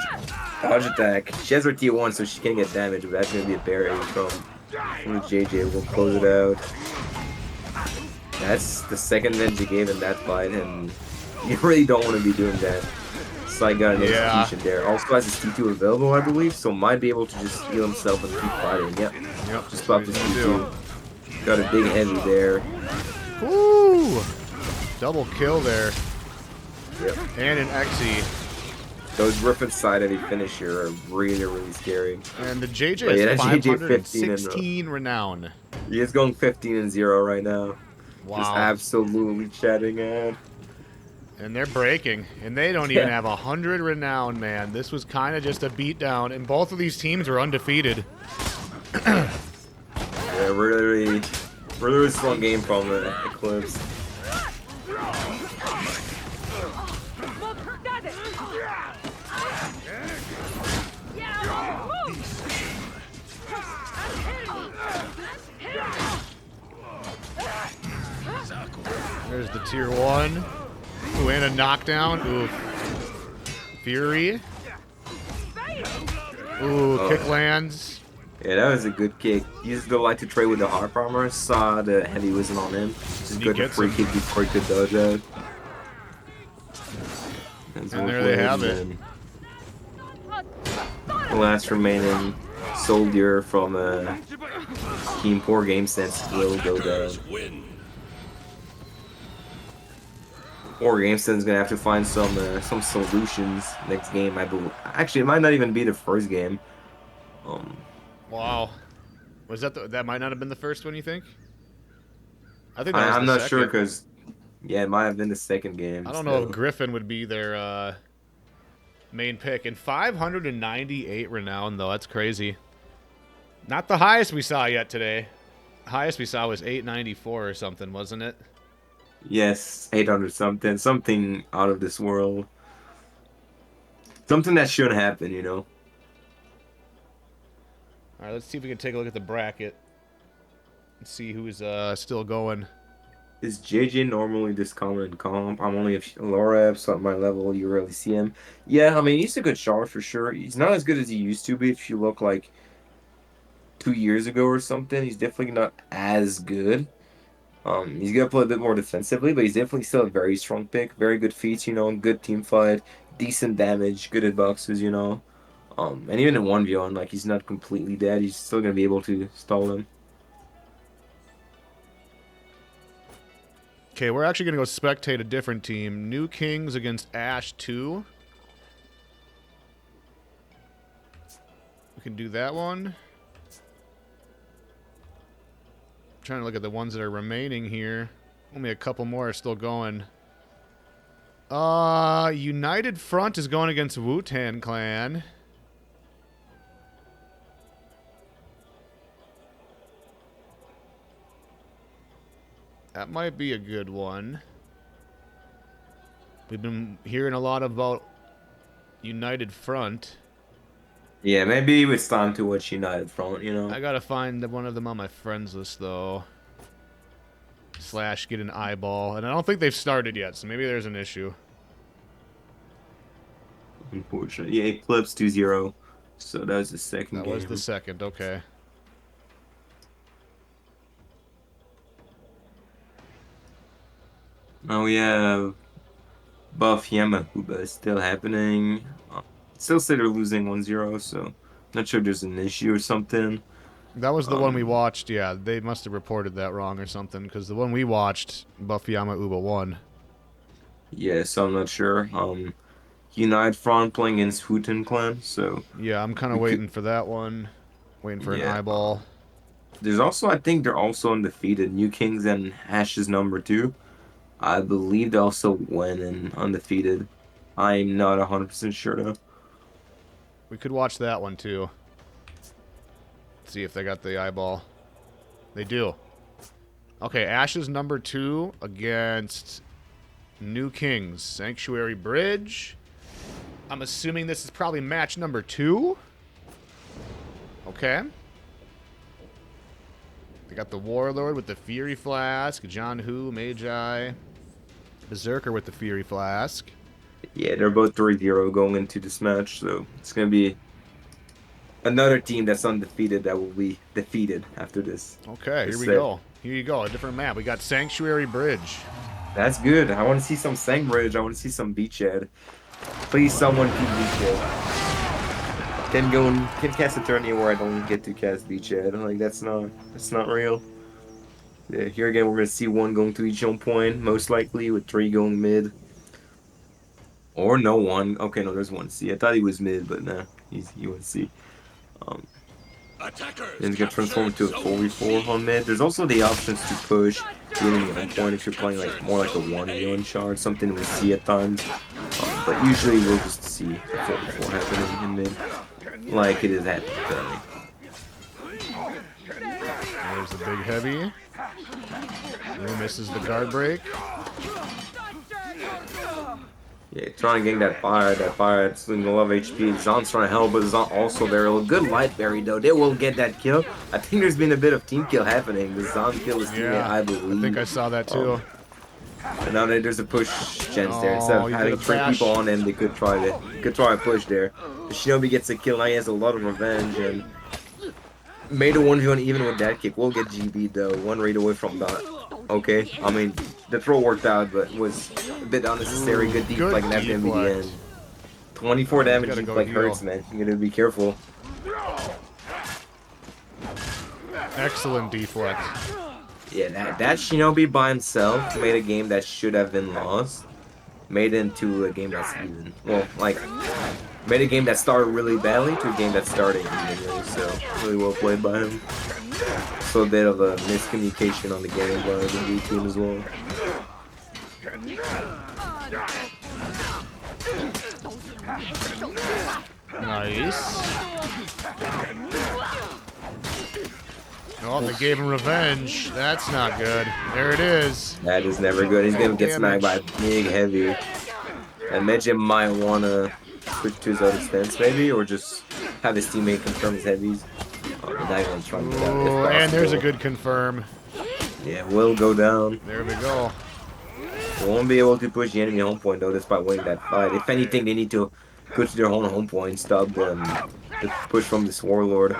dodge attack. She has her T1, so she can't get damage, but that's gonna be a berry from JJ. We'll close it out. That's the second edge he gave in that fight, and you really don't want to be doing that. Side got an Yeah. execution there. Also has his T2 available, I believe, so might be able to just heal himself and keep fighting. Yep. Yep. Just popped his What he's gonna T2. Got a big heavy there. Woo! Double kill there. Yep. And an Xe. Those Griffin side heavy finisher are really, really scary. And the JJ But yeah, has that JJ 15 and 516 renown. He is going 15-0 right now. Wow. Just absolutely chatting out. And they're breaking. And they don't even Yeah. have 100 renown, man. This was kind of just a beatdown. And both of these teams are undefeated. Yeah, really, really strong game from the Eclipse. There's the tier 1. Ooh, and a knockdown. Ooh. Fury. Ooh, Oh. kick lands. Yeah, that was a good kick. Used the light to trade with the harp armor. Saw the heavy wasn't on him. Just He good gets free him. kick before he could dodge out. And there they have it. last remaining soldier from Team Poor Game Sense will go down. Win. Poor Game Sense is gonna have to find some solutions next game. I believe. Actually, it might not even be the first game. Wow. Was that might not have been the first one, you think? I think that was I'm the not second. sure because yeah, it might have been the second game. I don't know if Griffin would be their main pick. And 598 renown, though. That's crazy. Not the highest we saw yet today. The highest we saw was 894 or something, wasn't it? Yes, 800 something, something out of this world. Something that should happen, you know. All right, let's see if we can take a look at the bracket and see who's still going. Is JJ normally this common in comp? I'm only a Laura, so at my level, you rarely see him. Yeah, I mean, he's a good shot for sure. He's not as good as he used to be. If you look like 2 years ago or something, he's definitely not as good. He's gonna play a bit more defensively, but he's definitely still a very strong pick. Very good feats, you know, good team fight, decent damage, good hitboxes, you know. And even in 1v1, like, he's not completely dead. He's still gonna be able to stall him. Okay, we're actually going to go spectate a different team. New Kings against Ash 2. We can do that one. I'm trying to look at the ones that are remaining here. Only a couple more are still going. United Front is going against Wu-Tan Clan. That might be a good one. We've been hearing a lot about United Front. Yeah, maybe it's time to watch United Front, you know. I gotta find one of them on my friends list, though. / get an eyeball. And I don't think they've started yet, so maybe there's an issue. Unfortunately. Yeah, Eclipse 2-0. So that was the second game. That was the second, okay. Now we have Buff Yamahuba still happening. Still say they're losing 1-0, so not sure if there's an issue or something. That was the one we watched. Yeah, they must have reported that wrong or something, because the one we watched, Buff Yama-Uba won. Yeah, so I'm not sure. United Front playing against Hooten Clan, so... Yeah, I'm kind of waiting for that one. Waiting for an eyeball. There's also, I think they're also undefeated. New Kings and Ash's number 2. I believe they also went in undefeated. I'm not 100% sure, though. We could watch that one, too. See if they got the eyeball. They do. Okay, Ash's number 2 against New Kings. Sanctuary Bridge. I'm assuming this is probably match number 2. Okay. They got the Warlord with the Fury Flask. John Hu, Magi. Berserker with the Fury Flask. Yeah, they're both 3-0 going into this match, so it's going to be another team that's undefeated that will be defeated after this. Okay, here we go. Here you go, a different map. We got Sanctuary Bridge. That's good. I want to see some Sang Bridge. I want to see some Beachhead. Please, someone keep Beachhead. Can cast a tourney where I don't get to cast Beachhead. Like, that's not real. Yeah, here again, we're going to see 1 going to each own point, most likely, with 3 going mid. Or no 1. Okay, no, there's 1 C. I thought he was mid, but nah, he went C. Then get transformed to a 4v4 on mid. There's also the options to push dealing at 1 point if you're playing like more like a 1v1 shard, something we see at times. But usually we'll just see a 4v4 happening in mid, like it is happening currently. There's the big heavy. He misses the guard break. Yeah, trying to gain that fire, it's doing a lot of HP. Zon's trying to help, but Zon also there. A good light berry though. They will get that kill. I think there's been a bit of team kill happening. The Zon kill is teammate, I believe. I think I saw that too. And now there's a push chance there. Instead of having 3 people on him, they could try a push there. The Shinobi gets a kill. Now he has a lot of revenge and made a 1v1 even with that kick. We'll get GB though. 1 raid away from that. Okay, I mean the throw worked out, but was a bit unnecessary. Good deep like an FMV at the end. 24 damage gotta you go like heal. hurts, man. You gotta be careful. Excellent deflect. Yeah, that Shinobi by himself made a game that should have been lost. Made it into a game that's even. Well, like, made a game that started really badly to a game that started evenly. So, really well played by him. So a bit of a miscommunication on the game by the blue team as well. Nice. Oh, they gave him revenge. That's not good. There it is. That is never good. He's gonna get smacked by a big heavy. And Medjim might wanna switch to his other stance maybe, or just have his teammate confirm his heavies. Oh, but that one's trying to go down if Ooh, and there's a possible. good confirm. Yeah, will go down. There we go. They won't be able to push the enemy home point though, despite winning that fight. If anything, they need to go to their own home point, stop the push from this warlord.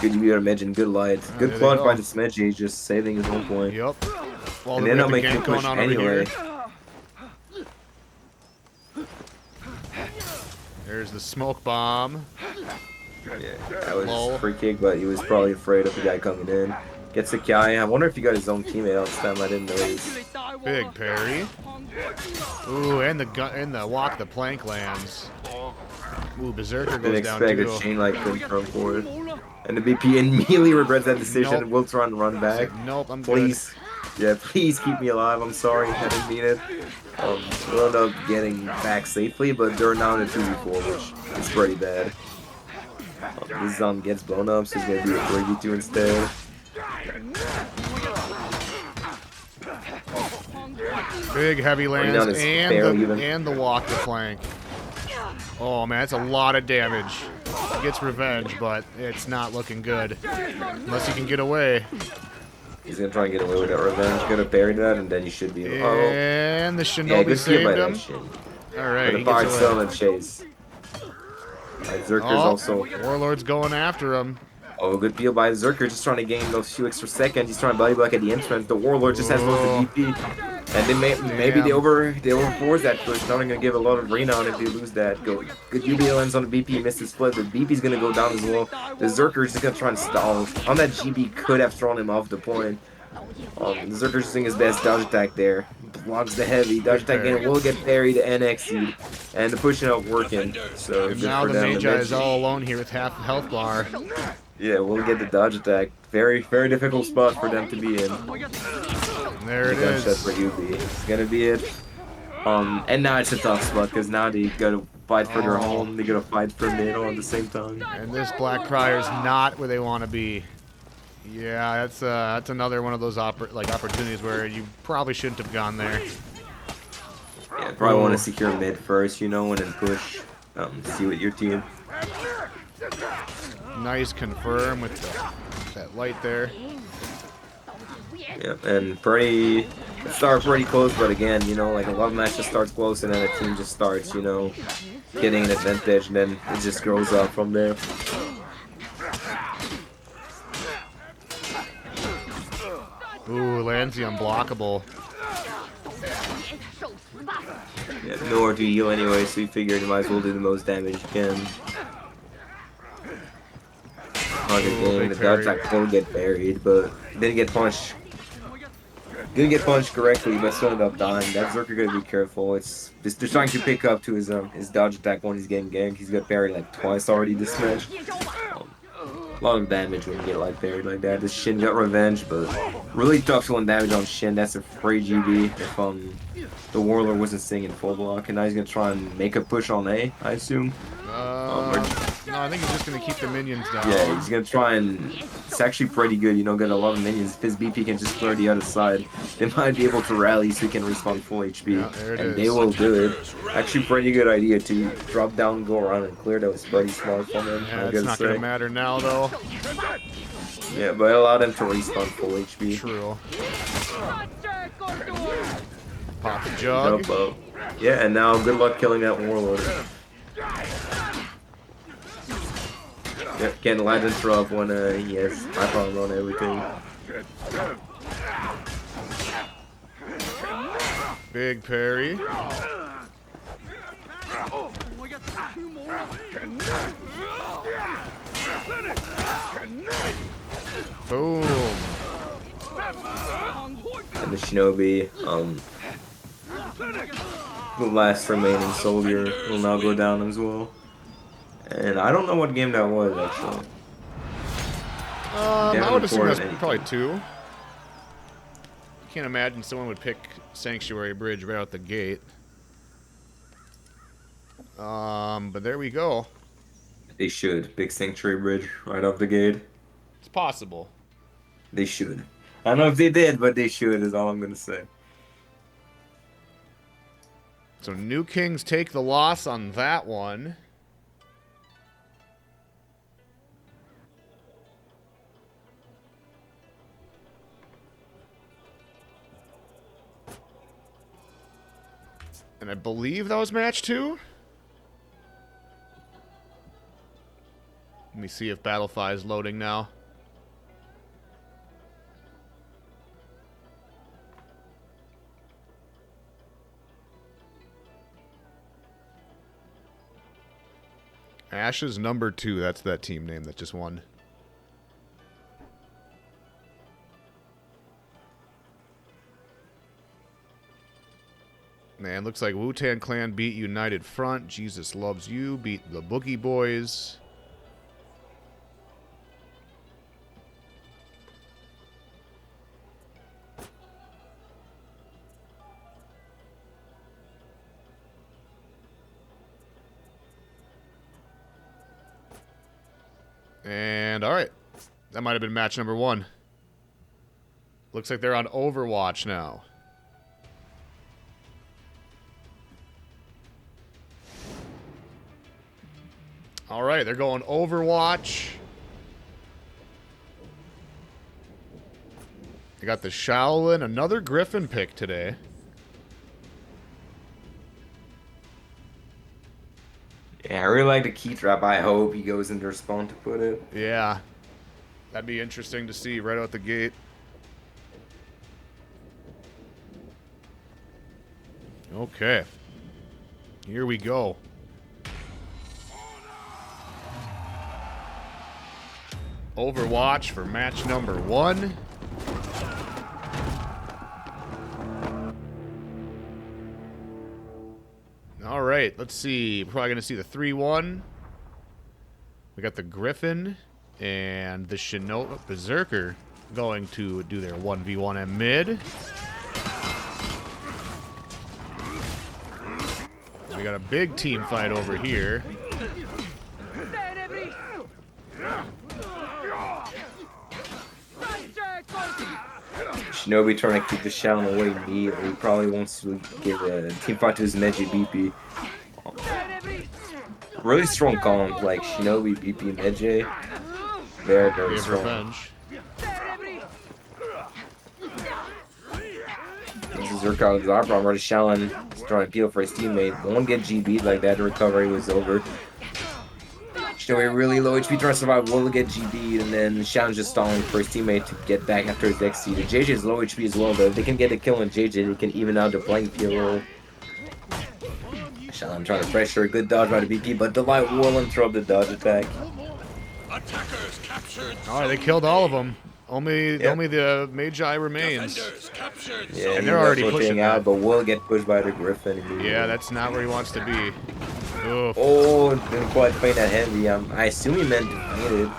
Good you imagine, good light. Good there they plot go. by the Smedgy, just saving his home point. Yep. Well, And we then have I'll the make gank the going push on over anyway. here. There's the smoke bomb. Yeah, that was Lol. free kick, but he was probably afraid of the guy coming in. Gets the Kai. I wonder if he got his own teammate out this time. I didn't notice. Big parry. Ooh, and the gun and the walk the plank lands. Ooh, Berserker Didn't goes down expect too. a chain like confirm for it. And the BP immediately regrets that decision. Nope. Will try and run back. Nope, I'm Please. Yeah, please keep me alive. I'm sorry. I didn't mean it. We'll end up getting back safely, but they're now in a 2v4, which is pretty bad. This gets blown up, so he's going to do a 3v2 instead. good. Big heavy Bring lands down his barely even. and the walk the plank. Oh man, that's a lot of damage. He gets revenge, but it's not looking good. Unless he can get away. He's going to try and get away with that revenge. Going to parry that, and then he should be... And the yeah, Shinobi good kill by saved him. that shit. Alright, But he the Fire gets still away. in chase. Zerker's Oh, also... Warlord's going after him. Oh, good peel by Zerker, just trying to gain those few extra seconds. He's trying to belly block at the entrance. The Warlord just has most of the DP. And they maybe they overforce that push. Now they're going to give a lot of renown if they lose that. Good UB lands on the BP, missed his split. The BP's going to go down as well. The Zerker's just going to try and stall. On that GB could have thrown him off the point. The Zerker's just doing his best dodge attack there. Blocks the heavy. Dodge attack again will get parried and XC'd. And the pushing out working. So And good now for the them. Magi is all alone here with half health bar. Yeah, we'll get the dodge attack. Very, very difficult spot for them to be in. There it Gunshot is. for UB. It's gonna be it. And now it's a tough spot because now they gotta fight for their home. They gotta fight for middle at the same time. And this Black Pryor's not where they want to be. Yeah, that's another one of those opportunities where you probably shouldn't have gone there. Yeah, probably want to secure mid first, you know, and then push. See what your team. Nice confirm with that light there. Yeah, and pretty start pretty close, but again, you know, like a lot of matches starts close, and then a team just starts, you know, getting an advantage, and then it just grows up from there. Ooh, lands the unblockable. Yeah, nowhere to heal anyway, so you figured you might as well do the most damage you can. The dodge attack will get buried, but didn't get punched. Didn't get punched correctly, but still ended up dying. That Zerker gotta be careful. It's just they're trying to pick up to his dodge attack when he's getting ganked. He's got buried like twice already this match. A lot of damage when you get like buried like that. This Shin got revenge, but really tough to land damage on Shin. That's a free GB if the Warlord wasn't staying in full block, and now he's gonna try and make a push on A, I assume. No, I think he's just gonna keep the minions down. Yeah, he's gonna try and... It's actually pretty good, you know, get a lot of minions. If his BP can just clear the other side, they might be able to rally so he can respawn full HP. Yeah, there it and is. they will do it. Actually, pretty good idea to drop down, go around, and clear. That was pretty smart from him. Yeah, I it's gotta not say. gonna matter now though. Yeah, but it allowed him to respawn full HP. True. Pop the jug. Nope, yeah, and now good luck killing that Warlord. Yep, can't land and throw up when he has high power on everything. Big parry. Boom. And the Shinobi, the last remaining soldier, will now go down as well. And I don't know what game that was, actually. I would assume that's anything. probably 2. Can't imagine someone would pick Sanctuary Bridge right out the gate. But there we go. They should. Big Sanctuary Bridge right off the gate. It's possible. They should. I don't know if they did, but they should is all I'm going to say. So New Kings take the loss on that one. And I believe that was match 2. Let me see if Battlefy is loading now. Ashes number 2. That's that team name that just won. Man, looks like Wu-Tang Clan beat United Front. Jesus Loves You beat the Boogie Boys. And all right, that might have been match number 1. Looks like they're on Overwatch now. All right, they're going Overwatch. They got the Shaolin, another Griffin pick today. Yeah, I really like the key trap. I hope he goes into respawn to put it. Yeah, that'd be interesting to see right out the gate. Okay, here we go. Overwatch for match number 1. All right, let's see. We're probably going to see the 3-1. We got the Griffin and the Shinobi Berserker going to do their 1v1 at mid. We got a big team fight over here. Shinobi trying to keep the Shaolin away immediately. He probably wants to give a team fight to his Neji BP. Really strong combos like Shinobi, BP, and Neji. Very, very strong. Revenge. Berserker was our problem. Already Shaolin is trying to deal for his teammate. Won't get GB'd like that. The recovery was over. Shinobi really low HP trying to survive. Will get GB'd, and then Shaolin's just stalling for his teammate to get back after his XC. The JJ is low HP as well, but if they can get a kill on JJ, they can even out the playing field. Shaolin trying to pressure. Good dodge by the BP, but the light will interrupt the dodge attack. Attackers captured. All right, they killed all of them. Only the Magi remains. Defenders captured. Yeah, And they're already pushing out, that. but will get pushed by the Griffin immediately. Yeah, that's not where he wants to be. Oof. Oh, didn't quite fight that heavy. I assume he meant to fight it.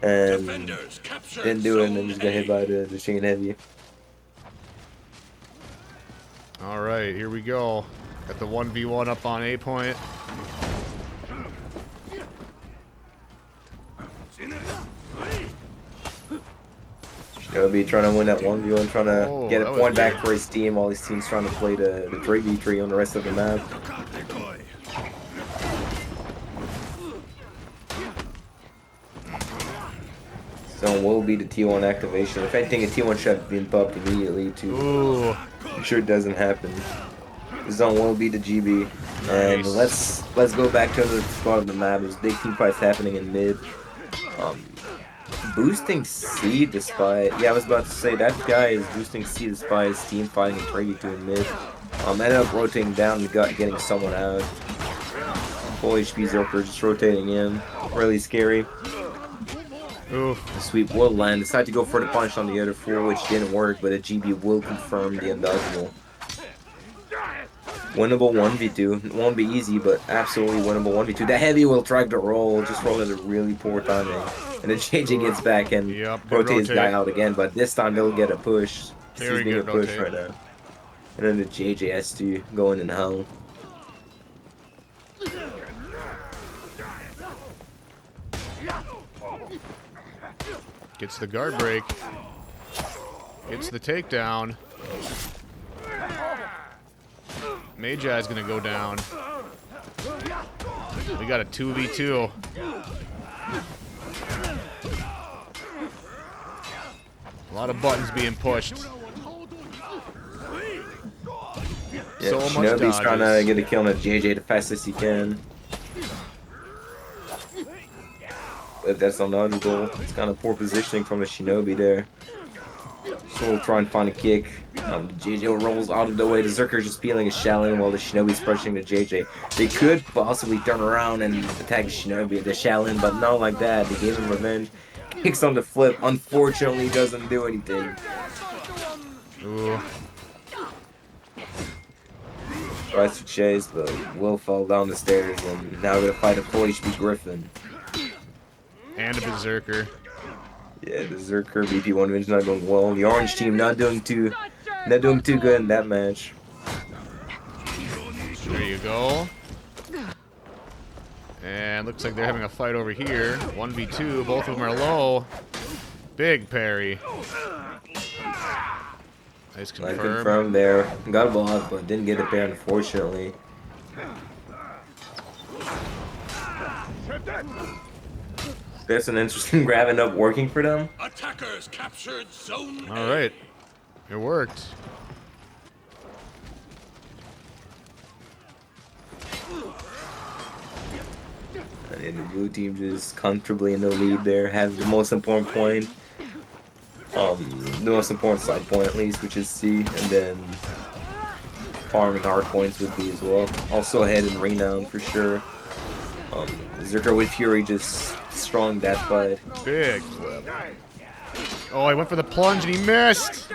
And Defenders captured. didn't do it, and then just got hit by the chain heavy. All right, here we go. Got the 1v1 up on A point. He'll be trying to win that 1v1, trying to get a that was point back big. for his team while his team's trying to play the 3v3 on the rest of the map. So will be the T1 activation. If anything, a T1 should have been popped immediately too. Ooh. I'm sure it doesn't happen. The zone will be the GB. And Nice. let's go back to the spot of the map. There's big team fights happening in mid. Boosting C despite... Yeah, I was about to say, that guy is boosting C despite his team fighting a 3v2 in mid. Ended up rotating down and getting someone out. Full HP Zerker just rotating in. Really scary. Oof. The sweep will land. Decided to go for the punch on the other four, which didn't work, but a GB will confirm the undodgeable. Winnable 1v2. It won't be easy, but absolutely winnable 1v2. The heavy will track the roll, just roll at a really poor timing. And then JJ gets back and rotates the guy out again, but this time they'll get a push. Very He's good being a push rotate. right now. And then the JJ has to go in and hell. Gets the guard break. Gets the takedown. Magi is going to go down. We got a 2v2. A lot of buttons being pushed. Yeah, So much Shinobi's dodges. trying to get a kill on a JJ the fastest he can. But that's not knowledgeable. It's kind of poor positioning from the Shinobi there. So we'll try and find a kick. JJ rolls out of the way. The Zerker just peeling a Shaolin while the Shinobi's pushing the JJ. They could possibly turn around and attack the Shinobi, the Shaolin, but not like that. They gave him revenge. Kicks on the flip. Unfortunately, doesn't do anything. Ooh. Tries to chase, but will fall down the stairs, and now we're gonna fight a full HP Griffin. And a berserker. Yeah, the Zerker BP1 wins not going well. The orange team not doing too good in that match. There you go. And looks like they're having a fight over here. 1v2. Both of them are low. Big parry. Nice I confirm. confirmed there. Got a block, but didn't get it there, unfortunately. That's an interesting grab, ended up working for them. Attackers captured zone A. All right. It worked. And then the blue team just comfortably in the lead there, have the most important point. The most important side point at least, which is C, and then farming hard points would be as well. Also ahead in renown for sure. Zerker with Fury just strong that fight. Big flip. Oh, I went for the plunge and he missed.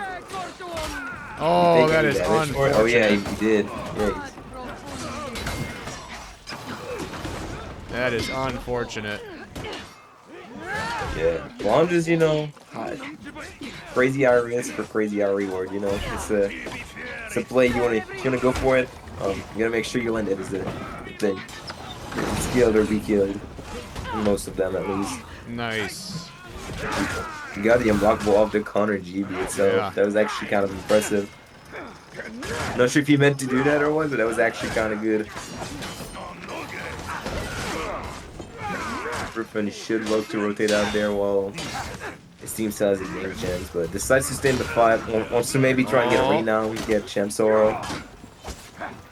Oh, that is unfortunate. Oh yeah, he did. Yeah, That is unfortunate. yeah. Plunges, you know, crazy high risk for crazy high reward. You know, it's a play you wanna go for it. You gotta make sure you land it is the thing. It's killed or be killed. Most of them at least. Nice. You got the unblockable off the counter GB itself. Yeah. That was actually kind of impressive. Not sure if you meant to do that or what, but that was actually kind of good. Griffin should look to rotate out there while his team still has a game chance, but decides to stay in the fight. Wants to maybe try and get a renown, get Chamsoro.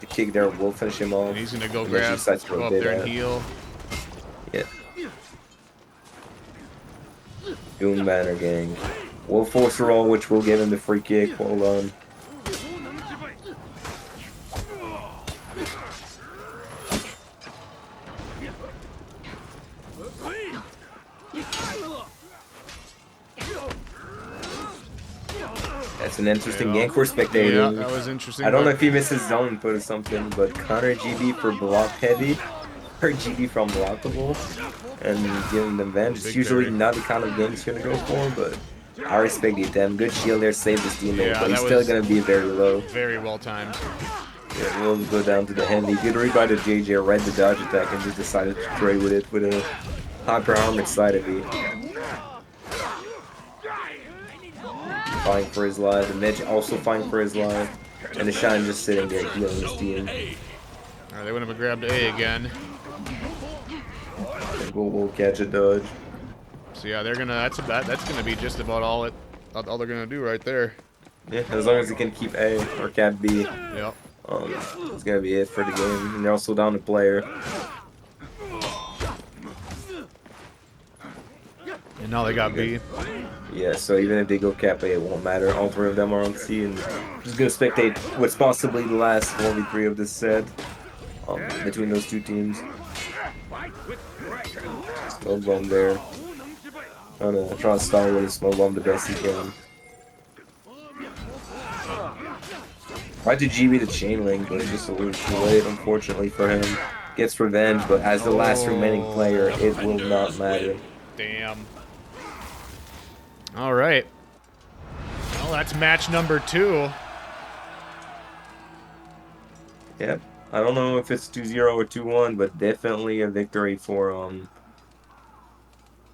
The kick there will finish him off. And he's gonna go And then she grab, decides to go up rotate there and out. heal. Yeah. Doom Banner Gang. Will force a roll, which will give him the free kick. Hold on. That's an interesting gank for spectating. Yeah, that was interesting. I don't know but if he misses zone input or something, but counter GB for block heavy, or GB from blockable, and giving them advantage. It's Big usually parry. not the kind of game he's gonna go for, but I respect the attempt. Good shield there, saved his teammate, Yeah, but he's that still was- gonna be very low. Very well timed. Yeah, we'll go down to the handy. Good read by the JJ, read the dodge attack, and just decided to trade with it with a hyper armored side of it. Fighting for his life, the Mitch also fighting for his life, and the Shine just sitting there healing his team. All right, they went up and grabbed A again. And we'll catch a dodge. So yeah, they're gonna. That's gonna be just about all they're gonna do right there. Yeah, as long as he can keep A or cap B, Yep. it's gonna be it for the game. And they're also down a player. And now they got B. Yeah, so even if they go cap A, it won't matter. All three of them are on C, and just gonna spectate what's possibly the last 1v3 of this set between those two teams. Smoke bomb there. Trying to stall with a smoke bomb the best he can. Tried to GB the chain link, but just a little too late, unfortunately for him. Gets revenge, but as the last remaining player, it will not matter. Damn. All right. Well, that's match number 2. Yep. I don't know if it's 2-0 or 2-1, but definitely a victory for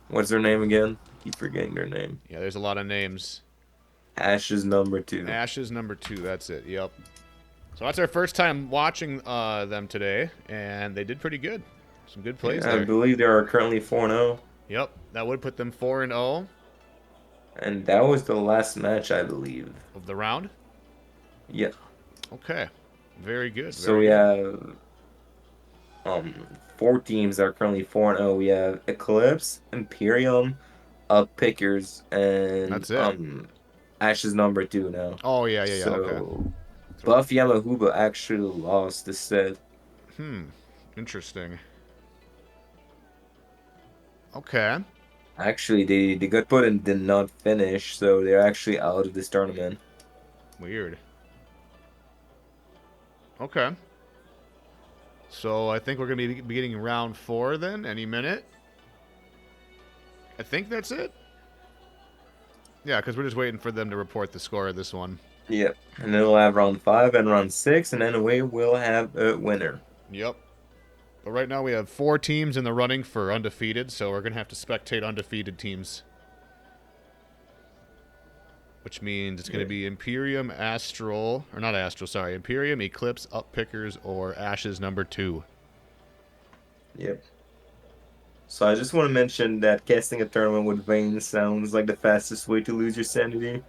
what's their name again? Keep forgetting their name. Yeah, there's a lot of names. Ash's number 2. Ash's number 2, that's it, yep. So that's our first time watching them today, and they did pretty good. Some good plays Yeah, there. I believe they are currently 4-0. Yep, that would put them 4-0. And that was the last match, I believe. Of the round? Yeah. Okay. Very good. So we have 4 teams that are currently 4-0. We have Eclipse, Imperium, Pickers, and That's it. Ash's number 2 now. Oh, yeah, so, okay. Buff Yamahuba actually lost the set. Interesting. Okay. Actually, they got put and did not finish, so they're actually out of this tournament. Weird. Okay. So I think we're going to be beginning round 4 then, any minute. I think that's it. Yeah, because we're just waiting for them to report the score of this one. Yep. And then we'll have round 5 and round 6, and then we will have a winner. Yep. But right now we have 4 teams in the running for undefeated, so we're going to have to spectate undefeated teams. Which means it's going to be Imperium, Astral, or not Astral, sorry, Imperium, Eclipse, Pickers, or Ash's number 2. Yep. So I just want to mention that casting a tournament with Vayne sounds like the fastest way to lose your sanity.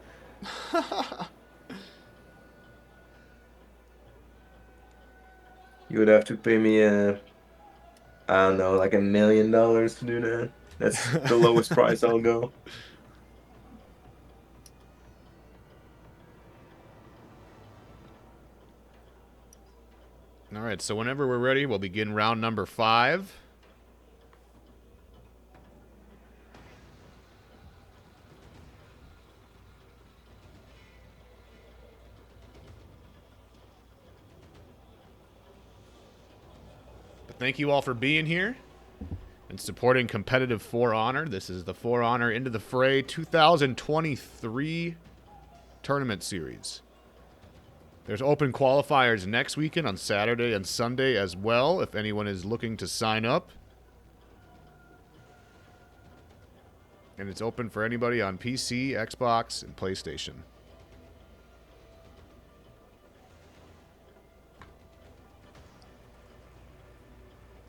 You would have to pay me I don't know, like $1 million to do that. That's the lowest price I'll go. All right, so whenever we're ready, we'll begin round number 5. But thank you all for being here and supporting competitive For Honor. This is the For Honor Into the Fray 2023 tournament series. There's open qualifiers next weekend on Saturday and Sunday as well, if anyone is looking to sign up. And it's open for anybody on PC, Xbox, and PlayStation.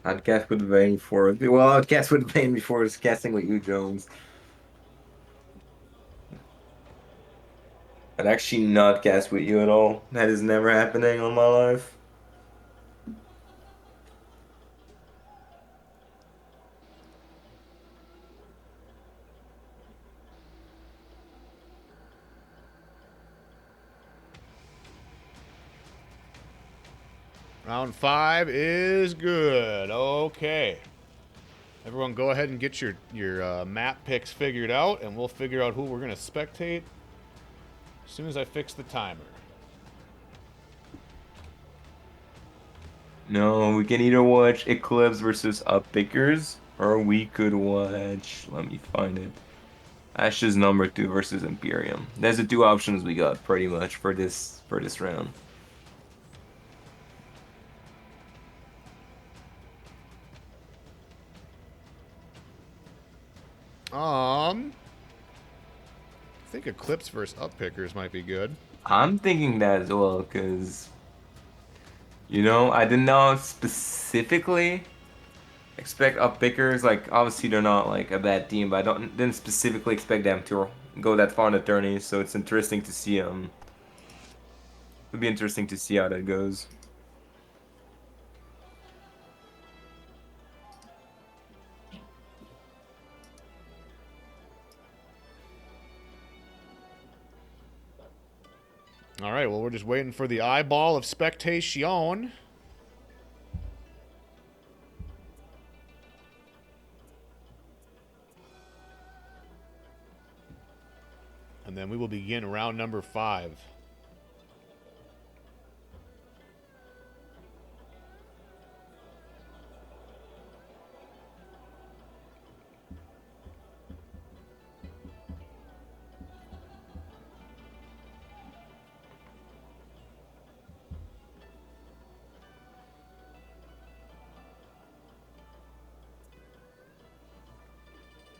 I'd cast with Vayne before. Well, I'd cast with Vayne before just casting with you, Jones. I'd actually not cast with you at all. That is never happening on my life. Round 5 is good. Okay. Everyone go ahead and get your map picks figured out, and we'll figure out who we're going to spectate as soon as I fix the timer. No, we can either watch Eclipse versus Pickers, or we could watch, let me find it, Ash's number 2 versus Imperium. There's the 2 options we got pretty much for this round. I think Eclipse versus Pickers might be good. I'm thinking that as well, because, you know, I did not specifically expect Pickers. Like, obviously they're not like a bad team, but I didn't specifically expect them to go that far in the tourney. So it's interesting to see it'll be interesting to see how that goes. All right, well, we're just waiting for the eyeball of spectation. And then we will begin round number 5.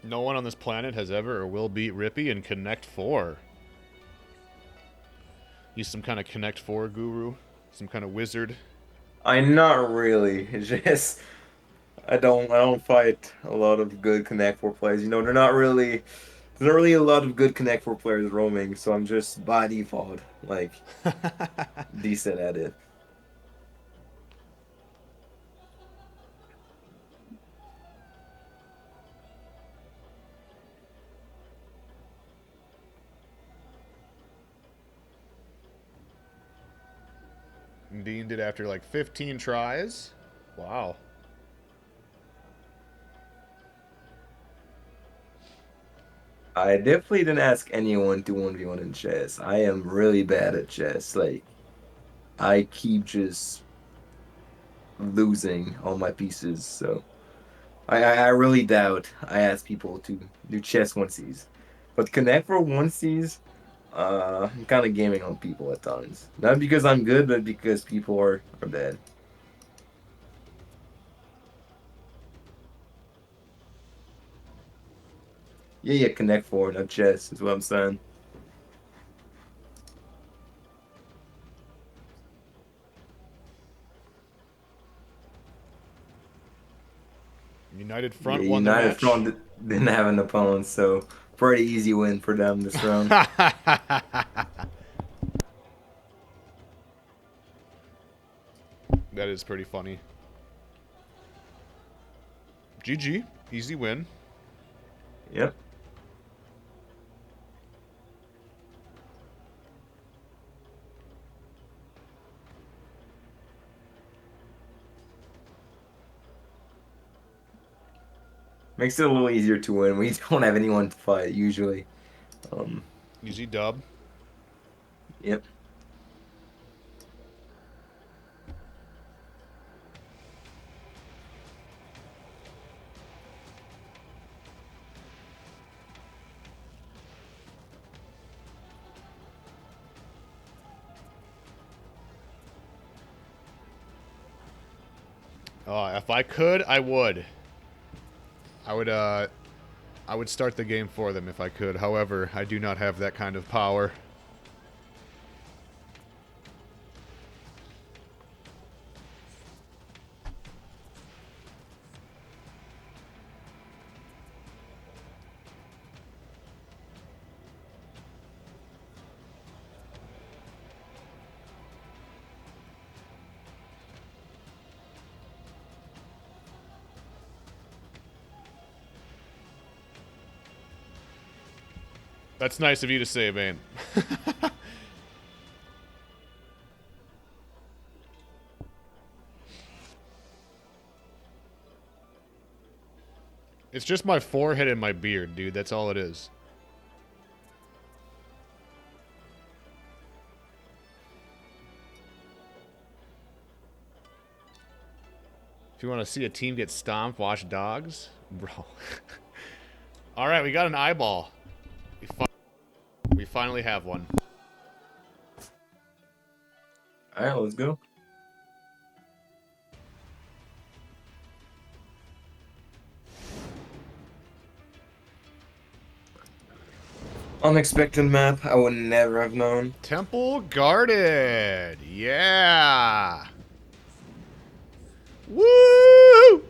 No one on this planet has ever or will beat Rippy in Connect 4. He's some kind of Connect 4 guru, some kind of wizard. I'm not really. It's just I don't fight a lot of good Connect 4 players. You know, there's not really a lot of good Connect 4 players roaming, so I'm just by default like decent at it. Dean did after like 15 tries. Wow. I definitely didn't ask anyone to 1v1 in chess. I am really bad at chess. Like, I keep just losing all my pieces, so I really doubt I ask people to do chess onesies. But Connect for onesies, I'm kind of gaming on people at times. Not because I'm good, but because people are bad. Yeah, Connect 4, not chess, is what I'm saying. United Front Yeah, won the United match. Front didn't have an opponent, so pretty easy win for them this round. That is pretty funny. GG. Easy win. Yep. Makes it a little easier to win. We don't have anyone to fight usually. Easy dub. Yep. If I could, I would. I would start the game for them if I could. However, I do not have that kind of power. That's nice of you to say, Bane. It's just my forehead and my beard, dude. That's all it is. If you want to see a team get stomped, watch dogs. Bro. Alright, we got an eyeball. We finally have one. Alright, let's go. Unexpected map, I would never have known. Temple guarded. Yeah. Woo!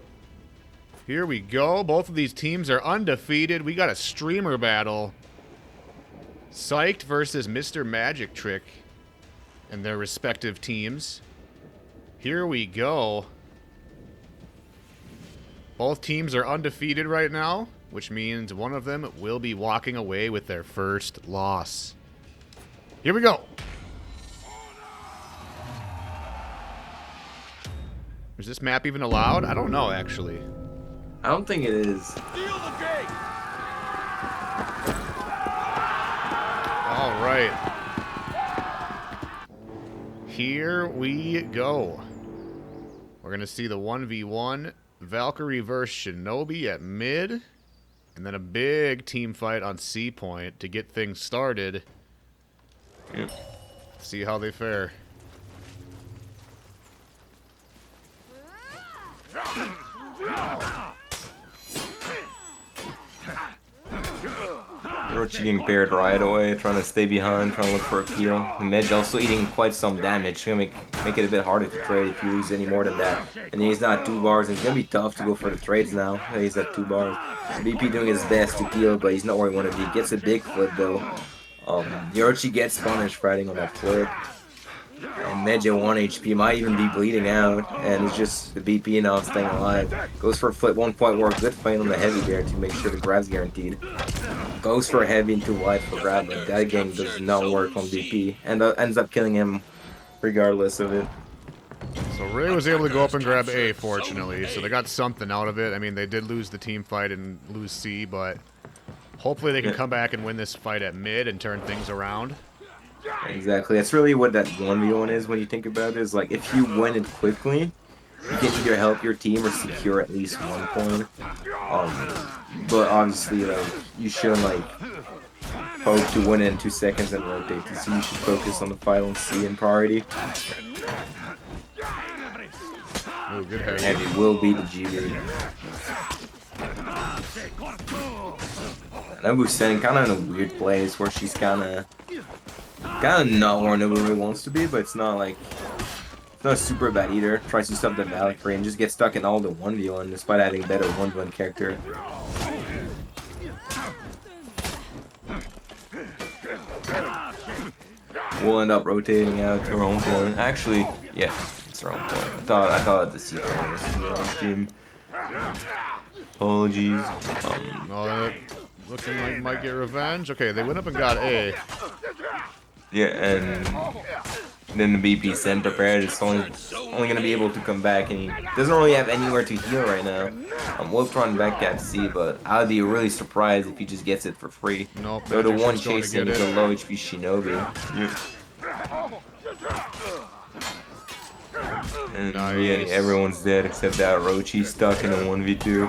Here we go. Both of these teams are undefeated. We got a streamer battle. Psyched versus Mr. Magic Trick and their respective teams. Here we go. Both teams are undefeated right now, which means one of them will be walking away with their first loss. Here we go. Is this map even allowed? I don't know, actually. I don't think it is. Steal the gate! All right. Here we go. We're going to see the 1v1 Valkyrie versus Shinobi at mid. And then a big team fight on C point to get things started. Yep. See how they fare. Orochi getting paired right away, trying to stay behind, trying to look for a peel. And Medj also eating quite some damage. Gonna make it a bit harder to trade if you lose any more than that. And he's not 2 bars. It's gonna be tough to go for the trades now. He's at 2 bars. BP doing his best to peel, but he's not where he wanted to be. Gets a big flip though. Orochi gets punished fighting on that flip. And Medj at 1 HP might even be bleeding out, and it's just the BP now staying alive. Goes for a flip, won't quite work. Good fight on the heavy there to make sure the grab's guaranteed. Goes for a heavy into wide for grab, but that game does not work on BP, and ends up killing him regardless of it. So Ray was able to go up and grab A, fortunately, so they got something out of it. I mean, they did lose the team fight and lose C, but hopefully they can come back and win this fight at mid and turn things around. Exactly. That's really what that 1v1 is when you think about it. Is like if you win it quickly, you can either help your team or secure at least 1 point. But obviously, like you shouldn't like hope to win it in 2 seconds and rotate. So you should focus on the fight on C in priority. Oh, good heavy. Heavy will be the GB. Nobu's sitting kind of in a weird place where she's kind of not where Nobu really wants to be, but it's not like it's not super bad either. Tries to stop the Valkyrie and just gets stuck in all the 1v1 despite having better 1v1 character. We'll end up rotating out to her own point. Actually, yeah, it's her own point. I thought the C point was the other team. Apologies. Looking like might get revenge. Okay, they went up and got A. Yeah, and then the BP sent prepared. It's only going to be able to come back, and he doesn't really have anywhere to heal right now. Wolf run back at C, but I'd be really surprised if he just gets it for free. Nope. So the one chasing is a low HP Shinobi. And yeah, everyone's dead except that Orochi stuck in a 1v2,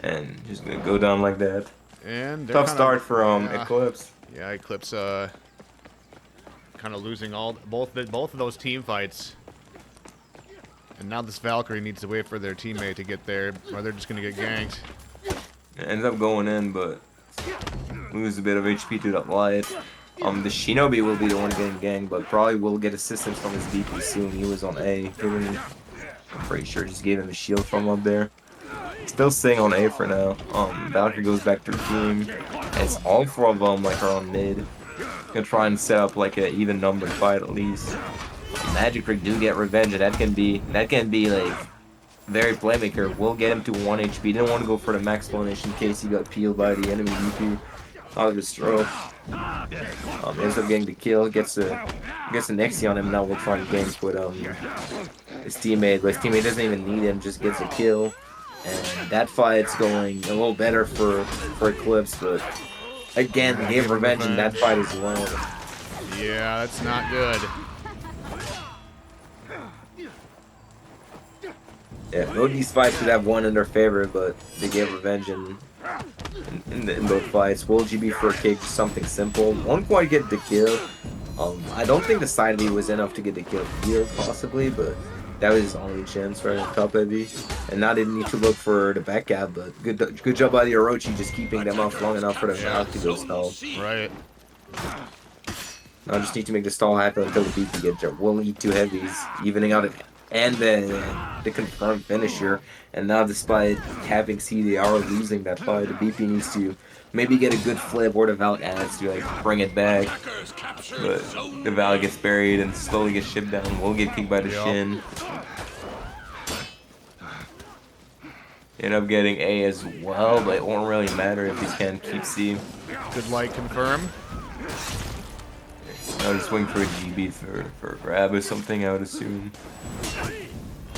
and just gonna go down like that. And tough start for Eclipse. Yeah, Eclipse kind of losing both of those team fights. And now this Valkyrie needs to wait for their teammate to get there, or they're just gonna get ganked. It ends up going in, but lose a bit of HP to that light. The Shinobi will be the one getting ganked, but probably will get assistance from his BP soon. He was on A. I'm pretty sure just gave him a shield from up there. Still staying on A for now. Valkyrie goes back to the team. It's all 4 of them like are on mid. Gonna try and set up like an even numbered fight at least. Magic Rig do get revenge, and that can be like very playmaker. Will get him to 1 HP. Didn't want to go for the max punish in case he got peeled by the enemy DP. Out of his throat. Ends up getting the kill. Gets an Xe on him. Now we'll try and gank with his teammate, but his teammate doesn't even need him. Just gets a kill. And that fight's going a little better for Eclipse, but again, he gave revenge in that fight as well. Yeah, that's not good. Yeah, both these fights could have won in their favor, but they gave revenge in both fights. Will GB for a kick, just something simple. Won't quite get the kill. I don't think the side B was enough to get the kill here, possibly, but that was his only chance for top heavy. And now they need to look for the back gap, but good job by the Orochi just keeping them off long enough for the Val to go stall. Right. Now just need to make the stall happen until the BP gets there. We'll eat 2 heavies, evening out and the confirmed finisher. And now despite having C, they are losing that fight. The BP needs to maybe get a good flip or the Val adds to like bring it back. But the Val gets buried and slowly gets shipped down. We'll get kicked by the shin. End up getting A as well, but it won't really matter if he can't keep C. Good light confirm. I'll just wait for a GB for a grab or something, I would assume.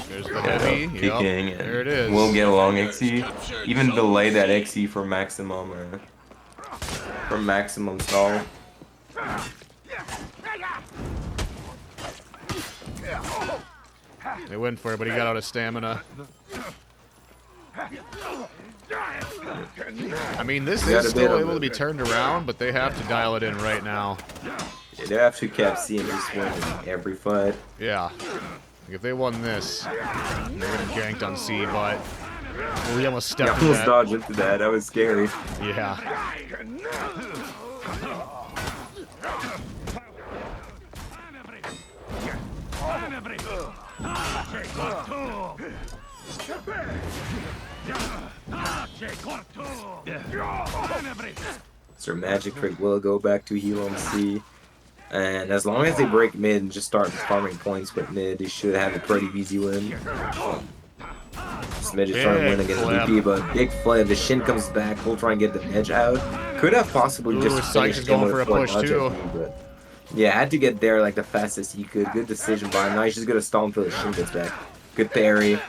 There's the heavy. Kicking, Yep, there it is. We'll get a long XE. Even delay that XE for maximum stall. They went for it, but he got out of stamina. I mean, this is still able to be turned around, but they have to dial it in right now. Yeah, they have to keep seeing just winning every fight. Yeah. If they won this, they would have ganked on C, but we almost stepped I into almost that. dodged into that. That was scary. Yeah. So magic trick will go back to heal on C. And as long as they break mid and just start farming points with mid, they should have a pretty easy win. This mid is trying to win against VP, but big flip. The Shin comes back. He'll try and get the edge out. Could have possibly just Sykes finished is him going with for a one push dodge, too. I think, but yeah, had to get there like the fastest he could. Good decision by him. Now he's just gonna stall until the Shin gets back. Good parry.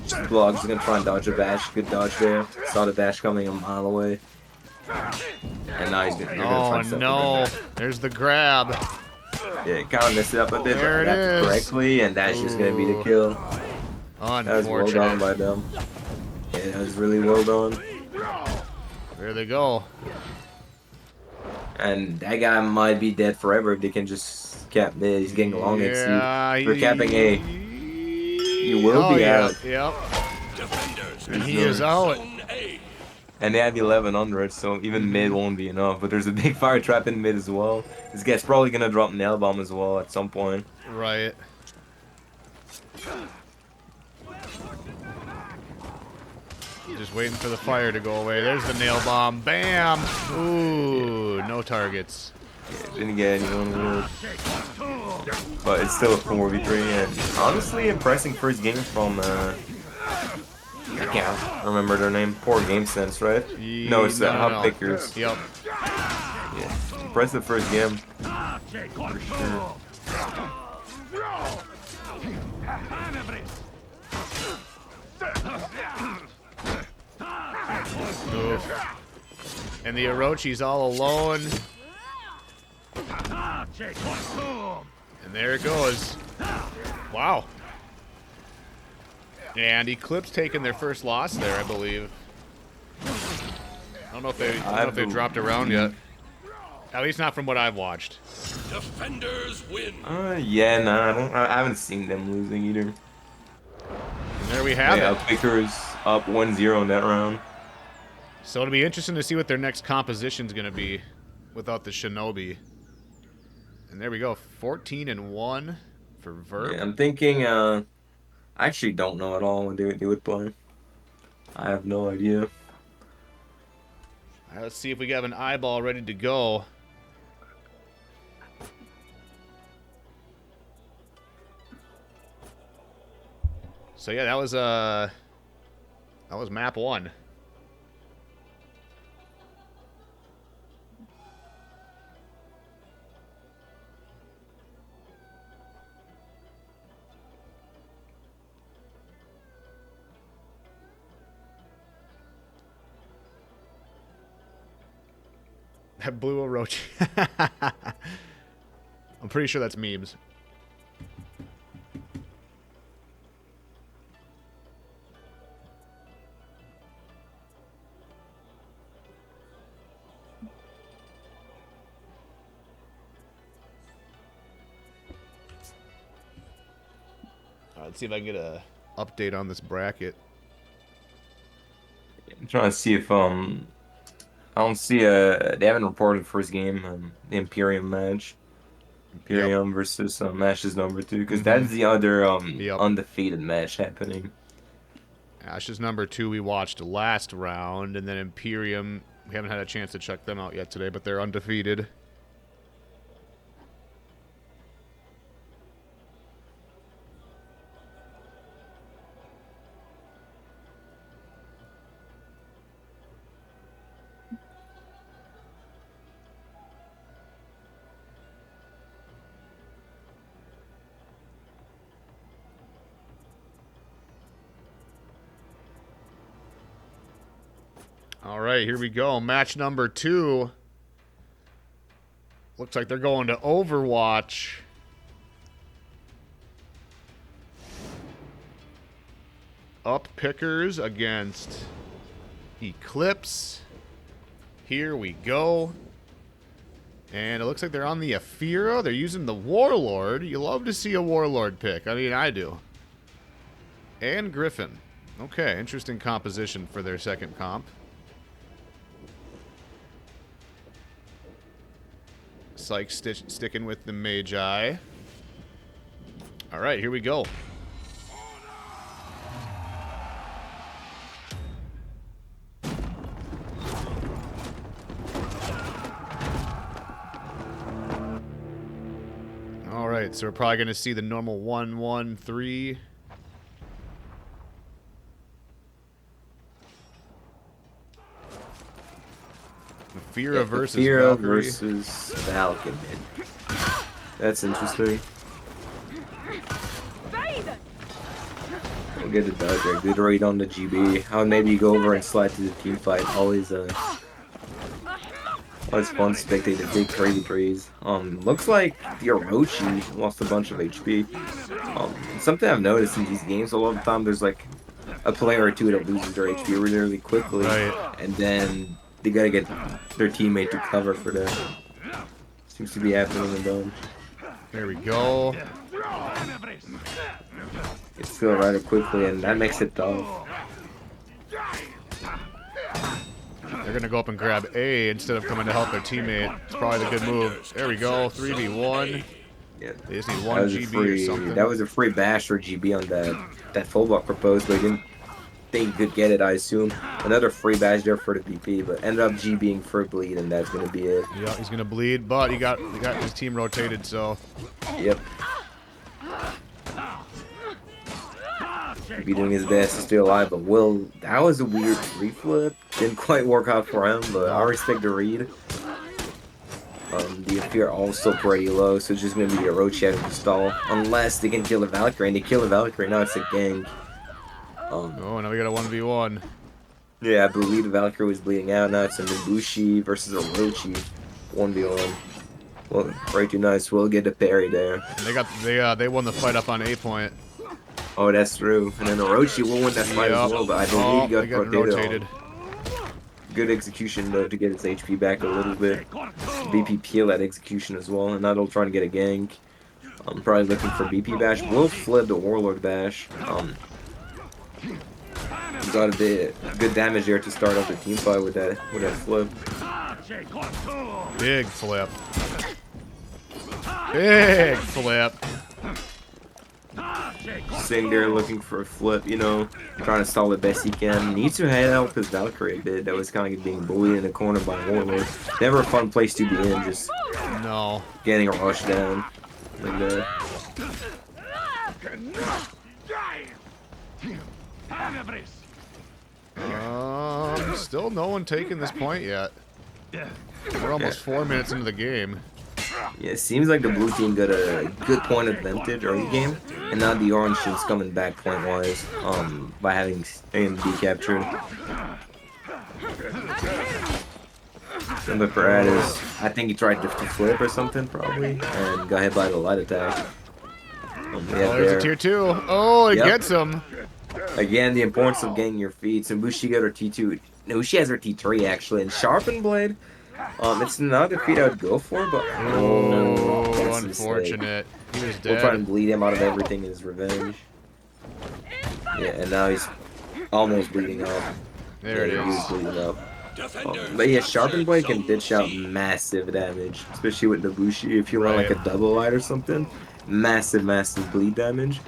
Just blocks. He's gonna try and dodge a bash. Good dodge there. Saw the bash coming a mile away. And now he's gonna try and set the no. There's the grab. Yeah, kind of messed it up a bit, There but it adapted is. correctly, and that's just gonna be the kill. That was well done Unfortunate. by them. Yeah, that was really well done. There they go. And that guy might be dead forever if they can just cap mid. He's getting long XP. For capping A. He will be out. Yep. Defenders, And he is out. Zone A. And they have 1100, so even mid won't be enough. But there's a big fire trap in mid as well. This guy's probably gonna drop nail bomb as well at some point. Right. Just waiting for the fire to go away. There's the nail bomb. Bam! Ooh, no targets. Yeah, didn't get anyone with. But it's still a 4v3, and honestly impressing first game from I can't remember their name. Poor Game Sense, right? No, it's Hub Pickers. Yep. Yeah. Impressive first game. For sure. Oof. And the Orochi's all alone. And there it goes. Wow. And Eclipse taking their first loss there, I believe. I don't know if they dropped around yet. At least not from what I've watched. Defenders win. Yeah, no, I haven't seen them losing either. And there we have Yeah, it. Pickers up 1-0 in that round. So it'll be interesting to see what their next composition's going to be without the Shinobi. And there we go, 14-1 for Verb. Yeah, I'm thinking, I actually don't know at all what they would play. I have no idea. All right, let's see if we have an eyeball ready to go. So yeah, that was map 1. That blue Orochi. I'm pretty sure that's memes. Let's see if I can get a update on this bracket. I'm trying to see if I don't see they haven't reported first game, the Imperium match. Imperium versus Ashes number 2, because that's the other undefeated match happening. Ashes number 2 we watched last round, and then Imperium, we haven't had a chance to check them out yet today, but they're undefeated. All right, here we go. Match number 2. Looks like they're going to Overwatch. Up Pickers against Eclipse. Here we go. And it looks like they're on the Aphira. They're using the Warlord. You love to see a Warlord pick. I mean, I do. And Griffin. Okay, interesting composition for their second comp. Psych sticking with the Magi. All right, here we go. All right, so we're probably going to see the normal 1-1-3. Aphira versus Aphira Valkyrie. versus Valkyrie. That's interesting. We'll get it done. Good raid on the GB. How maybe you go over and slide to the team fight. Always fun to spectate the big crazy trees. Looks like the Orochi lost a bunch of HP. Something I've noticed in these games a lot of the time, there's like a player or two that loses their HP really, really quickly, Right. and then they gotta get their teammate to cover for that. Seems to be happening in them. There we go. It's still rather quickly, and that makes it tough. They're going to go up and grab A instead of coming to help their teammate. It's probably the good move. There we go. 3v1. Yeah. They just need 1 GB or something. That was a free bash for GB on that full block proposed, but he didn't think he could get it, I assume. Another free bash there for the BP, but ended up G being for bleed, and that's going to be it. Yeah, he's going to bleed, but he got his team rotated, so... Yep. Be doing his best to stay alive, but Will, that was a weird free flip. Didn't quite work out for him, but I respect the read. The Aphira also pretty low, so it's just going to be a Orochi having to stall. Unless they can kill the Valkyrie, and they kill the Valkyrie, now it's a gang. Oh, now we got a 1v1. Yeah, I believe the Valkyrie was bleeding out. Now it's a Nobushi versus a Orochi 1v1. Well, right too nice. We'll get the parry there. And they won the fight up on A point. Oh, that's true. And then Orochi will win that fight as well, but I believe he got rotated. Good execution though to get his HP back a little bit. BP peel that execution as well, and now they'll try to get a gank. I'm probably looking for BP bash. We'll flip the Warlord bash. Got a bit good damage there to start off the team fight with that flip. Big flip. Big flip. Sitting there looking for a flip, you know, trying to stall the best he can. Needs to head out his Valkyrie a bit. That was kind of being bullied in the corner by Warlord. Never a fun place to be in, just no getting a rush down like that. Still no one taking this point yet. We're almost 4 minutes into the game. Yeah, it seems like the blue team got a good point advantage early game, and now the orange team's coming back point-wise by having A and B captured. And the Brad is, I think he tried to flip or something probably, and got hit by the light attack. There's a tier 2. Oh, it Yep. gets him. Again, the importance of getting your feet. So Bushi got her T2. No, she has her T3 actually, and Sharpened Blade. It's not a feat I would go for, but Oh, that's a unfortunate. He was We'll try dead. and bleed him out of everything in his revenge. Yeah, and now he's almost bleeding up. There it Yeah, he was is. bleeding up. But yeah, Sharpened Blade can dish out massive damage, especially with Nobushi. If you run like a double light or something, massive bleed damage.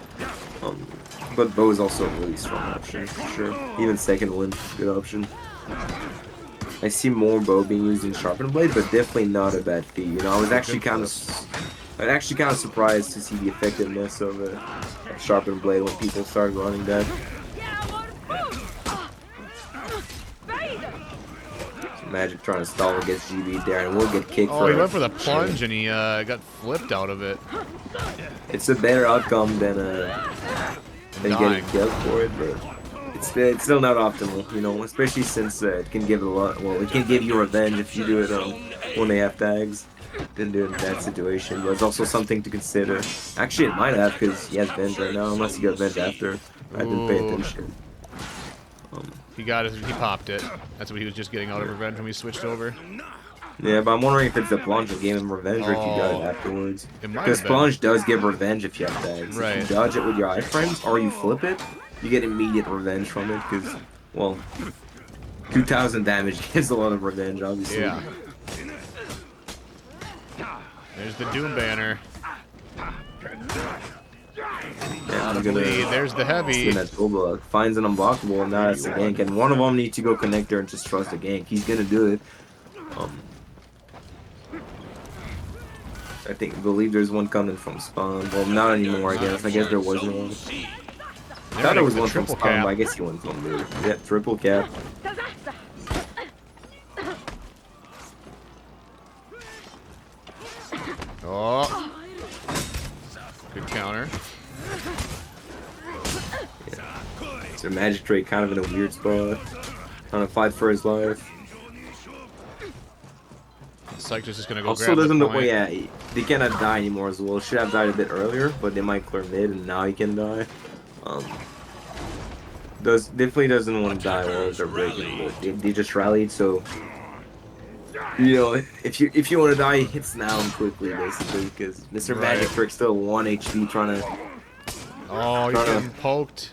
But Bow is also a really strong option, for sure. Even second win, good option. I see more Bow being used in Sharpened Blade, but definitely not a bad feat. You know, I was actually kind of surprised to see the effectiveness of Sharpened Blade when people started running that. Magic trying to stall against GB there, and we'll get kicked Oh, for he went for the plunge and he got flipped out of it. It's a better outcome than getting killed for it, but it's still not optimal, you know, especially since it can give a lot. Well, it can give you revenge if you do it when they have tags. didn't do it in that situation, but it's also something to consider. Actually, it might have, because he has Venge right now, unless he got Venge after. I didn't pay Ooh. attention. He got it. He popped it. That's what he was just getting out of revenge when we switched over. Yeah, but I'm wondering if it's the plunge that gave him revenge or if you got it Oh. afterwards. It might Because have been. plunge does give revenge if you have bags. Right. If you dodge it with your iframes or you flip it, you get immediate revenge from it because, well, 2,000 damage gives a lot of revenge, obviously. Yeah. There's the Doom banner. Yeah, Out I'm of the gonna lead. There's the heavy. spin that Boba. Finds an unblockable, and now that's the gank. And one of them needs to go connect there and just trust the gank. He's gonna do it. I believe there's one coming from spawn. Well, not anymore, I guess. I guess there wasn't one. I thought there was one from triple spawn, cap. but I guess he went from there. Yeah, triple cap. Oh. Good counter. So Magic Trade kind of in a weird spot. Trying to fight for his life. Cyctus is gonna go Also grab the doesn't look point. yeah, they cannot die anymore as well. Should have died a bit earlier, but they might clear mid and now he can die. Definitely doesn't want to die while they're breaking, but they just rallied, so you know, if you want to die, it's now and quickly basically, because Mr. Right. Magic Trick's still 1 HP trying to Oh, he's getting poked.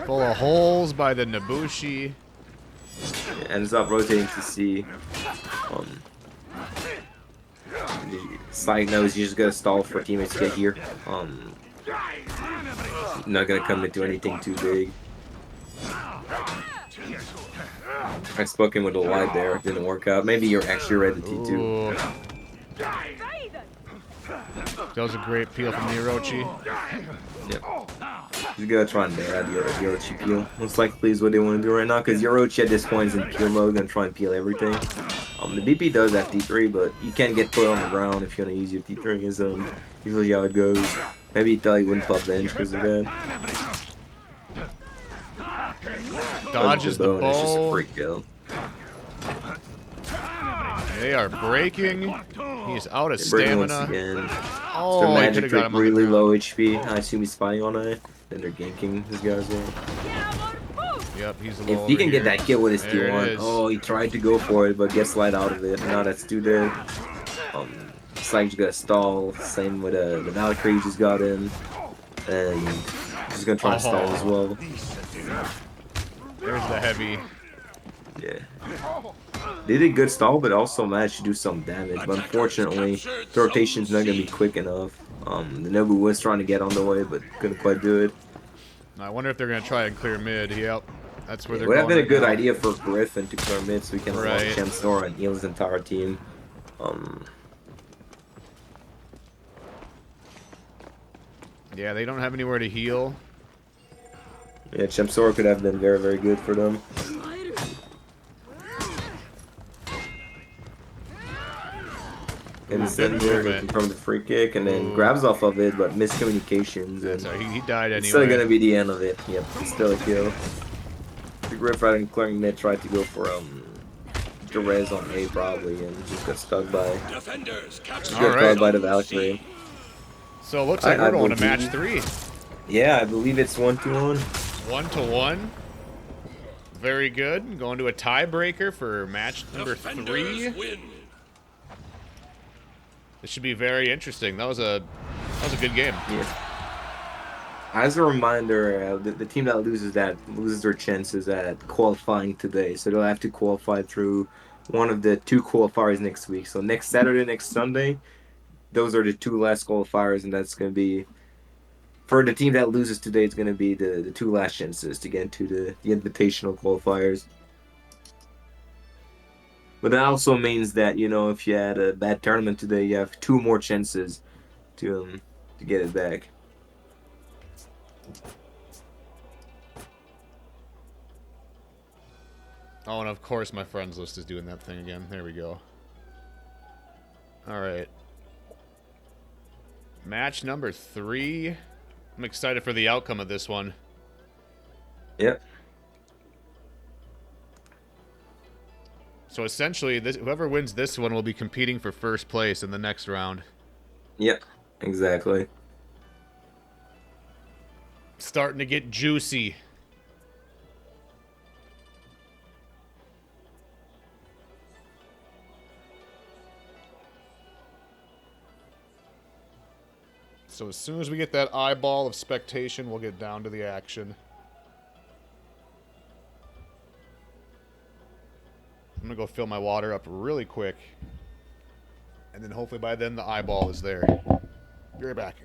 Full of holes by the Nabushi. ends up rotating to C. Side knows you just gotta stall for teammates to get here. Not gonna come into anything too big. I spoke him with a light there, didn't work out. Maybe you're actually ready to T2. Ooh. That was a great peel from the Orochi. Yep. He's gonna try and nair out the Orochi peel. Most likely is what they want to do right now, because Orochi at this point is in peel mode, gonna try and peel everything. The BP does have T3, but you can't get put on the ground if you want to use your T3, is usually how it goes. Maybe he thought he wouldn't pop bench because of that. Dodges the It's just a bow. freak kill. They are breaking. He's out of Breaking once stamina. again. Oh, So he Magic could've got Trick him on the really ground. low HP. I assume he's spying on it. Then they're ganking this guy as well. Yep, he's a little If he can over get here. that kill with his There it T1, is. oh, he tried to go for it, but gets light out of it. Now that's too dead. Slack's gonna stall. Same with the Valkyrie just got in, and he's gonna try to stall as well. There's the heavy. Yeah. They did good stall, but also managed to do some damage. But unfortunately, the rotation's not gonna be quick enough. The Nobu was trying to get on the way, but couldn't quite do it. I wonder if they're gonna try and clear mid. Yep, that's where It they're would going. have been a right good now. idea for Griffin to clear mid so he can Right. launch Champsora and heal his entire team. Yeah, they don't have anywhere to heal. Yeah, Champsora could have been very, very good for them. And instead good they're movement. from the free kick and then Ooh. grabs off of it, but miscommunications. That's And he died it's still anyway. gonna be the end of it. Yep, it's still a kill. The Griff rather than clearing mid tried to go for the res on A probably and just got stuck by Defenders capture. just got Alright. caught by the Valkyrie. So it looks like I we're going to believe- match 3. Yeah, I believe it's 1-1. 1-1. Very good. Going to a tiebreaker for match number 3. Defenders win. This should be very interesting. That was a good game. Yeah. As a reminder, the team that loses their chances at qualifying today, so they'll have to qualify through one of the 2 qualifiers next week. So next Saturday, next Sunday, those are the 2 last qualifiers, and that's going to be for the team that loses today. It's going to be the 2 last chances to get into the invitational qualifiers. But that also means that, you know, if you had a bad tournament today, you have 2 more chances to get it back. Oh, and of course my friends list is doing that thing again. There we go. All right. Match number 3. I'm excited for the outcome of this one. Yep. So essentially, whoever wins this one will be competing for first place in the next round. Yep, exactly. Starting to get juicy. So as soon as we get that eyeball of spectation, we'll get down to the action. I'm going to go fill my water up really quick. And then hopefully by then the eyeball is there. Be right back.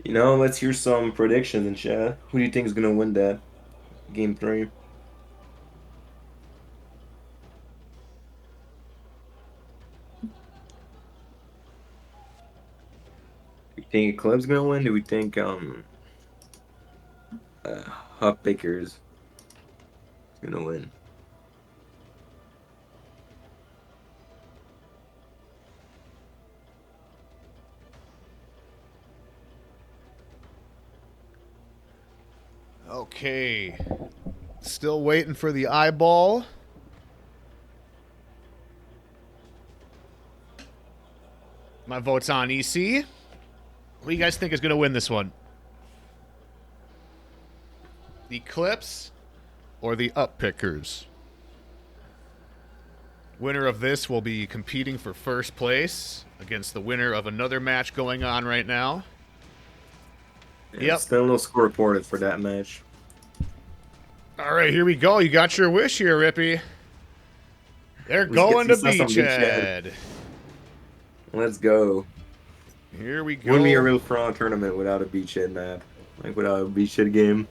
You know, let's hear some predictions in chat. Who do you think is gonna win that game 3? Do we think Eclipse gonna win? Do we think Hop Bakers is gonna win? Okay. Still waiting for the eyeball. My vote's on EC. What do you guys think is going to win this one? The Clips or the Uppickers? Winner of this will be competing for first place against the winner of another match going on right now. Yeah, still no score reported for that match. All right, here we go. You got your wish here, Rippy. They're going to Beachhead. Let's go. Here we go. Wouldn't be a real front tournament without a Beachhead map. Like without a Beachhead game.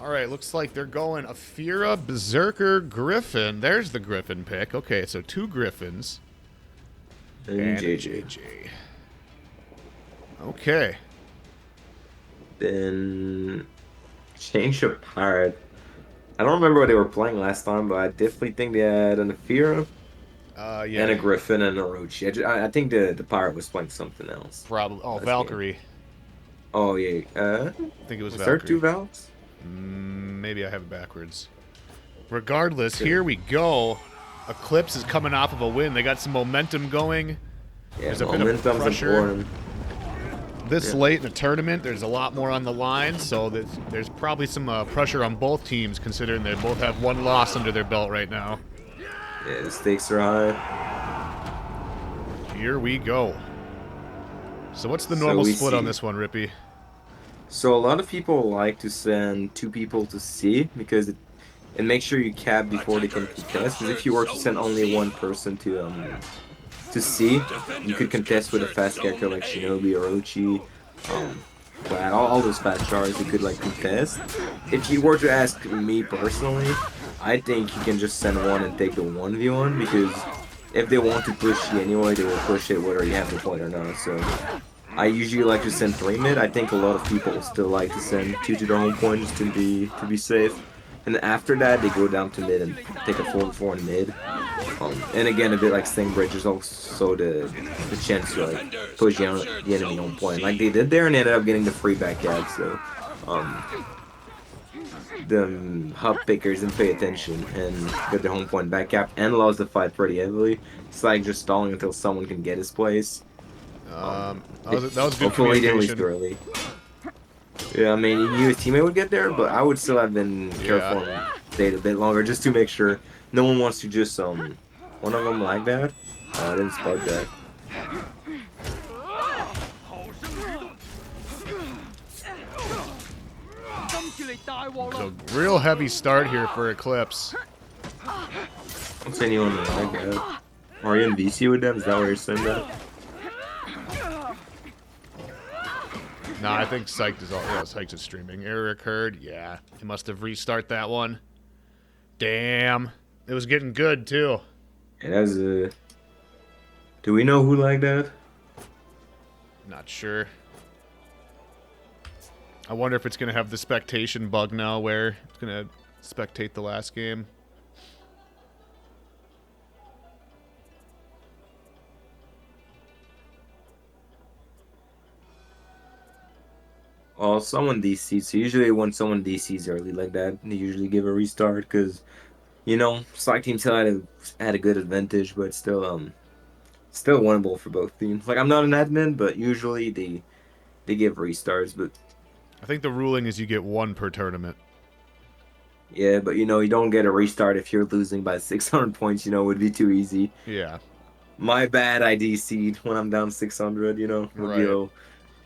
All right, looks like they're going Afira, Berserker, Griffin. There's the Griffin pick. Okay, so 2 Griffins. And JJ. Okay. Then change of pirate. I don't remember what they were playing last time, but I definitely think they had an Afira Yeah. and a Griffin and a Orochi. I think the pirate was playing something else. Probably. Oh, Last Valkyrie. game. Oh yeah. I think it was there Valkyrie. 2 Valks? Maybe I have it backwards. Regardless, here we go. Eclipse is coming off of a win. They got some momentum going. Yeah, There's a bit of momentum's pressure. important. This late in the tournament, there's a lot more on the line, so there's probably some pressure on both teams, considering they both have 1 loss under their belt right now. Yeah, the stakes are high. Here we go. So what's the normal split on this one, Rippy? So a lot of people like to send 2 people to C because it makes sure you cap before they can contest. Because if you were to send only 1 person to C, you could contest with a fast character like Shinobi or Orochi, Glad, all those fast chars you could like contest. If you were to ask me personally, I think you can just send 1 and take the 1v1 because if they want to push you anyway, they will push it whether you have the point or not. So I usually like to send 3 mid. I think a lot of people still like to send 2 to their home point just to be safe. And after that, they go down to mid and take a 4-4 in mid. And again, a bit like Sting Bridge is also the chance to like push the enemy home point, like they did there, and they ended up getting the free back cap. So the hub pickers didn't pay attention and got their home point back cap and lost the fight pretty heavily. It's like just stalling until someone can get his place. That was good Hopefully they didn't lose communication. too early. Yeah, I mean, you knew his teammate would get there, but I would still have been careful and stayed a bit longer just to make sure no one wants to just one of them like that. I didn't spot that. It's a real heavy start here for Eclipse. What's anyone like that? Are you in VC with them? Is that where you're saying that? Nah, I think Psyched is all. Yeah, Psyched is streaming. Error occurred. Yeah, he must have restart that one. Damn, it was getting good too. Yeah, that's a. Do we know who like that? Not sure. I wonder if it's gonna have the spectation bug now, where it's gonna spectate the last game. Well, someone DCs. So usually when someone DCs early like that, they usually give a restart because, you know, Slack team still had a good advantage, but still winnable for both teams. Like I'm not an admin, but usually they give restarts. But I think the ruling is you get one per tournament. yeah, but you know you don't get a restart if you're losing by 600 points. You know, it would be too easy. Yeah. My bad, I DC'd when I'm down 600. You know, would be Right. low.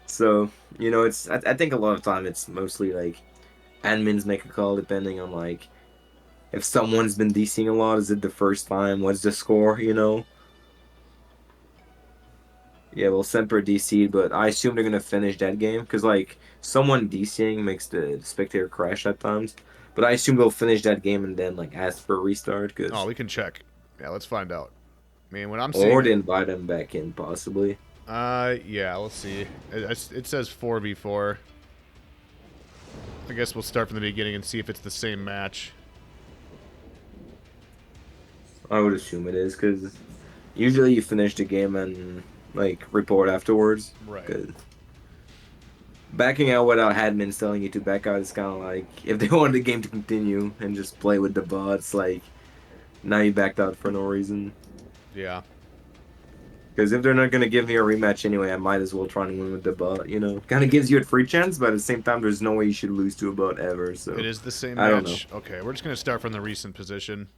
So you know, I think a lot of time it's mostly like admins make a call depending on like if someone's been DCing a lot. Is it the first time? What's the score? You know. Yeah, well, Semper DC'd, but I assume they're gonna finish that game because like someone DCing makes the spectator crash at times. But I assume they'll finish that game and then like ask for a restart because Oh, we can check. Yeah, let's find out. I mean, when I'm or they seeing, invite them back in possibly. yeah, let's see. It says 4v4. I guess we'll start from the beginning and see if it's the same match. I would assume it is because usually you finish the game and like report afterwards. Right. Good. Backing out without admins telling you to back out is kind of like if they wanted the game to continue and just play with the bots. Like now you backed out for no reason. Yeah. Because if they're not gonna give me a rematch anyway, I might as well try and win with the bot. You know, kind of gives you a free chance, but at the same time, there's no way you should lose to a bot ever. So It is the same I don't match. Okay, we're just gonna start from the recent position.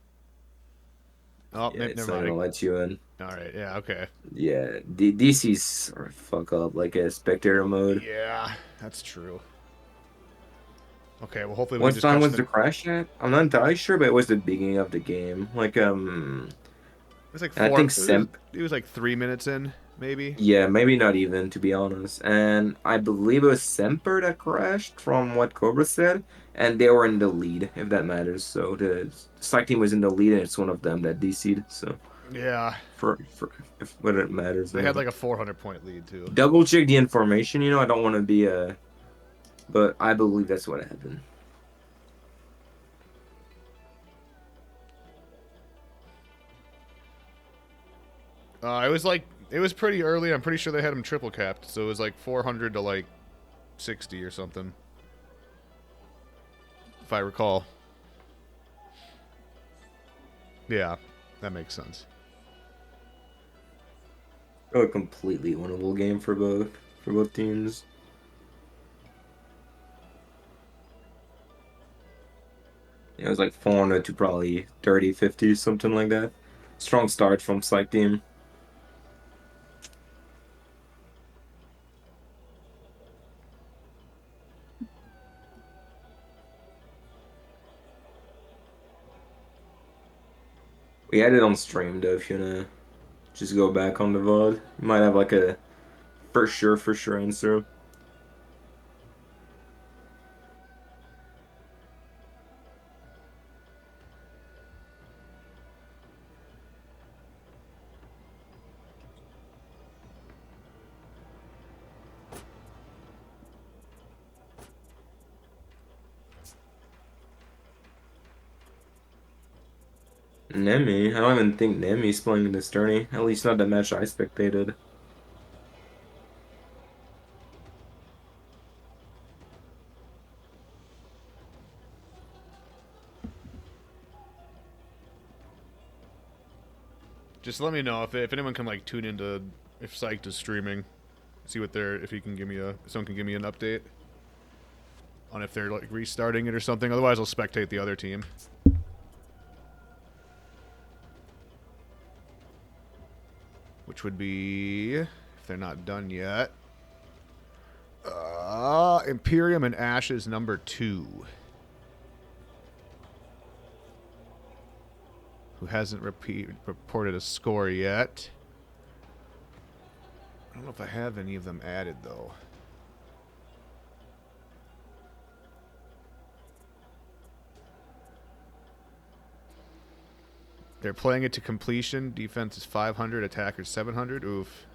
Oh, yeah, it's never not gonna mind. let you in. All right. Yeah. Okay. Yeah, DC's are fuck up like a spectator mode. Yeah, that's true. Okay. Well, hopefully we What can just time catch was the crash at? I'm not entirely sure, but it was the beginning of the game. Like It was like I four. think It was like 3 minutes in, maybe. yeah, maybe not even to be honest. And I believe it was Semper that crashed, from what Cobra said, and they were in the lead, if that matters. So the Slack team was in the lead, and it's one of them that DC'd. So Yeah. for if whether it matters, They had like a 400-point lead too. double check the information. You know, I don't want to be but I believe that's what happened. It was pretty early. I'm pretty sure they had him triple capped, so it was like 400 to like 60 or something, if I recall. Yeah, that makes sense. A completely winnable game for both teams. Yeah, it was like 400 to probably 30, 50, something like that. Strong start from Psych team. We had it on stream though, if you wanna just go back on the VOD. You might have like a for sure answer. Nemi? I don't even think Nemi's playing in this tourney. At least not the match I spectated. Just let me know if anyone can like tune into if Psyched is streaming, see what they're if he can give me a someone can give me an update on if they're like restarting it or something. Otherwise, I'll spectate the other team. Which would be, if they're not done yet, Imperium and Ashes number 2. who hasn't reported a score yet. I don't know if I have any of them added, though. They're playing it to completion. Defense is 500, attackers 700. Oof.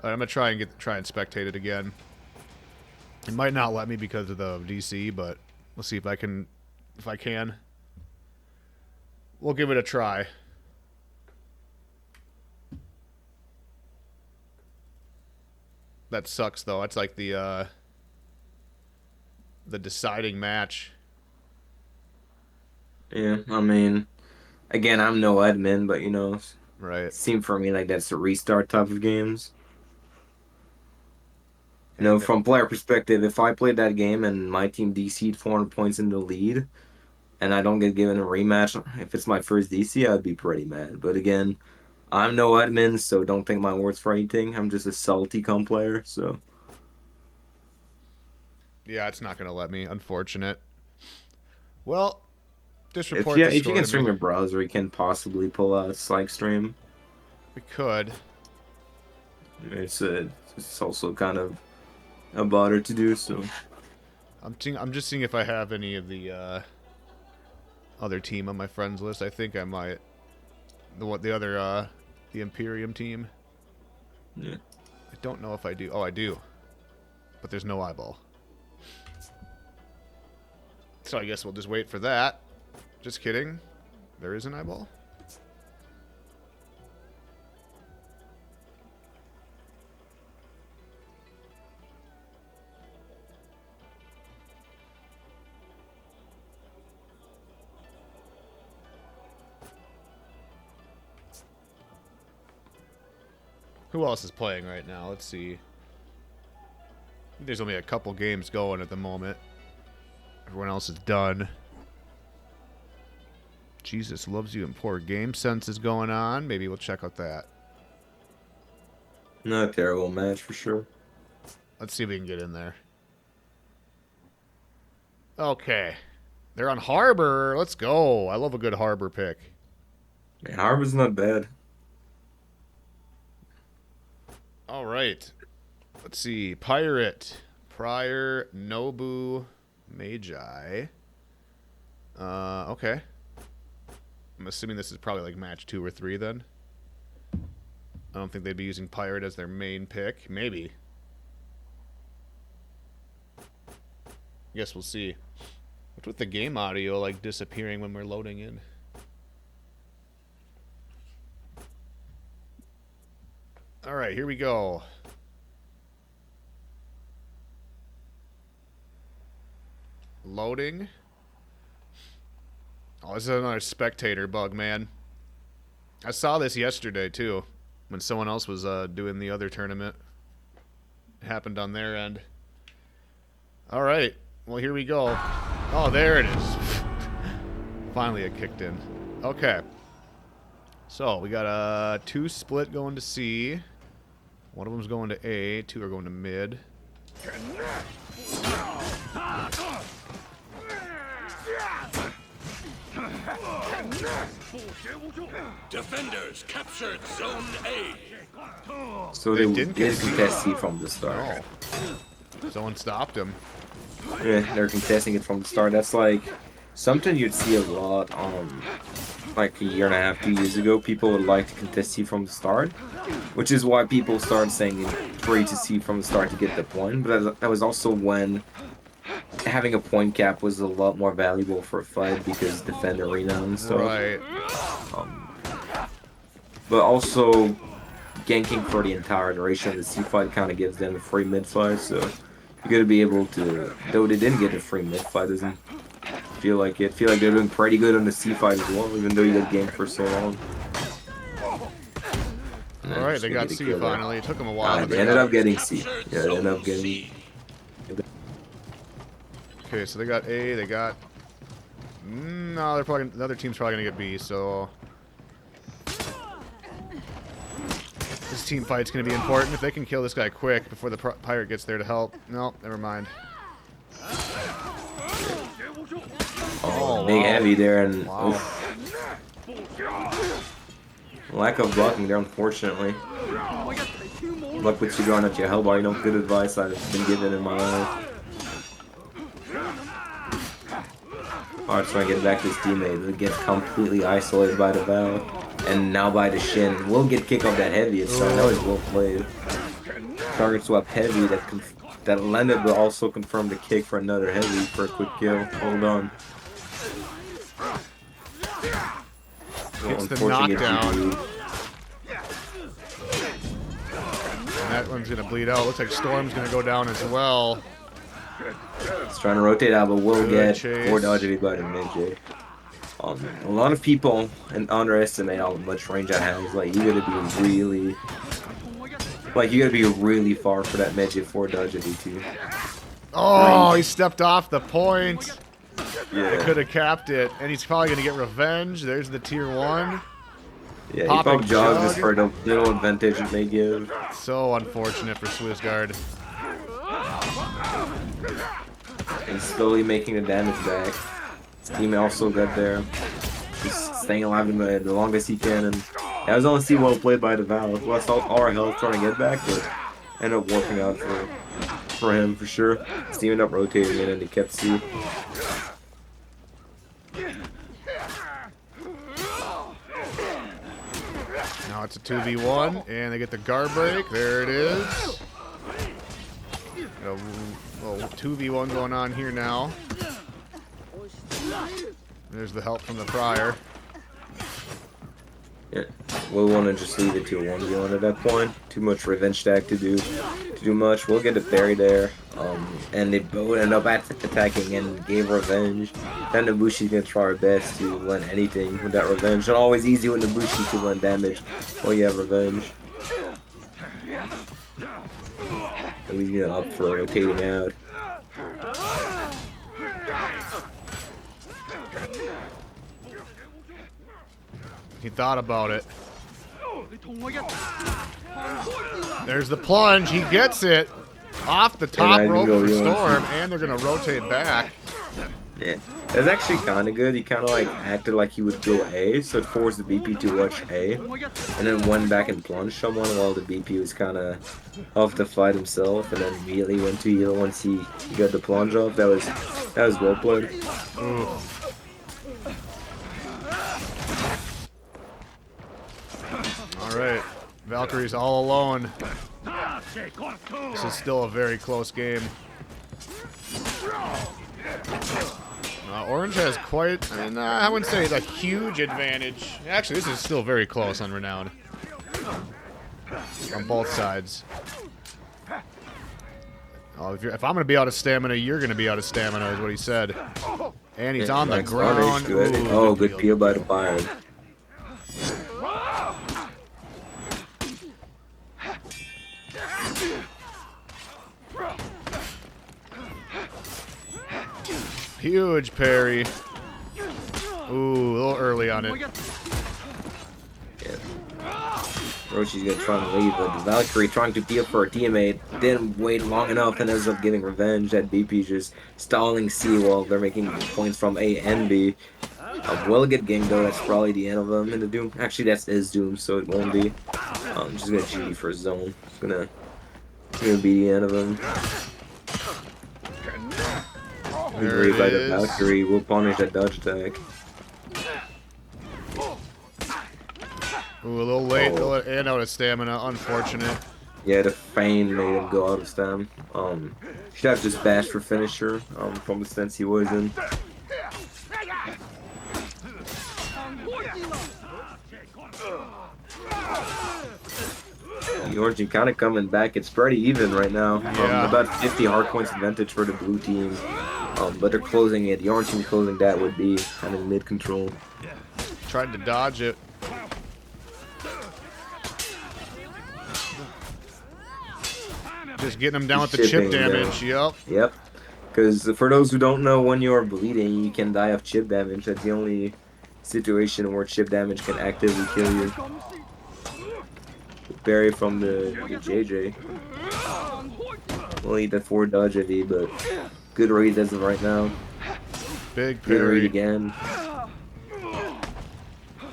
All right, I'm gonna try and spectate it again. It might not let me because of the DC, but we'll see if I can. If I can, we'll give it a try. That sucks, though. It's like the deciding match. Yeah, I mean, again, I'm no admin, but you know, Right. it seemed for me like that's a restart type of games. You know, from player perspective, if I played that game and my team DC'd 400 points in the lead, and I don't get given a rematch, if it's my first DC, I'd be pretty mad. But again, I'm no admin, so don't think my words for anything. I'm just a salty comp player, so. Yeah, it's not going to let me. Unfortunate. Well, just If report you, the if you score can to stream me. your browser, you can possibly pull out a Slack stream. We could. It's also kind of a bother to do, so. I'm just seeing if I have any of the other team on my friends list. I think I might. The Imperium team. Yeah. I don't know if I do. Oh, I do. But there's no eyeball. So I guess we'll just wait for that. Just kidding. There is an eyeball. Who else is playing right now? Let's see. There's only a couple games going at the moment. Everyone else is done. Jesus Loves You and Poor Game Sense is going on. Maybe we'll check out that. Not a terrible match for sure. Let's see if we can get in there. Okay. They're on Harbor. Let's go. I love a good Harbor pick. Man, Harbor's not bad. All right. Let's see. Pirate. Prior. Nobu. Magi. Okay. I'm assuming this is probably like match 2 or 3 then. I don't think they'd be using Pirate as their main pick. Maybe. Guess we'll see. What's with the game audio like disappearing when we're loading in? All right, here we go. Loading. Oh, this is another spectator bug, man. I saw this yesterday, too, when someone else was doing the other tournament. It happened on their end. All right. Well, here we go. Oh, there it is. Finally, it kicked in. Okay. So, we got a 2 split going to C. One of them's going to A. 2 are going to mid. Defenders captured Zone A. So They they didn't did get contest C from the start. Oh. Someone stopped him. Yeah, they're contesting it from the start. That's like something you'd see a lot like a year and a half, 2 years ago. People would like to contest C from the start, which is why people started saying it's free to C from the start to get the point. But that was also when having a point cap was a lot more valuable for a fight because defender renown and stuff. Right. But also, ganking for the entire duration of the C fight kind of gives them a free mid fight, so you gotta be able to. Though they didn't get a free mid fight, doesn't feel like it. Feel like they're doing pretty good on the C fight as well, even though you got ganked for so long. All right, they got C finally. It took them a while. They ended up getting C. Yeah, they ended up getting. C. Okay, so they got A. They got. No, they're probably the other team's probably gonna get B. So this team fight's gonna be important. If they can kill this guy quick before the pirate gets there to help. No, never mind. Oh, big wow. heavy there, and Wow. oof. Lack of blocking there, unfortunately. Luck with you drawing at your hellbar, you know, good advice I've been given in my life. Alright, so I get back to his teammate. It gets completely isolated by the valve. And now by the shin. Will get kick off that heavy, so that was well played. Target swap heavy that landed but also confirmed the kick for another heavy for a quick kill. Hold on. Gets the knockdown. And that one's gonna bleed out. Looks like Storm's gonna go down as well. He's trying to rotate out, but will get chase. 4 dodge by the midget. A lot of people underestimate how much range I have. Like you gotta be really far for that midget 4 dodge too. Oh, he stepped off the point. Yeah. Could have capped it, and he's probably gonna get revenge. There's the tier 1. Yeah, he Popping popped jog just jug. for the little advantage it may give. So unfortunate for Swissguard. And slowly making the damage back. His team also got there. He's staying alive in the longest he can, and that was honestly well played by the Valve. Lost all our health trying to get back, but ended up working out for him for sure. His team ended up rotating it, and he kept C. Now it's a 2v1, and they get the guard break. There it is. Got a little 2v1 going on here now. There's the help from the Friar. Yeah, we'll want to just leave it to a 1v1 at that point. Too much revenge stack to do much. We'll get a parry there, and they both end up attacking and gave revenge. Then Nabushi's gonna try her best to land anything with that revenge. Not always easy with Nabushi to land damage while you have revenge. And we get up for rotating out. He thought about it. There's the plunge. He gets it off the top I rope go, for yeah. Storm, and they're going to rotate back. Yeah, that's actually kind of good. He kind of like acted like he would go A, so it forced the BP to watch A, and then went back and plunged someone while the BP was kind of off the fight himself, and then immediately went to heal once he got the plunge off. That was well played. Ooh. All right, Valkyrie's all alone. This is still a very close game. Orange has quite, and I wouldn't say a huge advantage. Actually, this is still very close on Renown. On both sides. Oh, if I'm going to be out of stamina, you're going to be out of stamina, is what he said. And he's on the ground. Good. Ooh, Oh, good peel by the Fire. Huge parry. Ooh, a little early on it. Yeah. Roshi's gonna try and leave, but the Valkyrie trying to peel for her teammate didn't wait long enough and ends up getting revenge. That BP's just stalling C while they're making points from A and B. Will get ganked though, that's probably the end of them in the Doom. Actually, that's his Doom, so it won't be. Just gonna GD for his zone. It's gonna be the end of him. There it By the is. Valkyrie will punish that dodge attack. Ooh, a little late, Oh. and out of stamina. Unfortunate. Yeah, the feign made him go out of stam. Should have just bashed for finisher, from the stance he was in. The Orange kind of coming back. It's pretty even right now. Yeah. About 50 hard points advantage for the blue team. But they're closing it. The Orange team closing that would be kind of mid control. Tried to dodge it. Just getting him down with the chip Shipping, yeah. damage. Yep. Yep. Because for those who don't know, when you're bleeding, you can die of chip damage. That's the only situation where chip damage can actively kill you. Barry from the JJ. We'll eat that 4 dodge heavy, but good read as of right now. Big Good read parry. again.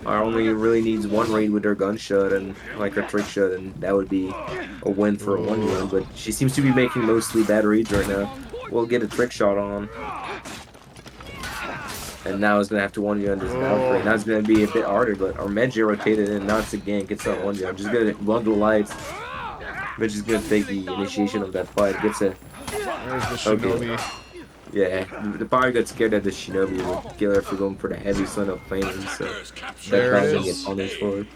I only really needs one raid with her gunshot and like her trick shot, and that would be a win for a 1v1. But she seems to be making mostly bad reads right now. We'll get a trick shot on. And now it's gonna have to 1v1 this Valkyrie. Now it's gonna be a bit harder, but our Medjay rotated in, now it's a gank, it's not 1v1. I'm just gonna bundle lights. Medjay's gonna take the initiation of that fight. Gets a There's the Shinobi. Yeah, the power got scared that the Shinobi would kill her for going for the heavy son of flaming, so There that's it gonna is. get punished for it.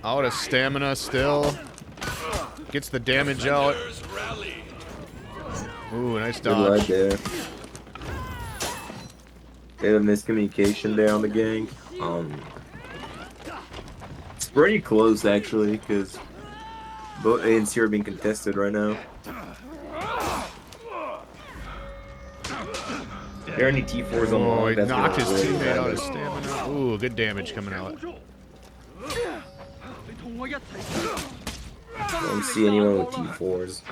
Out of stamina still. Gets the damage out. Ooh, nice Good right dodge. there. Bit of miscommunication there on the gank. It's pretty close actually, because both A and C are being contested right now. There are any T4s on Oh, long. he That's knocked his really teammate out bad. of stamina. Ooh, good damage coming out. I don't see anyone with T4s.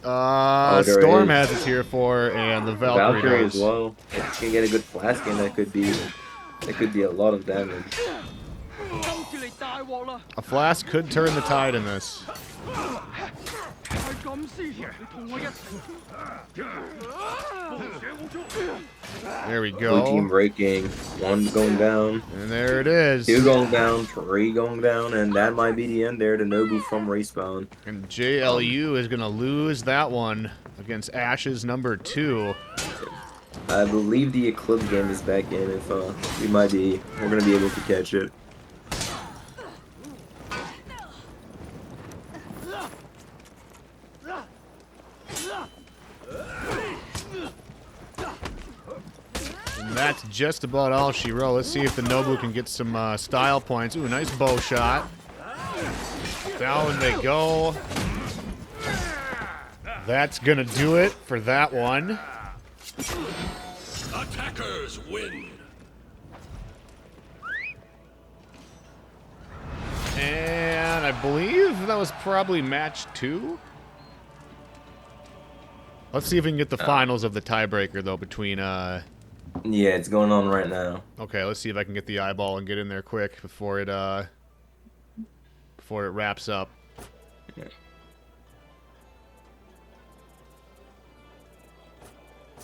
There Storm is. has a tier 4, and the Valkyrie, Valkyrie does. as well. If she can get a good flash game, that could be a lot of damage. A flask could turn the tide in this. There we Blue team go. breaking. One going down. And there it is. Two going down. Three going down. And that might be the end there to Nobu from Respawn. And JLU is going to lose that one against Ashes number 2. I believe the Eclipse game is back in. If we're gonna be able to catch it. And that's just about all she wrote. Let's see if the Nobu can get some style points. Ooh, nice bow shot. Down they go. That's gonna do it for that one. Attackers win. And I believe that was probably match 2. Let's see if we can get the finals of the tiebreaker, though, between... Yeah, it's going on right now. Okay, let's see if I can get the eyeball and get in there quick before it wraps up. Yeah.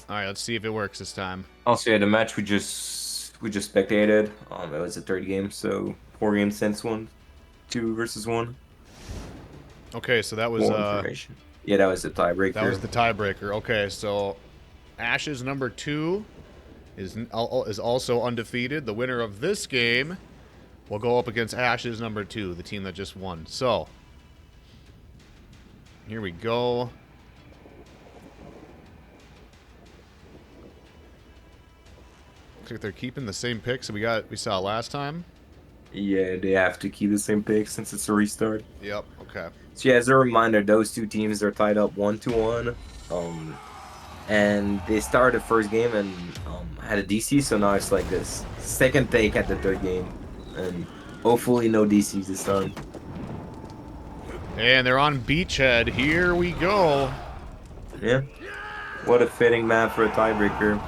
All right, let's see if it works this time. Also, yeah, the match we just spectated. It was a third game, so 4 games since 1, 2 versus 1. Okay, so that was More information. Yeah, that was the tiebreaker. that was the tiebreaker. Okay, so Ashes number 2 is also undefeated. The winner of this game will go up against Ashes number 2, the team that just won. So here we go. Looks like they're keeping the same picks that we saw last time. Yeah, they have to keep the same pick since it's a restart. Yep. Okay. So yeah, as a reminder, those two teams are tied up 1-1. And they started the first game and had a DC, so now it's like this second take at the third game, and hopefully no DCs this time. And they're on Beachhead. Here we go. Yeah, what a fitting map for a tiebreaker.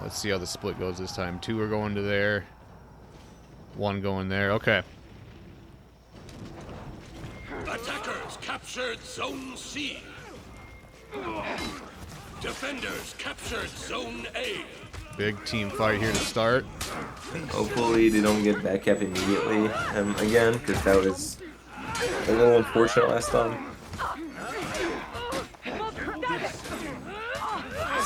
Let's see how the split goes this time. 2 are going to there. 1 going there. Okay. Attackers captured Zone C. Defenders captured Zone A. Big team fight here to start. Hopefully they don't get back up immediately again, because that was a little unfortunate last time.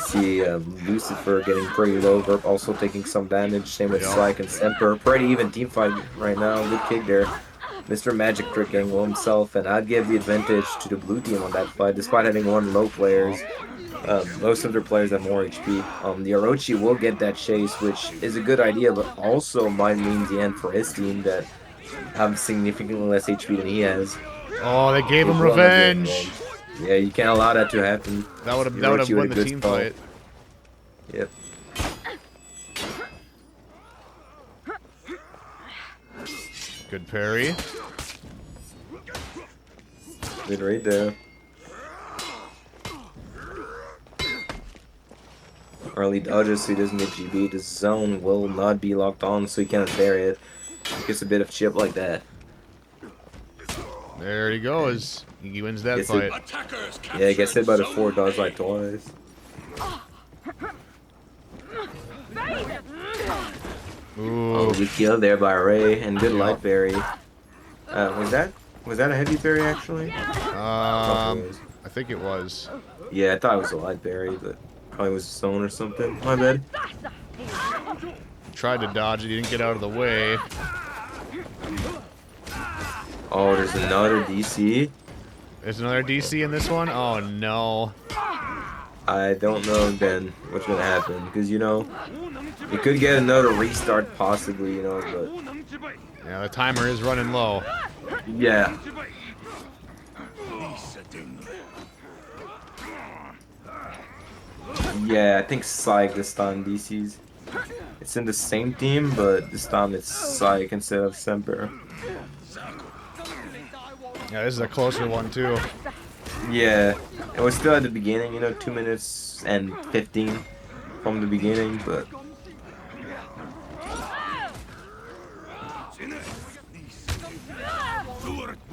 See Lucifer getting pretty low, Verp also taking some damage, same with Slyke and Semper. Pretty even team fight right now, good kick there. Mr. Magic Trick angle himself, and I'd give the advantage to the blue team on that fight, despite having 1 low players. Most of their players have more HP. The Orochi will get that chase, which is a good idea, but also might mean the end for his team that have significantly less HP than he has. Oh, they gave him revenge. Yeah, you can't allow that to happen. That would have Orochi won with a the good team spell. fight. Yep. Good parry. Good right there. Early dodges so he doesn't get GB. The zone will not be locked on, so he cannot bury it. He gets a bit of chip like that. There he goes. He wins that Gets fight. Attackers captured Yeah, he gets hit by the Zone 4 dodge A. like twice. Ooh. Oh, good kill there by Ray and good light berry. Was that a heavy berry actually? I think it was. Yeah, I thought it was a light berry, but probably was a stone or something. My bad. Tried to dodge it. He didn't get out of the way. Oh, there's another DC. There's another DC in this one? Oh, no. I don't know then what's gonna happen because you know you could get another restart possibly, you know, but Yeah, the timer is running low. yeah. Yeah, I think Psych this time DC's. It's in the same team, but this time it's Psych instead of Semper. Yeah, this is a closer one, too. Yeah, it was still at the beginning, you know, 2 minutes and 15 from the beginning, but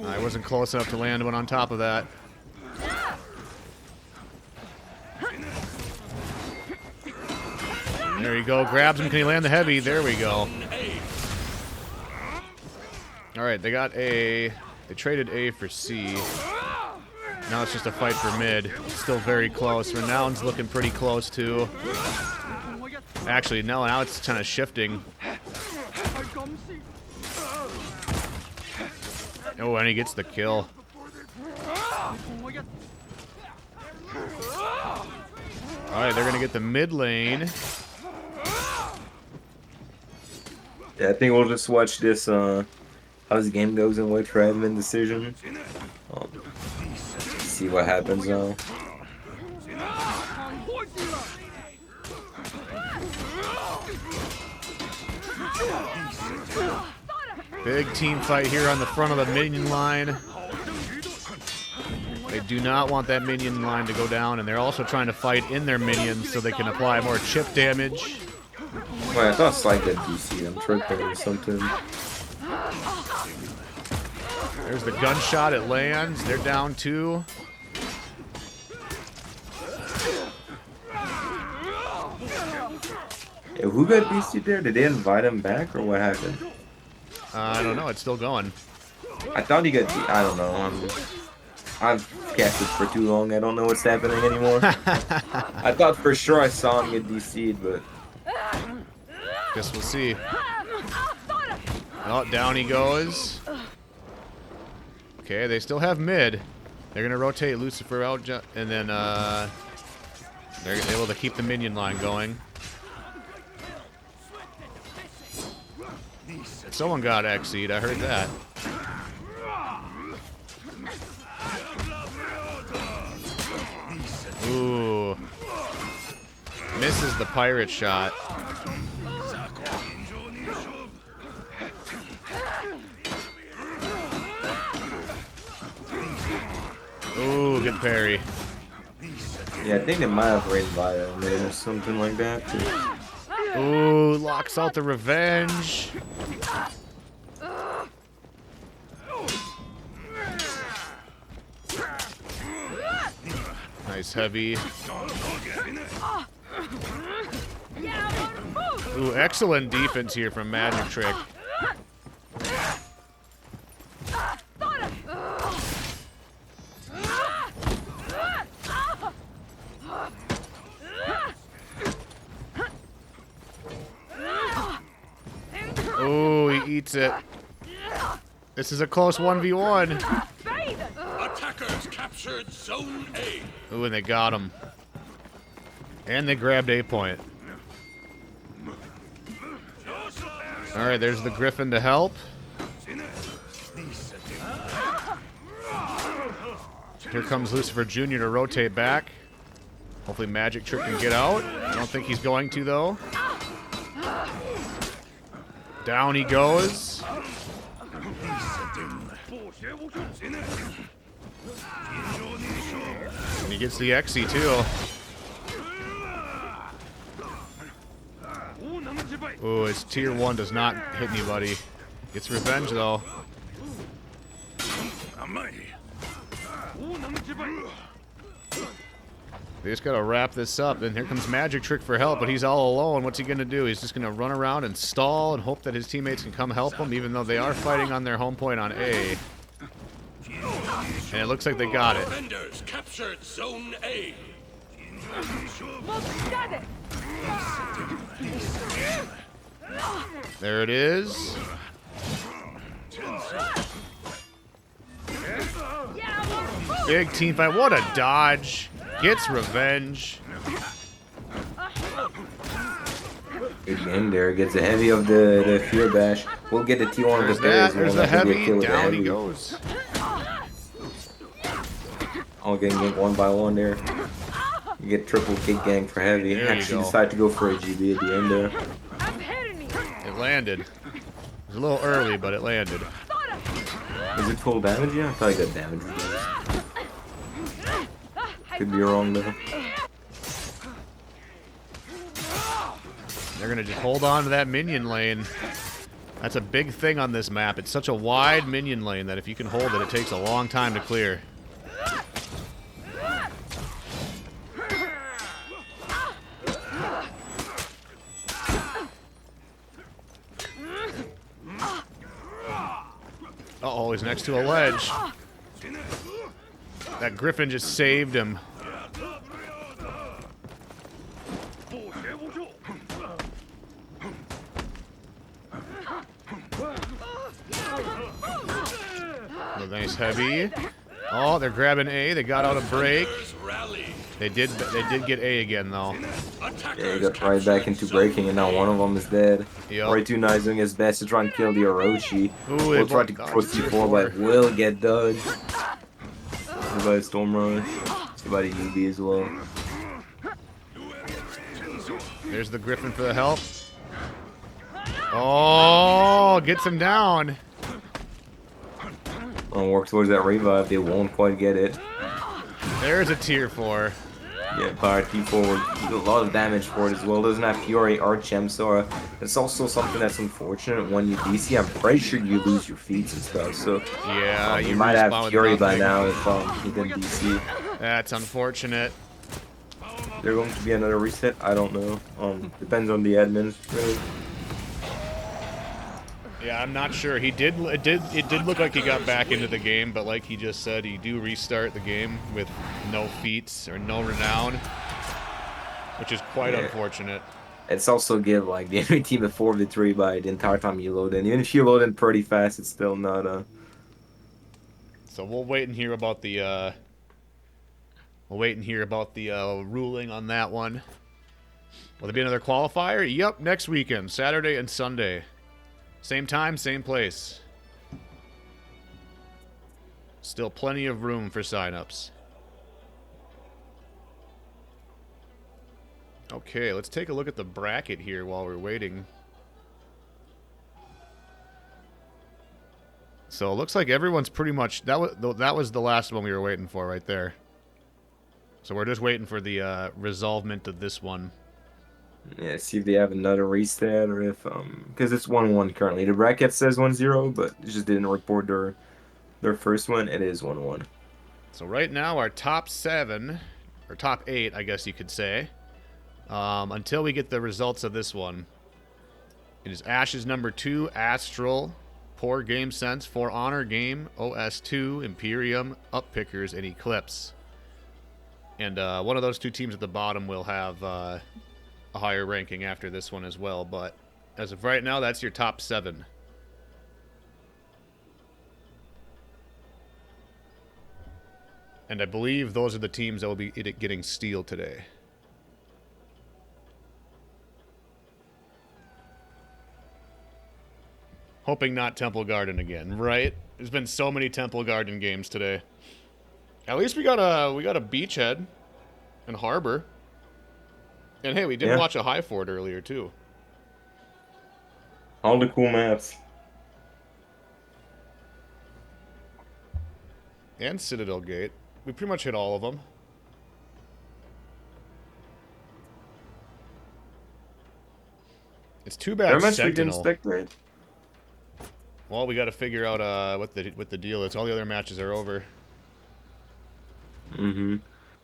I wasn't close enough to land one on top of that. There you go. Grabs him. Can he land the heavy? There we go. All right, they got A. They traded A for C. Now it's just a fight for mid. Still very close. Renown's looking pretty close, too. Actually, no, now it's kind of shifting. Oh, and he gets the kill. Alright, they're going to get the mid lane. yeah, I think we'll just watch this, how this game goes and wait for admin decision. See what happens now. Big team fight here on the front of the minion line. They do not want that minion line to go down, and they're also trying to fight in their minions so they can apply more chip damage. Wait, I thought Psych had DC. I'm tripping or something. There's the gunshot. It lands. They're down 2. Yeah, who got DC there? Did they invite him back or what happened? I don't know. It's still going. I thought he got. I don't know. I've casted for too long. I don't know what's happening anymore. I thought for sure I saw him get DC'd, but Guess we'll see. Oh, down he goes. Okay, they still have mid. They're gonna rotate Lucifer out, and then they're able to keep the minion line going. Someone got X'd, I heard that. Ooh. Misses the pirate shot. Ooh, good parry. yeah, I think they might have reinvited him or something like that. Too. Ooh, locks out the revenge. Nice heavy. Ooh, excellent defense here from Magic Trick. Ooh, he eats it. This is a close 1v1. Attackers captured Zone A. Ooh, and they got him. And they grabbed A point. Alright, there's the Griffin to help. Here comes Lucifer Jr. to rotate back. Hopefully Magic Trick can get out. I don't think he's going to, though. Down he goes. And he gets the Xe too. Ooh, his tier 1 does not hit anybody. Gets revenge, though. They just gotta wrap this up, and here comes Magic Trick for help, but he's all alone. What's he gonna do? He's just gonna run around and stall and hope that his teammates can come help him, even though they are fighting on their home point on A. And it looks like they got it. Defenders captured Zone A. There it is. Big team fight. What a dodge. Gets revenge. Good game there. Gets a heavy of the fear bash. We'll get the T1 of the There's players. the heavy. Down he goes. All getting ganked one by one there. You get triple kick gang for heavy. There you Actually go. decide to go for a GB at the end there. It landed. It was a little early, but it landed. Is it full damage? Yeah, I thought I got damage. Could be wrong though. They're gonna just hold on to that minion lane. That's a big thing on this map. It's such a wide minion lane that if you can hold it, it takes a long time to clear. Uh-oh, he's next to a ledge. That Griffin just saved him. A nice heavy. Oh, they're grabbing A. They got out a break. They did get A again though. Yeah, he got right back into breaking, and now one of them is dead. Yep. Right 2 is doing his best to try and kill the Orochi. Ooh, We'll try to proceed forward, but will get dodged. By Storm Rush. By the UB as well. There's the Griffin for the help. Oh, gets him down. I'll work towards that revive. They won't quite get it. There's a tier 4. Yeah, Power T4 do a lot of damage for it as well. Doesn't have Fury or Gem, so it's also something that's unfortunate when you DC. I'm pretty sure you lose your feats and stuff. So Yeah, you you might respawn have with Fury by nothing. now if you didn't DC. That's unfortunate. There going to be another reset? I don't know. Depends on the admins, really. Yeah, I'm not sure. It did look like he got back into the game, but like he just said, he do restart the game with no feats or no renown, which is quite unfortunate. It's also give like the enemy team a 4v3 by the entire time you load in. Even if you load in pretty fast, it's still not So we'll wait and hear about the ruling on that one. Will there be another qualifier? Yep, next weekend, Saturday and Sunday. Same time, same place. Still plenty of room for signups. Okay, let's take a look at the bracket here while we're waiting. So it looks like everyone's pretty much... That was the last one we were waiting for right there. So we're just waiting for the resolvement of this one. Yeah, see if they have another reset or if because it's 1-1 currently. The bracket says 1-0, but it just didn't report their first one. It is 1-1. So right now our top 7, or top 8, I guess you could say, until we get the results of this one. It is Ash's number 2, Astral, Poor Game Sense, For Honor Game, OS2, Imperium, Uppickers, and Eclipse. And one of those 2 teams at the bottom will have a higher ranking after this one as well, but as of right now, that's your top 7. And I believe those are the teams that will be getting steel today. Hoping not Temple Garden again, right? There's been so many Temple Garden games today. At least we got a beachhead and harbor. And hey, we did watch a High Fort earlier too. All the cool maps. And Citadel Gate. We pretty much hit all of them. It's too There bad much we can Sentinel. spectate. Well, we got to figure out what the deal is. All the other matches are over. Mm-hmm.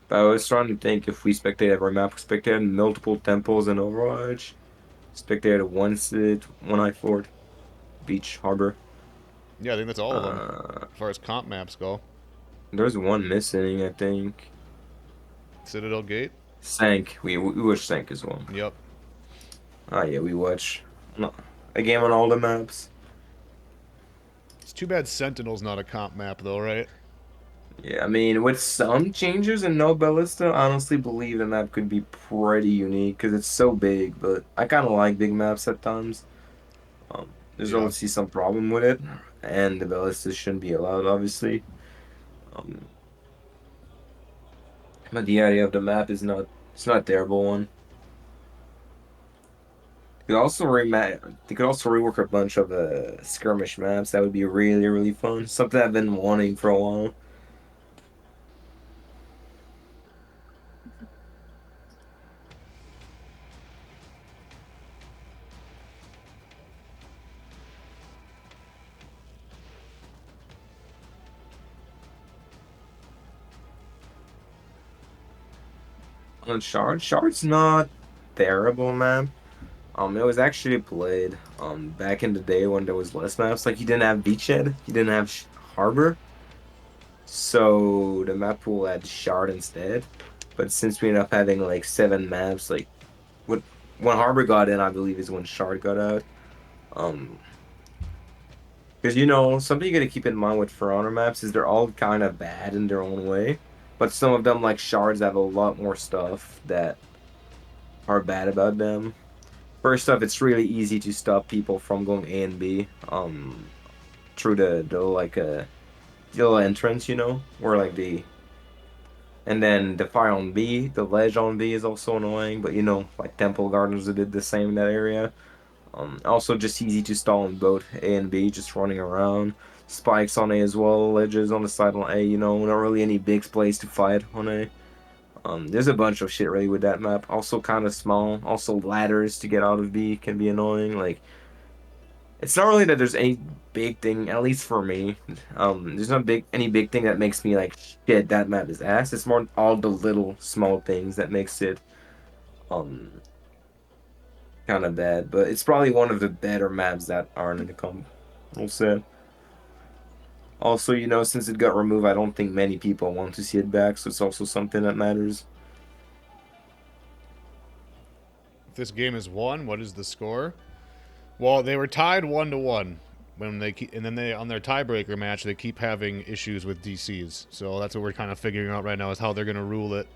But I was trying to think if we spectate every map. We spectated multiple temples in Overwatch. Spectated one sit, one high fort, beach, harbor. Yeah, I think that's all of them, Uh, as far as comp maps go. there's one missing, I think. Citadel Gate. Sank. We watched Sank as well. Yep. Ah, yeah, we watch a game on all the maps. It's too bad Sentinel's not a comp map, though, right? Yeah, I mean, with some changes in No Ballista, I honestly believe the map could be pretty unique because it's so big. But I kind of like big maps at times. There's Yeah. obviously some problem with it, and the Ballista shouldn't be allowed, obviously. Um, but the area of the map is not it's not a terrible one. You could also they could also rework a bunch of skirmish maps. That would be really, really fun. Something I've been wanting for a while. On Shard's not terrible, man. It was actually played back in the day when there was less maps. Like you didn't have Beachhead, you didn't have Harbor, so the map pool had Shard instead. But since we ended up having like 7 maps, like what when Harbor got in, I believe is when Shard got out. Um, because something you got to keep in mind with For Honor maps is they're all kind of bad in their own way, but some of them like Shards have a lot more stuff that are bad about them. First off, it's really easy to stop people from going A and B through the little entrance, where like and then the fire on B, the ledge on B is also annoying, but like Temple Gardens did the same in that area. Also just easy to stall on both A and B, just running around. Spikes on A as well, ledges on the side on A, not really any big place to fight on A. There's a bunch of shit really with that map. Also kind of small. Also ladders to get out of B can be annoying. Like it's not really that there's any big thing, at least for me. There's not any big thing that makes me like shit. That map is ass. It's more all the little small things that makes it um kind of bad. But it's probably one of the better maps that aren't in the comp. We'll say. Also, since it got removed, I don't think many people want to see it back. So it's also something that matters. If this game is won, what is the score? Well, they were tied 1-1 and then they on their tiebreaker match they keep having issues with DCs. So that's what we're kind of figuring out right now is how they're gonna rule it.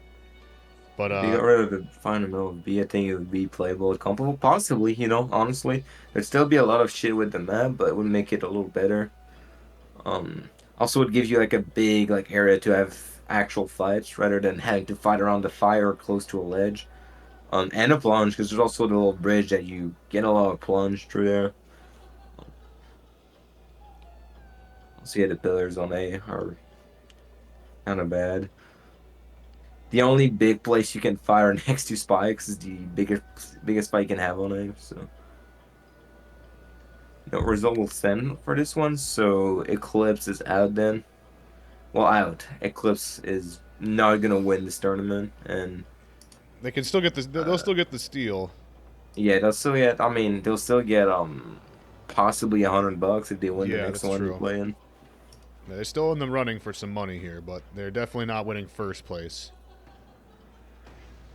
But If you got rid of the final middle of B, I think it would be playable, comparable. Possibly, honestly. There'd still be a lot of shit with the map, but it would make it a little better. Um, Also would give you like a big like area to have actual fights rather than having to fight around the fire or close to a ledge. And a plunge, because there's also the little bridge that you get a lot of plunge through there. Also, yeah, the pillars on A are kind of bad. The only big place you can fire next to spikes is the biggest spike you can have on A. So no result will send for this one. So Eclipse is out then. Well, out. Eclipse is not gonna win this tournament, and they can still get they'll still get the steal. yeah, they'll still get. I mean, they'll still get possibly $100 if they win the Yeah, next that's one true. they play in. Yeah, they're still in the running for some money here, but they're definitely not winning first place.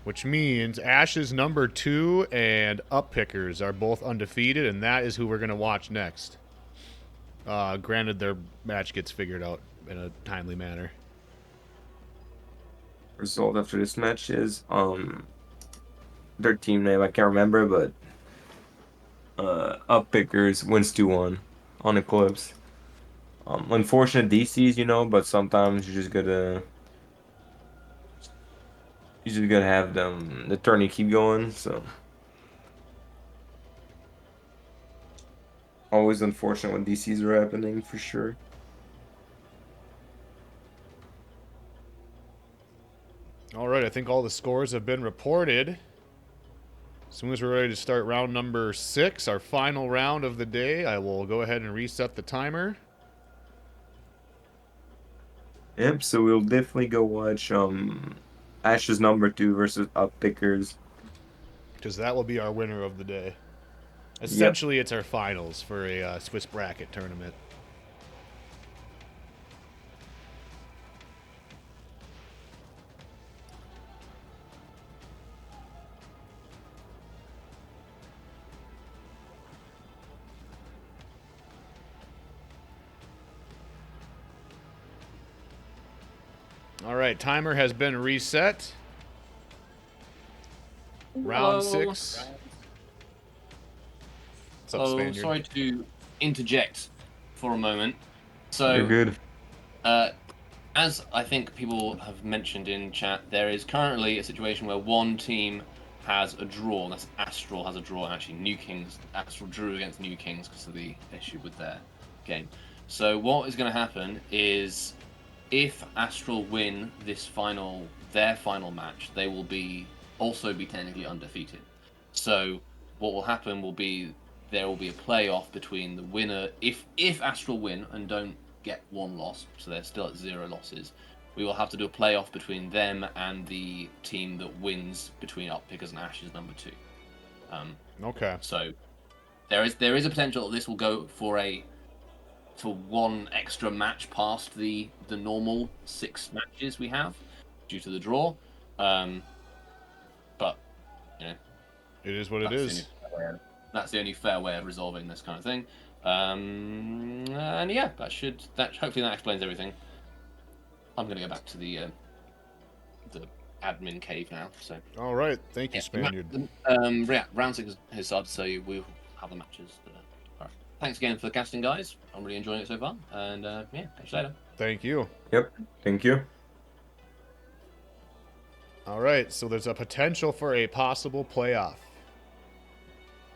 Which means Ash's number 2 and Uppickers are both undefeated, and that is who we're going to watch next. Granted, their match gets figured out in a timely manner. Result after this match is their team name I can't remember, but Uppickers wins 2-1 on Eclipse. Unfortunate DCs, but sometimes you just gotta have them the tourney keep going. So always unfortunate when DCs are happening for sure. All right, I think all the scores have been reported. As soon as we're ready to start round number 6, our final round of the day, I will go ahead and reset the timer. Yep, so we'll definitely go watch Ash's number 2 versus Uppickers. Because that will be our winner of the day. Yep. Essentially, it's our finals for a Swiss bracket tournament. All right, timer has been reset. Round Hello. 6. What's up, Oh, Spaniard? sorry to interject for a moment. So, You're good. as I think people have mentioned in chat, there is currently a situation where one team has a draw, and that's Astral has a draw, and actually New Kings, Astral drew against New Kings because of the issue with their game. So what is going to happen is, if Astral win their final match, they will also be technically undefeated. So what will happen will be there will be a playoff between the winner. If Astral win and don't get one loss, so they're still at 0 losses, we will have to do a playoff between them and the team that wins between Uppickers and Ashes number 2. Okay. So there is a potential that this will go for one extra match past the normal 6 matches we have due to the draw. But you know, It is what it is. That's the only fair way of resolving this kind of thing. And yeah, hopefully that explains everything. I'm gonna go back to the admin cave now. So All right. Thank you, Spaniard. round 6 has started, so we'll have the matches. All right. Thanks again for the casting, guys. I'm really enjoying it so far. And yeah, catch you later. Thank you. Yep, thank you. All right, so there's a potential for a possible playoff.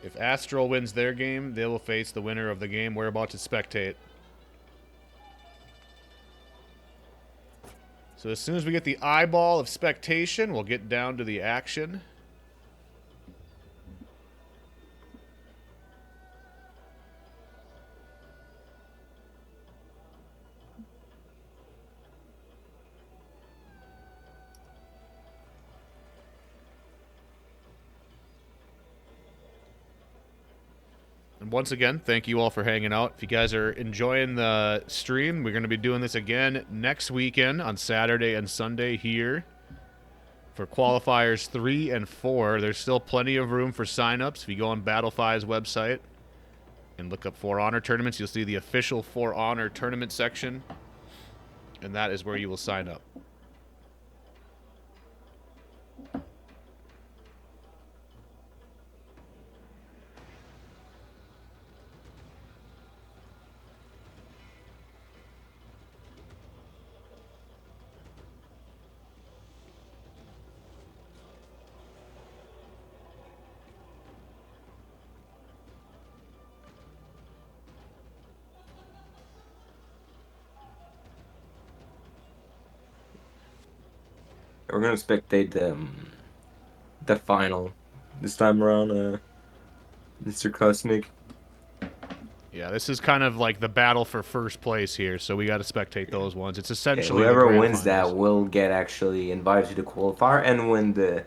If Astral wins their game, they will face the winner of the game we're about to spectate. So as soon as we get the eyeball of spectation, we'll get down to the action. And once again, thank you all for hanging out. If you guys are enjoying the stream, we're going to be doing this again next weekend on Saturday and Sunday here for qualifiers 3 and 4. There's still plenty of room for signups. If you go on Battle5's website and look up For Honor tournaments, you'll see the official For Honor tournament section, and that is where you will sign up. We're gonna spectate the final this time around, Mr. Cosmic. Yeah, this is kind of like the battle for first place here, so we got to spectate those ones. It's essentially the Whoever grand wins finals. that will get actually invited to the qualifier and win the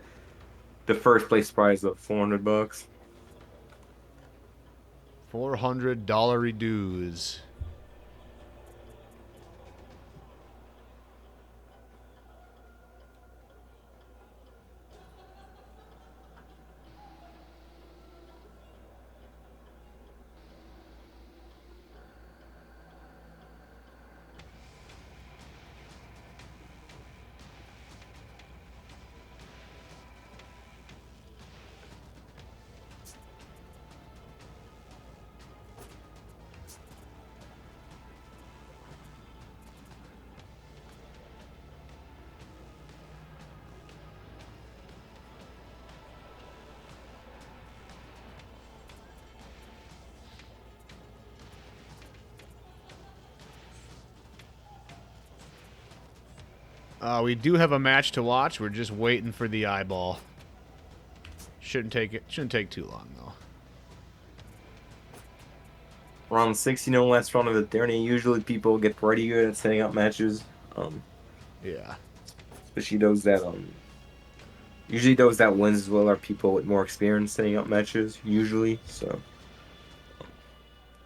first place prize of $400. $400 dues. We do have a match to watch. We're just waiting for the eyeball. Shouldn't take too long though. Round 6, last round of the tourney. Usually people get pretty good at setting up matches. Yeah. Especially those that usually those that wins as well are people with more experience setting up matches. Usually, so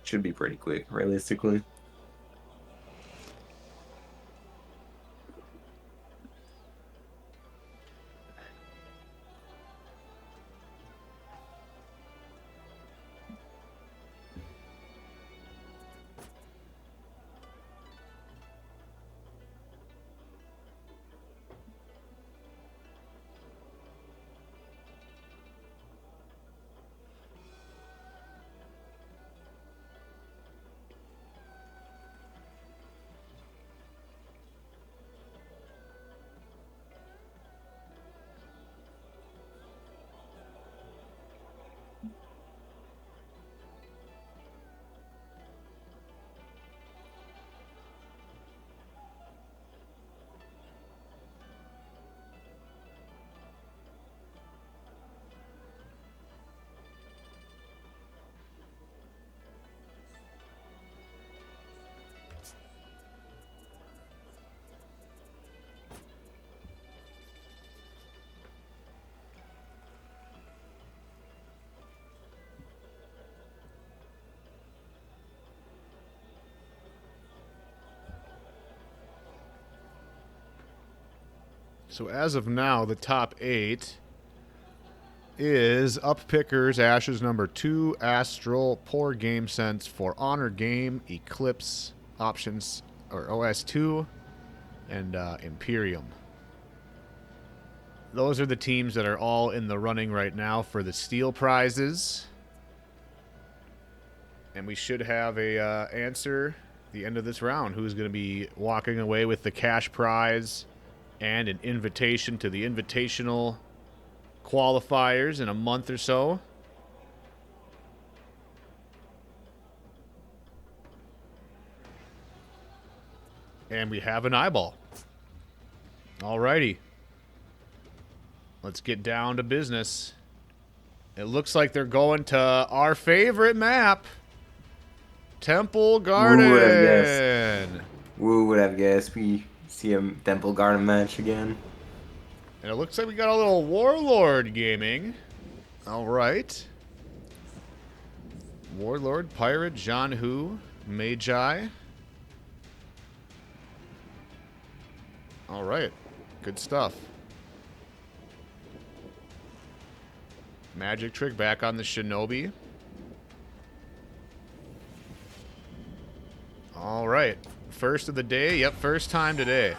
should be pretty quick, realistically. So as of now, the top 8 is Up Pickers, Ashes number 2, Astral, Poor Game Sense, For Honor Game, Eclipse, Options, or OS2, and Imperium. Those are the teams that are all in the running right now for the Steel prizes. And we should have a answer at the end of this round. Who's going to be walking away with the cash prize and an invitation to the Invitational qualifiers in a month or so. And we have an eyeball. Alrighty. Let's get down to business. It looks like they're going to our favorite map, Temple Garden. Who would have guessed? We see a Temple Garden match again. And it looks like we got a little Warlord gaming. All right. Warlord, Pirate, John Hu, Magi. All right. Good stuff. Magic Trick back on the Shinobi. All right. First of the day. Yep, first time today.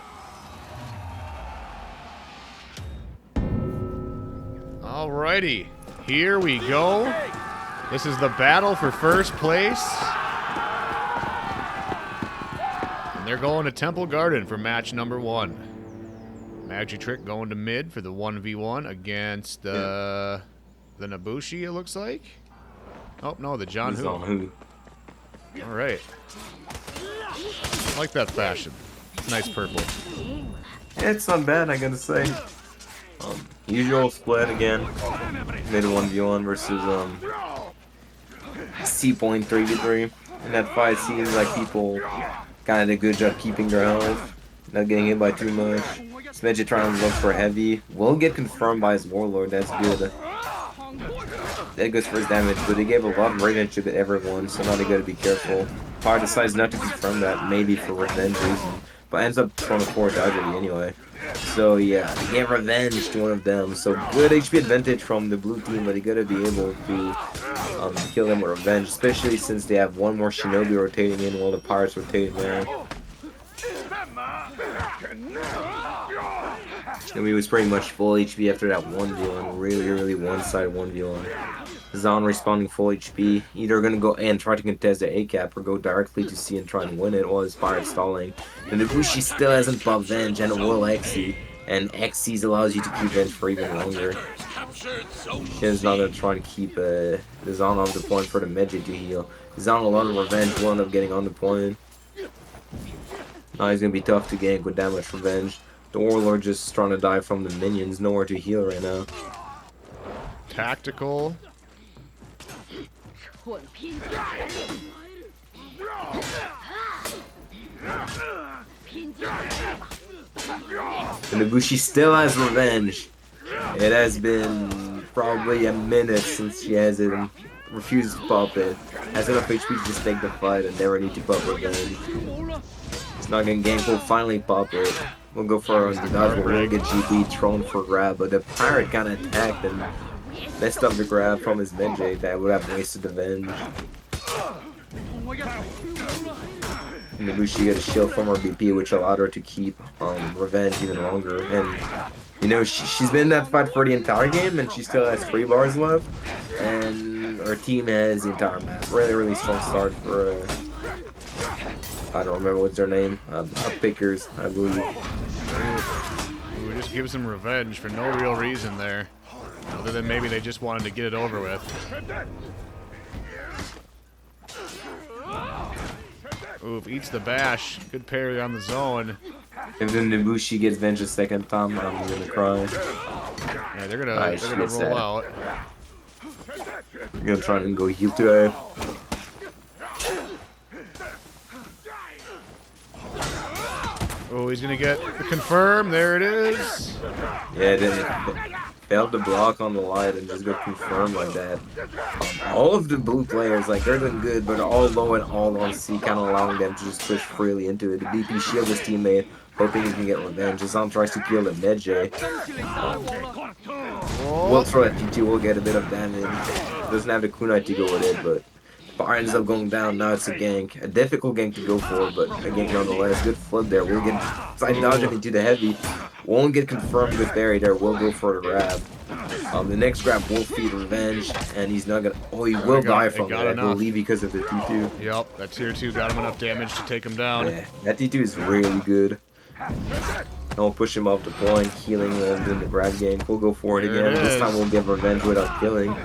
Alrighty. Here we go. This is the battle for first place. And they're going to Temple Garden for match number 1. Magic Trick going to mid for the 1v1 against the Nabushi, it looks like. Oh, no, the John Hu. All right. I like that fashion. Nice purple. Yeah, it's not bad, I gotta say. Usual split again. Mid 1v1 versus C-point 3v3. In that fight, seems like people kind of did a good job keeping their health, not getting hit by too much. Smedget trying to look for heavy. Will get confirmed by his Warlord, that's good. That goes for his damage, but he gave a lot of revenge to everyone, so now they gotta be careful. Power decides not to confirm that, maybe for revenge reason, but ends up throwing a 4 dodgery anyway. So yeah, he gave revenge to one of them, so good HP advantage from the blue team, but he gotta be able to kill them with revenge, especially since they have one more Shinobi rotating in while the Pirates rotating there. Shinobi was pretty much full HP after that 1v1, really one-sided 1v1. Zahn responding full HP, either gonna go and try to contest the A-cap or go directly to C and try and win it while his Pirate stalling. And Nabushi still hasn't popped Venge and a Will XC, and XC's allows you to keep Venge for even longer. Shin's not gonna try and keep the Zahn on the point for the Medjay to heal. Zahn alone Revenge will end up getting on the point. Now he's gonna be tough to gank with that much revenge. The Warlord just trying to die from the minions, nowhere to heal right now. tactical. And Ibushi still has revenge. It has been probably a minute since she has it and refuses to pop it. Has enough HP to just take the fight and never need to pop revenge. It's not gonna gank, we'll finally pop it. We'll go for the dodge, but we'll get GB thrown for grab, but the pirate kinda attacked and messed up the grab from his Menjay that would have wasted the Venge. And Ibushi got a shield from her BP, which allowed her to keep revenge even longer. And you know, she's been in that fight for the entire game, and she still has 3 bars left. And her team has the entire map. Really, really strong start for I don't remember what's their name. Pickers, I believe. Ooh, just give some revenge for no real reason there. Other than maybe they just wanted to get it over with. Oof, eats the bash. Good parry on the zone. If then Ibushi gets Venge a second time, I'm gonna cry. Yeah, they're gonna roll out. They're gonna try and go heal today. Oh, he's gonna get the confirm. There it is. Yeah, then failed to block on the light and just got confirmed like that. All of the blue players, like, they're doing good, but all low and all on C, kind of allowing them to just push freely into it. The BP shield his teammate, hoping he can get revenge. Zom tries to kill the Medjay. We'll throw at T2, we'll get a bit of damage. Doesn't have the kunai to go with it, but bar ends up going down. Now it's a gank. A difficult gank to go for, but a gank nonetheless. Good flip there. We'll get side dodge into the heavy. Won't get confirmed with Barry there. We'll go for the grab. The next grab will feed revenge, and he's not gonna. Oh, he will die from it. I believe because of the T2. Yep, that tier 2 got him enough damage to take him down. Yeah, that T2 is really good. I'll push him off the point, healing him in the grab game. We'll go for it again. This time we'll get revenge without killing.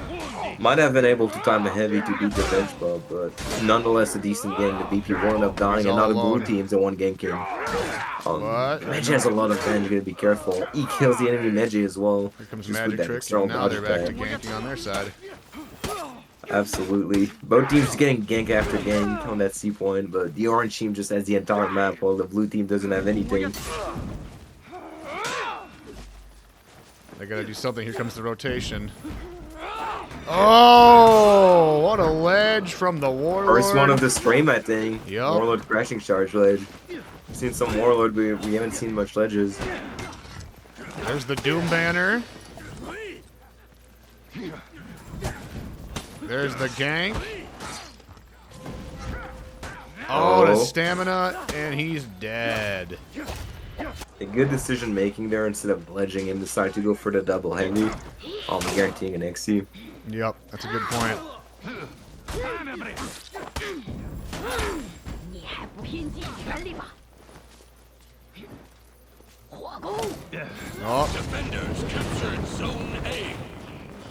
Might have been able to time the heavy to beat the bench buff, but nonetheless a decent game. The BP won't end up dying, and now the blue team's the one ganking. Medjay has a lot of Venge, you gotta be careful. He kills the enemy Medjay as well. Here comes Magic Trick, and now they're back to ganking on their side. Absolutely. Both teams getting gank after gank on that C point, but the orange team just has the entire map, while the blue team doesn't have anything. They gotta do something. Here comes the rotation. Oh, what a ledge from the Warlord. First one of the stream, I think. Yep. Warlord crashing charge ledge. I've seen some Warlord, but we haven't seen much ledges. There's the Doom banner. There's the gank. Oh, the stamina, and he's dead. A good decision making there instead of ledging him. Decide to go for the double heavy. Guaranteeing an XC. Yep, that's a good point. Oh. Defenders captured Zone A.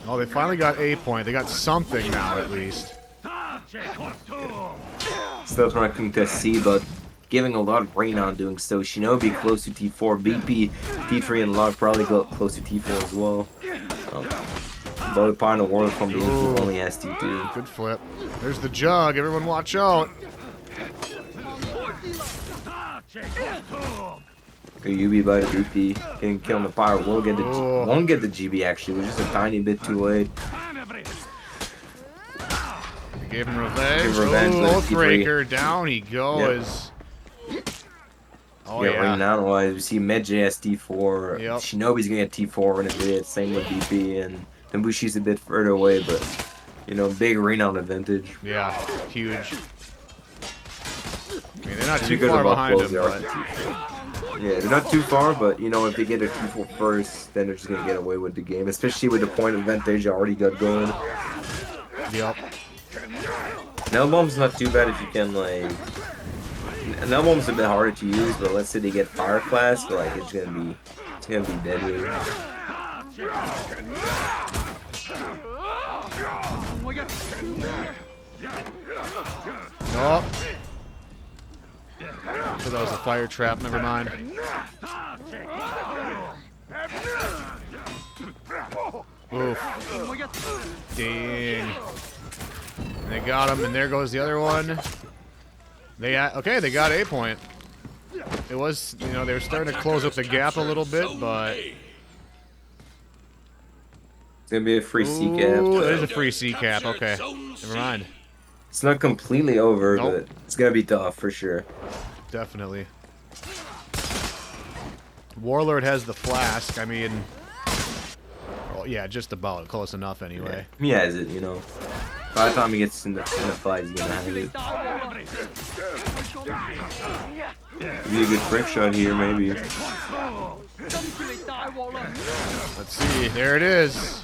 Oh, they finally got A point. They got something now, at least. Still trying to contest C, but giving a lot of rain on doing so. Shinobi close to T4. BP, T3, and Log probably go close to T4 as well. But the part of the world from the info only has T2. Good flip. There's the jug. Everyone watch out. Yubi by the BP. Getting killed on the fire. Won't get the GB actually. We're just a tiny bit too late. Gave him revenge. Give revenge. Oathbreaker. Down he goes. Yep. Oh, yeah. Right now, we see Medjay has T4. Yep. Shinobi's gonna get T4 in a bit. Same with BP, and Bushi's a bit further away, but you know, big renown advantage. Yeah, huge. I mean, they're not too far behind him, but yeah, they're not too far, but you know, if they get a T4 first, then they're just gonna get away with the game, especially with the point advantage they already got going. Yep. Nail bomb's not too bad if you can like. Nail bomb's a bit harder to use, but let's say they get fire class, but like it's gonna be deadly. Oh. So that was a fire trap, never mind. Oof. Dang. And they got him, and there goes the other one. Okay, they got a point. It was, you know, they were starting to close up the gap a little bit, but... It's gonna be a free C cap. Ooh, there's a free C cap. Okay, never mind. It's not completely over, Nope. but it's gonna be tough for sure. Definitely. Warlord has the flask. I mean, well, yeah, just about close enough anyway. He has it, you know. By the time he gets in the fight, he's gonna have it. Be a good trick shot here, maybe. Let's see. There it is.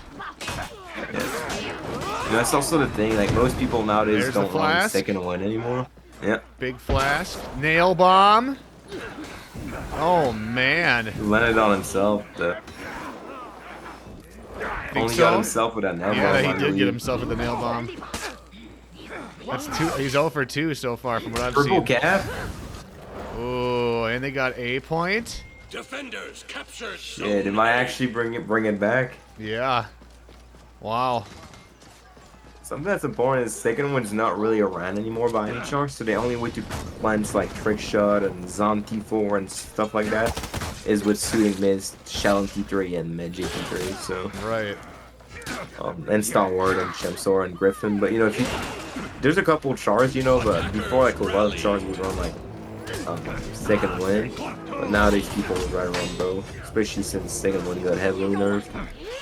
And that's also the thing. Like most people nowadays There's the don't run flask. second one anymore. Yep. Big flask. Nail bomb. Oh man. He landed on himself. Only so? got himself with that nail Yeah, bomb, he I did believe. get himself with the nail bomb. That's two. He's 0 for 2 so far from what I've Purple seen. cap. Oh, and they got a point. Defenders capture zone Yeah, they might A. actually bring it back. Yeah. Wow. Something that's important is second one's not really around anymore by any chance, so the only way to plans like trick shot and Zom T4 and stuff like that is with suiting mids, Shell T3 and mid J3, so Right. and Stalwart and Chemsor and Griffin. But you know, if you there's a couple chars, you know, but before like a lot of chars would run like second win, but nowadays people would run both, especially since second one got heavily nerfed.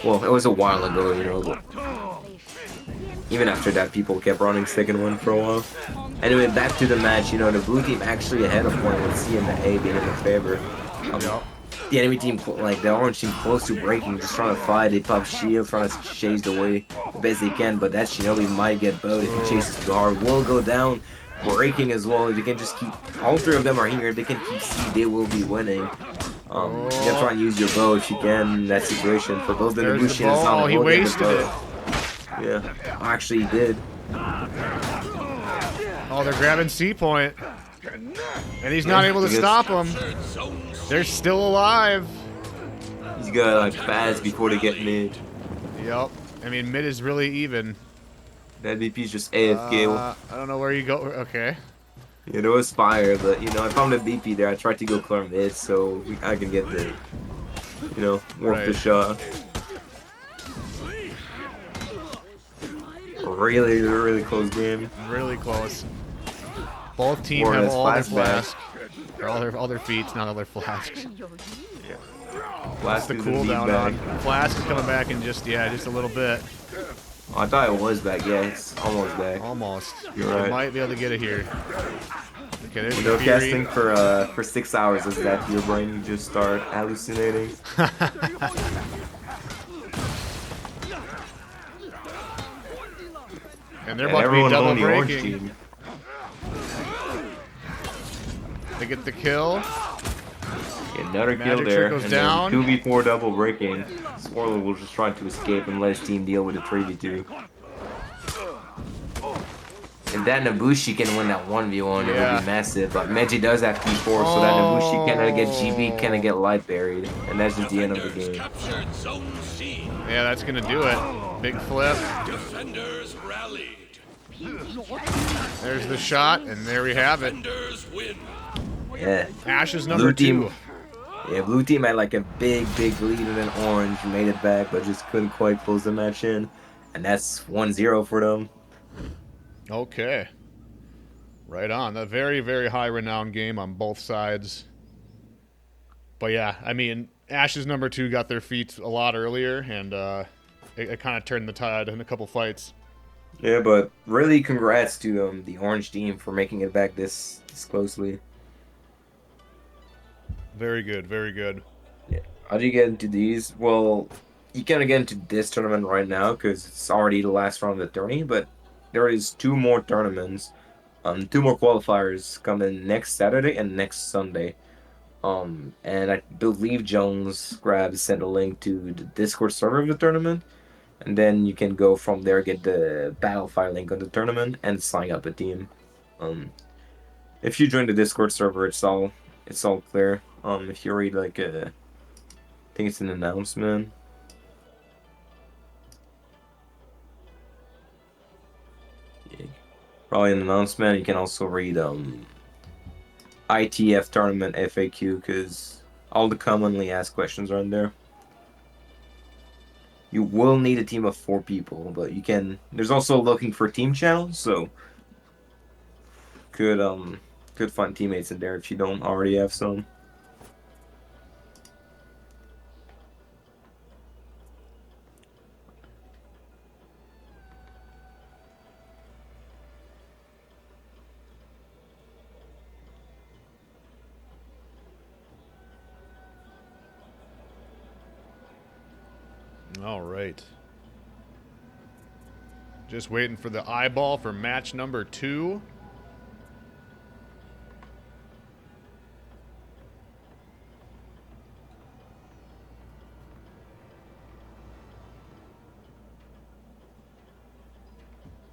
Well, it was a while ago, you know, but even after that, people kept running second one for a while. Anyway, back to the match. You know, the blue team actually ahead of point with C and the A being in their favor. The enemy team, like the orange team, close to breaking, just trying to fight. They pop shield, trying to chase away the best they can. But that Shinobi might get bowed if he chases too hard. Will go down, breaking as well. If they can just keep, all three of them are here. If they can keep C, they will be winning. You gotta try and use your bow if you can in that situation. For both the There's the Nabushi and bow. Zama, Oh, he will get the wasted bow. it. Yeah, actually he did. Oh, they're grabbing C point. And he's not able to stop them. They're still alive. He's got like fast before they get mid. Yep. I mean, mid is really even. That VP's just AFK. I don't know where you go. Okay. Yeah, there was fire, but you know, I found a BP there. I tried to go clear mid so I can get the, you know, work the Right. shot. Really close game. Really close. Both teams Warren have has all their flash flask. Or all their feats, not all their flasks. Last The is the cooldown lead on. back. Flask is coming back in just a little bit. Oh, I thought it was back. Yeah, it's almost back. Almost. You're They right. might be able to get it here. Okay, there's Window the casting Fury. for 6 hours is that your brain just start hallucinating. And they're And about to be everyone double on the orange breaking. team. They get the kill. Another kill Magic there. trickles And down. then 2v4 double breaking. Spoiler will just try to escape and let his team deal with the 3v2. And that Nabushi can win that 1v1, it Yeah. would be massive. But Meiji does have P4, so that Nabushi cannot get GB, cannot get light buried. And that's just the end of the Defenders game. captured zone C. Yeah, that's gonna do it. Big flip. Defenders rallied. There's the shot, and there we have it. Defenders win. Yeah. Ash is Blue number team. 2. Yeah, blue team had like a big lead and then orange made it back, but just couldn't quite close the match in. And that's 1-0 for them. Okay. Right on. A very, very high renowned game on both sides. But yeah, I mean, Ash's number 2 got their feet a lot earlier, and it kind of turned the tide in a couple fights. Yeah, but really congrats to the orange team for making it back this closely. Very good, very good. Yeah. How do you get into these? Well, you can't get into this tournament right now because it's already the last round of the tourney, but there is 2 more tournaments, 2 more qualifiers coming next Saturday and next Sunday. And I believe Jones Grabs sent a link to the Discord server of the tournament, and then you can go from there, get the Battlefire link on the tournament, and sign up a team. If you join the Discord server, it's all clear. If you read like I think it's an announcement. probably an announcement. You can also read ITF tournament FAQ because all the commonly asked questions are in there. You will need a team of 4 people, but you can. There's also looking for team channels, so could find teammates in there if you don't already have some. All right. Just waiting for the eyeball for match number 2.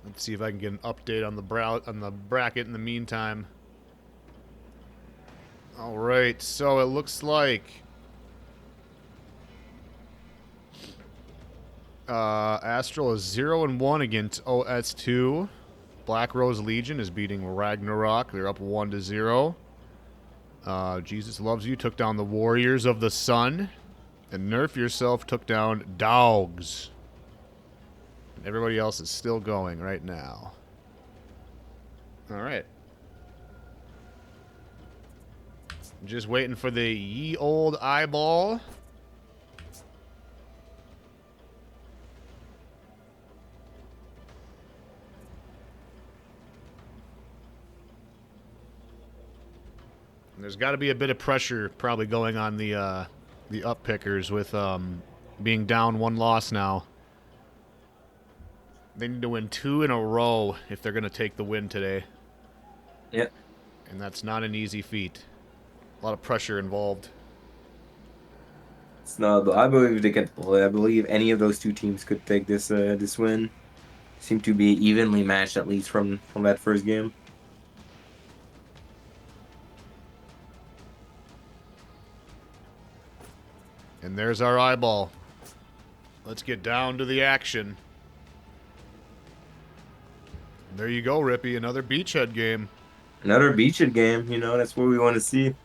Let's see if I can get an update on the bracket in the meantime. All right, so it looks like Astral is 0-1 against OS2. Black Rose Legion is beating Ragnarok. They're up 1-0. Jesus Loves You took down the Warriors of the Sun. And Nerf Yourself took down Dogs. And everybody else is still going right now. All right. Just waiting for the ye old eyeball. There's got to be a bit of pressure probably going on the up pickers with being down 1 loss now. They need to win 2 in a row if they're going to take the win today. Yep. And that's not an easy feat. A lot of pressure involved. It's not, but I believe they can. I believe any of those 2 teams could take this this win. Seem to be evenly matched at least from that first game. And there's our eyeball. Let's get down to the action. There you go, Rippy. Another beachhead game. Another beachhead game. You know, that's what we want to see.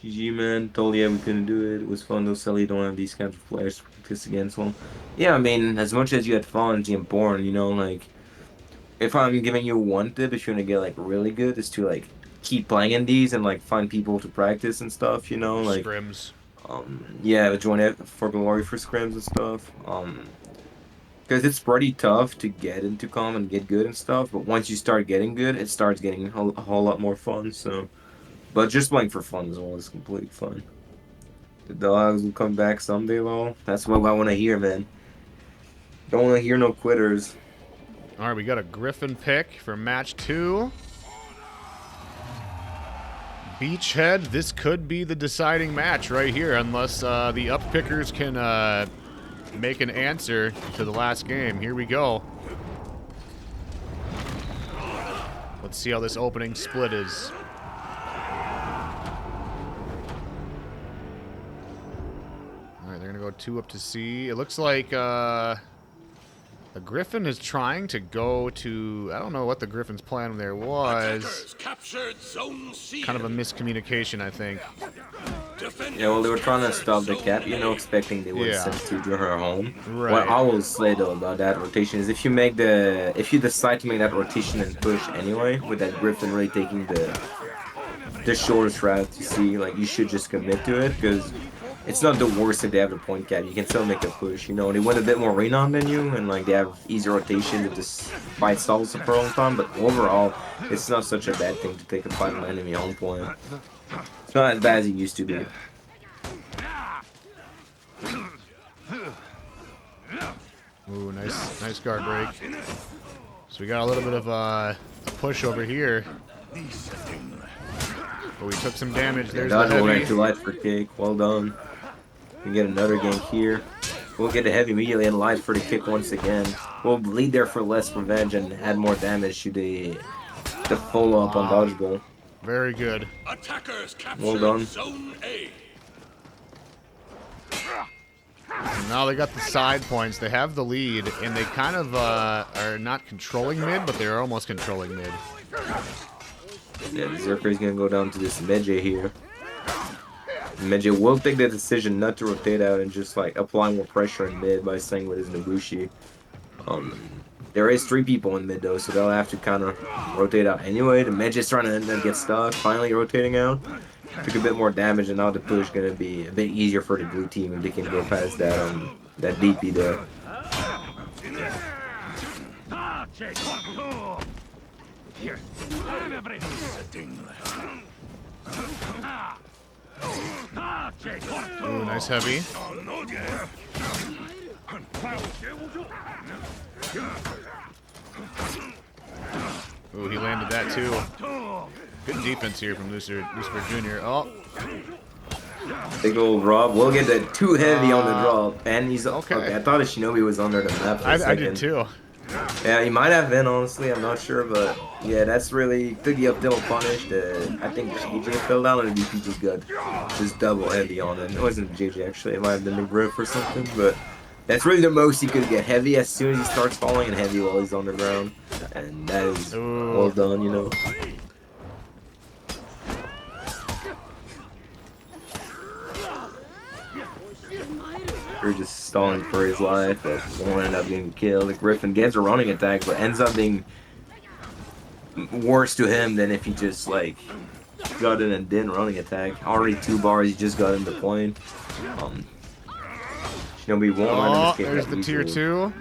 GG, man. Told you we couldn't do it. It was fun though. Silly, don't have these kinds of players to practice against one. Yeah, I mean, as much as you had fun, it's important, you know, like, if I'm giving you one tip, if you want to get, like, really good, is to, like, keep playing in these and, like, find people to practice and stuff, you know, like, Scrims. yeah, join it for glory for scrims and stuff, because it's pretty tough to get into comm and get good and stuff, but once you start getting good, it starts getting a whole lot more fun, so, but just playing for fun as well is completely fun. The dogs will come back someday, though. That's what I want to hear, man. Don't want to hear no quitters. All right, we got a Griffin pick for match 2. Beachhead, this could be the deciding match right here, unless the up pickers can make an answer to the last game. Here we go. Let's see how this opening split is. All right, they're going to go 2 up to C. It looks like the Griffin is trying to go to... I don't know what the Griffin's plan there was. Attackers captured Zone C. Kind of a miscommunication, I think. Defenders Yeah, well, they were trying to stop the captured cap, Zone you know, A. expecting they would Yeah. send to her home. Right. What I will say though about that rotation is if you decide to make that rotation and push anyway, with that Griffin really taking the shortest route to see, like, you should just commit to it, because it's not the worst if they have the point cap. You can still make a push, you know. They went a bit more renown than you, and like they have easier rotation to just fight stalls for a long time. But overall, it's not such a bad thing to take a fight on enemy home point. It's not as bad as it used to be. Ooh, nice guard break. So we got a little bit of a push over here. But we took some damage. There's the Dodge went heavy. too light for kick. Well done. We get another gank here. We'll get the heavy immediately and light for the kick once again. We'll bleed there for less revenge and add more damage to the follow up on dodgeball. Very good. Attackers captured Well done. Zone A. Now they got the side points. They have the lead, and they kind of are not controlling mid, but they're almost controlling mid. Yeah, Zerker's gonna go down to this Medjay here. Medjay will take the decision not to rotate out and just like apply more pressure in mid by staying with his Nobushi. There is 3 people in mid though, so they'll have to kind of rotate out anyway. The Medjay's trying to get stuck, finally rotating out. Took a bit more damage, and now the push gonna be a bit easier for the blue team if they can go past that that DP there. Ooh, nice heavy. Ooh, he landed that too. Good defense here from Lucifer Jr. Oh. Big old Rob. We'll get that too heavy on the drop. And he's okay. I thought a Shinobi was under the map for a second. I did too. Yeah, he might have been, honestly. I'm not sure, but yeah, that's really took the up double punish. I think JJ fell down and the BP just got just double heavy on it. It wasn't JJ actually. It might have been the grip or something, but that's really the most he could get heavy as soon as he starts falling and heavy while he's on the ground. And that is well done, you know. We're just stalling for his life, but won't end up getting killed. The Griffin gets a running attack, but ends up being worse to him than if he just like got in and didn't running attack. Already 2 bars, he just got into plane. Shinobi won't run in this game. There's the tier 2.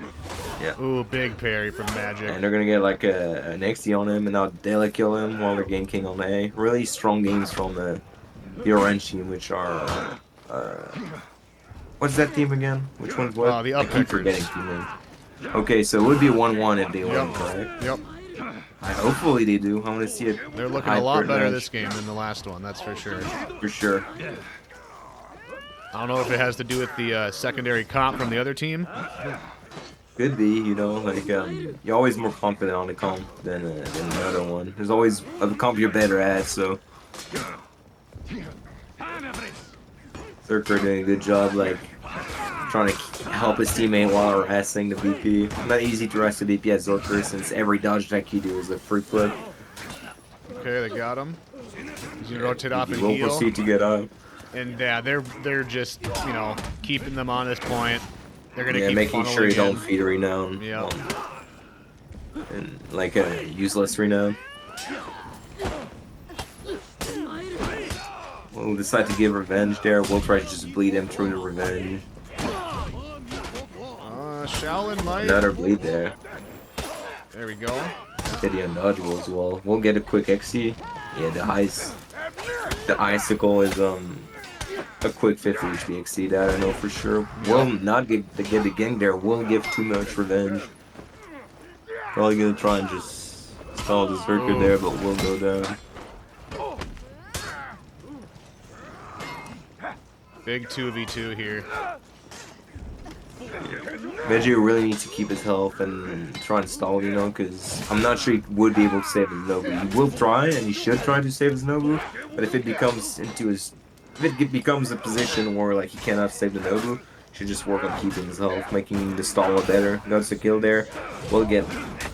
Yeah. Ooh, big parry from Magic. And they're gonna get like an XD on him, and now Dela kill him while they're ganking on A. Really strong games from the orange team, which are what's that team again? Which one's what? Oh, the I keep forgetting team name. Okay, so it would be 1-1 if they win, correct? Yep. Hopefully they do. I want to see it. They're looking a lot better this game than the last one, that's for sure. For sure. I don't know if it has to do with the secondary comp from the other team. Could be, you know, like you're always more confident on the comp than the other one. There's always a comp you're better at, so. Zerker doing a good job, like trying to help his teammate while harassing the VP. Not easy to harass the VP as Zerker since every dodge deck you do is a free flip. Okay, they got him. He's gonna rotate off and heal. heal. Proceed to get up. And yeah, they're just, you know, keeping them on this point. They're gonna keep making sure you don't feed a renown. Yeah. And like a useless renown. We'll decide to give revenge there. We'll try to just bleed him through the revenge. Shaolin might. Another bleed there. There we go. Get the undodgeable as well. We'll get a quick XC. Yeah, the icicle is a quick 50 HP XC. That I know for sure. We'll not get the gang there. We'll give too much revenge. Probably gonna try and just stall the Zerker there, but we'll go down. Big 2v2 here. Veggie really needs to keep his health and try and stall, you know, because I'm not sure he would be able to save his Nobu. He will try, and he should try to save his Nobu, but if it becomes a position where like he cannot save the Nobu, he should just work on keeping his health, making the stall better. Notice the kill there. We'll get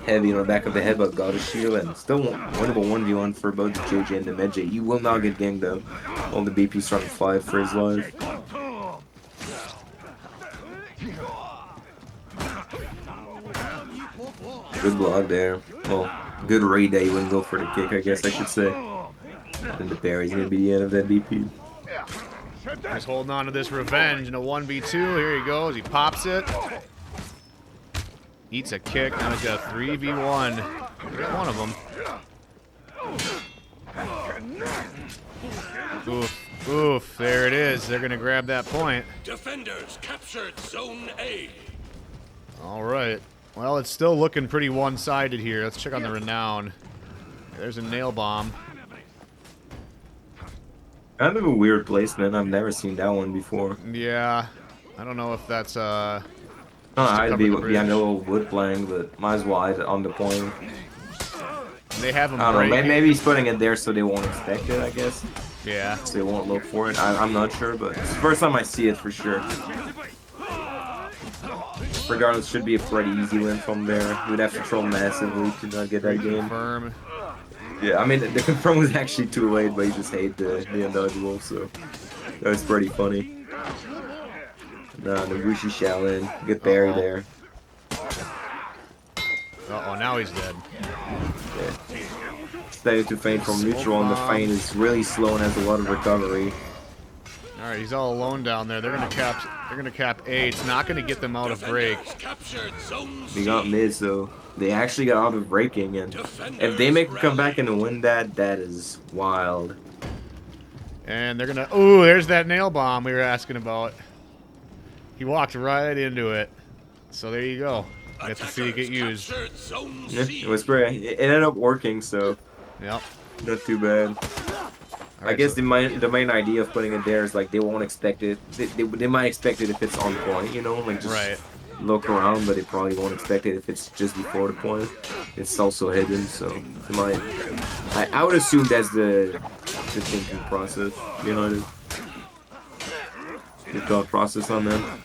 heavy on the back of the head, but got a shield, and still winnable 1v1 for both the JJ and the Medjay. He will not get ganged though. All the BP's trying to fight for his life. Good block there. Well, good raid that he wouldn't go for the kick, I guess I should say. And the parry's gonna be the end of that BP. He's holding on to this revenge in a 1v2. Here he goes. He pops it. Eats a kick. Now he's got a 3v1. We got one of them. Oof. Oof. There it is. They're gonna grab that point. Defenders captured Zone A. All right. Well, it's still looking pretty one-sided here. Let's check on the Renown. There's a nail bomb. Kind of a weird placement. I've never seen that one before. Yeah. I don't know if that's I'd be behind a little wood plank, but might as well hide it on the point. They have him. I don't know. Maybe he's putting it there so they won't expect it, I guess. Yeah. So they won't look for it. I'm not sure, but it's the first time I see it for sure. regardless, should be a pretty easy win from there. He would have to troll massively to not get that game. Confirm. Yeah, I mean, the confirm was actually too late, but he just hate the undodgeable, so that was pretty funny. Nah, the Wuxi Shaolin. Good parry there. Uh-oh, now he's dead. Yeah. Stay to feint from neutral, and the feint is really slow and has a lot of recovery. All right, he's all alone down there. They're gonna cap. They're gonna cap A. It's not gonna get them out of break. They got mid, so they actually got out of breaking, and if they make a comeback and win that, that is wild. And they're gonna. Ooh, there's that nail bomb we were asking about. He walked right into it. So there you go. You have to see it get used. Yeah, it was great. It ended up working, so Yep. not too bad. I guess the main idea of putting it there is like they won't expect it. They might expect it if it's on point, you know, like just look around, but they probably won't expect it if it's just before the point. It's also hidden, so they might. I would assume that's the thinking process, you know, the thought process on that.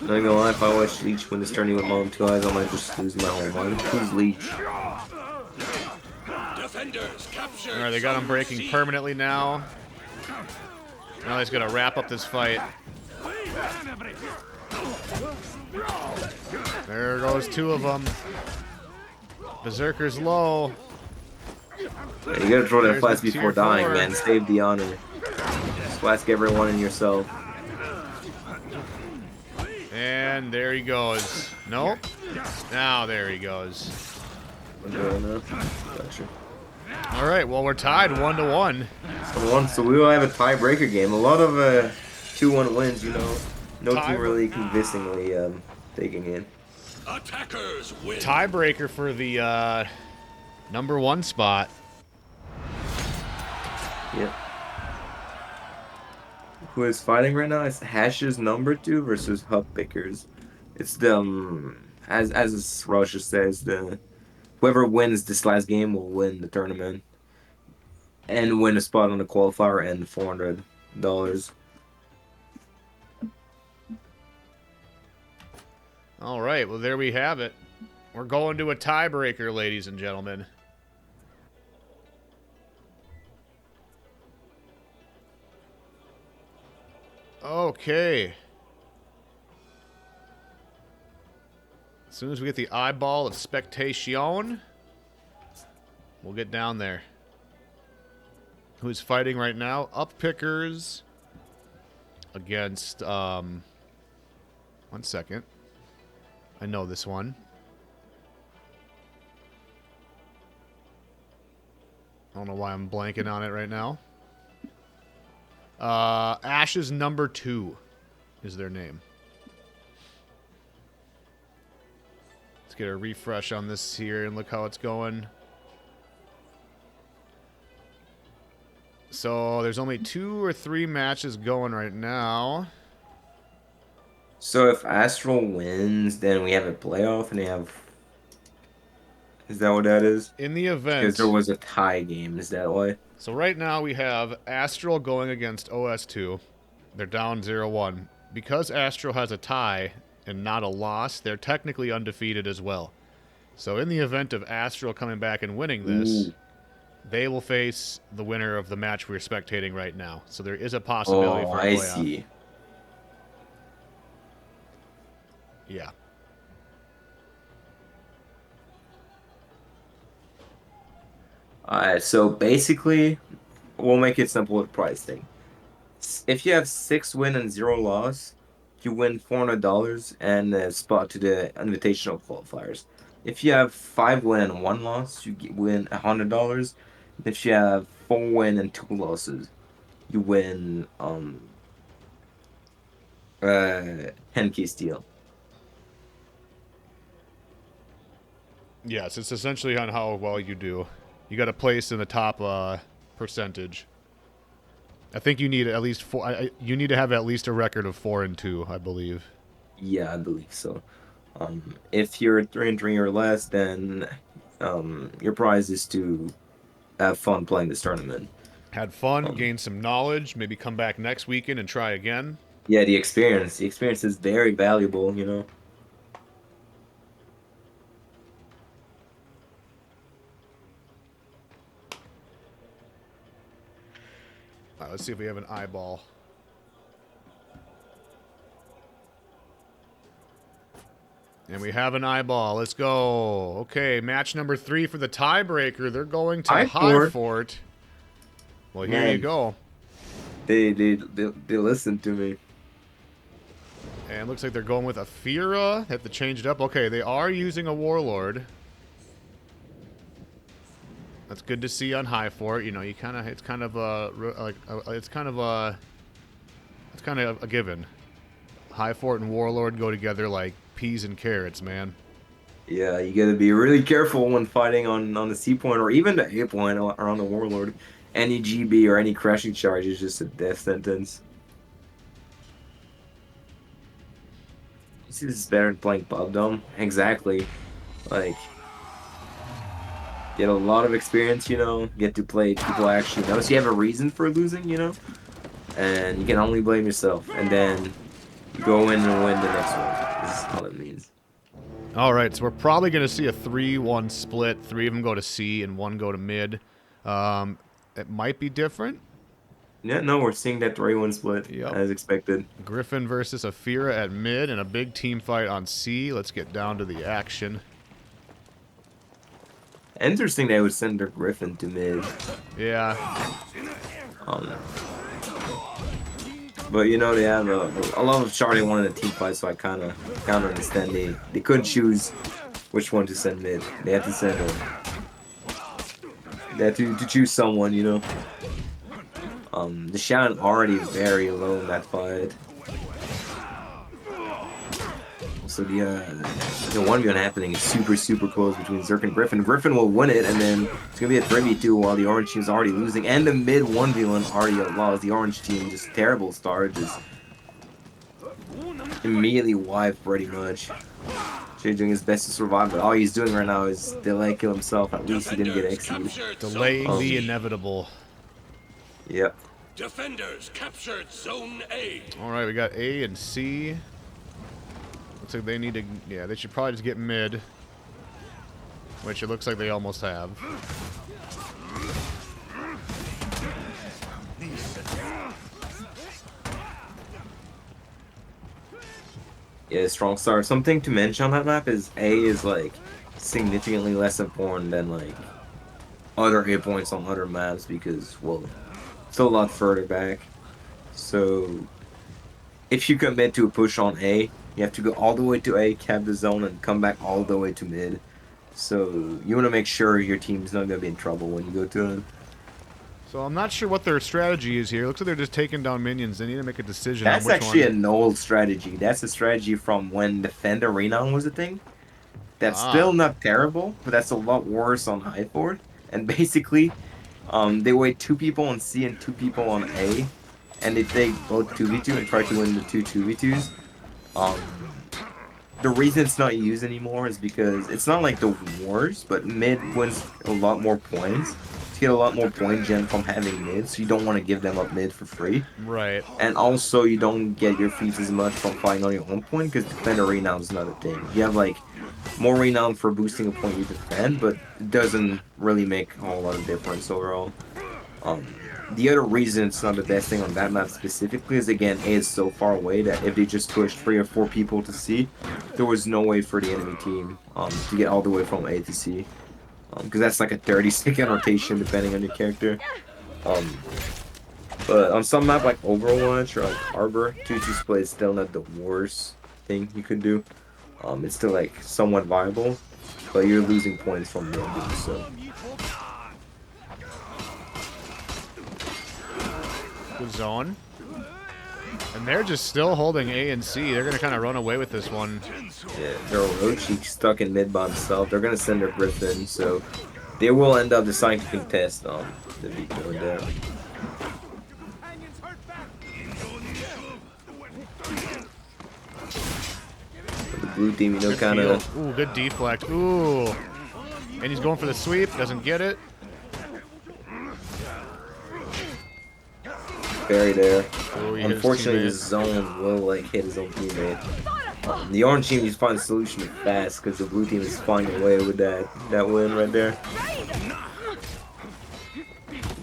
Not gonna lie, if I watch Leech win this tourney with my own 2 eyes, I might just lose my whole mind. Who's Leech? Alright, they got him breaking permanently now. Now he's gonna wrap up this fight. There goes 2 of them. Berserker's low. Yeah, you gotta throw that flask before dying, man. Save the honor. Flask everyone and yourself. And there he goes. Nope. Now there he goes. Gotcha. All right, well, we're tied 1-1. So we will have a tiebreaker game. A lot of 2-1 wins, you know. No team really convincingly taking in. Attackers win. Tiebreaker for the #1 spot. Yep. Who is fighting right now? It's Hash's #2 versus Hub Pickers. It's the as Russia says, whoever wins this last game will win the tournament and win a spot on the qualifier and $400. All right, well, there we have it. We're going to a tiebreaker, ladies and gentlemen. Okay. As soon as we get the eyeball of spectation, we'll get down there. Who's fighting right now? Uppickers against, 1 second. I know this one. I don't know why I'm blanking on it right now. Ash's #2 is their name. Let's get a refresh on this here and look how it's going. So there's only 2 or 3 matches going right now. So if Astral wins, then we have a playoff, and they have. Is that what that is? In the event, because there was a tie game. Is that why? So right now we have Astral going against OS2. They're down 0-1. Because Astral has a tie and not a loss, they're technically undefeated as well. So in the event of Astral coming back and winning this, they will face the winner of the match we're spectating right now. So there is a possibility for a playoff. I see. Yeah. Alright, so basically, we'll make it simple with pricing. If you have 6 win and 0 loss, you win $400 and a spot to the invitational qualifiers. If you have 5 win and 1 loss, you win $100. If you have 4 win and 2 losses, you win 10k steel. Yes, it's essentially on how well you do. You got to place in the top percentage. I think you need at least 4. You need to have at least a record of 4-2, I believe. Yeah, I believe so. If you're 3-3 or less, then your prize is to have fun playing this tournament. Had fun, gain some knowledge, maybe come back next weekend and try again. Yeah, the experience. The experience is very valuable, you know. All right, let's see if we have an eyeball. And we have an eyeball. Let's go. Okay, match number 3 for the tiebreaker. They're going to High High Fort. Fort. Well, here you Man, go. they listen to me. And it looks like they're going with a Fira. Have to change it up. Okay, they are using a Warlord. That's good to see on High Fort. You know, you kind of it's kind of a given. High Fort and Warlord go together like peas and carrots, man. Yeah, you gotta be really careful when fighting on the C point or even the A point or on the Warlord. Any GB or any crashing charge is just a death sentence. You see, this is better than playing Pub Dome. Exactly. Like, get a lot of experience, you know, get to play people actually know. So you have a reason for losing, you know, and you can only blame yourself. And then you go in and win the next one. This is all it means. All right, so we're probably going to see a 3-1 split. 3 of them go to C and 1 go to mid. It might be different. Yeah, no, we're seeing that 3-1 split Yep. as expected. Griffin versus Afira at mid and a big team fight on C. Let's get down to the action. Interesting they would send their Griffin to mid. Yeah. But you know they have a lot of Charlie wanted a team fight, so I kind of understand they couldn't choose which one to send mid. They had to send they had to choose someone, you know. The Shannon already very low in that fight. So the 1v1 happening is super close between Zerk and Griffin. Griffin will win it, and then it's gonna be a 3v2 while the orange team is already losing, and the mid 1v1 already lost. The orange team just terrible start, just immediately wiped pretty much. Jay doing his best to survive, but all he's doing right now is delay kill himself. At least he didn't get Defenders executed. captured Delaying Zone the C. inevitable. Yep. Defenders captured Zone A. All right, we got A and C. Looks like they need to... Yeah, they should probably just get mid. Which it looks like they almost have. Yeah, strong start. Something to mention on that map is A is like significantly less important than like other hit points on other maps because, well, it's a lot further back. So if you commit to a push on A, you have to go all the way to A, cap the zone, and come back all the way to mid. So you want to make sure your team's not gonna be in trouble when you go to them. So I'm not sure what their strategy is here. Looks like they're just taking down minions. They need to make a decision That's on which actually one. an old strategy. That's a strategy from when Defender Renown was a thing. That's still not terrible, but that's a lot worse on High Fort. And basically, they wait 2 people on C and 2 people on A, and they take both 2v2 and try to win the 2v2s. The reason it's not used anymore is because it's not like the wars, but mid wins a lot more points. You get a lot more point gen from having mid, so you don't want to give them up mid for free. Right. And also, you don't get your feats as much from fighting on your own point, because Defender Renown is another thing. You have, like, more Renown for boosting a point you defend, but it doesn't really make a whole lot of difference overall. The other reason it's not the best thing on that map specifically is, again, A is so far away that if they just pushed 3 or 4 people to C, there was no way for the enemy team to get all the way from A to C. Because that's like a 30-second rotation depending on your character. But on some map like Overwatch or like Harbor, 2-2 split is still not the worst thing you could do. It's still like somewhat viable, but you're losing points from the enemy, so. Good zone. And they're just still holding A and C. They're going to kind of run away with this one. Yeah, they're Orochi stuck in mid by himself. They're gonna send their Griffin, so they will end up deciding to contest the beat going down. The blue team, you know, kind of. Ooh, good deflect. Ooh. And he's going for the sweep. Doesn't get it. Fairy there. Oh, he hit his Unfortunately, teammate. the zone will like hit his own teammate. The orange team needs to find a solution fast because the blue team is flying away with that win right there.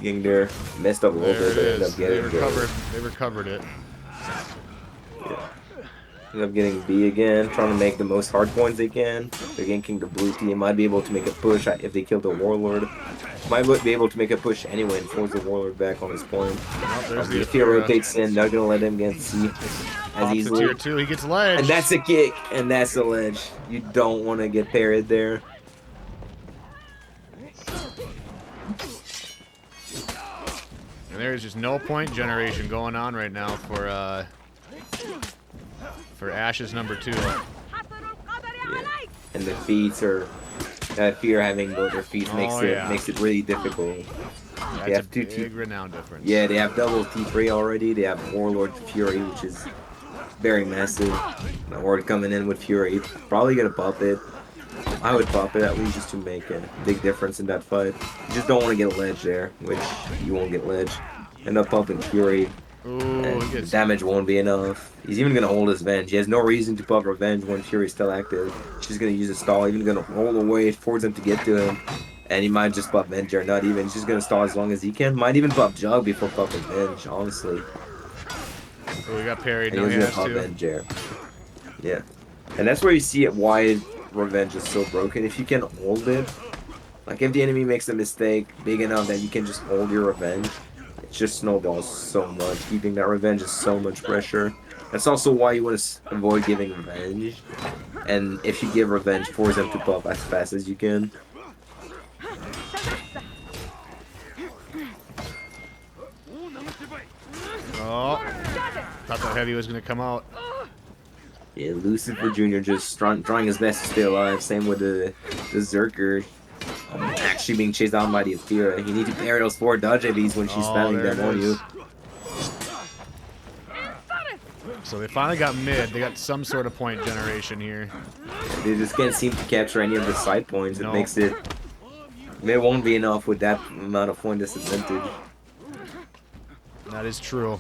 Getting there, messed up a little There it bit, but ended is. up getting They recovered it. Ended up getting B again, trying to make the most hard points they can. They're ganking the blue team. Might be able to make a push if they kill the Warlord. Might be able to make a push anyway and force the Warlord back on his point. Oh, there's the The fear rotates in. They're gonna let him get C as Pops to easily. tier 2. He gets ledge. And that's a kick, and that's a ledge. You don't want to get parried there. And there's just no point generation going on right now for Ash's number 2. Yeah. And the feats are that fear having both their feet makes it really difficult. They That's have a big renown difference. Yeah, they have double T3 already. They have Warlord Fury, which is very massive. Horde coming in with Fury, probably gonna pop it. I would pop it at least just to make a big difference in that fight. You just don't want to get a ledge there, which you won't get ledge. End up popping Fury. Ooh, And he the gets damage won't be enough. He's even gonna hold his Venge. He has no reason to pop Revenge when Fury's still active. She's gonna use a stall, even gonna roll away, force him to get to him. And he might just pop Venge or not even. He's just gonna stall as long as he can. Might even pop Jug before popping Venge, honestly. Oh, he got parried. And No, he's he gonna has pop to. Venge there. Yeah. And that's where you see it why Revenge is so broken. If you can hold it, like if the enemy makes a mistake big enough that you can just hold your Revenge, it just snowballs so much. Keeping that Revenge is so much pressure. That's also why you want to avoid giving Revenge. And if you give Revenge, force them to pop as fast as you can. Oh, thought that heavy was going to come out. Yeah, Lucifer Jr. just trying his best to stay alive. Same with the Zerker. Actually being chased down by the Athera. You need to parry those 4 dodge AVs when she's spamming there them it on is. you. So they finally got mid. They got some sort of point generation here. They just can't seem to capture any of the side points. It No. makes it... It won't be enough with that amount of point disadvantage. That is true.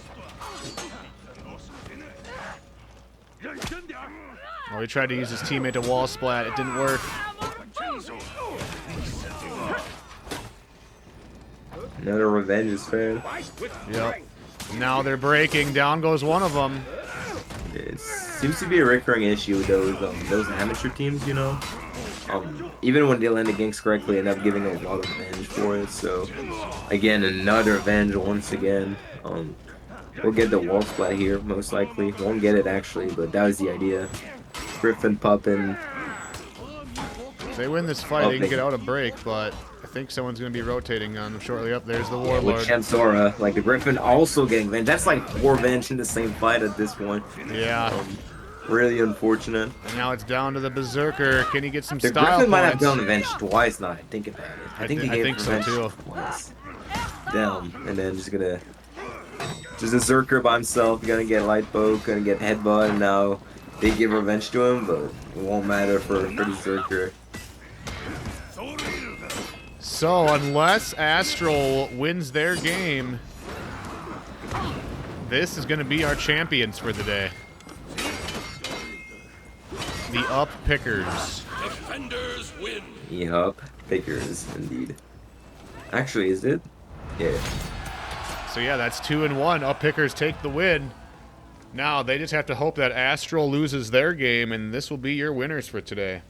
Oh, he tried to use his teammate to wall splat. It didn't work. Another Revenge is fair. Yep. Now they're breaking. Down goes one of them. It seems to be a recurring issue with those amateur teams, you know. Even when they land the ganks correctly, end up giving a lot of Revenge for it. So, again, another Revenge once again. We'll get the wall splat here, most likely. Won't get it actually, but that was the idea. Griffin popping. If they win this fight, they can get out a break, but I think someone's going to be rotating on them shortly. Up there's the With Warlord. Champzora, like the Griffin also getting Venge. That's like 4 Venge in the same fight at this point. Yeah. Really unfortunate. And now it's down to the Berserker. Can he get some The style Griffin might have points? done Venge twice now. I think about it. I think he gave think so, Revenge too. twice. Down, and then just a Zerker by himself. Gonna get light poke, gonna get headbutt, and now they give Revenge to him, but it won't matter for the Zerker. So, unless Astral wins their game, this is going to be our champions for the day. The Up Pickers. Defenders win. Yup, Pickers, indeed. Actually, is it? Yeah. So yeah, that's 2-1. Up Pickers take the win. Now, they just have to hope that Astral loses their game, and this will be your winners for today.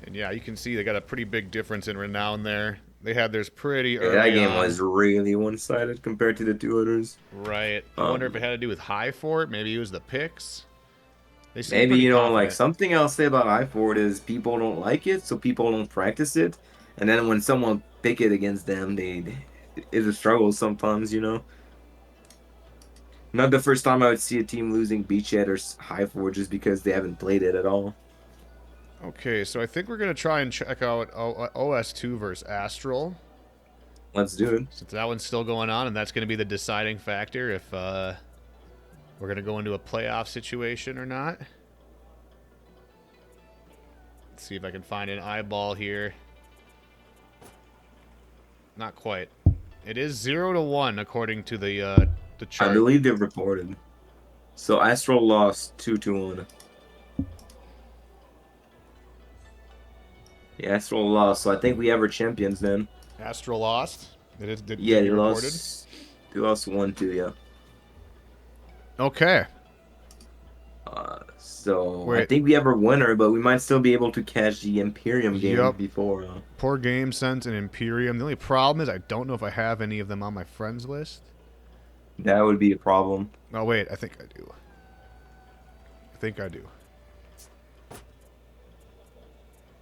And yeah, you can see they got a pretty big difference in renown there. They had theirs pretty early That game on. was really one-sided compared to the 2 others. Right. I wonder if it had to do with high fort. Maybe it was the picks. They seem Maybe, pretty you know, confident. like something I'll say about iFort is people don't like it, so people don't practice it. And then when someone pick it against them, it's a struggle sometimes, you know. Not the first time I would see a team losing Beachhead or High Fort just because they haven't played it at all. Okay, so I think we're going to try and check out OS2 versus Astral, Let's do it. since that one's still going on, and that's going to be the deciding factor if we're going to go into a playoff situation or not. Let's see if I can find an eyeball here. Not quite. It is 0-1 according to the the I chart. believe they've reported. So Astral lost 2-1. Yeah, Astral lost, so I think we have our champions then. Astral lost. Did Yeah, be reported. They lost 1-2, yeah. Okay. So I Wait. think we have our winner, but we might still be able to catch the Imperium game Yup. before. Poor Game Sense and Imperium. The only problem is I don't know if I have any of them on my friends list. That would be a problem. Oh, wait. I think I do.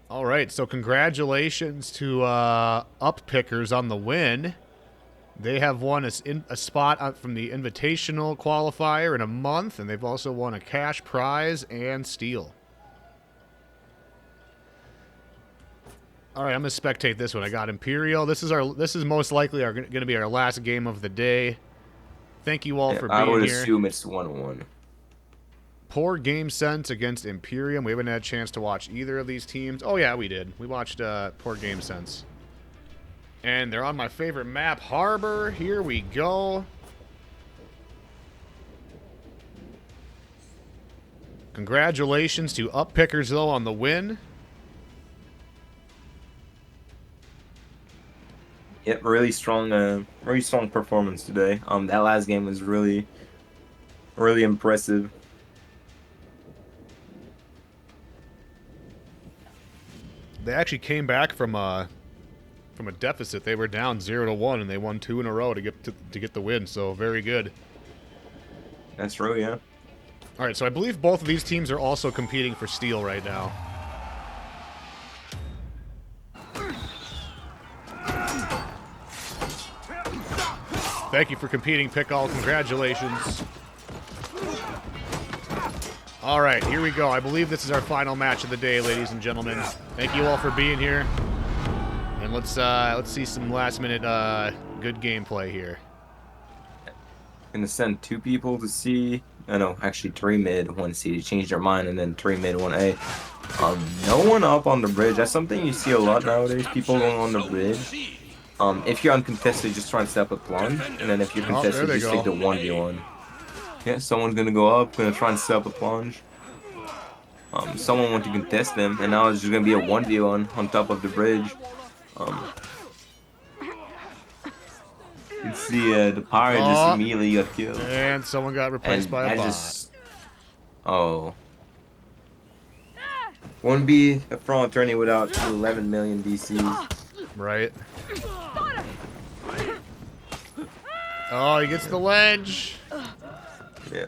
All right. So congratulations to Uppickers on the win. They have won a spot from the Invitational Qualifier in a month, and they've also won a cash prize and steel. All right, I'm gonna spectate this one. I got Imperial. This is most likely going to be our last game of the day. Thank you all for being here. I would assume it's 1-1. Poor Game Sense against Imperium. We haven't had a chance to watch either of these teams. Oh yeah, we did. We watched Poor Game Sense. And they're on my favorite map, Harbor. Here we go. Congratulations to Uppickers, though, on the win. Yep, really strong performance today. That last game was really impressive. They actually came back from a deficit. They were down 0-1, and they won 2 in a row to get the win. So very good. That's true, yeah. All right, so I believe both of these teams are also competing for steel right now. Thank you for competing, Pickall. Congratulations. All right, here we go. I believe this is our final match of the day, ladies and gentlemen. Thank you all for being here. And let's see some last-minute good gameplay here. Gonna send 2 people to C. No, actually 3 mid, 1 C. They changed their mind, and then 3 mid, 1 A. No one up on the bridge. That's something you see a lot nowadays. People going on the bridge. If you're uncontested, just try and step a plunge, and then if you're contested, just take the 1v1. Yeah, someone's gonna go up, gonna try and set up a plunge. Someone went to contest them, and now it's just gonna be a 1v1 on top of the bridge. You can see the pirate just immediately got killed. And someone got replaced by a bot. Oh. Wouldn't be a fraud attorney without 11 million DCs. Right. Oh, he gets the ledge. Yeah.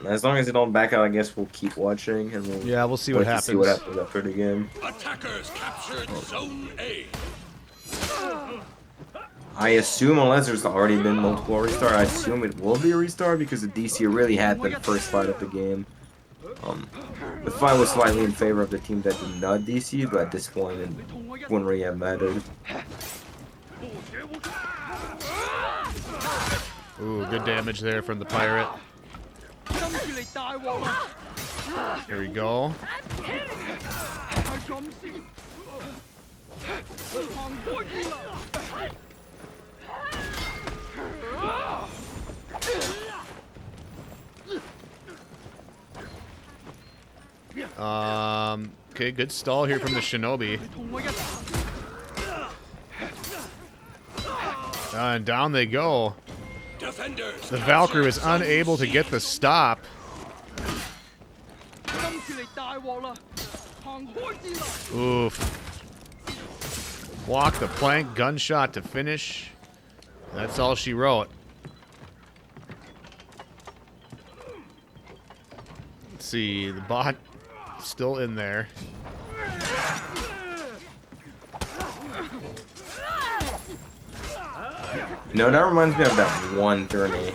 As long as they don't back out, I guess we'll keep watching, and we'll see what happens. See what happens after the game. Attackers captured Zone A. I assume, unless there's already been multiple restart, I assume it will be a restart because the DC really had the first fight of the game. The fight was slightly in favor of the team that did not DC, but at this point, it wouldn't really have mattered. Ooh, good damage there from the pirate. Here we go. Okay, good stall here from the Shinobi. And down they go. Defenders. The Valkyrie was unable to get the stop. Oof. Walk the plank, gunshot to finish. That's all she wrote. Let's see, the bot still in there. No, that reminds me of that one tourney,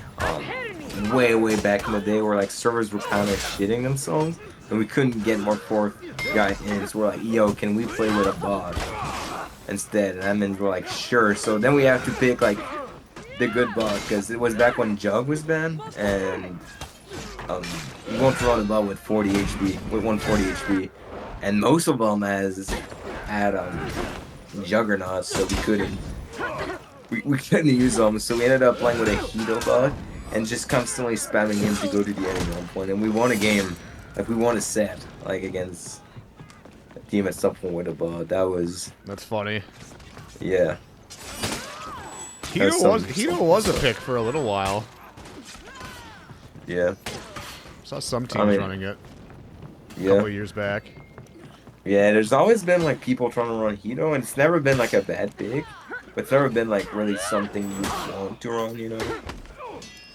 way back in the day where like servers were kind of shitting themselves and we couldn't get more fourth guy in. So we're like, yo, can we play with a bot instead? And then we're like, sure. So then we have to pick like the good bot because it was back when Jug was banned and you won't throw the bot with 40 HP, with 140 HP, and most of them had Juggernauts, so we couldn't we couldn't use him, so we ended up playing with a Hito bug and just constantly spamming him to go to the enemy at one point. And we won a game, like we won a set, like against a team at some point with a bug. That was, That's funny. yeah. Hito was a pick for a little while. Yeah. Saw some teams running it a Yeah. couple years back. Yeah, there's always been like people trying to run Hito, and it's never been like a bad pick, but it's never been like really something you want to run, you know?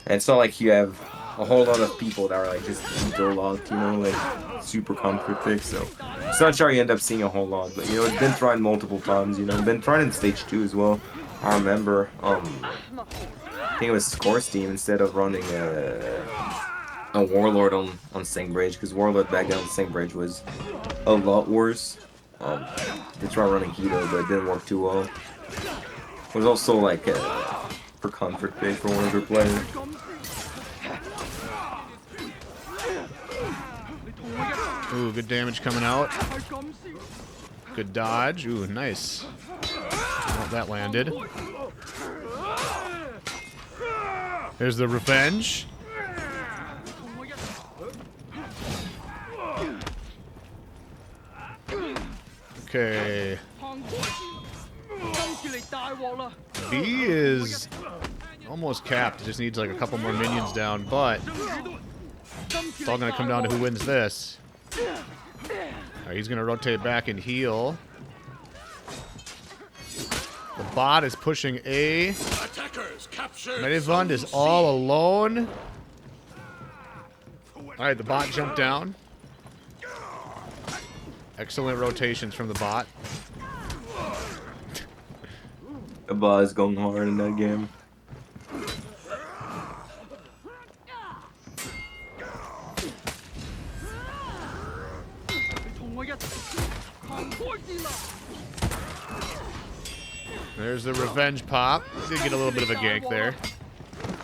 And it's not like you have a whole lot of people that are like just Hito locked, you know, like super comfort picks, so it's not sure you end up seeing a whole lot, but you know, it's been tried multiple times, you know, been tried in stage 2 as well. I remember, I think it was Score's team instead of running a Warlord on Singbridge, because Warlord back down on Singbridge was a lot worse. They tried running Hito, but it didn't work too well. It was also like for comfort pick for one of their players. Ooh, good damage coming out. Good dodge. Ooh, nice. Oh, that landed. There's the revenge. Okay. B is almost capped. It just needs like a couple more minions down, but it's all going to come down to who wins this. Alright, he's going to rotate back and heal. The bot is pushing A. Attackers captured. Medivund is all alone. Alright, the bot jumped down. Excellent rotations from the bot. The bot is going hard in that game. There's the revenge pop. Did get a little bit of a gank there.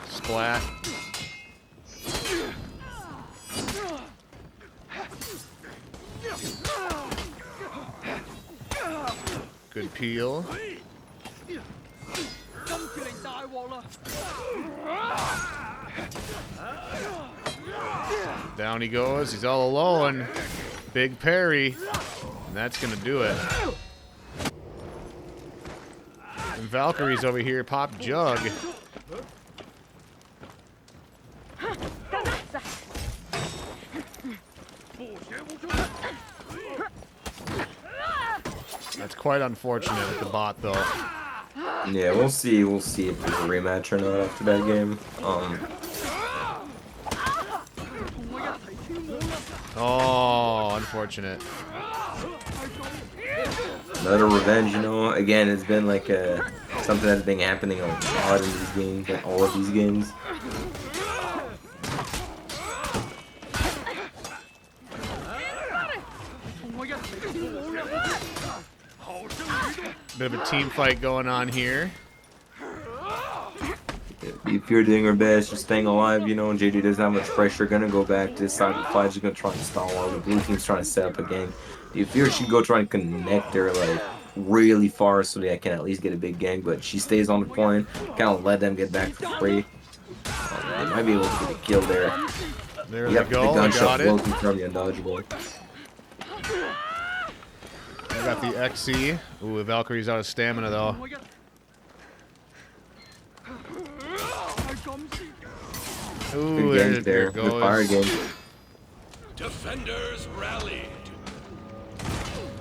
Splat. Good peel. Down he goes. He's all alone. Big parry. And that's going to do it. And Valkyrie's over here. Pop Jug. That's quite unfortunate with the bot, though. Yeah, we'll see if there's a rematch or not after that game. Oh, unfortunate. Another revenge, you know. Again, it's been like something that's been happening a lot in these games, like all of these games. Bit of a team fight going on here. If you're doing your best, just staying alive, you know, and JD doesn't have much pressure, gonna go back to this side of the fight, just gonna try and stall while the blue team's trying to set up a gang. If you should go try and connect her like really far so they can at least get a big gang, but she stays on the point, kind of let them get back for free. They might be able to get a kill there. There Yep, they go. the They gunshot got will it. confirm the undodgeable. We got the XC. Ooh, Valkyrie's out of stamina, though. Ooh, Good there game there. it Good fire goes. game. Defenders rallied.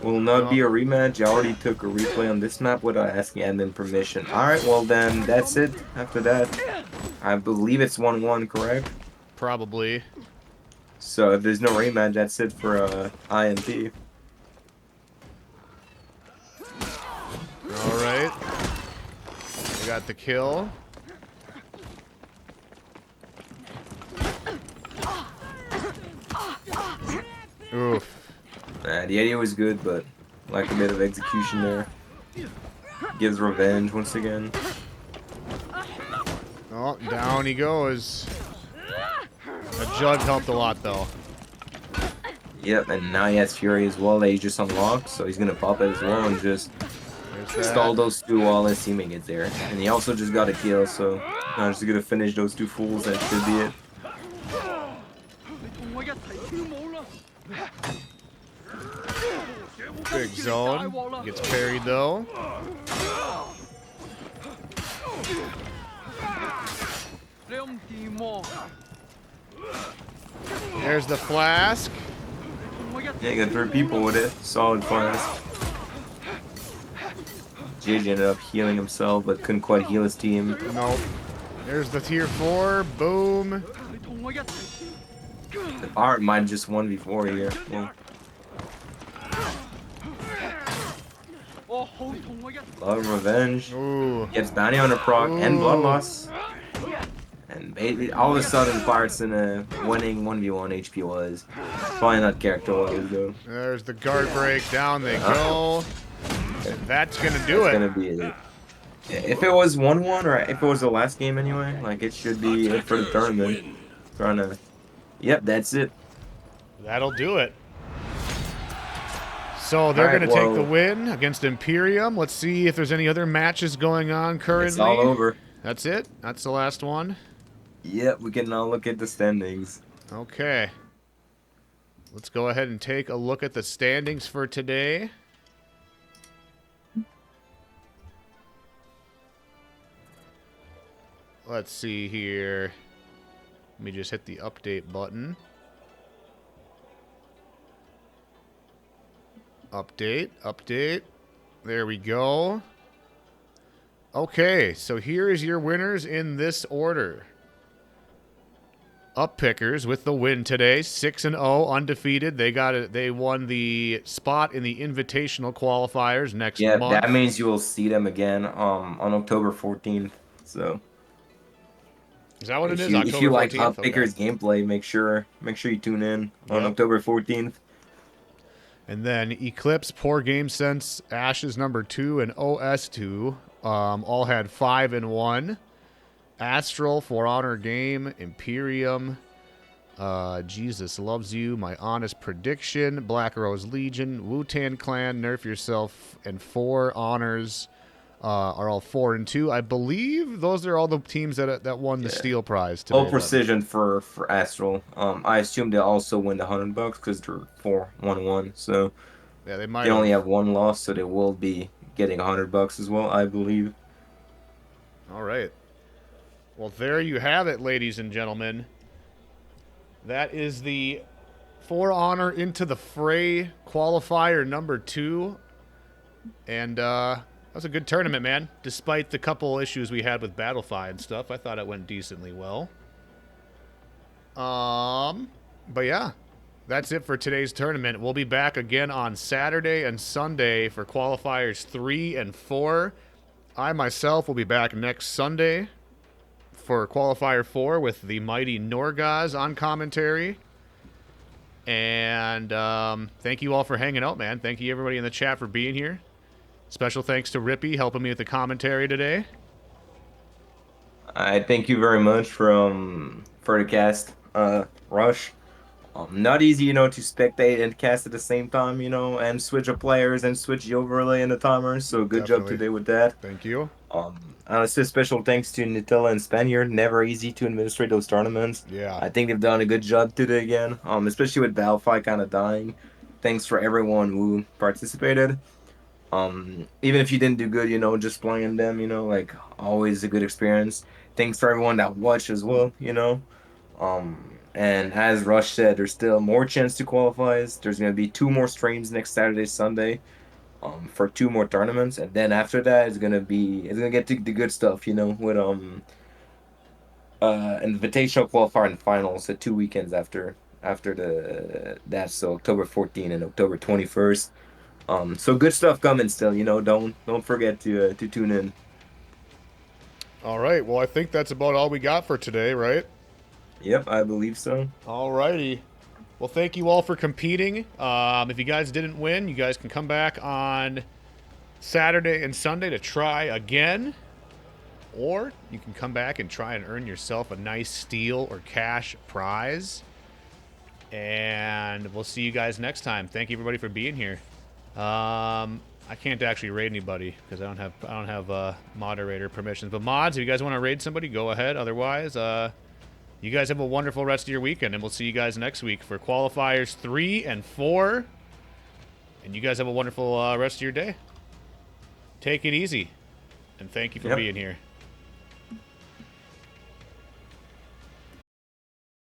Will not be a rematch. I already took a replay on this map without asking admin permission. Alright, well then, that's it. After that, I believe it's 1-1, correct? Probably. So if there's no rematch, that's it for INT. Alright. We got the kill. Oof. The idea was good, but lack a bit of execution there. Gives revenge once again. Oh, down he goes. A jug helped a lot, though. Yep, and now he has Fury as well that he just unlocked, so he's gonna pop it as well and just There's Stall that. those two while his teammate gets there. And he also just got a kill, so I'm just gonna finish those two fools. That should be it. Big zone. Gets parried though. There's the flask. Yeah, you got 3 people with it. Solid flask. JJ ended up healing himself, but couldn't quite heal his team. Nope. There's the tier 4. Boom. The Pirate might just 1v4 here. Yeah. Love and Revenge. Ooh. Gets Bounty Hunter proc and Blood Loss. And all of a sudden, Pirates in a winning 1v1 HP was. Probably not character-wise, though. There's the guard break. Down they go. And that's going to do It's it. gonna be it. Yeah, if it was 1-1, or if it was the last game anyway, like, it should be it for the tournament. Win. Trying to... Yep, that's it. That'll do it. So they're Alright, going to take well- the win against Imperium. Let's see if there's any other matches going on currently. It's all over. That's it? That's the last one? Yep, we can now look at the standings. Okay. Let's go ahead and take a look at the standings for today. Let's see here. Let me just hit the update button. Update, update. There we go. Okay, so here is your winners in this order. Up Pickers with the win today, 6-0, undefeated. They won the spot in the invitational qualifiers next Yeah, month. that means you will see them again on October 14th. So Is that what it is? if October you like 14th? Up Okay. Pickers gameplay, make sure you tune in on Yep. October 14th. And then Eclipse, Poor Game Sense, Ashes number 2, and OS2 all had 5 and 1. Astral, For Honor Game, Imperium, Jesus Loves You, My Honest Prediction, Black Rose Legion, Wu-Tan Clan, Nerf Yourself, and 4 Honors are all 4 and 2. I believe those are all the teams that won the Steel Prize today. All precision for Astral. I assume they also win the $100 because they're 4-1-1. So Yeah, they might they only have one loss, so they will be getting $100 as well, I believe. All right. Well, there you have it, ladies and gentlemen. That is the For Honor Into the Fray qualifier number 2. And that was a good tournament, man. Despite the couple issues we had with Battlefy and stuff, I thought it went decently well. But yeah, that's it for today's tournament. We'll be back again on Saturday and Sunday for qualifiers 3 and 4. I myself will be back next Sunday for qualifier 4 with the mighty Norgaz on commentary. And thank you all for hanging out, man. Thank you everybody in the chat for being here. Special thanks to Rippy helping me with the commentary today. I thank you very much for the cast, Rush. Not easy, to spectate and cast at the same time, and switch of players and switch the overlay and the timers. So good job Definitely. today with that. Thank you. Honestly, special thanks to Nutella and Spaniard. Never easy to administrate those tournaments. Yeah. I think they've done a good job today again, especially with Battlefy kind of dying. Thanks for everyone who participated. Even if you didn't do good, just playing them, like always a good experience. Thanks for everyone that watched as well, And as Rush said, there's still more chance to qualify. There's going to be 2 more streams next Saturday, Sunday, for 2 more tournaments. And then after that, it's going to get to the good stuff, with invitational qualifier and finals, the 2 weekends after that. So October 14th and October 21st. So good stuff coming still, don't forget to tune in. All right. Well, I think that's about all we got for today, right? Yep, I believe so. All righty. Well, thank you all for competing. If you guys didn't win, you guys can come back on Saturday and Sunday to try again. Or you can come back and try and earn yourself a nice steel or cash prize. And we'll see you guys next time. Thank you, everybody, for being here. I can't actually raid anybody because I don't have moderator permissions. But mods, if you guys want to raid somebody, go ahead. Otherwise, you guys have a wonderful rest of your weekend, and we'll see you guys next week for qualifiers 3 and 4. And you guys have a wonderful rest of your day. Take it easy, and thank you for being here.